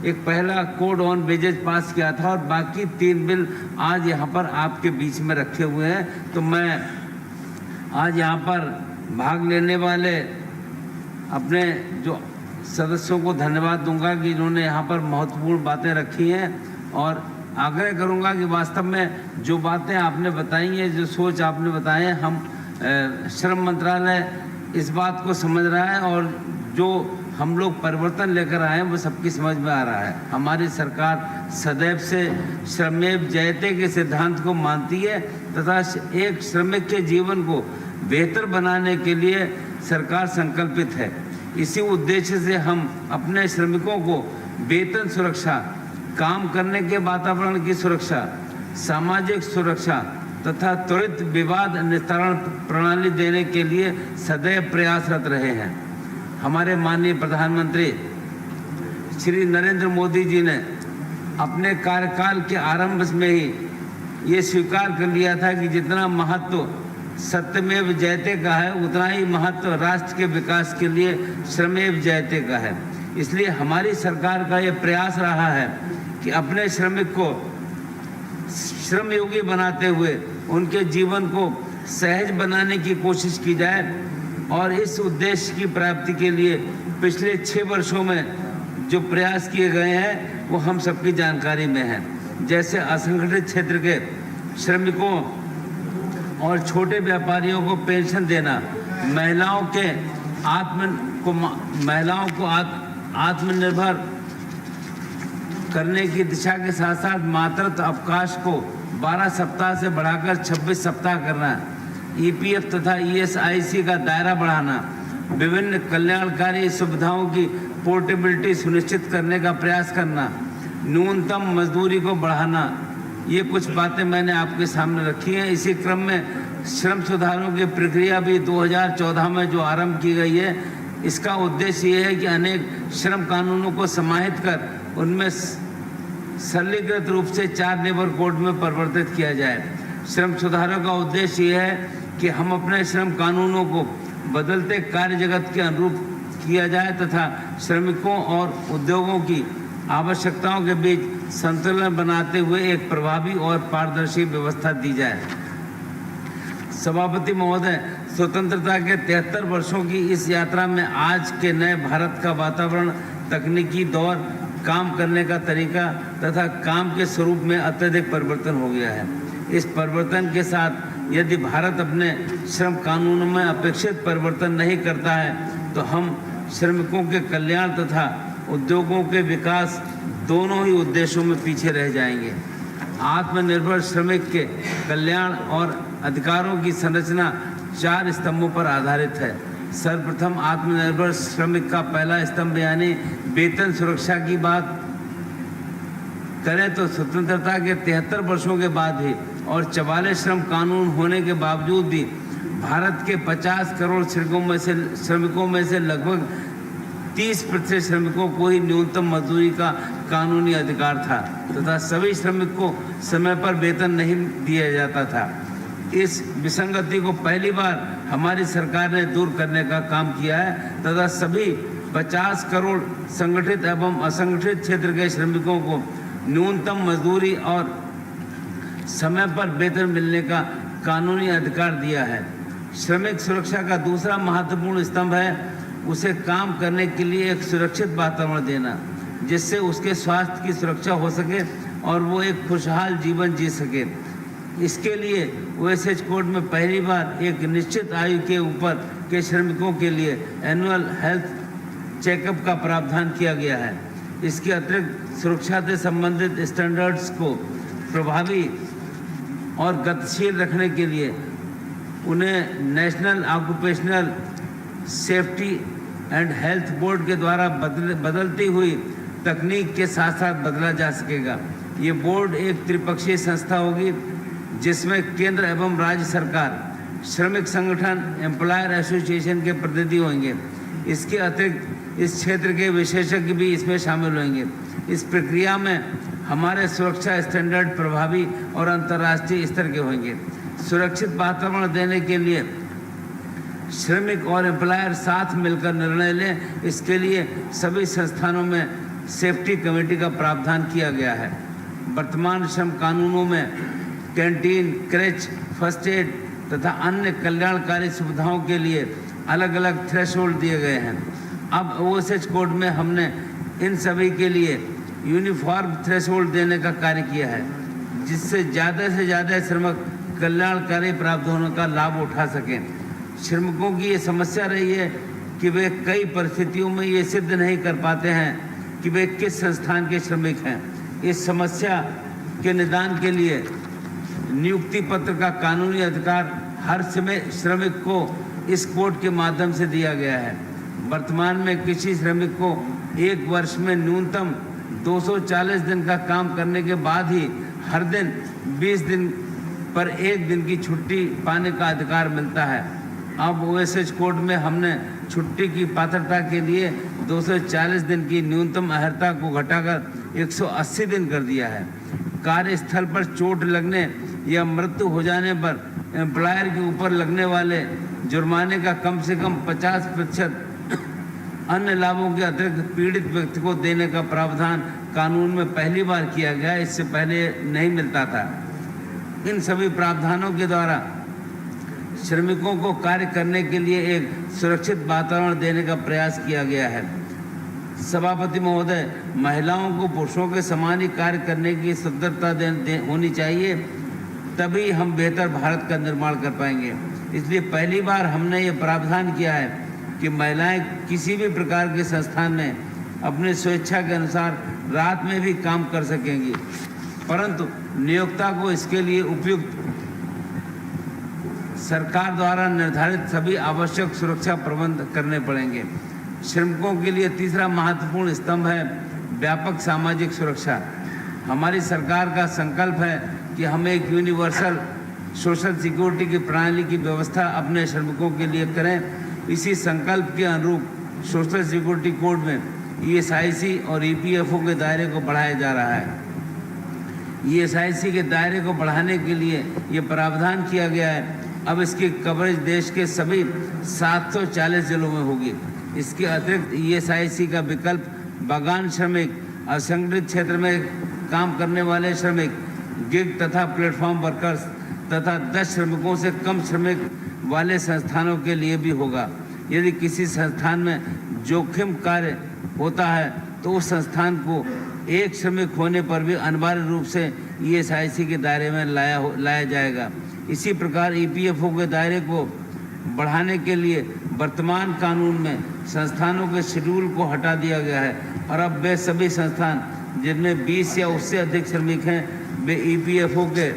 एक पहला कोड ऑन वेजेज पास किया था और बाकी 3 बिल आज यहाँ पर आपके बीच में रखे हुए हैं। तो मैं आज यहाँ पर भाग लेने वाले अपने जो सदस्यों को धन्यवाद दूंगा कि इन्होंने यहाँ पर महत्वपूर्ण बातें रखी हैं और आग्रह करूंगा कि वास्तव में जो बातें आपने बताई हैं, जो सोच आपने बताए हैं, हम श्रम मंत्रालय इस बात को समझ रहा है और जो हम लोग परिवर्तन लेकर आए हैं वो सबकी समझ में आ रहा है। हमारी सरकार सदैव से श्रमेव जयते के सिद्धांत को मानती है तथा एक श्रमिक के जीवन को बेहतर बनाने के लिए सरकार संकल्पित है। इसी उद्देश्य से हम अपने श्रमिकों को वेतन सुरक्षा, काम करने के वातावरण की सुरक्षा, सामाजिक सुरक्षा तथा त्वरित विवाद निस्तारण प्रणाली देने के लिए सदैव प्रयासरत रहे हैं। हमारे माननीय प्रधानमंत्री श्री नरेंद्र मोदी जी ने अपने कार्यकाल के आरंभ में ही ये स्वीकार कर लिया था कि जितना महत्व सत्यमेव जयते का है उतना ही महत्व राष्ट्र के विकास के लिए श्रमेव जयते का है। इसलिए हमारी सरकार का ये प्रयास रहा है कि अपने श्रमिक को श्रमयोगी बनाते हुए उनके जीवन को सहज बनाने की कोशिश की जाए और इस उद्देश्य की प्राप्ति के लिए पिछले 6 वर्षों में जो प्रयास किए गए हैं वो हम सबकी जानकारी में है। जैसे असंगठित क्षेत्र के श्रमिकों और छोटे व्यापारियों को पेंशन देना, महिलाओं को आत्मनिर्भर करने की दिशा के साथ साथ मातृत्व अवकाश को 12 सप्ताह से बढ़ाकर 26 सप्ताह करना, ईपीएफ तथा ईएसआईसी का दायरा बढ़ाना, विभिन्न कल्याणकारी सुविधाओं की पोर्टेबिलिटी सुनिश्चित करने का प्रयास करना, न्यूनतम मजदूरी को बढ़ाना, ये कुछ बातें मैंने आपके सामने रखी हैं। इसी क्रम में श्रम सुधारों की प्रक्रिया भी 2014 में जो आरंभ की गई है, इसका उद्देश्य ये है कि अनेक श्रम कानूनों को समाहित कर उनमें सरलीकृत रूप से 4 लेबर कोड में परिवर्तित किया जाए। श्रम सुधारों का उद्देश्य ये है कि हम अपने श्रम कानूनों को बदलते कार्य जगत के अनुरूप किया जाए तथा श्रमिकों और उद्योगों की आवश्यकताओं के बीच संतुलन बनाते हुए एक प्रभावी और पारदर्शी व्यवस्था दी जाए। सभापति महोदय, स्वतंत्रता के 73 वर्षों की इस यात्रा में आज के नए भारत का वातावरण, तकनीकी दौर, काम करने का तरीका तथा काम के स्वरूप में अत्यधिक परिवर्तन हो गया है। इस परिवर्तन के साथ यदि भारत अपने श्रम कानूनों में अपेक्षित परिवर्तन नहीं करता है तो हम श्रमिकों के कल्याण तथा उद्योगों के विकास दोनों ही उद्देश्यों में पीछे रह जाएंगे। आत्मनिर्भर श्रमिक के कल्याण और अधिकारों की संरचना 4 स्तंभों पर आधारित है। सर्वप्रथम आत्मनिर्भर श्रमिक का पहला स्तंभ यानी वेतन सुरक्षा की बात करें तो स्वतंत्रता के 73 वर्षों के बाद भी और 44 श्रम कानून होने के बावजूद भी भारत के 50 करोड़ श्रमिकों में से लगभग 30% श्रमिकों को ही न्यूनतम मजदूरी का कानूनी अधिकार था तथा सभी श्रमिक को समय पर वेतन नहीं दिया जाता था। इस विसंगति को पहली बार हमारी सरकार ने दूर करने का काम किया है तथा सभी 50 करोड़ संगठित एवं असंगठित क्षेत्र के श्रमिकों को न्यूनतम मजदूरी और समय पर वेतन मिलने का कानूनी अधिकार दिया है। श्रमिक सुरक्षा का दूसरा महत्वपूर्ण स्तंभ है उसे काम करने के लिए एक सुरक्षित वातावरण देना जिससे उसके स्वास्थ्य की सुरक्षा हो सके और वो एक खुशहाल जीवन जी सके। इसके लिए ओएसएच कोड में पहली बार एक निश्चित आयु के ऊपर के श्रमिकों के लिए एनुअल हेल्थ चेकअप का प्रावधान किया गया है। इसके अतिरिक्त सुरक्षा से संबंधित स्टैंडर्ड्स को प्रभावी और गतिशील रखने के लिए उन्हें national occupational safety and health board के द्वारा बदलती हुई तकनीक के साथ साथ बदला जा सकेगा। ये बोर्ड एक त्रिपक्षीय संस्था होगी जिसमें केंद्र एवं राज्य सरकार, श्रमिक संगठन, एम्प्लॉयर एसोसिएशन के प्रतिनिधि होंगे। इसके अतिरिक्त इस क्षेत्र के विशेषज्ञ भी इसमें शामिल होंगे। इस प्रक्रिया में हमारे सुरक्षा स्टैंडर्ड प्रभावी और अंतर्राष्ट्रीय स्तर के होंगे। सुरक्षित वातावरण देने के लिए श्रमिक और एम्प्लॉयर साथ मिलकर निर्णय लें। इसके लिए सभी संस्थानों में सेफ्टी कमेटी का प्रावधान किया गया है। वर्तमान श्रम कानूनों में कैंटीन, क्रेच, फर्स्ट एड तथा अन्य कल्याणकारी सुविधाओं के लिए अलग अलग थ्रेशोल्ड दिए गए हैं। अब ओएसएच कोड में हमने इन सभी के लिए यूनिफॉर्म थ्रेशोल्ड देने का कार्य किया है जिससे ज़्यादा श्रमिक कल्याणकारी प्रावधानों का लाभ उठा सकें। श्रमिकों की ये समस्या रही है कि वे कई परिस्थितियों में ये सिद्ध नहीं कर पाते हैं कि वे किस संस्थान के श्रमिक हैं। इस समस्या के निदान के लिए नियुक्ति पत्र का कानूनी अधिकार हर श्रमिक को इस कोड के माध्यम से दिया गया है। वर्तमान में किसी श्रमिक को एक वर्ष में न्यूनतम 240 दिन का काम करने के बाद ही हर दिन 20 दिन पर 1 दिन की छुट्टी पाने का अधिकार मिलता है। अब ओएसएच कोड में हमने छुट्टी की पात्रता के लिए 240 दिन की न्यूनतम अर्हता को घटाकर 180 दिन कर दिया है। कार्यस्थल पर चोट लगने या मृत्यु हो जाने पर एम्प्लॉयर के ऊपर लगने वाले जुर्माने का कम से कम 50% अन्य लाभों के अतिरिक्त पीड़ित व्यक्ति को देने का प्रावधान कानून में पहली बार किया गया। इससे पहले नहीं मिलता था। इन सभी प्रावधानों के द्वारा श्रमिकों को कार्य करने के लिए एक सुरक्षित वातावरण देने का प्रयास किया गया है। सभापति महोदय, महिलाओं को पुरुषों के समान ही कार्य करने की स्वतंत्रता होनी चाहिए, तभी हम बेहतर भारत का निर्माण कर पाएंगे। इसलिए पहली बार हमने ये प्रावधान किया है कि महिलाएं किसी भी प्रकार के संस्थान में अपने स्वेच्छा के अनुसार रात में भी काम कर सकेंगी, परंतु नियोक्ता को इसके लिए उपयुक्त सरकार द्वारा निर्धारित सभी आवश्यक सुरक्षा प्रबंध करने पड़ेंगे। श्रमिकों के लिए तीसरा महत्वपूर्ण स्तंभ है व्यापक सामाजिक सुरक्षा। हमारी सरकार का संकल्प है कि हम एक यूनिवर्सल सोशल सिक्योरिटी की प्रणाली की व्यवस्था अपने श्रमिकों के लिए करें। इसी संकल्प के अनुरूप सोशल सिक्योरिटी कोड में ईएसआईसी और ईपीएफओ के दायरे को बढ़ाया जा रहा है। ईएसआईसी के दायरे को बढ़ाने के लिए ये प्रावधान किया गया है। अब इसकी कवरेज देश के सभी 740 जिलों में होगी। इसके अतिरिक्त ईएसआईसी का विकल्प बागान श्रमिक, असंगठित क्षेत्र में काम करने वाले श्रमिक, गिग तथा प्लेटफॉर्म वर्कर्स तथा 10 श्रमिकों से कम श्रमिक वाले संस्थानों के लिए भी होगा। यदि किसी संस्थान में जोखिम कार्य होता है तो उस संस्थान को एक श्रमिक होने पर भी अनिवार्य रूप से ESIC के दायरे में लाया जाएगा। इसी प्रकार EPFO के दायरे को बढ़ाने के लिए वर्तमान कानून में संस्थानों के शेड्यूल को हटा दिया गया है और अब वे सभी संस्थान जिनमें 20 या उससे अधिक श्रमिक हैं वे EPFO के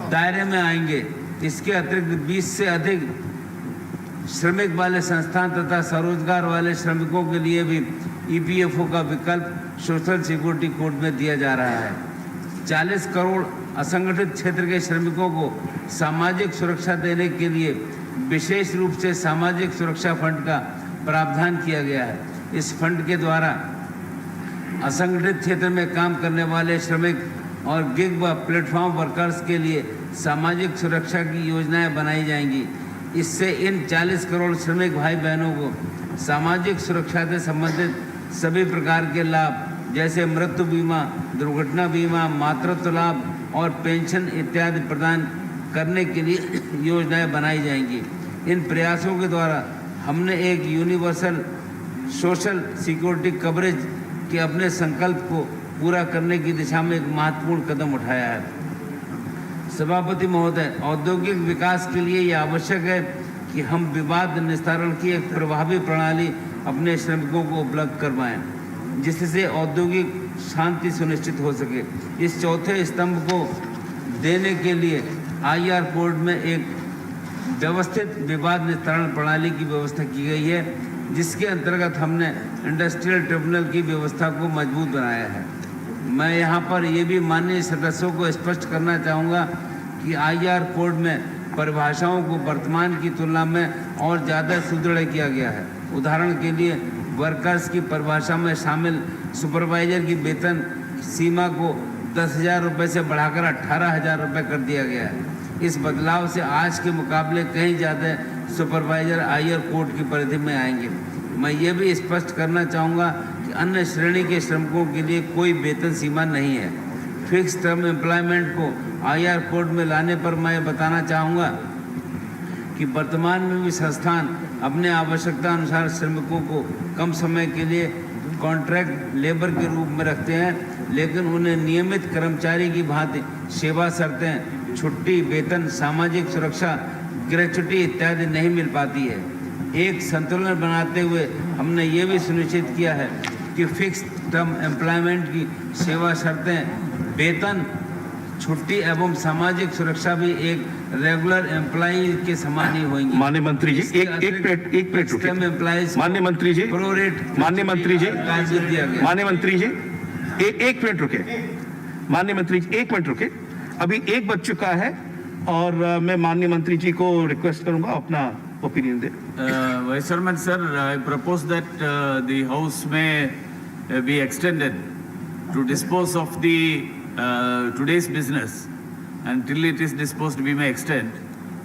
दायरे में आएंगे। इसके अतिरिक्त 20 से अधिक श्रमिक वाले संस्थान तथा स्वरोजगार वाले श्रमिकों के लिए भी EPFO का विकल्प सोशल सिक्योरिटी कोड में दिया जा रहा है। 40 करोड़ असंगठित क्षेत्र के श्रमिकों को सामाजिक सुरक्षा देने के लिए विशेष रूप से सामाजिक सुरक्षा फंड का प्रावधान किया गया है। इस फंड के द्वारा असंगठित क्षेत्र में काम करने वाले श्रमिक और गिग व प्लेटफॉर्म वर्कर्स के लिए सामाजिक सुरक्षा की योजनाएं बनाई जाएंगी। इससे इन 40 करोड़ श्रमिक भाई बहनों को सामाजिक सुरक्षा से संबंधित सभी प्रकार के लाभ जैसे मृत्यु बीमा, दुर्घटना बीमा, मातृत्व लाभ और पेंशन इत्यादि प्रदान करने के लिए योजनाएं बनाई जाएंगी। इन प्रयासों के द्वारा हमने एक यूनिवर्सल सोशल सिक्योरिटी कवरेज के अपने संकल्प को पूरा करने की दिशा में एक महत्वपूर्ण कदम उठाया है। सभापति महोदय, औद्योगिक विकास के लिए यह आवश्यक है कि हम विवाद निस्तारण की एक प्रभावी प्रणाली अपने श्रमिकों को उपलब्ध करवाएं, जिससे औद्योगिक शांति सुनिश्चित हो सके। इस चौथे स्तंभ को देने के लिए IR कोड में एक व्यवस्थित विवाद निस्तारण प्रणाली की व्यवस्था की गई है, जिसके अंतर्गत हमने इंडस्ट्रियल ट्रिब्यूनल की व्यवस्था को मजबूत बनाया है। मैं यहाँ पर ये भी माननीय सदस्यों को स्पष्ट करना चाहूँगा कि IR कोड में परिभाषाओं को वर्तमान की तुलना में और ज़्यादा सुदृढ़ किया गया है। उदाहरण के लिए वर्कर्स की परिभाषा में शामिल सुपरवाइजर की वेतन सीमा को 10,000 रुपये से बढ़ाकर 18,000 रुपये कर दिया गया है। इस बदलाव से आज के मुकाबले कहीं ज़्यादा सुपरवाइजर IR कोड की परिधि में आएंगे। मैं ये भी स्पष्ट करना चाहूँगा कि अन्य श्रेणी के श्रमिकों के लिए कोई वेतन सीमा नहीं है। फिक्स टर्म एम्प्लॉयमेंट को IR कोड में लाने पर मैं बताना चाहूँगा कि वर्तमान में भी संस्थान अपने आवश्यकता अनुसार श्रमिकों को कम समय के लिए कॉन्ट्रैक्ट लेबर के रूप में रखते हैं, लेकिन उन्हें नियमित कर्मचारी की भांति सेवा शर्तें, छुट्टी, वेतन, सामाजिक सुरक्षा, ग्रेच्युटी इत्यादि नहीं मिल पाती है। एक संतुलन बनाते हुए हमने ये भी सुनिश्चित किया है कि फिक्स टर्म एम्प्लॉयमेंट की सेवा शर्तें, वेतन, छुट्टी एवं सामाजिक सुरक्षा भी एक रेगुलर एम्प्लॉई के समान ही होंगी। माननीय मंत्री जी, एक मिनट रुकिए। माननीय मंत्री जी, माननीय मंत्री जी, माननीय मंत्री जी, एक मिनट रुके। माननीय मंत्री जी, एक मिनट रुके। अभी एक बज चुका है और मैं माननीय मंत्री जी को रिक्वेस्ट करूंगा अपना opinion they. Vice Chairman sir, I propose that the House may be extended to dispose of the today's business until it is disposed. We may extend.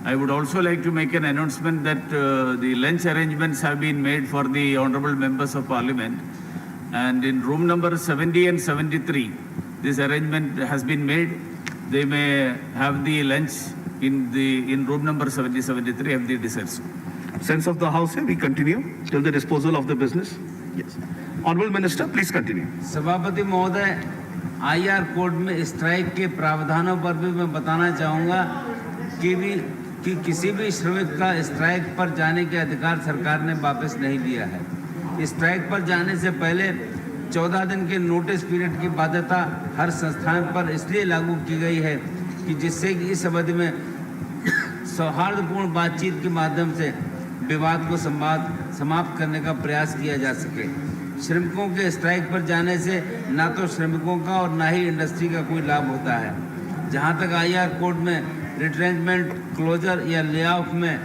I would also like to make an announcement that the lunch arrangements have been made for the honourable members of Parliament, and in room number 70 and 73, this arrangement has been made. They may have the lunch in room number 70-73 if they desire so. Sense of the House, we continue till the disposal of the business. Yes. Honourable Minister, please continue. सभापति महोदय, IR code में strike के प्रावधानों पर भी मैं बताना चाहूँगा कि किसी भी श्रमिक का स्ट्राइक पर जाने के अधिकार सरकार ने वापस नहीं लिया है। स्ट्राइक पर जाने से पहले 14 दिन के नोटिस पीरियड की बाध्यता हर संस्थान पर इसलिए लागू की गई है कि जिससे कि इस अवधि में सौहार्दपूर्ण बातचीत के माध्यम से विवाद को समाप्त करने का प्रयास किया जा सके। श्रमिकों के स्ट्राइक पर जाने से ना तो श्रमिकों का और ना ही इंडस्ट्री का कोई लाभ होता है। जहां तक IR कोड में रिट्रेंचमेंट, क्लोजर या लेऑफ में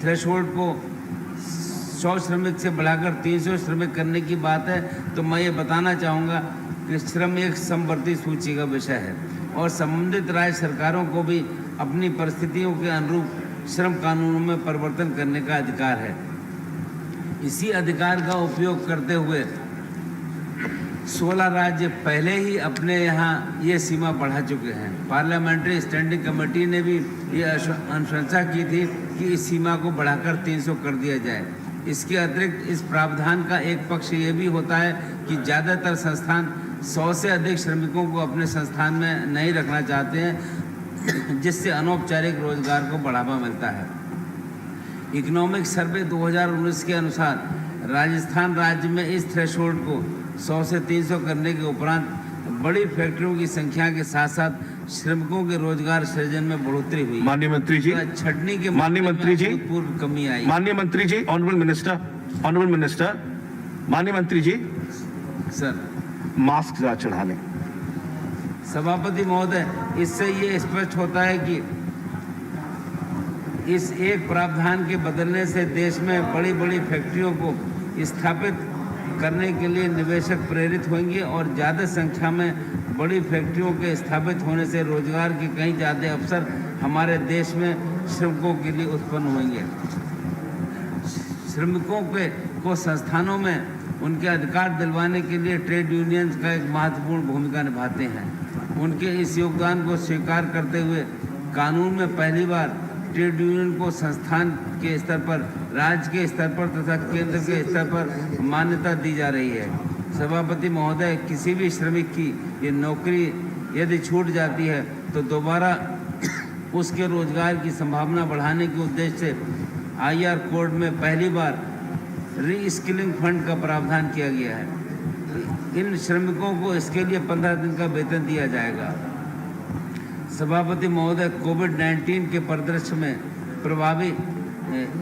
थ्रेशोल्ड को 100 श्रमिक से बढ़ाकर 300 श्रमिक करने की बात है, तो मैं ये बताना चाहूँगा कि श्रम एक समवर्ती सूची का विषय है और संबंधित राज्य सरकारों को भी अपनी परिस्थितियों के अनुरूप श्रम कानूनों में परिवर्तन करने का अधिकार है। इसी अधिकार का उपयोग करते हुए 16 राज्य पहले ही अपने यहाँ ये सीमा बढ़ा चुके हैं। पार्लियामेंट्री स्टैंडिंग कमेटी ने भी ये अनुशंसा की थी कि इस सीमा को बढ़ाकर 300 कर दिया जाए। इसके अतिरिक्त इस प्रावधान का एक पक्ष ये भी होता है कि ज़्यादातर संस्थान 100 से अधिक श्रमिकों को अपने संस्थान में नहीं रखना चाहते हैं, जिससे अनौपचारिक रोजगार को बढ़ावा मिलता है। इकोनॉमिक सर्वे 2019 के अनुसार राजस्थान राज्य में इस थ्रेशोल्ड को 100 से 300 करने के उपरांत बड़ी फैक्ट्रियों की संख्या के साथ साथ श्रमिकों के रोजगार सृजन में बढ़ोतरी हुई। माननीय मंत्री जी, छटनी के माननीय मंत्री जी, पूर्व कमी आई। माननीय मंत्री जी, ऑनरेबल मिनिस्टर, माननीय मंत्री जी, सर मास्क जरा चढ़ा लें। सभापति महोदय, इससे ये स्पष्ट होता है कि इस एक प्रावधान के बदलने से देश में बड़ी बड़ी फैक्ट्रियों को स्थापित करने के लिए निवेशक प्रेरित होंगे और ज़्यादा संख्या में बड़ी फैक्ट्रियों के स्थापित होने से रोजगार के कई ज़्यादा अवसर हमारे देश में श्रमिकों के लिए उत्पन्न होंगे। श्रमिकों को संस्थानों में उनके अधिकार दिलवाने के लिए ट्रेड यूनियंस का एक महत्वपूर्ण भूमिका निभाते हैं। उनके इस योगदान को स्वीकार करते हुए कानून में पहली बार ट्रेड यूनियन को संस्थान के स्तर पर, राज्य के स्तर पर तथा केंद्र के स्तर पर मान्यता दी जा रही है। सभापति महोदय, किसी भी श्रमिक की ये नौकरी यदि छूट जाती है तो दोबारा उसके रोजगार की संभावना बढ़ाने के उद्देश्य से IR कोड में पहली बार री-स्किलिंग फंड का प्रावधान किया गया है। इन श्रमिकों को इसके लिए 15 दिन का वेतन दिया जाएगा। सभापति महोदय, कोविड-19 के परिदृश्य में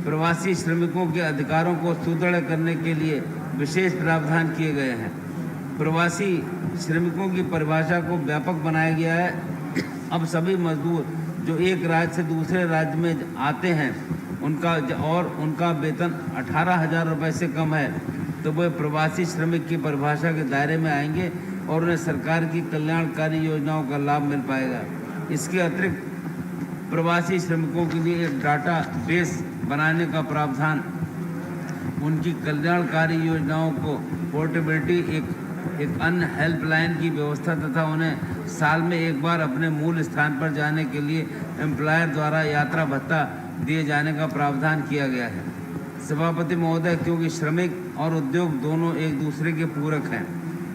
प्रवासी श्रमिकों के अधिकारों को सुदृढ़ करने के लिए विशेष प्रावधान किए गए हैं। प्रवासी श्रमिकों की परिभाषा को व्यापक बनाया गया है। अब सभी मजदूर जो एक राज्य से दूसरे राज्य में आते हैं उनका वेतन 18,000 रुपये से कम है तो वे प्रवासी श्रमिक की परिभाषा के दायरे में आएंगे और उन्हें सरकार की कल्याणकारी योजनाओं का लाभ मिल पाएगा। इसके अतिरिक्त प्रवासी श्रमिकों के लिए एक डाटा बेस बनाने का प्रावधान, उनकी कल्याणकारी योजनाओं को पोर्टेबिलिटी, एक अन्य हेल्पलाइन की व्यवस्था तथा उन्हें साल में एक बार अपने मूल स्थान पर जाने के लिए एम्प्लॉयर द्वारा यात्रा भत्ता दिए जाने का प्रावधान किया गया है। सभापति महोदय, क्योंकि श्रमिक और उद्योग दोनों एक दूसरे के पूरक हैं,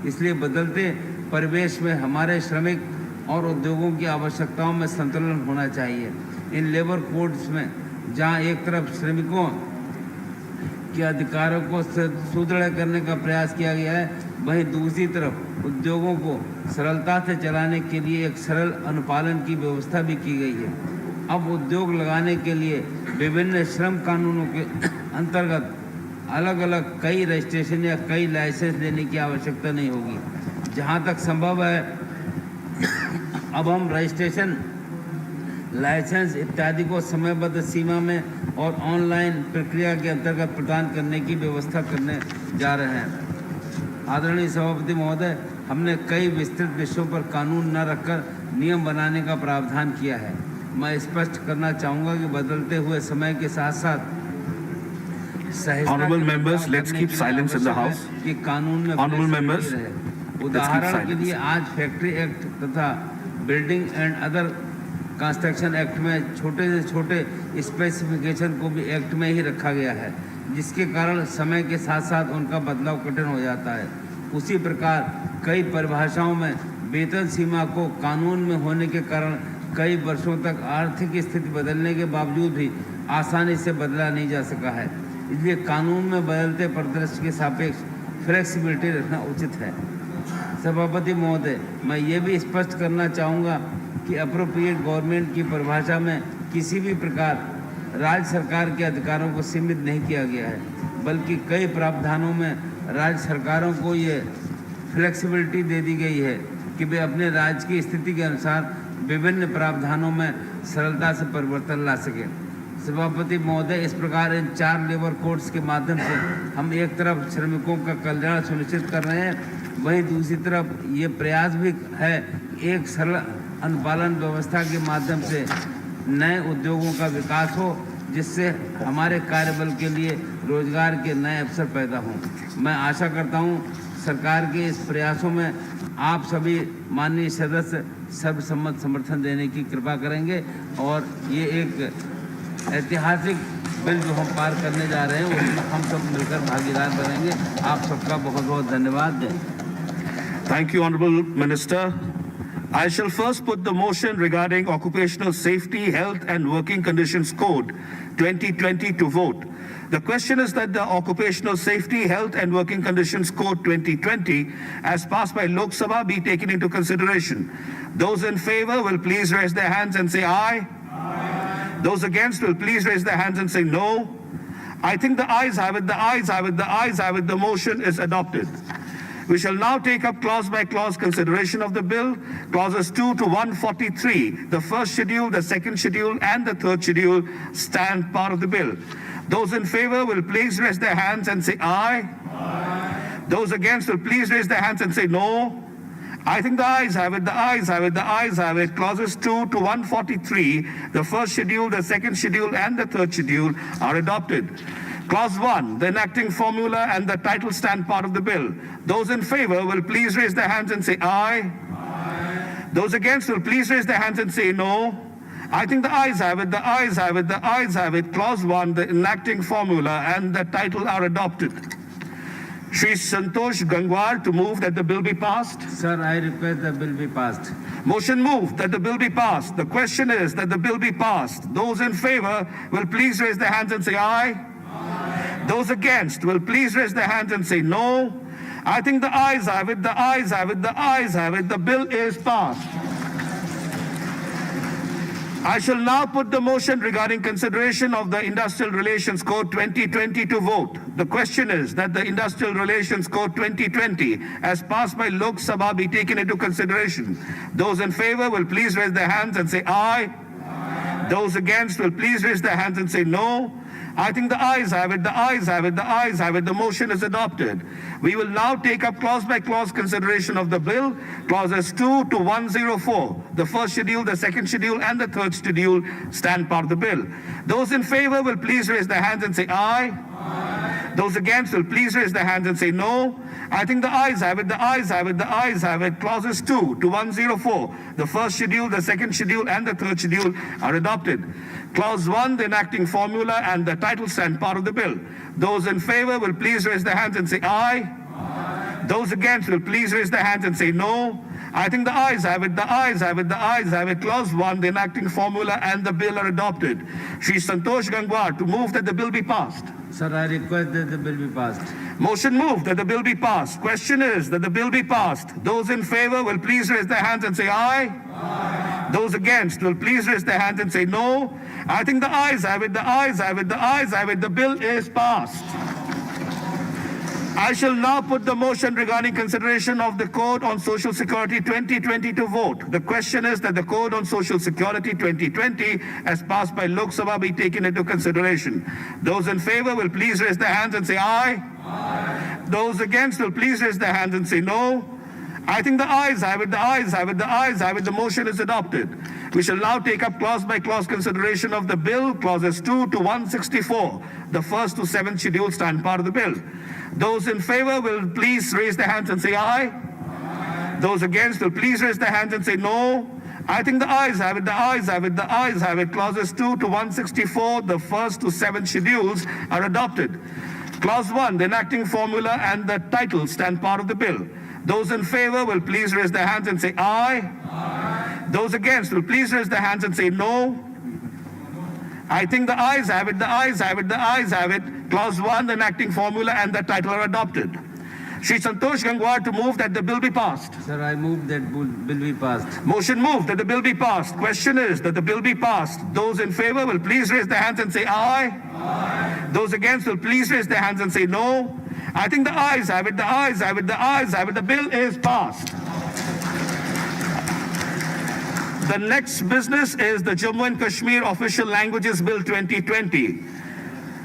इसलिए बदलते परिवेश में हमारे श्रमिक और उद्योगों की आवश्यकताओं में संतुलन होना चाहिए। इन लेबर कोड्स में जहां एक तरफ श्रमिकों के अधिकारों को सुदृढ़ करने का प्रयास किया गया है, वहीं दूसरी तरफ उद्योगों को सरलता से चलाने के लिए एक सरल अनुपालन की व्यवस्था भी की गई है। अब उद्योग लगाने के लिए विभिन्न श्रम कानूनों के अंतर्गत अलग अलग कई रजिस्ट्रेशन या कई लाइसेंस लेने की आवश्यकता नहीं होगी। जहां तक संभव है अब हम रजिस्ट्रेशन, लाइसेंस इत्यादि को समयबद्ध सीमा में और ऑनलाइन प्रक्रिया के अंतर्गत प्रदान करने की व्यवस्था करने जा रहे हैं। आदरणीय सभापति महोदय, हमने कई विस्तृत विषयों पर कानून न रखकर नियम बनाने का प्रावधान किया है। मैं स्पष्ट करना चाहूँगा कि बदलते हुए समय के साथ साथ Honorable members, let's keep silence in the house. कि कानून में Honorable members, उदाहरण के लिए आज फैक्ट्री एक्ट तथा building and other construction act में छोटे से छोटे स्पेसिफिकेशन को भी एक्ट में ही रखा गया है, जिसके कारण समय के साथ साथ उनका बदलाव कठिन हो जाता है। उसी प्रकार कई परिभाषाओं में वेतन सीमा को कानून में होने के कारण कई वर्षों तक आर्थिक स्थिति बदलने के बावजूद भी आसानी से बदला नहीं जा सका है। इसलिए कानून में बदलते परिदृश्य के सापेक्ष फ्लेक्सिबिलिटी रखना उचित है। सभापति महोदय, मैं ये भी स्पष्ट करना चाहूँगा कि अप्रोप्रिएट गवर्नमेंट की परिभाषा में किसी भी प्रकार राज्य सरकार के अधिकारों को सीमित नहीं किया गया है, बल्कि कई प्रावधानों में राज्य सरकारों को ये फ्लेक्सिबिलिटी दे दी गई है कि वे अपने राज्य की स्थिति के अनुसार विभिन्न प्रावधानों में सरलता से परिवर्तन ला सकें। सभापति महोदय, इस प्रकार इन 4 लेबर कोड्स के माध्यम से हम एक तरफ श्रमिकों का कल्याण सुनिश्चित कर रहे हैं, वहीं दूसरी तरफ ये प्रयास भी है एक सरल अनुपालन व्यवस्था के माध्यम से नए उद्योगों का विकास हो, जिससे हमारे कार्यबल के लिए रोजगार के नए अवसर पैदा हों। मैं आशा करता हूं सरकार के इस प्रयासों में आप सभी माननीय सदस्य सर्वसम्मत समर्थन देने की कृपा करेंगे और ये एक ऐतिहासिक बिल जो हम पार करने जा रहे हैं उसमें हम सब मिलकर भागीदार बनेंगे। आप सबका बहुत बहुत धन्यवाद। Thank you, Honorable Minister. I shall first put the motion regarding Occupational Safety, Health and Working Conditions Code 2020 to vote. The question is that the Occupational Safety, Health and Working Conditions Code 2020 as passed by Lok Sabha be taken into consideration. Those in favor will please raise their hands and say aye. Aye. Those against will please raise their hands and say no. I think the ayes have it, the ayes have it, the ayes have it. The motion is adopted. We shall now take up clause by clause consideration of the bill. Clauses 2 to 143, the first schedule, the second schedule, and the third schedule stand part of the bill. Those in favor will please raise their hands and say aye. Aye. Those against will please raise their hands and say no. I think the ayes have it, the ayes have it, the ayes have it. Clauses 2 to 143, the first schedule, the second schedule, and the third schedule are adopted. Clause 1, the enacting formula and the title stand part of the bill. Those in favor will please raise their hands and say aye. Aye. Those against will please raise their hands and say no. I think the ayes have it, the ayes have it, the ayes have it. Clause 1, the enacting formula and the title are adopted. Shri Santosh Gangwar to move that the bill be passed. Sir, I request the bill be passed. Motion moved that the bill be passed. The question is that the bill be passed. Those in favor will please raise their hands and say aye. Aye. Those against will please raise their hands and say no. I think the ayes have it, the ayes have it, the ayes have it. The bill is passed. I shall now put the motion regarding consideration of the Industrial Relations Code 2020 to vote. The question is that the Industrial Relations Code 2020 as passed by Lok Sabha be taken into consideration. Those in favor will please raise their hands and say aye. Aye. Those against will please raise their hands and say no. I think the ayes have it, the ayes have it, the ayes have it. The motion is adopted. We will now take up clause by clause consideration of the bill. Clauses 2 to 104, the first schedule, the second schedule, and the third schedule stand part of the bill. Those in favor will please raise their hands and say aye. Aye. Those against will please raise their hands and say no. I think the ayes have it, the ayes have it, the ayes have it. Clauses 2 to 104, the first schedule, the second schedule, and the third schedule are adopted. Clause 1, the enacting formula and the title stand part of the bill. Those in favor will please raise their hands and say aye. Aye. Those against will please raise their hands and say no. I think the ayes have it, the ayes have it, the ayes have it. Clause 1, the enacting formula and the bill are adopted. Shri Santosh Gangwar to move that the bill be passed. Sir, I request that the bill be passed. Motion moved that the bill be passed. Question is that the bill be passed. Those in favor will please raise their hands and say aye. Aye. Those against will please raise their hands and say no. I think the ayes have it, the ayes have it, the ayes have it. The bill is passed. I shall now put the motion regarding consideration of the Code on Social Security 2020 to vote. The question is that the Code on Social Security 2020 as passed by Lok Sabha be taken into consideration. Those in favor will please raise their hands and say aye. Aye. Those against will please raise their hands and say no. I think the ayes have it, the ayes have it, the ayes have it. The motion is adopted. We shall now take up clause by clause consideration of the bill. Clauses 2 to 164, the first to seventh schedule stand part of the bill. Those in favor will please raise their hands and say aye. Aye. Those against will please raise their hands and say no. I think the ayes have it, the ayes have it, the ayes have it. Clauses 2 to 164, the first to seventh schedules are adopted. Clause 1, the enacting formula and the title stand part of the bill. Those in favor will please raise their hands and say aye. Aye. Those against will please raise their hands and say no. I think the ayes have it, the ayes have it, the ayes have it. Clause 1, the enacting formula and the title are adopted. Shri Santosh Gangwar to move that the bill be passed. Sir, I move that bill be passed. Motion moved that the bill be passed. Question is that the bill be passed. Those in favor will please raise their hands and say aye. Aye. Those against will please raise their hands and say no. I think the ayes have it, the ayes have it, the ayes have it. The bill is passed. The next business is the Jammu and Kashmir Official Languages Bill 2020.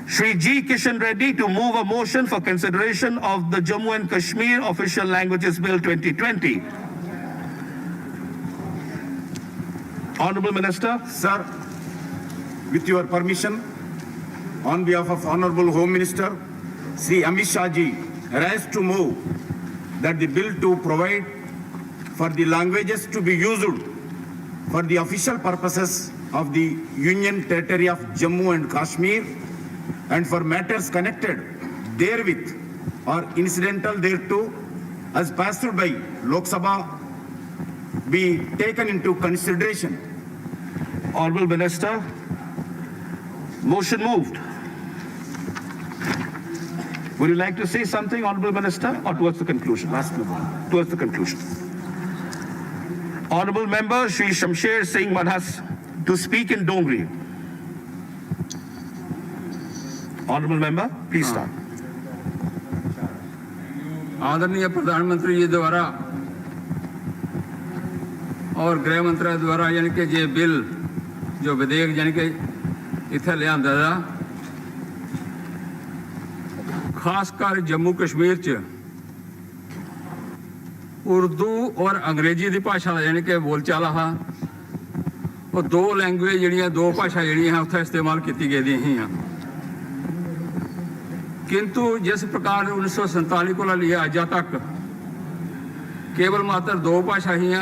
Shri G. Kishan Reddy to move a motion for consideration of the Jammu and Kashmir Official Languages Bill 2020. Honorable Minister. Sir, with your permission, on behalf of Honorable Home Minister, Sri Amit Shah ji, rise to move that the bill to provide for the languages to be used for the official purposes of the Union Territory of Jammu and Kashmir and for matters connected therewith or incidental thereto as passed by Lok Sabha be taken into consideration. Honorable Minister, motion moved. Would you like to say something, Honorable Minister, or towards the conclusion? Towards the conclusion. Honorable Member Shri Shamsher Singh Manhas to speak in Dongri. Honorable Member, please start. आदरणीय प्रधानमंत्री जी द्वारा और गृह मंत्रालय द्वारा यानी कि ये बिल जो विधेयक यानी कि इत्थे लियांदा दा खासकर जम्मू कश्मीर च उर्दू और अंग्रेजी की भाषा का यानी कि बोलचाल हा वो दो लैंग्वेज जड़ियाँ दो भाषा जड़ियाँ उत्थे इस्तेमाल की गई ही किंतु जिस प्रकार 1947 को लिया अजा तक केवल मात्र दो भाषा ही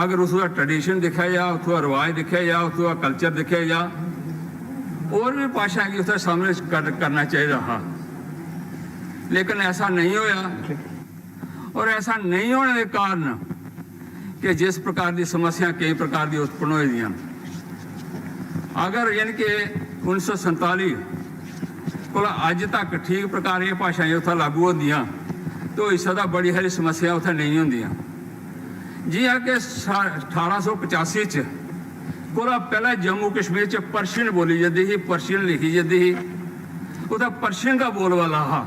अगर उसका ट्रेडिशन देखा जा उसका रिवाज देखा जा उसका कल्चर देखा जा और भी भाषा की उसका सामने करना चाहिए हाँ लेकिन ऐसा नहीं होया और ऐसा नहीं होने के कारण कि जिस प्रकार की समस्या कई प्रकार की उत्पन्न हुई अगर यानी कि 1947 को अज तक ठीक प्रकार ये भाषाएं उत्थे लागू होंदियां तो इस तरह बड़ी सारी समस्या उत्थे नहीं होंदियां जी है कि 1885 च कोला पहला जम्मू कश्मीर च पर्शियन बोली जाती थी पर्शियन लिखी जाती थी उदा पर्शियन का बोलवाला हा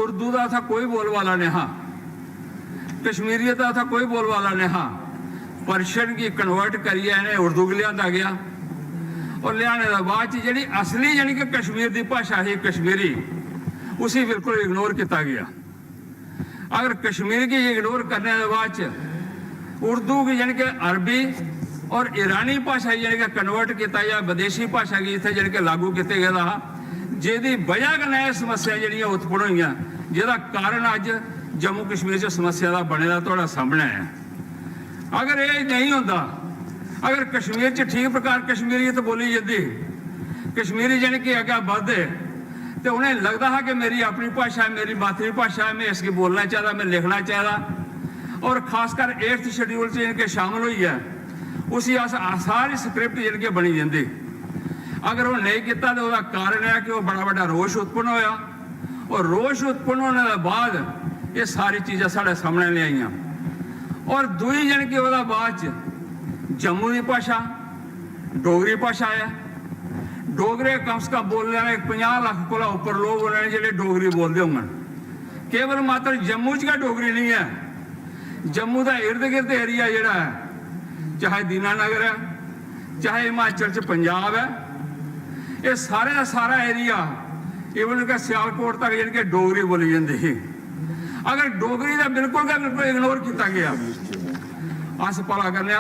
उर्दू का था कोई बोलवाला नहीं हा कश्मीरियत का था कोई बोलवाला नहीं हा पर्शियन की कन्वर्ट करिए इन्हें उर्दू लिया गया और लियाने का बाद जी असली यानी कि कश्मीर की भाषा है कश्मीरी उसी बिल्कुल इग्नोर किया गया अगर कश्मीर की इग्नोर करने के बाद उर्दू की यानी कि अरबी और ईरानी भाषा यानी कि कन्वर्ट किया या विदेशी भाषा की इतने यानी कि लागू किए गया जिसकी वजह कन्नै समस्या जड़ियाँ उत्पन्न हुई जिसका कारण अज जम्मू कश्मीर च समस्या का बने का थोड़ा सामने है अगर ये नहीं होता अगर कश्मीर च ठीक प्रकार कश्मीरीयत बोली जाती कश्मीरी जाने कि अगर बढ़ते तो उन्हें लगता है कि मेरी अपनी भाषा है मेरी मातृभाषा है मैं इसकी बोलना चाहता मैं लिखना चाहता और खासकर 8th शेड्यूल से इनके शामिल हुई है उसी सारी स्क्रिप्ट जिनके बनी जाती अगर वो नहीं किया तो उसका कारण है कि वो बड़ा बड़ा रोष उत्पन्न होया और रोष उत्पन्न होने के बाद ये सारी चीज़ें साढ़े सामने ले आईयां और दूई जन की वजह बाद जम्मू की भाषा डोगरी भाषा है डोगरे कम से कम बोलने वाले 50 लाख को ऊपर लोग होने जो डोगरी बोलते होंगे केवल मात्र जम्मू च डोगरी नहीं है जम्मू का इर्द गिर्द एरिया जोड़ा है चाहे दीनानगर है चाहे हिमाचल च पंजाब है ये सारे का सारा एरिया इवन के सियालकोट तक यानी कि डोगरी बोली जाती है अगर डोगरी का बिल्कुल इग्नोर किया गया अस भला करने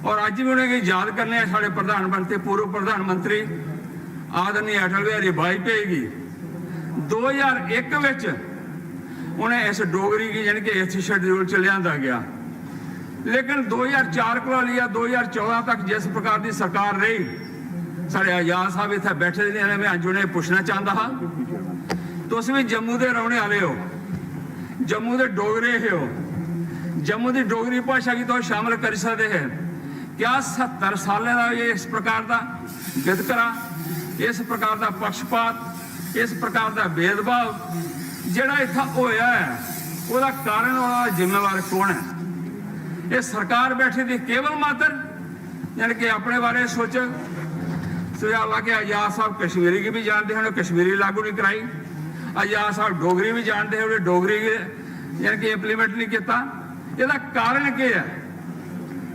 और अज भी उन्हें याद करने साढ़े प्रधानमंत्री पूर्व प्रधानमंत्री आदरणीय अटल बिहारी वाजपेयी की 2001 विच उन्हें इस डोगरी की यानी कि 8th शेड्यूल च लिया गया लेकिन 2004 को लिया 2014 तक जिस प्रकार की सरकार रही साढ़े आजाद साहब इतने बैठे ने मैं अज उन्हें पूछना चाहता हाँ तुम भी जम्मू के रौने वाले हो जम्मू के डोगरे हो जम्मू की डोगरी भाषा की तो शामिल कर सकते हैं क्या 70 साल का ये इस प्रकार का वितकरा इस प्रकार का पक्षपात इस प्रकार का भेदभाव जोड़ा इतना होया है वह कारण और जिम्मेवार कौन है ये सरकार बैठी थी केवल मात्र यानी कि अपने बारे सोच हालांकि आजाद साहब कश्मीरी की भी जानते हैं कश्मीरी लागू नहीं कराई आजाद साहब डोगरी भी जानते हैं डोगरी यानी कि इंप्लीमेंट नहीं किया इसका कारण क्या है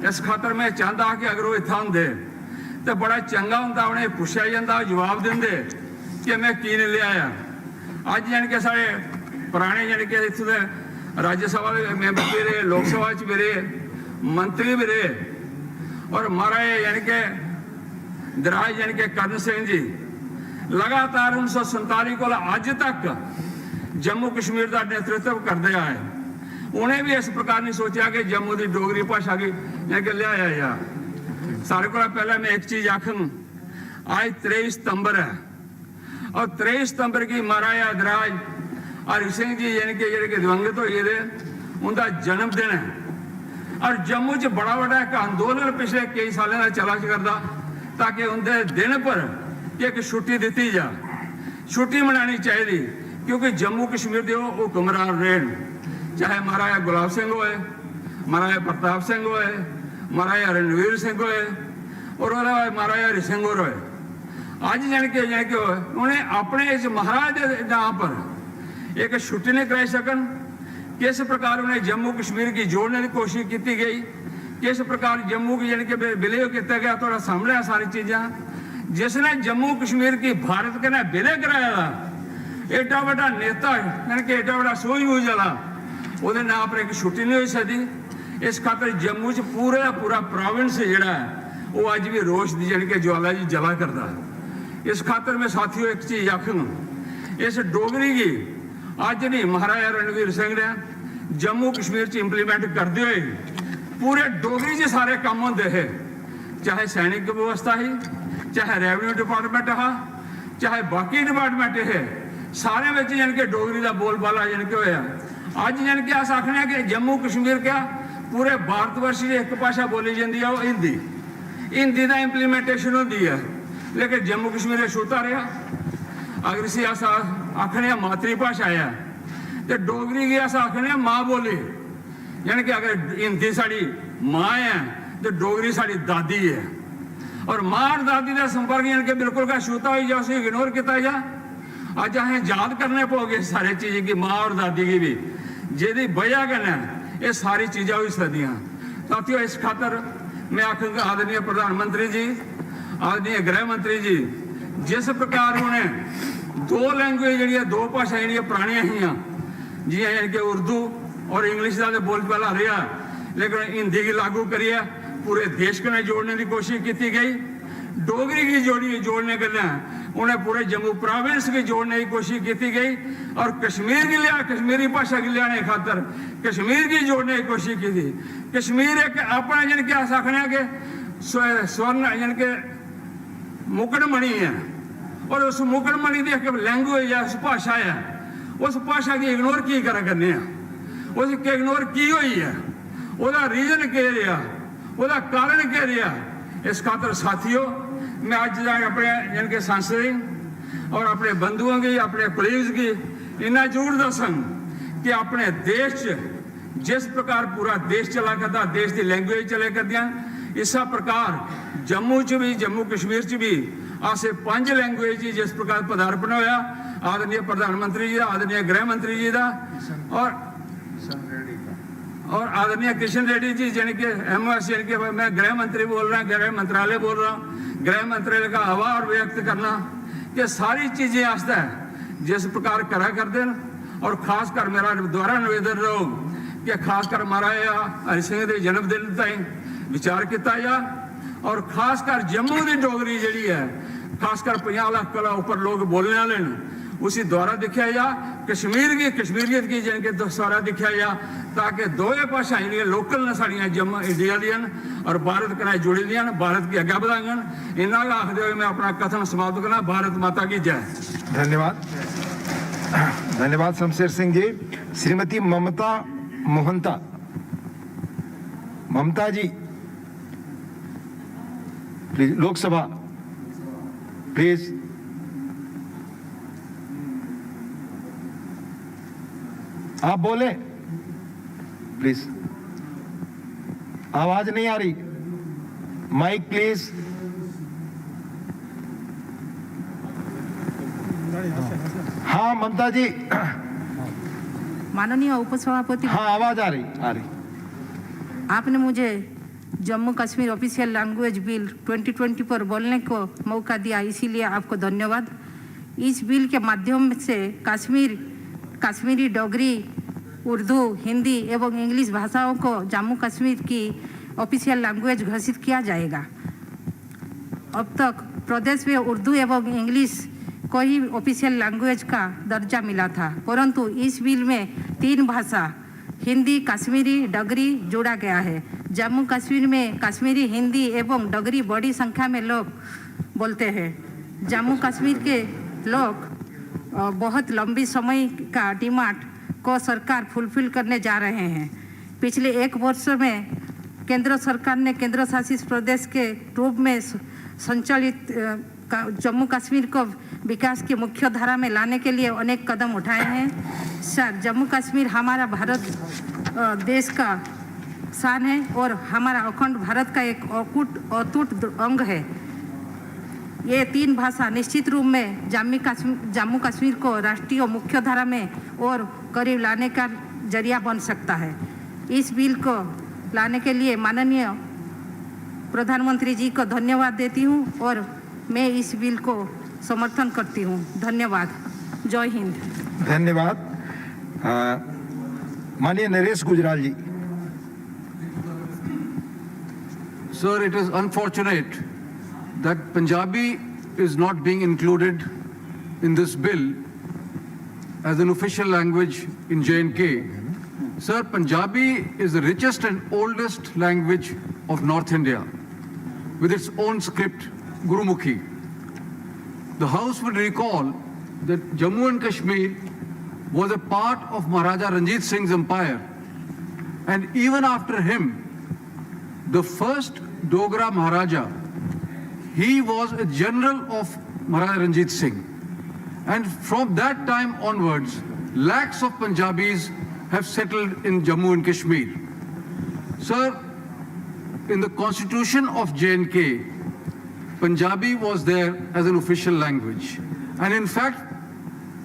इस खातर मैं चाहता कि अगर वो इतना होंगे तो बड़ा चंगा होंगे उन्हें पूछा जाता जवाब देंगे कि मैं की नहीं लिया अज यानी कि साढ़े पुराने यानी कि इतों के राज्य सभा मैंबर भी रहे लोक सभा भी रहे मंत्री भी रहे और महाराज यानी कि दराज यानी कि करण सिंह जी लगातार 1947 को अज तक जम्मू कश्मीर का नेतृत्व करते आए उन्हें भी इस प्रकार नहीं सोचा कि जम्मू की डोगरी भाषा की यानी कि लिया सारे को पहले मैं एक चीज आखूं, आज 23 सितंबर है और 23 सितंबर की महाराजा अधराज हरि सिंह जी यानी कि दिवंगत हुए थे उनका जन्मदिन है और जम्मू च बड़ा बड़ा एक अंदोलन पिछले कई सालों का चला करता ताकि उनके दिन पर एक छुट्टी दी जाए, छुट्टी मनानी चाहिए क्योंकि जम्मू कश्मीर के हुक्मरान रहन, चाहे महाराजा गुलाब सिंह होए, महाराजा प्रताप सिंह होए, महाराजा रणवीर सिंह होए और महाराजा हरि सिंह होए। अज जान के उन्हें अपने इस महाराज के नाम पर एक छुट्टी नहीं कराई सकन। किस प्रकार उन्हें जम्मू कश्मीर की जोड़ने की कोशिश की गई, किस प्रकार जम्मू की यानी कि विलय किया गया, थोड़ा सामने है सारी चीज़ा। जिसने जम्मू कश्मीर की भारत के ना विलय कराया था, एडा बड़ा नेता यानी कि एडा बड़ा सूझबूझ वाला, वो नाम पर एक छुट्टी नहीं हो सकती। इस खातर जम्मू च पूरा पूरा प्रोविंस जोड़ा है वो अज भी रोश की यानी कि ज्वाला जी जला करता है। इस खातर मैं साथियों एक चीज आखूँ, इस डोगरी की अज नहीं महाराजा रणवीर सिंह ने जम्मू कश्मीर च इंप्लीमेंट करते हुए पूरे डोगरी च सारे काम होंगे है, चाहे सैनिक व्यवस्था ही, चाहे रेवन्यू डिपार्टमेंट हा, चाहे बाकी डिपार्टमेंट है, सारे में यानी कि डोगरी का बोलबाला यानी कि होया। अज यानी कि अस आखने कि जम्मू कश्मीर क्या पूरे भारत वर्ष एक भाषा बोली जाती है वो हिंदी, हिंदी का इंप्लीमेंटेशन होती है लेकिन जम्मू कश्मीर छूता रहा। अगर इसी अस आखने मातृभाषा है तो डोगरी की अस आखने माँ बोली, यानी कि अगर हिंदी साड़ी माँ है तो डोगरी साड़ी दादी है और माँ और दादी का संपर्क यानी कि बिल्कुल का छूता हो जाए, उसे इग्नोर किया जा। अज असें याद करने पौगे सारी चीज़ की माँ और दादी की भी, जिहदी वजह कन्नै ये सारी चीज़ां हो सकदियां। साथियों इस खातर मैं आखूँगा आदरणीय प्रधानमंत्री जी, आदरणीय गृह मंत्री जी, जिस प्रकार उन्हें दो लैंग्वेज जी दो भाषा जी पुरानियां हियां जी यानी कि उर्दू और इंग्लिश का तो बोलबाला रहा, लेकिन हिंदी की लागू करिए पूरे देश कन्नै जोड़ने की कोशिश की गई। डोगरी की जोड़ने के लिए उन्हें पूरे जम्मू प्रोविंस की जोड़ने की कोशिश की गई और कश्मीर की लिया कश्मीरी भाषा की लियाने खातर कश्मीर की जोड़ने की कोशिश की थी। कश्मीर एक अपना यानी कि अस आखने कि स्वर्ण यानी कि मुकटमणि है और उस मुकटमणि की एक लैंग्वेज है, उस भाषा है, उस भाषा की इग्नोर की करा करने उसकी इग्नोर की हुई है, वह रीजन क्या रहा, वह कारण क्या रहा। इस खातर साथियों मैं अज अपने यानी कि सांसद और अपने बंधुओं की अपने कोलीग्स की इन्ना जरूर दसन कि अपने देश जिस प्रकार पूरा देश चला करता, देश की लैंग्वेज चले करदियां, इस प्रकार जम्मू च भी जम्मू कश्मीर च भी आसे 5 लैंग्वेज जिस प्रकार पदार्पण होया आदरणीय प्रधानमंत्री जी, आदरणीय गृह मंत्री जी का और आदरणीय किशन रेड्डी जी यानी कि MOS यानी कि मैं गृह मंत्री बोल रहा, गृह मंत्रालय बोल रहा, गृह मंत्रालय का आभार व्यक्त करना कि सारी चीज़ें आस्ते जिस प्रकार करा करते हैं और खासकर मेरा दोबारा निवेदन रहो कि खासकर महाराजा हरि सिंह के जन्मदिन ताई विचार किया जा और खासकर जम्मू की डोगरी जी है, खासकर 50 लाख कला ऊपर लोग बोलने वाले उसी द्वारा दिखा जा, कश्मीरियत की जान के द्वारा दिखा जा ताकि दोवें भाषा जी लोकल ने साड़ियाँ जम्मू इंडिया दियां और भारत कन्नै जुड़ी दियां, भारत की अग्गे बढ़ांगन। इन्ना आखते हुए मैं अपना कथन समाप्त करना। भारत माता की जय। धन्यवाद, धन्यवाद शमशेर सिंह जी। श्रीमती ममता मोहंता, ममता जी प्लीज, लोकसभा प्लीज। आप बोले प्लीज, आवाज नहीं आ रही, माइक प्लीज। हाँ ममता जी, माननीय उपसभापति, हाँ आवाज आ रही, आपने मुझे Jammu Kashmir official language bill 2020 पर बोलने को मौका दिया, इसीलिए आपको धन्यवाद। इस बिल के माध्यम से कश्मीरी डोगरी, उर्दू, हिंदी एवं इंग्लिश भाषाओं को जम्मू कश्मीर की ऑफिशियल लैंग्वेज घोषित किया जाएगा। अब तक प्रदेश में उर्दू एवं इंग्लिश को ही ऑफिशियल लैंग्वेज का दर्जा मिला था, परंतु इस बिल में 3 भाषा हिंदी, कश्मीरी, डोगरी जोड़ा गया है। जम्मू कश्मीर में कश्मीरी हिंदी एवं डोगरी बड़ी संख्या में लोग बोलते हैं। जम्मू कश्मीर के लोग बहुत लंबी समय का डिमांड को सरकार फुलफिल करने जा रहे हैं। पिछले 1 वर्ष में केंद्र सरकार ने केंद्र शासित प्रदेश के रूप में संचालित जम्मू कश्मीर को विकास की मुख्य धारा में लाने के लिए अनेक कदम उठाए हैं। सर, जम्मू कश्मीर हमारा भारत देश का शान है और हमारा अखंड भारत का एक अटूट अंग है। ये 3 भाषा निश्चित रूप में जम्मू कश्मीर को राष्ट्रीय मुख्य धारा में और करीब लाने का जरिया बन सकता है। इस बिल को लाने के लिए माननीय प्रधानमंत्री जी को धन्यवाद देती हूँ और मैं इस बिल को समर्थन करती हूँ। धन्यवाद। जय हिंद। धन्यवाद। माननीय नरेश गुजराल जी। Sir, it is unfortunate that Punjabi is not being included in this bill as an official language in J&K. Sir, Punjabi is the richest and oldest language of North India with its own script, Gurumukhi. The House will recall that Jammu and Kashmir was a part of Maharaja Ranjit Singh's empire, and even after him, the first Dogra Maharaja, he was a general of Maharaja Ranjit Singh. And from that time onwards, lakhs of Punjabis have settled in Jammu and Kashmir. Sir, in the constitution of J&K, Punjabi was there as an official language. And in fact,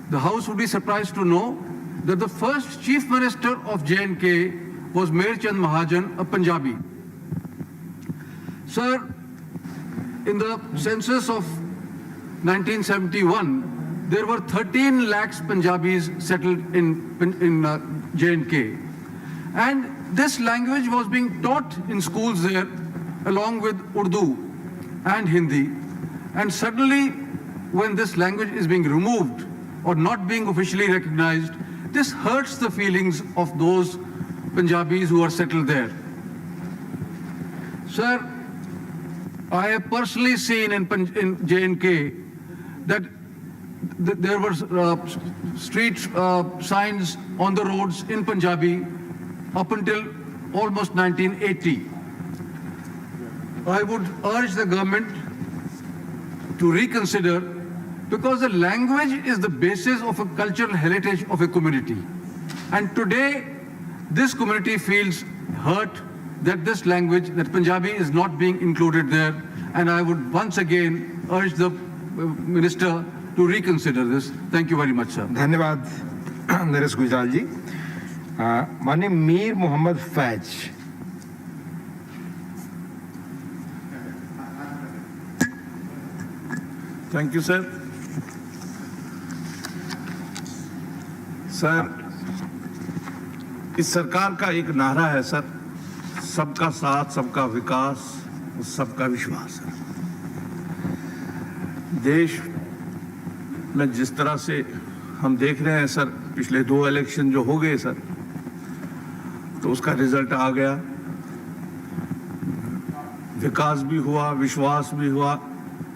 the House would be surprised to know that the first Chief Minister of J&K was Mir Chand Mahajan, a Punjabi. Sir, in the census of 1971, there were 13 lakhs Punjabis settled in J&K. And this language was being taught in schools there along with Urdu and Hindi. And suddenly, when this language is being removed or not being officially recognized, this hurts the feelings of those Punjabis who are settled there. Sir, I have personally seen in J&K that there were street signs on the roads in Punjabi up until almost 1980. I would urge the government to reconsider, because the language is the basis of a cultural heritage of a community. And today, this community feels hurt that this language, that Punjabi is not being included there. And I would once again urge the Minister to reconsider this. Thank you very much, sir. धन्यवाद नरेश गुजराल जी। माननीय Mir Mohammad Faiz. Thank you sir. Sir, इस सरकार का एक नारा है sir, सबका साथ, सबका विकास और सबका विश्वास। देश में जिस तरह से हम देख रहे हैं सर, पिछले 2 इलेक्शन जो हो गए सर, तो उसका रिजल्ट आ गया, विकास भी हुआ, विश्वास भी हुआ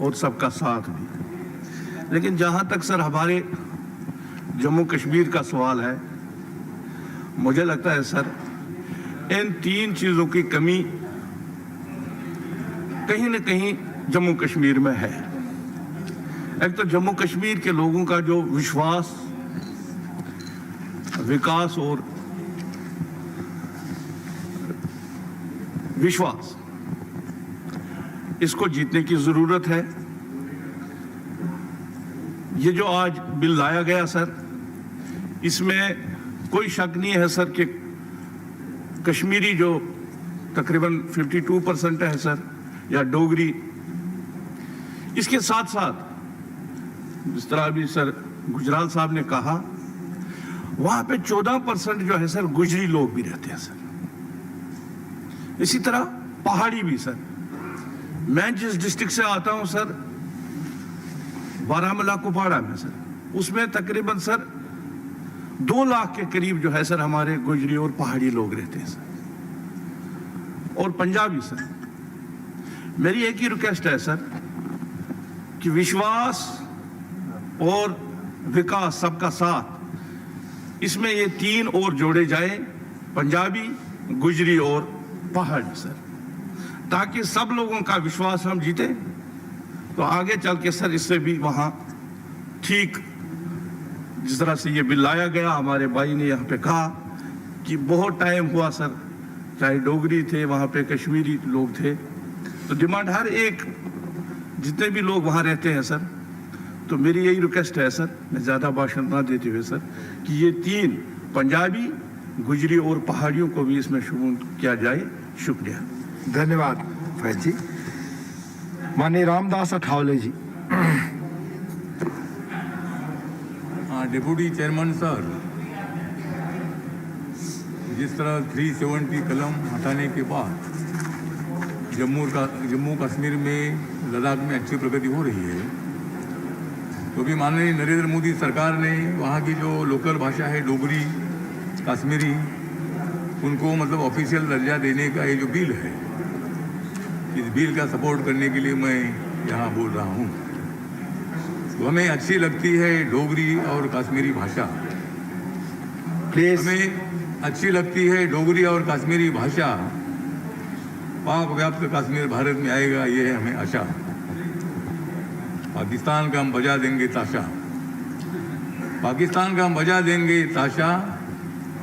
और सबका साथ भी। लेकिन जहां तक सर हमारे जम्मू कश्मीर का सवाल है, मुझे लगता है सर इन 3 चीजों की कमी कहीं न कहीं जम्मू कश्मीर में है। एक तो जम्मू कश्मीर के लोगों का जो विश्वास, विकास और विश्वास, इसको जीतने की जरूरत है। ये जो आज बिल लाया गया सर, इसमें कोई शक नहीं है सर कि कश्मीरी जो तकरीबन 52% है सर, या डोगरी, इसके साथ साथ जिस तरह अभी सर गुजराल साहब ने कहा, वहां पे 14% जो है सर गुजरी लोग भी रहते हैं सर। इसी तरह पहाड़ी भी सर। मैं जिस डिस्ट्रिक्ट से आता हूं सर, बारामूला कुपवाड़ा में सर, उसमें तकरीबन सर 2 लाख के करीब जो है सर हमारे गुजरी और पहाड़ी लोग रहते हैं सर। और पंजाबी सर। मेरी एक ही रिक्वेस्ट है सर कि विश्वास और विकास सबका साथ, इसमें ये 3 और जोड़े जाए, पंजाबी, गुजरी और पहाड़ी सर, ताकि सब लोगों का विश्वास हम जीते। तो आगे चल के सर इससे भी वहाँ ठीक जिस तरह से ये बिल लाया गया, हमारे भाई ने यहाँ पे कहा कि बहुत टाइम हुआ सर, चाहे डोगरी थे वहाँ पे, कश्मीरी लोग थे, तो डिमांड हर एक जितने भी लोग वहाँ रहते हैं सर। तो मेरी यही रिक्वेस्ट है सर, मैं ज़्यादा भाषण ना देते हुए सर, कि ये 3 पंजाबी, गुजरी और पहाड़ियों को भी इसमें शामिल किया जाए। शुक्रिया। धन्यवाद फैज जी। माननीय रामदास अठावले जी। डिप्टी चेयरमैन सर, जिस तरह 370 कलम हटाने के बाद जम्मू कश्मीर में, लद्दाख में अच्छी प्रगति हो रही है, तो भी माननीय नरेंद्र मोदी सरकार ने वहाँ की जो लोकल भाषा है डोगरी, कश्मीरी, उनको मतलब ऑफिशियल दर्जा देने का ये जो बिल है, इस बिल का सपोर्ट करने के लिए मैं यहाँ बोल रहा हूँ। तो हमें अच्छी लगती है डोगरी और कश्मीरी भाषा, हमें अच्छी लगती है डोगरी और कश्मीरी भाषा। पाक व्याप्त कश्मीर भारत में आएगा, ये है हमें आशा। पाकिस्तान का हम बजा देंगे ताशा, पाकिस्तान का हम बजा देंगे ताशा,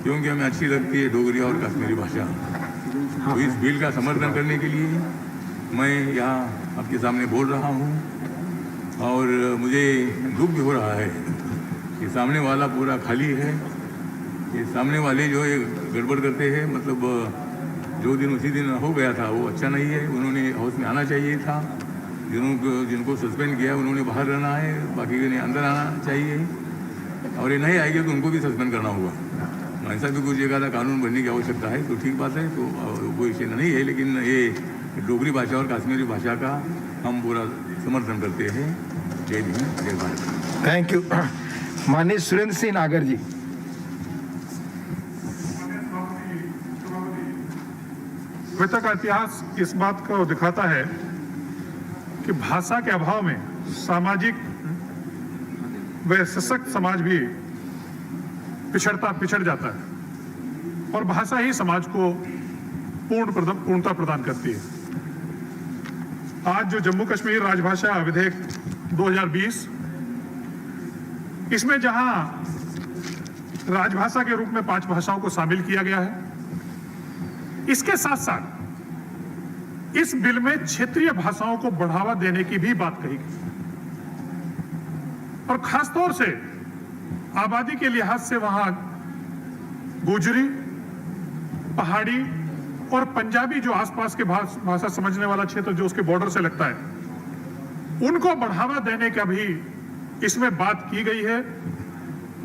क्योंकि हमें अच्छी लगती है डोगरी और कश्मीरी भाषा। तो इस बिल का समर्थन करने के लिए मैं यहाँ आपके सामने बोल रहा हूँ, और मुझे दुख भी हो रहा है कि सामने वाला पूरा खाली है। ये सामने वाले जो ये गड़बड़ करते हैं, मतलब जो दिन उसी दिन हो गया था वो अच्छा नहीं है। उन्होंने हाउस में आना चाहिए था, जिनको सस्पेंड किया उन्होंने बाहर रहना है, बाकी ने अंदर आना चाहिए, और ये नहीं आएंगे तो उनको भी सस्पेंड करना होगा। ऐसा भी कुछ जगह कानून बनने की आवश्यकता है, तो ठीक बात है, तो वो इसे नहीं है। लेकिन ये डोगरी भाषा और कश्मीरी भाषा का हम पूरा समर्थन करते हैं। जय भीम, जय भारत। Thank you. माननीय सुरेंद्र सिंह नागर जी। कविता का इतिहास इस बात को दिखाता है कि भाषा के अभाव में सामाजिक व सशक्त समाज भी पिछड़ जाता है, और भाषा ही समाज को पूर्णता प्रदान करती है। आज जो जम्मू कश्मीर राजभाषा विधेयक 2020, इसमें जहां राजभाषा के रूप में 5 भाषाओं को शामिल किया गया है, इसके साथ साथ इस बिल में क्षेत्रीय भाषाओं को बढ़ावा देने की भी बात कही गई, और खासतौर से आबादी के लिहाज से वहां गुजरी, पहाड़ी और पंजाबी जो आसपास के भाषा समझने वाला क्षेत्र जो उसके बॉर्डर से लगता है, उनको बढ़ावा देने का भी इसमें बात की गई है।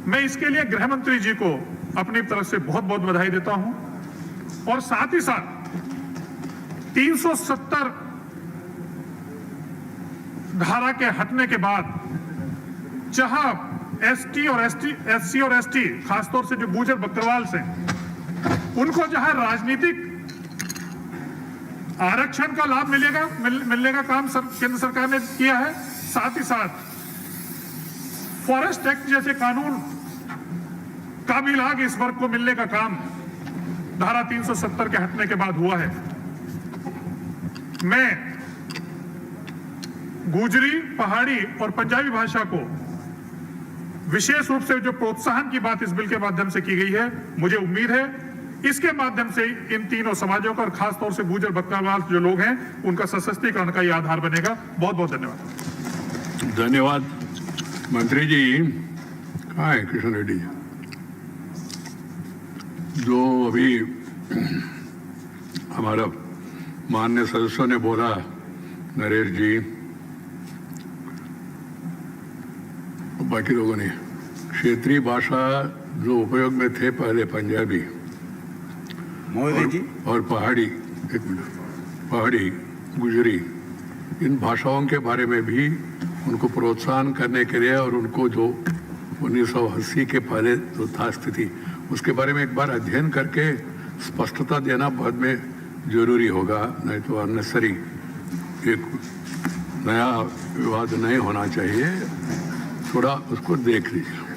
मैं इसके लिए गृह मंत्री जी को अपनी तरफ से बहुत बहुत बधाई देता हूं, और साथ ही साथ 370 धारा के हटने के बाद जहां एससी और एसटी खासतौर से जो गुजर बकरवाल से, उनको जहां राजनीतिक आरक्षण का लाभ मिलने का काम केंद्र सरकार ने किया है, साथ ही साथ फॉरेस्ट एक्ट जैसे कानून का भी लाभ इस वर्ग को मिलने का काम धारा 370 के हटने के बाद हुआ है। मैं गुजरी, पहाड़ी और पंजाबी भाषा को विशेष रूप से जो प्रोत्साहन की बात इस बिल के माध्यम से की गई है, मुझे उम्मीद है इसके माध्यम से इन तीनों समाजों का और खासतौर से गुजर बकरवाल जो लोग हैं उनका सशक्तिकरण का ये आधार बनेगा। बहुत बहुत धन्यवाद। धन्यवाद मंत्री जी। कहाँ है किशन रेड्डी? जो अभी हमारा माननीय सदस्यों ने बोला, नरेश जी, बाकी लोगों ने, क्षेत्रीय भाषा जो उपयोग में थे पहले पंजाबी और पहाड़ी, एक मिनट, पहाड़ी, गुजरी, इन भाषाओं के बारे में भी उनको प्रोत्साहन करने के लिए और उनको जो 1980 के पहले जो था स्थिति, उसके बारे में एक बार अध्ययन करके स्पष्टता देना बाद में जरूरी होगा, नहीं तो अननेसेसरी एक नया विवाद नहीं होना चाहिए, थोड़ा उसको देख लीजिए।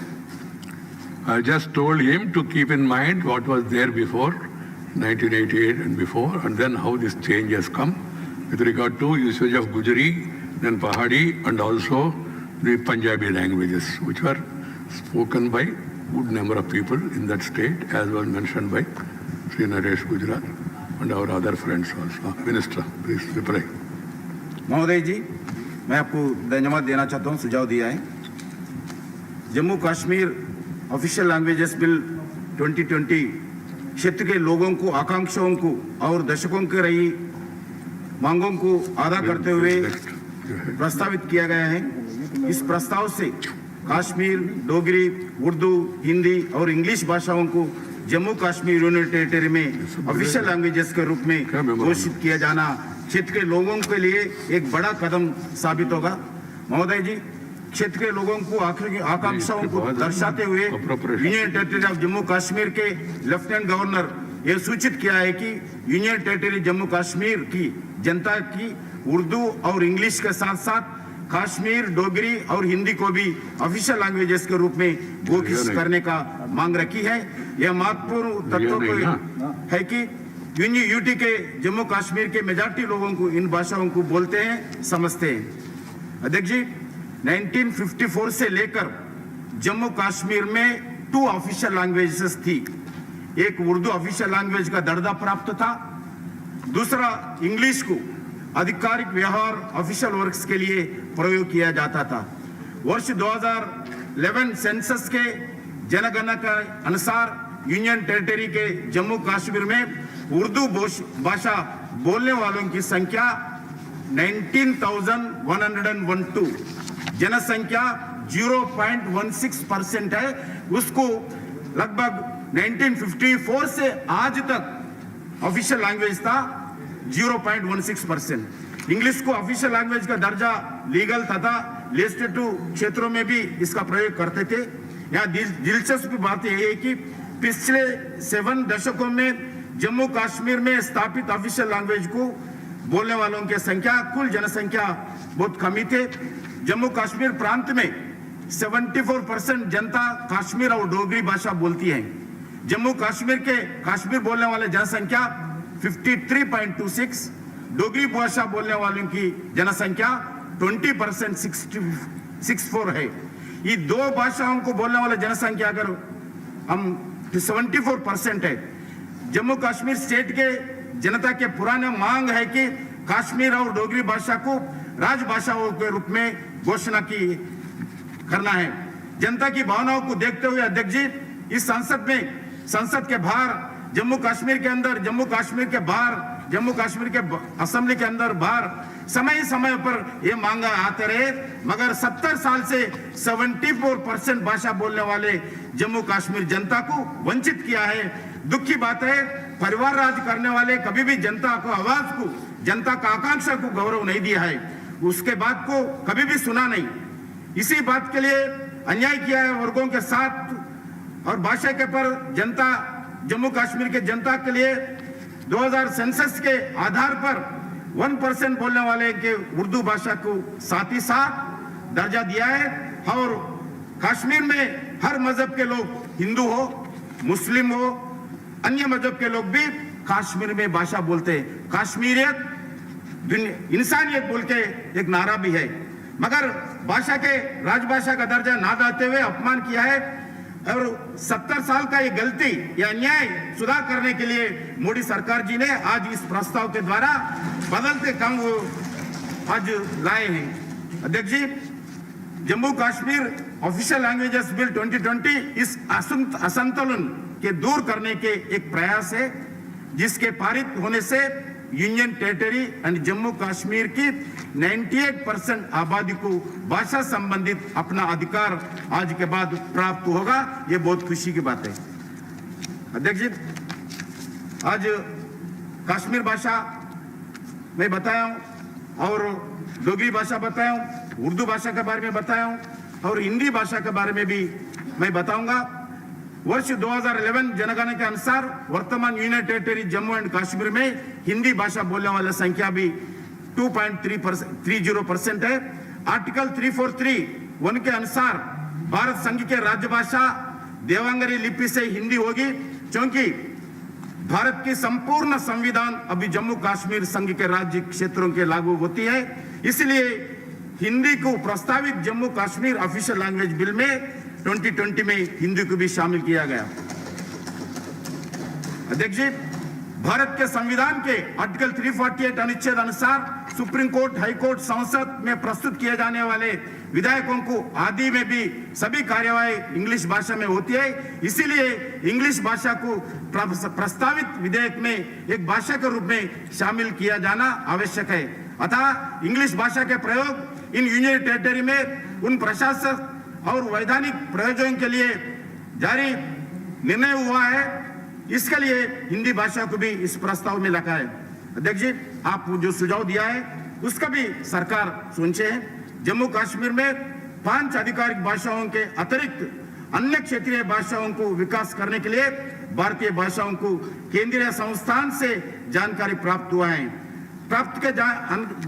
I just told him to keep in mind what was there before 1988 and before, and then how this change has come with regard to usage of Gujari, then Pahadi, and also the Punjabi languages, which were spoken by good number of people in that state, as was mentioned by Sri Naresh Gujarat and our other friends also. Minister, please reply. महोदय जी, मैं आपको धन्यवाद देना चाहता हूँ, सुझाव दिया है। Jammu Kashmir official languages bill 2020 क्षेत्र के लोगों को, आकांक्षाओं को और दशकों के रही मांगों को आदा करते हुए प्रस्तावित किया गया है। इस प्रस्ताव से कश्मीर, डोगरी, उर्दू, हिंदी और इंग्लिश भाषाओं को जम्मू कश्मीर यूनियन टेरिटरी में ऑफिशियल लैंग्वेजेस के रूप में घोषित किया जाना क्षेत्र के लोगों के लिए एक बड़ा कदम साबित होगा। महोदय जी, क्षेत्र के लोगों को आकांक्षाओं को दर्शाते हुए union territory of Jammu Kashmir के लेफ्टिनेंट गवर्नर ये सूचित किया है कि यूनियन टेरिटरी जम्मू कश्मीर की जनता की उर्दू और इंग्लिश के साथ साथ कश्मीर, डोगरी और हिंदी को भी ऑफिशियल लैंग्वेजेस के रूप में घोषित करने का मांग रखी है। यह महत्वपूर्ण तत्व है कि यूटी के जम्मू कश्मीर के मेजॉरिटी लोगों को इन भाषाओं को बोलते हैं, समझते हैं। अध्यक्ष जी, 1954 से लेकर जम्मू कश्मीर में 2 ऑफिशियल लैंग्वेजेस थी। एक उर्दू ऑफिशियल लैंग्वेज का दर्जा प्राप्त था, दूसरा इंग्लिश को आधिकारिक व्यवहार ऑफिशियल वर्क्स के लिए प्रयोग किया जाता था। वर्ष 2011 सेंसस के जनगणना के अनुसार यूनियन टेरिटरी के जम्मू कश्मीर में उर्दू भाषा बोलने वालों की संख्या 19,112, जनसंख्या 0.16% है। उसको लगभग 1954 से आज तक ऑफिशियल लैंग्वेज था 0.16%। इंग्लिश को ऑफिशियल लैंग्वेज का दर्जा लीगल तथा लेजिस्लेटिव क्षेत्रों में भी इसका प्रयोग करते थे। यहाँ दिलचस्प बात यह है कि पिछले 7 दशकों में जम्मू कश्मीर में स्थापित ऑफिशियल लैंग्वेज को बोलने वालों की संख्या, कुल जनसंख्या बहुत कमी थे। जम्मू कश्मीर प्रांत में 74% जनता कश्मीर और डोगरी भाषा बोलती है। जम्मू कश्मीर के कश्मीर बोलने वाले जनसंख्या 53.26, डोगरी भाषा बोलने वालों की जनसंख्या 20% 64 है। ये 2 भाषाओं को बोलने वाले जनसंख्या अगर हम 74% है। जम्मू कश्मीर स्टेट के जनता के पुराने मांग है कि कश्मीर और डोगरी भाषा को राजभाषाओं के रूप में घोषणा करना है। जनता की भावनाओं को देखते हुए अध्यक्ष जी, इस संसद के बाहर, जम्मू कश्मीर के अंदर, जम्मू कश्मीर के बाहर, जम्मू कश्मीर के असेंबली के अंदर बाहर समय समय पर ये मांगा आते रहे, मगर 70 साल से 74% भाषा बोलने वाले जम्मू कश्मीर जनता को वंचित किया है। दुख की बात है, परिवार राज करने वाले कभी भी जनता को आवाज को, जनता का आकांक्षा को गौरव नहीं दिया है, उसके बात को कभी भी सुना नहीं। इसी बात के लिए अन्याय किया है वर्गों के साथ और भाषा के पर जनता, जम्मू कश्मीर के जनता के लिए 2000 सेंसस के आधार पर 1% बोलने वाले के उर्दू भाषा को साथ ही साथ दर्जा दिया है। और कश्मीर में हर मजहब के लोग, हिंदू हो, मुस्लिम हो, अन्य मजहब के लोग भी कश्मीर में भाषा बोलते हैं। कश्मीरियत, इंसानियत बोल के एक नारा भी है, मगर भाषा के राजभाषा का दर्जा ना देते हुए अपमान किया है। और 70 साल का ये गलती, ये अन्याय सुधार करने के लिए मोदी सरकार जी ने आज इस प्रस्ताव के द्वारा बदलते काम वो आज लाए हैं। अध्यक्ष जी, Jammu Kashmir official languages bill 2020 इस असंतुलन के दूर करने के एक प्रयास है, जिसके पारित होने से union territory and Jammu Kashmir की 98% आबादी को भाषा संबंधित अपना अधिकार आज के बाद प्राप्त होगा। ये बहुत खुशी की बात है। अध्यक्ष जी, आज कश्मीर भाषा मैं बताया हूँ और डोगरी भाषा बताया हूँ, उर्दू भाषा के बारे में बताया हूँ और हिंदी भाषा के बारे में भी मैं बताऊंगा। वर्ष 2011 जनगणना के अनुसार वर्तमान union territory Jammu and Kashmir में हिंदी भाषा बोलने वाला संख्या भी 2.30% है। आर्टिकल 343(1) के अनुसार भारत संघ के राज्य भाषा देवनागरी लिपि से हिंदी होगी, क्योंकि भारत की संपूर्ण संविधान अभी जम्मू कश्मीर संघ के राज्य क्षेत्रों के लागू होती है। इसलिए हिंदी को प्रस्तावित Jammu Kashmir official language bill में 2020 में हिंदी को भी शामिल किया गया। अध्यक्ष जी, भारत के संविधान के आर्टिकल 348 अनुच्छेद अनुसार सुप्रीम कोर्ट, हाई कोर्ट, संसद में प्रस्तुत किए जाने वाले विधेयकों को आदि में भी सभी कार्यवाही इंग्लिश भाषा में होती है। इसीलिए इंग्लिश भाषा को प्रस्तावित विधेयक में एक भाषा के रूप में शामिल किया जाना आवश्यक है। अतः इंग्लिश भाषा के प्रयोग इन यूनियन टेरिटरी में उन प्रशासक और वैधानिक प्रयोजनों के लिए जारी निर्णय हुआ है। इसके लिए हिंदी भाषा को भी इस प्रस्ताव में रखा है। अध्यक्ष जी, आप जो सुझाव दिया है उसका भी सरकार सोचे है। जम्मू कश्मीर में 5 आधिकारिक भाषाओं के अतिरिक्त अन्य क्षेत्रीय भाषाओं को विकास करने के लिए भारतीय भाषाओं को केंद्रीय संस्थान से जानकारी प्राप्त हुआ है। प्राप्त के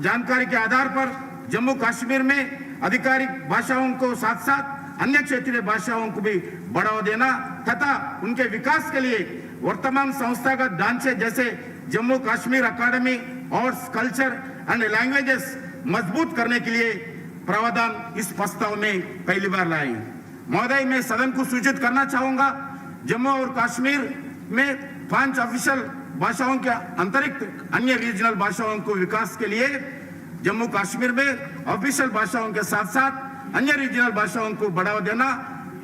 जानकारी के आधार पर जम्मू कश्मीर में आधिकारिक भाषाओं को साथ साथ अन्य क्षेत्रीय भाषाओं को भी बढ़ावा देना तथा उनके विकास के लिए वर्तमान संस्थागत ढांचे जैसे जम्मू कश्मीर अकादमी और कल्चर एंड लैंग्वेजेस मजबूत करने के लिए प्रावधान इस प्रस्ताव में पहली बार लाए। महोदय, मैं सदन को सूचित करना चाहूंगा, जम्मू और कश्मीर में 5 ऑफिशियल भाषाओं के अतिरिक्त अन्य रीजनल भाषाओं को विकास के लिए जम्मू कश्मीर में ऑफिशियल भाषाओं के साथ साथ अन्य रीजनल भाषाओं को बढ़ावा देना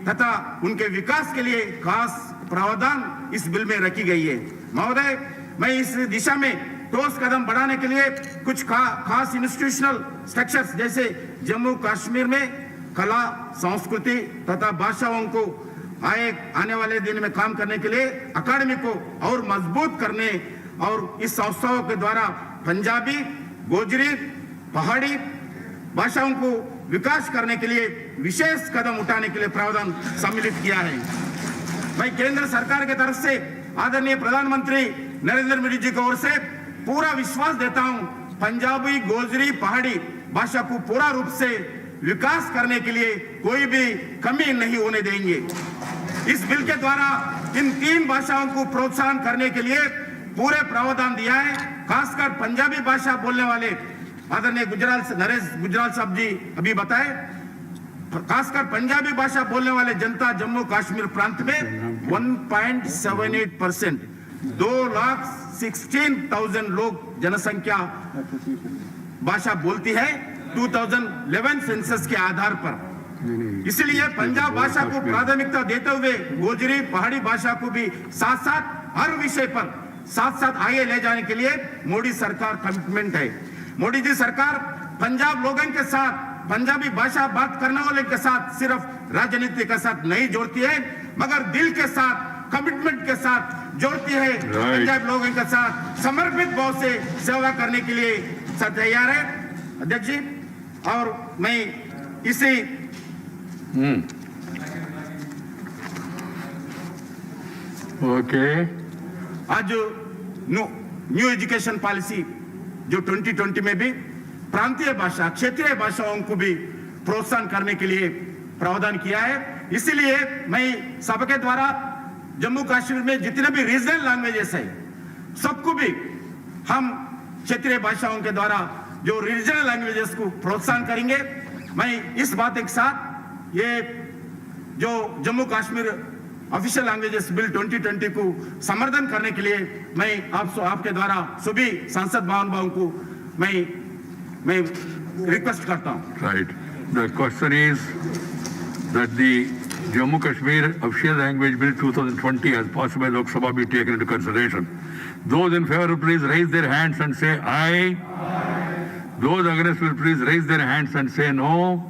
तथा उनके विकास के लिए खास प्रावधान इस बिल में रखी गई है। महोदय, मैं इस दिशा में ठोस कदम बढ़ाने के लिए कुछ खास इंस्टीट्यूशनल स्ट्रक्चर्स जैसे जम्मू कश्मीर में कला, संस्कृति तथा भाषाओं को आने वाले दिन में काम करने के लिए अकादमी को और मजबूत करने और इस संस्थाओं के द्वारा पंजाबी, गोजरी, पहाड़ी भाषाओं को विकास करने के लिए विशेष कदम उठाने के लिए प्रावधान सम्मिलित किया है। मैं केंद्र सरकार की तरफ से आदरणीय प्रधानमंत्री नरेंद्र मोदी जी की ओर से पूरा विश्वास देता हूं, पंजाबी, गोजरी, पहाड़ी भाषा को पूरा रूप से विकास करने के लिए कोई भी कमी नहीं होने देंगे। इस बिल के द्वारा इन 3 भाषाओं को प्रोत्साहन करने के लिए पूरे प्रावधान दिया है। खासकर पंजाबी भाषा बोलने वाले आदरणीय नरेश गुजराल साहब जी अभी बताए, खासकर पंजाबी भाषा बोलने वाले जनता जम्मू कश्मीर प्रांत में 1.78%, 2,16,000 लोग जनसंख्या भाषा बोलती है 2011 सेंसस के आधार पर। इसलिए पंजाब भाषा को प्राथमिकता देते हुए गोजरी, पहाड़ी भाषा को भी साथ साथ हर विषय पर साथ आगे ले जाने के लिए मोदी सरकार कमिटमेंट है। मोदी जी सरकार पंजाब लोगों के साथ, पंजाबी भाषा बात करने वाले के साथ सिर्फ राजनीति के साथ नहीं जोड़ती है, मगर दिल के साथ, कमिटमेंट के साथ जोड़ती है। पंजाब लोगों के साथ समर्पित भाव से सेवा करने के लिए तैयार है। अध्यक्ष जी, और मैं इसी आज न्यू एजुकेशन पॉलिसी जो 2020 में भी प्रांतीय भाषा, क्षेत्रीय भाषाओं को भी प्रोत्साहन करने के लिए प्रावधान किया है। इसलिए मैं सभा के द्वारा जम्मू कश्मीर में जितने भी रीजनल लैंग्वेजेस है सबको भी हम क्षेत्रीय भाषाओं के द्वारा जो रीजनल लैंग्वेजेस को प्रोत्साहन करेंगे। मैं इस बात के साथ ये जो Jammu Kashmir official languages bill 2020 को समर्थन करने के लिए मैं आपके द्वारा सभी सांसद महानुभावों को मैं रिक्वेस्ट करता हूं। Right, the question is that the Jammu Kashmir Official Language Bill 2020 as passed by Lok Sabha be taken into consideration. Those in favor will please raise their hands and say aye. Those against will please raise their hands and say no.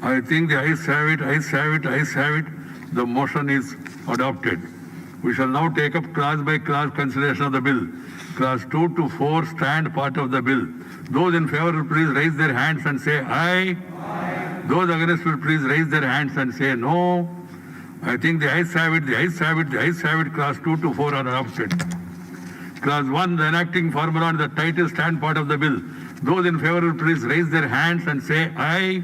I think the ayes have it, ayes have it, ayes have it. The motion is adopted. We shall now take up class by class consideration of the bill. Class 2 to 4 stand part of the bill. Those in favor will please raise their hands and say aye. Those against will please raise their hands and say no. I think the ayes have it, the ayes have it, the ayes have it. Class 2 to 4 are adopted. Class 1, the enacting formula on the title stand part of the bill. Those in favor will please raise their hands and say aye.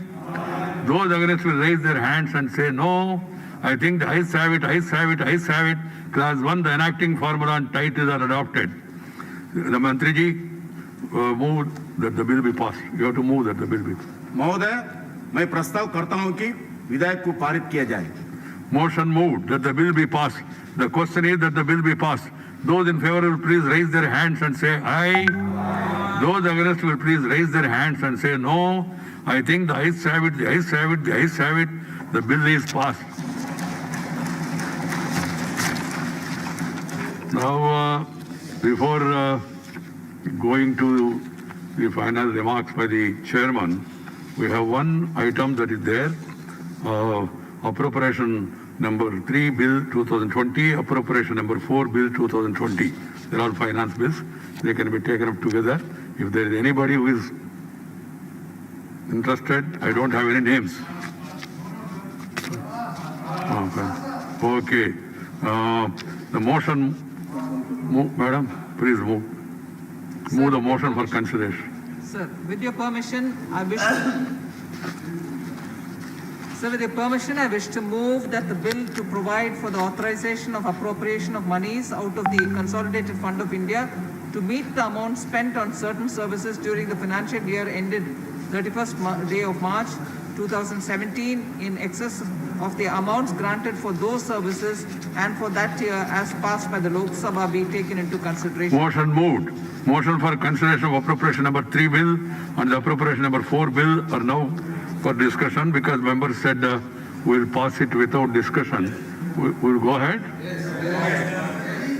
Those against will raise their hands and say no. I think the ayes have it, ayes have it, ayes have it. Class 1, the enacting formula on titles are adopted. The Mantriji move that the bill be passed. You have to move that the bill be passed. महोदय, मैं प्रस्ताव करता हूं कि विधेयक को पारित किया जाए. Motion moved that the bill be passed. The question is that the bill be passed. Those in favor will please raise their hands and say aye. Those against will please raise their hands and say no. I think the ayes have it, the ayes have it, the ayes have it. The bill is passed. Now, before going to the final remarks by the chairman, we have one item that is there, appropriation number 3 bill 2020, appropriation number 4 bill 2020. They're all finance bills. They can be taken up together. If there is anybody who is interested, I don't have any names. Okay. The motion, madam, please move. Move the motion for consideration. Sir, with your permission, I wish to move that the bill to provide for the authorization of appropriation of monies out of the Consolidated Fund of India to meet the amount spent on certain services during the financial year ended 31st day of March 2017 in excess of the amounts granted for those services and for that year as passed by the Lok Sabha be taken into consideration. Motion moved. Motion for consideration of appropriation number 3 bill and the appropriation number 4 bill are now for discussion because members said we'll pass it without discussion. We'll go ahead. Yes.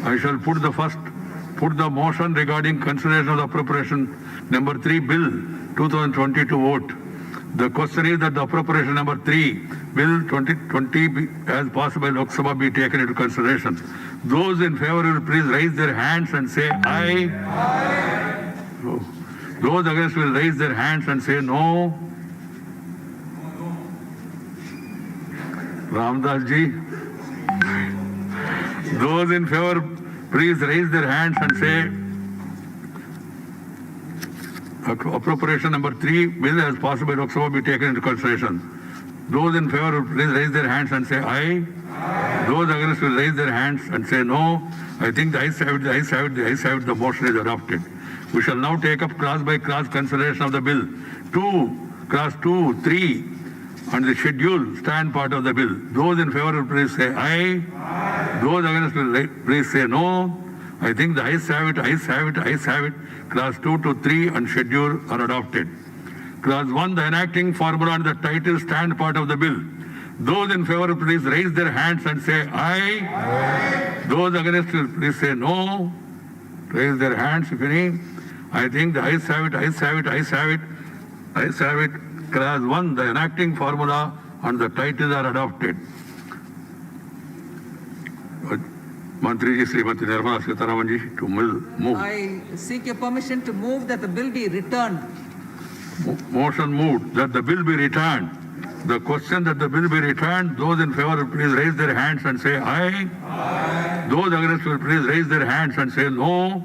I shall put the motion regarding consideration of the appropriation number 3 bill 2020 to vote. The question is that the appropriation number 3 bill 2020 as passed by Lok Sabha be taken into consideration. Those in favor will please raise their hands and say aye. Aye. Those against will raise their hands and say no. Ramdas ji. Those in favor please raise their hands and say appropriation number 3 bill as passed by Lok Sabha be taken into consideration. Those in favor will please raise their hands and say aye. Aye. Those against will raise their hands and say no. I think the ayes have it, the ayes have it, the ayes have it. The motion is adopted. We shall now take up class by class consideration of the bill. Class 2, 3 and the schedule stand part of the bill. Those in favor will please say aye. Aye. Those against will please say no. I think the ayes have it, ayes have it, ayes have it. Class 2 to 3 and schedule are adopted. Class 1, the enacting formula and the title stand part of the bill. Those in favor please raise their hands and say aye. Aye. Those against will please say no. Raise their hands if any. I think the ayes have it, ayes have it, ayes have it, ayes have it. Class 1, the enacting formula and the titles are adopted. Mantriji Srimati Nirmala Sitaraman ji to move. I seek your permission to move that the bill be returned. Motion moved that the bill be returned. The question that the bill be returned, those in favor will please raise their hands and say aye. Aye. Those against will please raise their hands and say no.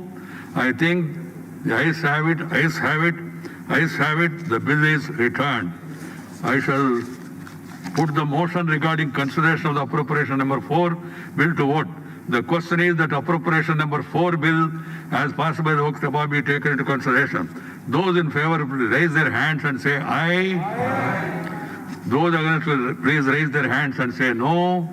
I think the ayes have it, ayes have it, ayes have it. The bill is returned. I shall put the motion regarding consideration of the appropriation number 4 bill to vote. The question is that appropriation number 4 bill as passed by the Lok Sabha be taken into consideration. Those in favor will raise their hands and say aye. Aye. Those against will please raise their hands and say no.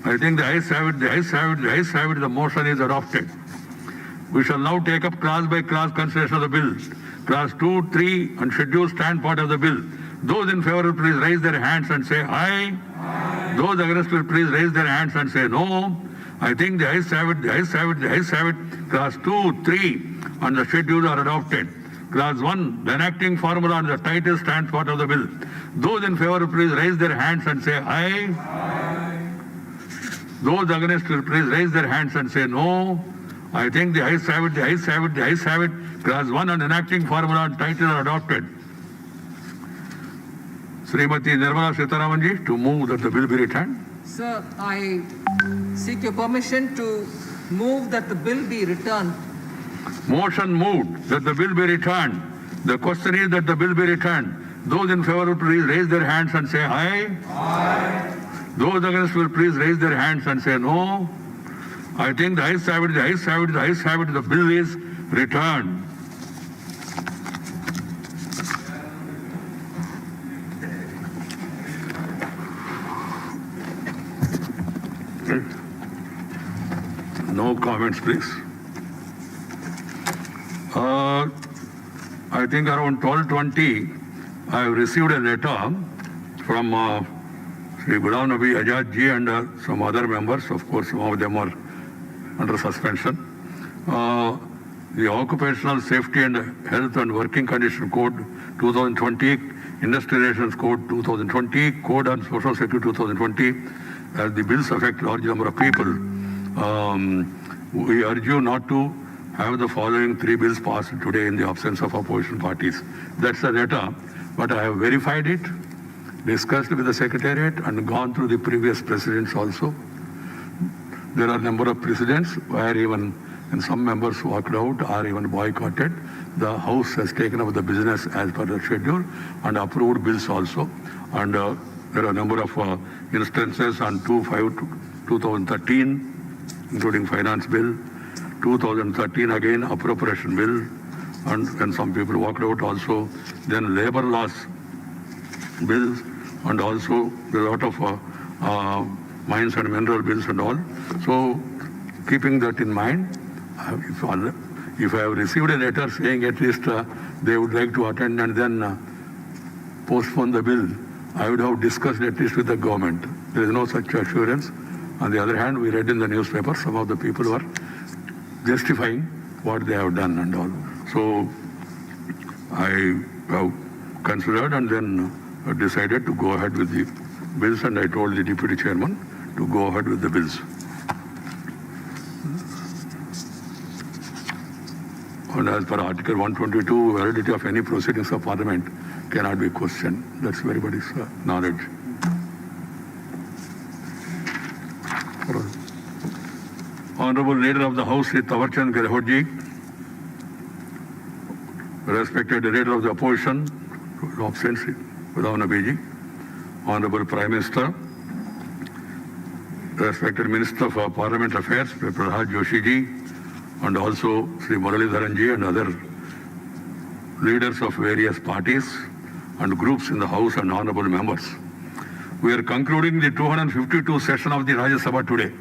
I think the ayes have it, the ayes have it, the ayes have it. The motion is adopted. We shall now take up class by class consideration of the bill. Class 2, 3 and schedule stand part of the bill. Those in favor will please raise their hands and say aye. Aye. Those against will please raise their hands and say no. I think the ayes have it, the ayes have it, the ayes have it. Class 2, 3 and the schedule are adopted. Class 1, the enacting formula and the title stand part of the bill. Those in favor will please raise their hands and say aye. Aye. Those against will please raise their hands and say no. I think the ayes have it, the ayes have it, the ayes have it. Class 1 and enacting formula and title are adopted. Srimati Nirmala Sitharamanji to move that the bill be returned. Sir, I seek your permission to move that the bill be returned. Motion moved that the bill be returned. The question is that the bill be returned. Those in favor will please raise their hands and say aye. Aye. Those against will please raise their hands and say no. I think the ayes have it, the ayes have it, the ayes have it. The bill is returned. No comments, please. I think around 12:20, I have received a letter from Sri Ghulam Nabi Azad ji and some other members. Of course, some of them are under suspension. The Occupational Safety and Health and Working Condition Code 2020, Industrial Relations Code 2020, Code on Social Security 2020, as the bills affect large number of people. We urge you not to have the following 3 bills passed today in the absence of opposition parties. That's the letter, but I have verified it, discussed with the Secretariat and gone through the previous presidents also. There are a number of precedents where even some members walked out or even boycotted. The House has taken up the business as per the schedule and approved bills also. And there are a number of instances on 2/5/2013, including Finance Bill, 2013 again Appropriation Bill, and some people walked out also. Then Labor Laws Bills, and also a lot of mines and mineral bills and all. So keeping that in mind, if I have received a letter saying at least they would like to attend and then postpone the bill, I would have discussed at least with the government. There is no such assurance. On the other hand, we read in the newspaper some of the people were justifying what they have done and all. So I have considered and then decided to go ahead with the bills, and I told the Deputy Chairman to go ahead with the bills. And as per Article 122, validity of any proceedings of Parliament cannot be questioned. That's everybody's knowledge. Honorable Leader of the House, Sri Tawarchand Gehloat, respected Leader of the Opposition, absent Sri Ghulam Nabi ji, Honorable Prime Minister, respected Minister for Parliament Affairs, Sri Pralhad Joshi ji, and also Sri Muralidharan ji and other leaders of various parties and groups in the House and honorable members. We are concluding the 252 session of the Rajya Sabha today.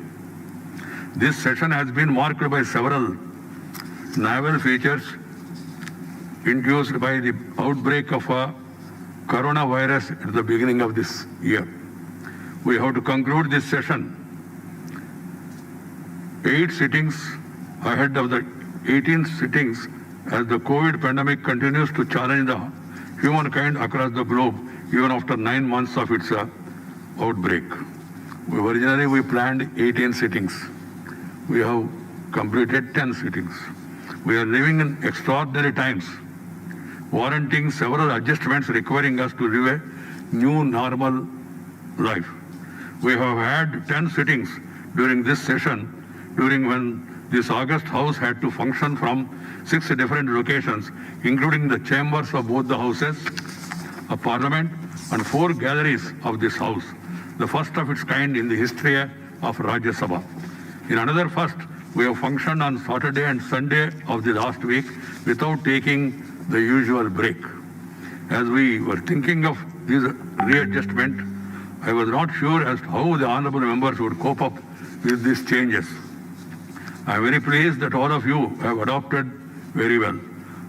This session has been marked by several novel features induced by the outbreak of coronavirus at the beginning of this year. We have to conclude this session 8 sittings ahead of the 18th sittings as the COVID pandemic continues to challenge the humankind across the globe even after 9 months of its outbreak. Originally we planned 18 sittings. We have completed 10 sittings. We are living in extraordinary times, warranting several adjustments requiring us to live a new normal life. We have had 10 sittings during this session, during when this August House had to function from 6 different locations, including the chambers of both the houses of Parliament and 4 galleries of this House, the first of its kind in the history of Rajya Sabha. In another first, we have functioned on Saturday and Sunday of the last week without taking the usual break. As we were thinking of this readjustment, I was not sure as to how the honorable members would cope up with these changes. I am very pleased that all of you have adopted very well.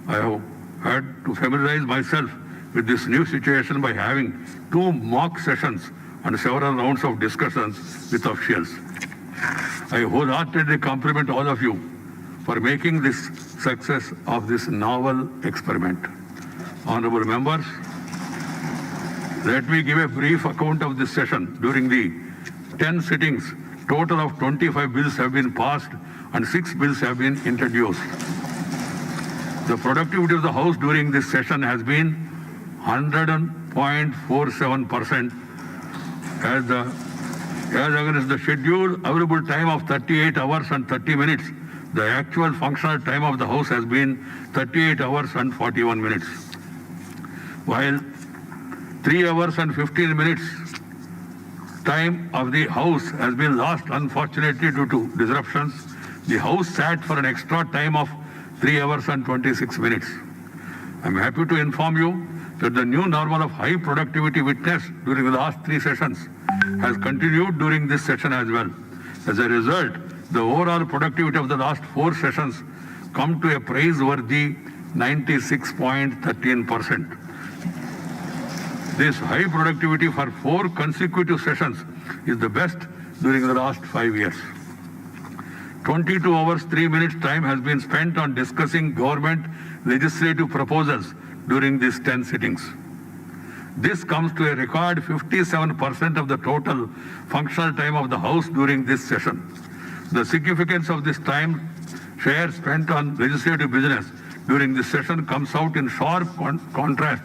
I have had to familiarize myself with this new situation by having 2 mock sessions and several rounds of discussions with officials. I wholeheartedly compliment all of you for making this success of this novel experiment. Honorable members, let me give a brief account of this session. During the 10 sittings, total of 25 bills have been passed and 6 bills have been introduced. The productivity of the House during this session has been 100% 0.47% as against the scheduled available time of 38 hours and 30 minutes. The actual functional time of the House has been 38 hours and 41 minutes. While 3 hours and 15 minutes time of the House has been lost unfortunately due to disruptions, the House sat for an extra time of 3 hours and 26 minutes. I am happy to inform you that the new normal of high productivity witnessed during the last 3 sessions has continued during this session as well. As a result, the overall productivity of the last 4 sessions come to a praiseworthy 96.13%. This high productivity for 4 consecutive sessions is the best during the last 5 years. 22 hours 3 minutes time has been spent on discussing government legislative proposals during these 10 sittings. This comes to a record 57% of the total functional time of the House during this session. The significance of this time share spent on legislative business during this session comes out in sharp contrast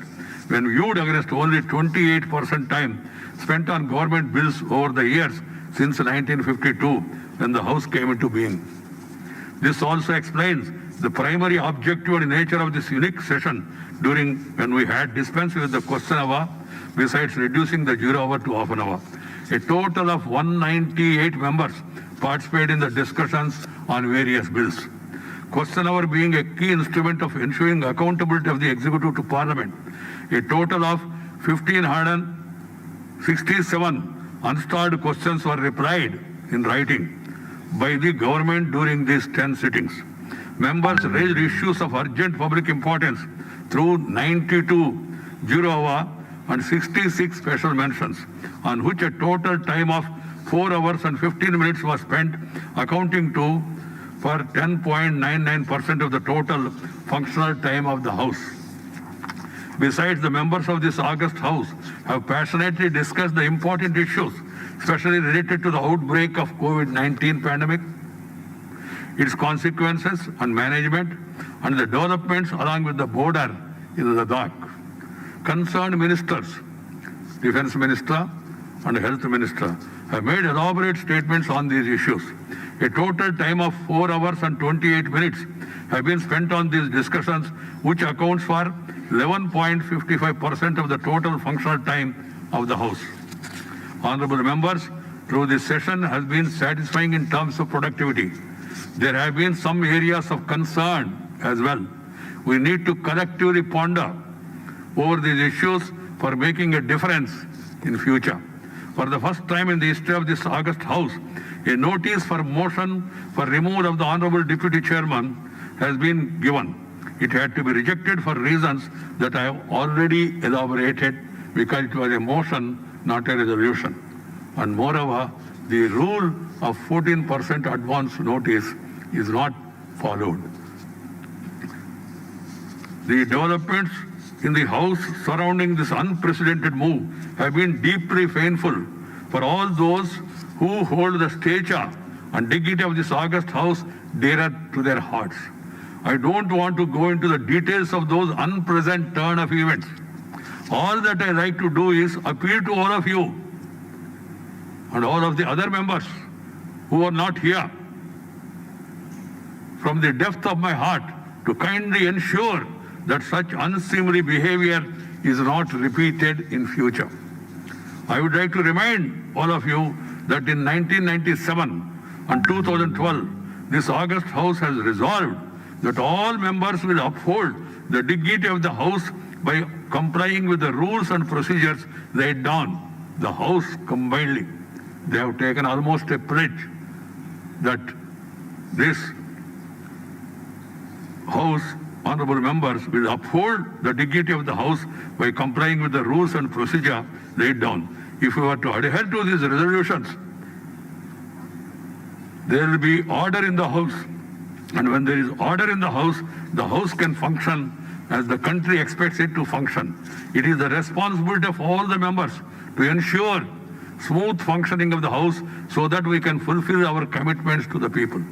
when viewed against only 28% time spent on government bills over the years since 1952 when the House came into being. This also explains the primary objective and nature of this unique session during when we had dispensed with the question hour besides reducing the 0 hour to half an hour. A total of 198 members participated in the discussions on various bills. Question hour being a key instrument of ensuring accountability of the executive to Parliament. A total of 1,567 unstalled questions were replied in writing by the government during these 10 sittings. Members raised issues of urgent public importance through 92 0-hour and 66 special mentions, on which a total time of 4 hours and 15 minutes was spent, accounting to for 10.99% of the total functional time of the House. Besides, the members of this August House have passionately discussed the important issues, especially related to the outbreak of COVID-19 pandemic, its consequences and management, and the developments along with the border in Ladakh. Concerned ministers, Defense Minister and Health Minister, have made elaborate statements on these issues. A total time of 4 hours and 28 minutes have been spent on these discussions, which accounts for 11.55% of the total functional time of the House. Honorable members, through this session has been satisfying in terms of productivity. There have been some areas of concern as well. We need to collectively ponder over these issues for making a difference in future. For the first time in the history of this August House, a notice for motion for removal of the Honorable Deputy Chairman has been given. It had to be rejected for reasons that I have already elaborated because it was a motion, not a resolution. And moreover, the rule of 14% advance notice is not followed. The developments in the House surrounding this unprecedented move have been deeply painful for all those who hold the stature and dignity of this August House dearer to their hearts. I don't want to go into the details of those unpleasant turn of events. All that I like to do is appeal to all of you and all of the other members who are not here from the depth of my heart to kindly ensure that such unseemly behavior is not repeated in future. I would like to remind all of you that in 1997 and 2012, this August House has resolved that all members will uphold the dignity of the House by complying with the rules and procedures laid down. The House combinedly, they have taken almost a pledge that this House honorable members will uphold the dignity of the House by complying with the rules and procedure laid down. If we were to adhere to these resolutions, there will be order in the House. And when there is order in the House can function as the country expects it to function. It is the responsibility of all the members to ensure smooth functioning of the House so that we can fulfill our commitments to the people.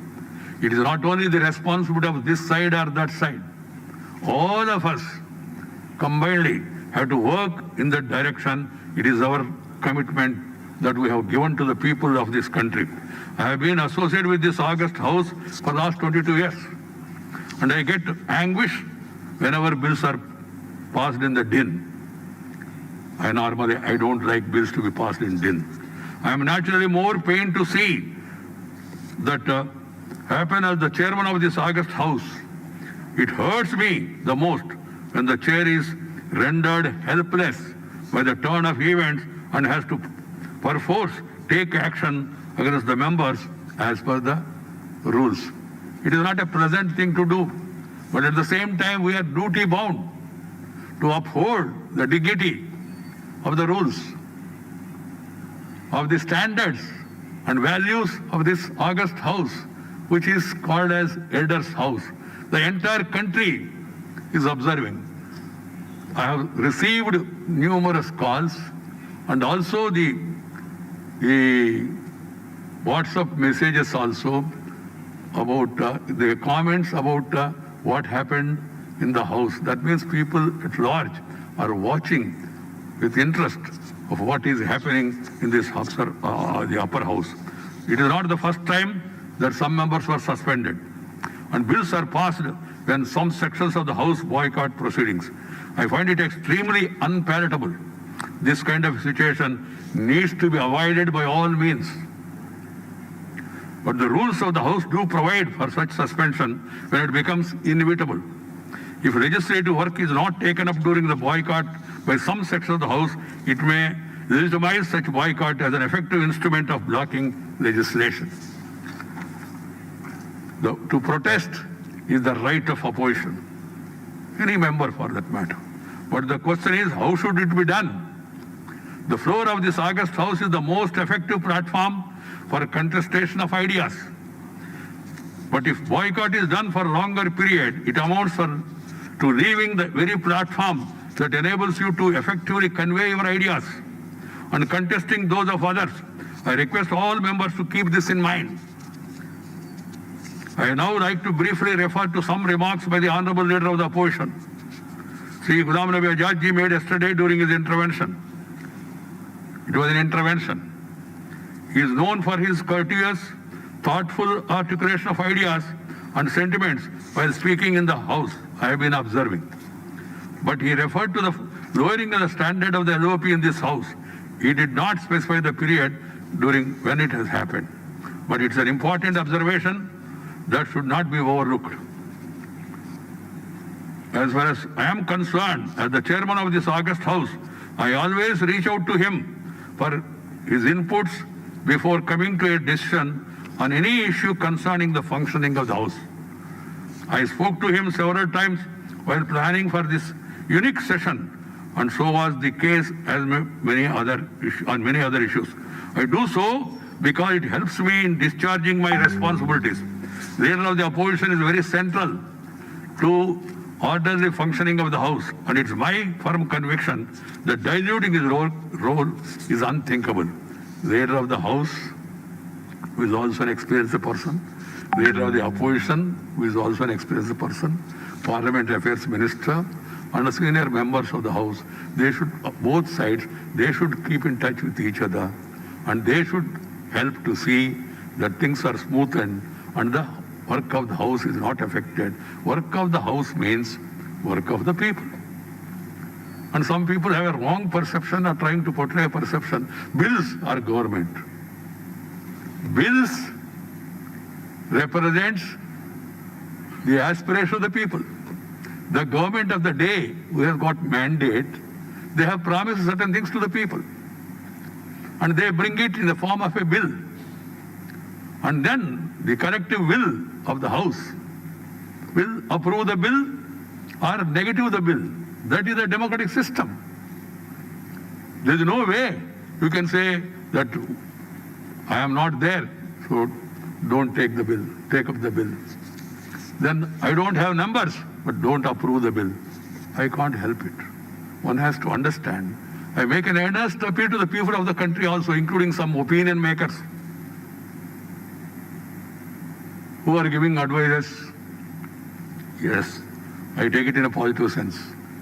It is not only the responsibility of this side or that side. All of us combinedly have to work in that direction. It is our commitment that we have given to the people of this country. I have been associated with this August House for the last 22 years. And I get anguish whenever bills are passed in the din. I don't like bills to be passed in din. I am naturally more pained to see that happen as the chairman of this August House. It hurts me the most when the chair is rendered helpless by the turn of events and has to perforce take action against the members as per the rules. It is not a pleasant thing to do, but at the same time we are duty bound to uphold the dignity of the rules, of the standards and values of this August House, which is called as Elders' House. The entire country is observing. I have received numerous calls and also the WhatsApp messages also about the comments about what happened in the house. That means people at large are watching with interest of what is happening in this house, the upper house. It is not the first time that some members were suspended. And bills are passed when some sections of the House boycott proceedings. I find it extremely unpalatable. This kind of situation needs to be avoided by all means. But the rules of the House do provide for such suspension when it becomes inevitable. If legislative work is not taken up during the boycott by some section of the House, it may legitimize such boycott as an effective instrument of blocking legislation. To protest is the right of opposition, any member for that matter. But the question is, how should it be done? The floor of this August House is the most effective platform for contestation of ideas. But if boycott is done for a longer period, it amounts to leaving the very platform that enables you to effectively convey your ideas and contesting those of others. I request all members to keep this in mind. I now like to briefly refer to some remarks by the Honorable Leader of the Opposition, Sri Ghulam Nabi Azad ji, made yesterday during his intervention. It was an intervention. He is known for his courteous, thoughtful articulation of ideas and sentiments while speaking in the House. I have been observing. But he referred to the lowering of the standard of the LOP in this House. He did not specify the period during when it has happened. But it's an important observation that should not be overlooked. As far as I am concerned, as the chairman of this August House, I always reach out to him for his inputs before coming to a decision on any issue concerning the functioning of the House. I spoke to him several times while planning for this unique session, and so was the case as on many other issues. I do so because it helps me in discharging my responsibilities. The leader of the opposition is very central to orderly functioning of the House, and it's my firm conviction that diluting his role is unthinkable. The leader of the House, who is also an experienced person, the leader of the opposition, who is also an experienced person, Parliamentary Affairs Minister, and the senior members of the House, they should, both sides, they should keep in touch with each other, and they should help to see that things are smoothened and the work of the House is not affected. Work of the House means work of the people. And some people have a wrong perception or trying to portray a perception. Bills are government. Bills represents the aspiration of the people. The government of the day who has got mandate, they have promised certain things to the people. And they bring it in the form of a bill. And then the collective will of the House will approve the bill or negative the bill. That is a democratic system. There is no way you can say that I am not there, so don't take the bill, take up the bill. Then I don't have numbers, but don't approve the bill. I can't help it. One has to understand. I make an earnest appeal to the people of the country also, including some opinion makers who are giving advices. Yes, I take it in a positive sense.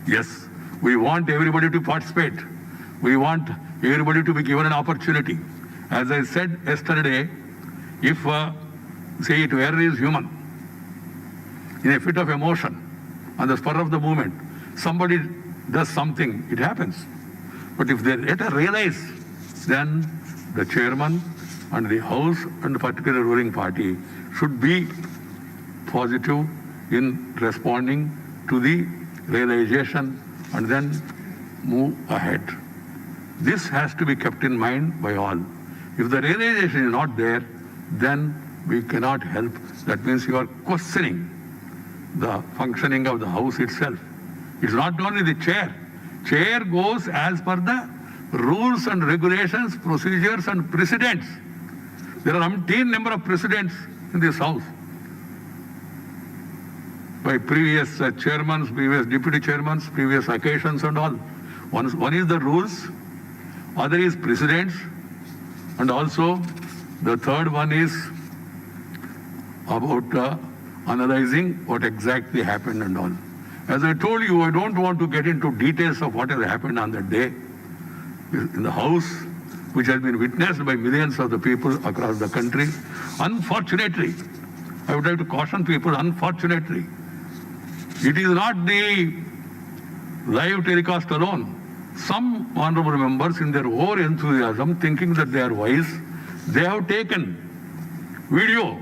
Yes, We want everybody to participate. We want everybody to be given an opportunity. As I said yesterday, if, say it where is human, in a fit of emotion, on the spur of the moment, somebody does something, it happens. But if they later realize, then the chairman and the House and the particular ruling party should be positive in responding to the realization and then move ahead. This has to be kept in mind by all. If the realization is not there, then we cannot help. That means you are questioning the functioning of the House itself. It's not only the chair. Chair goes as per the rules and regulations, procedures and precedents. There are umpteen number of precedents in this House by previous chairmans, previous deputy chairmans, previous occasions and all. One is the rules, other is precedents, and also the third one is about analyzing what exactly happened and all. As I told you, I don't want to get into details of what has happened on that day in the House, which has been witnessed by millions of the people across the country. Unfortunately, I would like to caution people, unfortunately, it is not the live telecast alone. Some honorable members, in their over enthusiasm, thinking that they are wise, they have taken video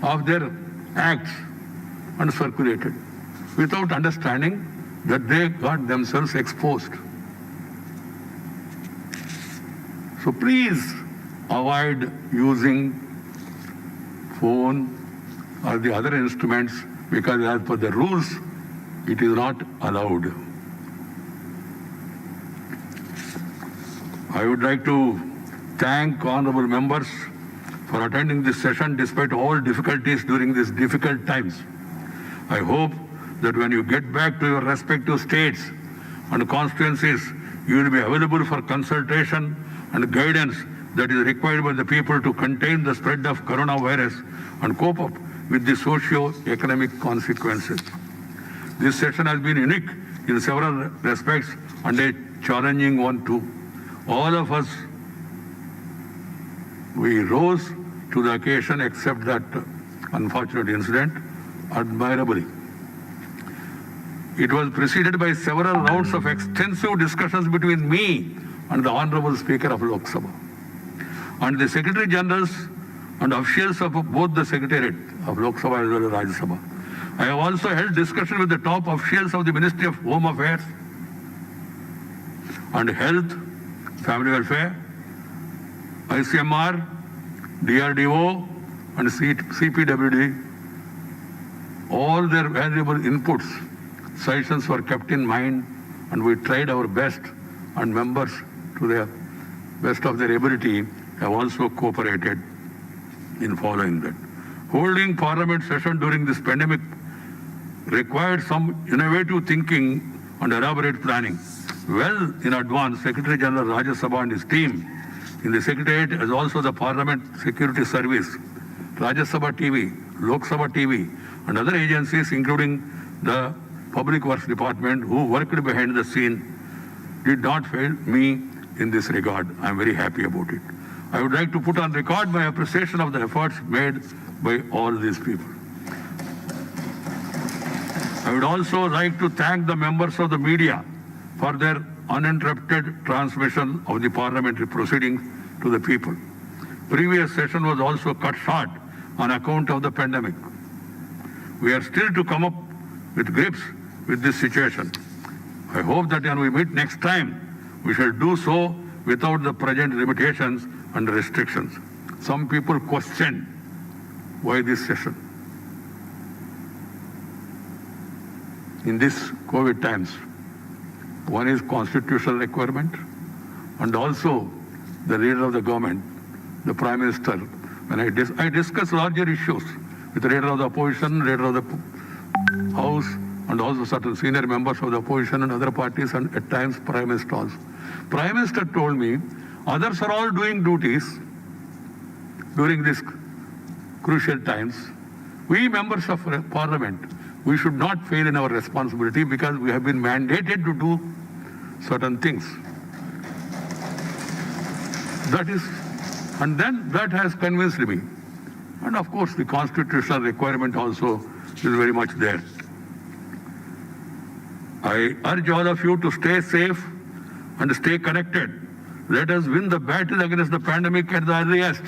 of their acts and circulated without understanding that they got themselves exposed. So please avoid using phone or the other instruments, because as per the rules, it is not allowed. I would like to thank honorable members for attending this session despite all difficulties during these difficult times. I hope that when you get back to your respective states and constituencies, you will be available for consultation and guidance that is required by the people to contain the spread of coronavirus and cope up with the socio-economic consequences. This session has been unique in several respects and a challenging one too. All of us, we rose to the occasion except that unfortunate incident admirably. It was preceded by several rounds of extensive discussions between me and the Honorable Speaker of Lok Sabha and the Secretary Generals and officials of both the Secretariat of Lok Sabha as well as Rajya Sabha. I have also held discussion with the top officials of the Ministry of Home Affairs and Health, Family Welfare, ICMR, DRDO and CPWD. All their valuable inputs, suggestions were kept in mind, and we tried our best, and members to the best of their ability have also cooperated in following that. Holding Parliament session during this pandemic required some innovative thinking and elaborate planning. Well in advance, Secretary General Rajya Sabha and his team in the Secretariat, as also the Parliament Security Service, Rajya Sabha TV, Lok Sabha TV, and other agencies, including the Public Works Department, who worked behind the scene, did not fail me in this regard. I am very happy about it. I would like to put on record my appreciation of the efforts made by all these people. I would also like to thank the members of the media for their uninterrupted transmission of the parliamentary proceedings to the people. Previous session was also cut short on account of the pandemic. We are still to come up with grips with this situation. I hope that when we meet next time, we shall do so without the present limitations and restrictions. Some people question why this session. In this COVID times, one is constitutional requirement, and also the leader of the government, the Prime Minister. When I discuss larger issues with the leader of the opposition, leader of the House, and also certain senior members of the opposition and other parties, and at times Prime Minister also. Prime Minister told me, others are all doing duties during these crucial times. We members of Parliament, we should not fail in our responsibility because we have been mandated to do certain things. And then that has convinced me. And of course, the constitutional requirement also is very much there. I urge all of you to stay safe and stay connected. Let us win the battle against the pandemic at the earliest.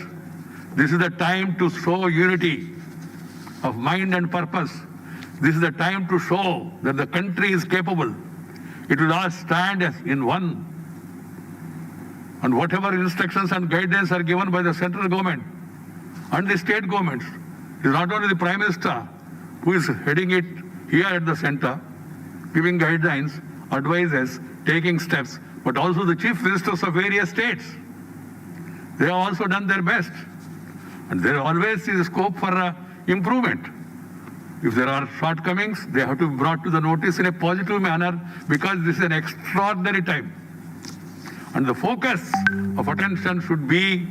This is the time to show unity of mind and purpose. This is the time to show that the country is capable. It will all stand as in one. And whatever instructions and guidance are given by the central government and the state governments, it is not only the Prime Minister who is heading it here at the center, giving guidelines, advices, taking steps, but also the chief ministers of various states. They have also done their best. And there always is scope for improvement. If there are shortcomings, they have to be brought to the notice in a positive manner because this is an extraordinary time. And the focus of attention should be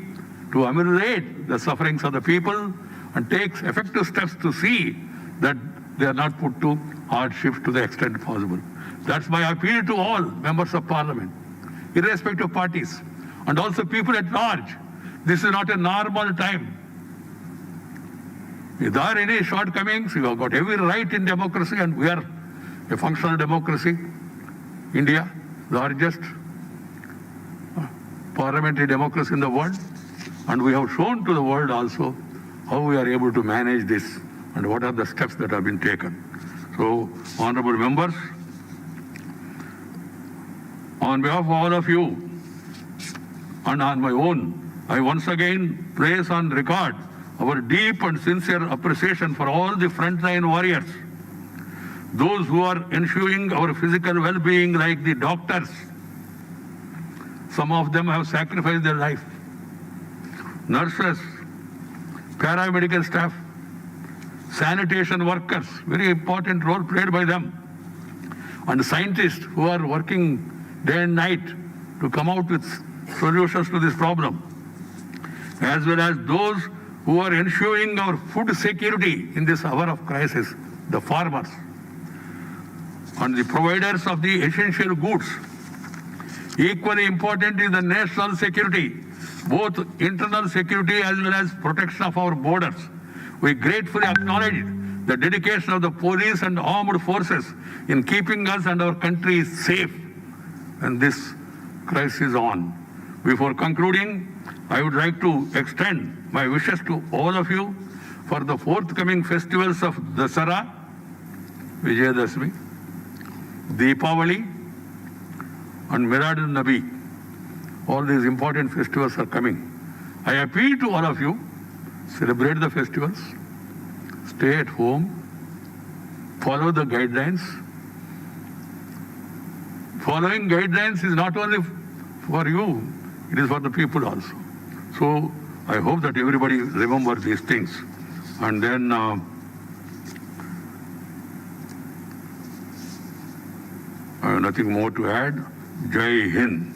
to ameliorate the sufferings of the people and take effective steps to see that they are not put to hardship to the extent possible. That's my appeal to all members of parliament, irrespective of parties, and also people at large. This is not a normal time. If there are any shortcomings, you have got every right in democracy, and we are a functional democracy. India, the largest parliamentary democracy in the world, and we have shown to the world also how we are able to manage this and what are the steps that have been taken. So, honorable members, on behalf of all of you and on my own, I once again place on record our deep and sincere appreciation for all the frontline warriors, those who are ensuring our physical well-being like the doctors. Some of them have sacrificed their life. Nurses, paramedical staff, sanitation workers, very important role played by them. And scientists who are working day and night to come out with solutions to this problem. As well as those who are ensuring our food security in this hour of crisis, the farmers and the providers of the essential goods. Equally important is the national security, both internal security as well as protection of our borders. We gratefully acknowledge the dedication of the police and armed forces in keeping us and our country safe when this crisis is on. Before concluding, I would like to extend my wishes to all of you for the forthcoming festivals of Dasara, Vijayadashmi, Deepavali, and Milad Nabi. All these important festivals are coming. I appeal to all of you, celebrate the festivals, stay at home, follow the guidelines. Following guidelines is not only for you, it is for the people also. So I hope that everybody remembers these things. And then I have nothing more to add. Jai Hind.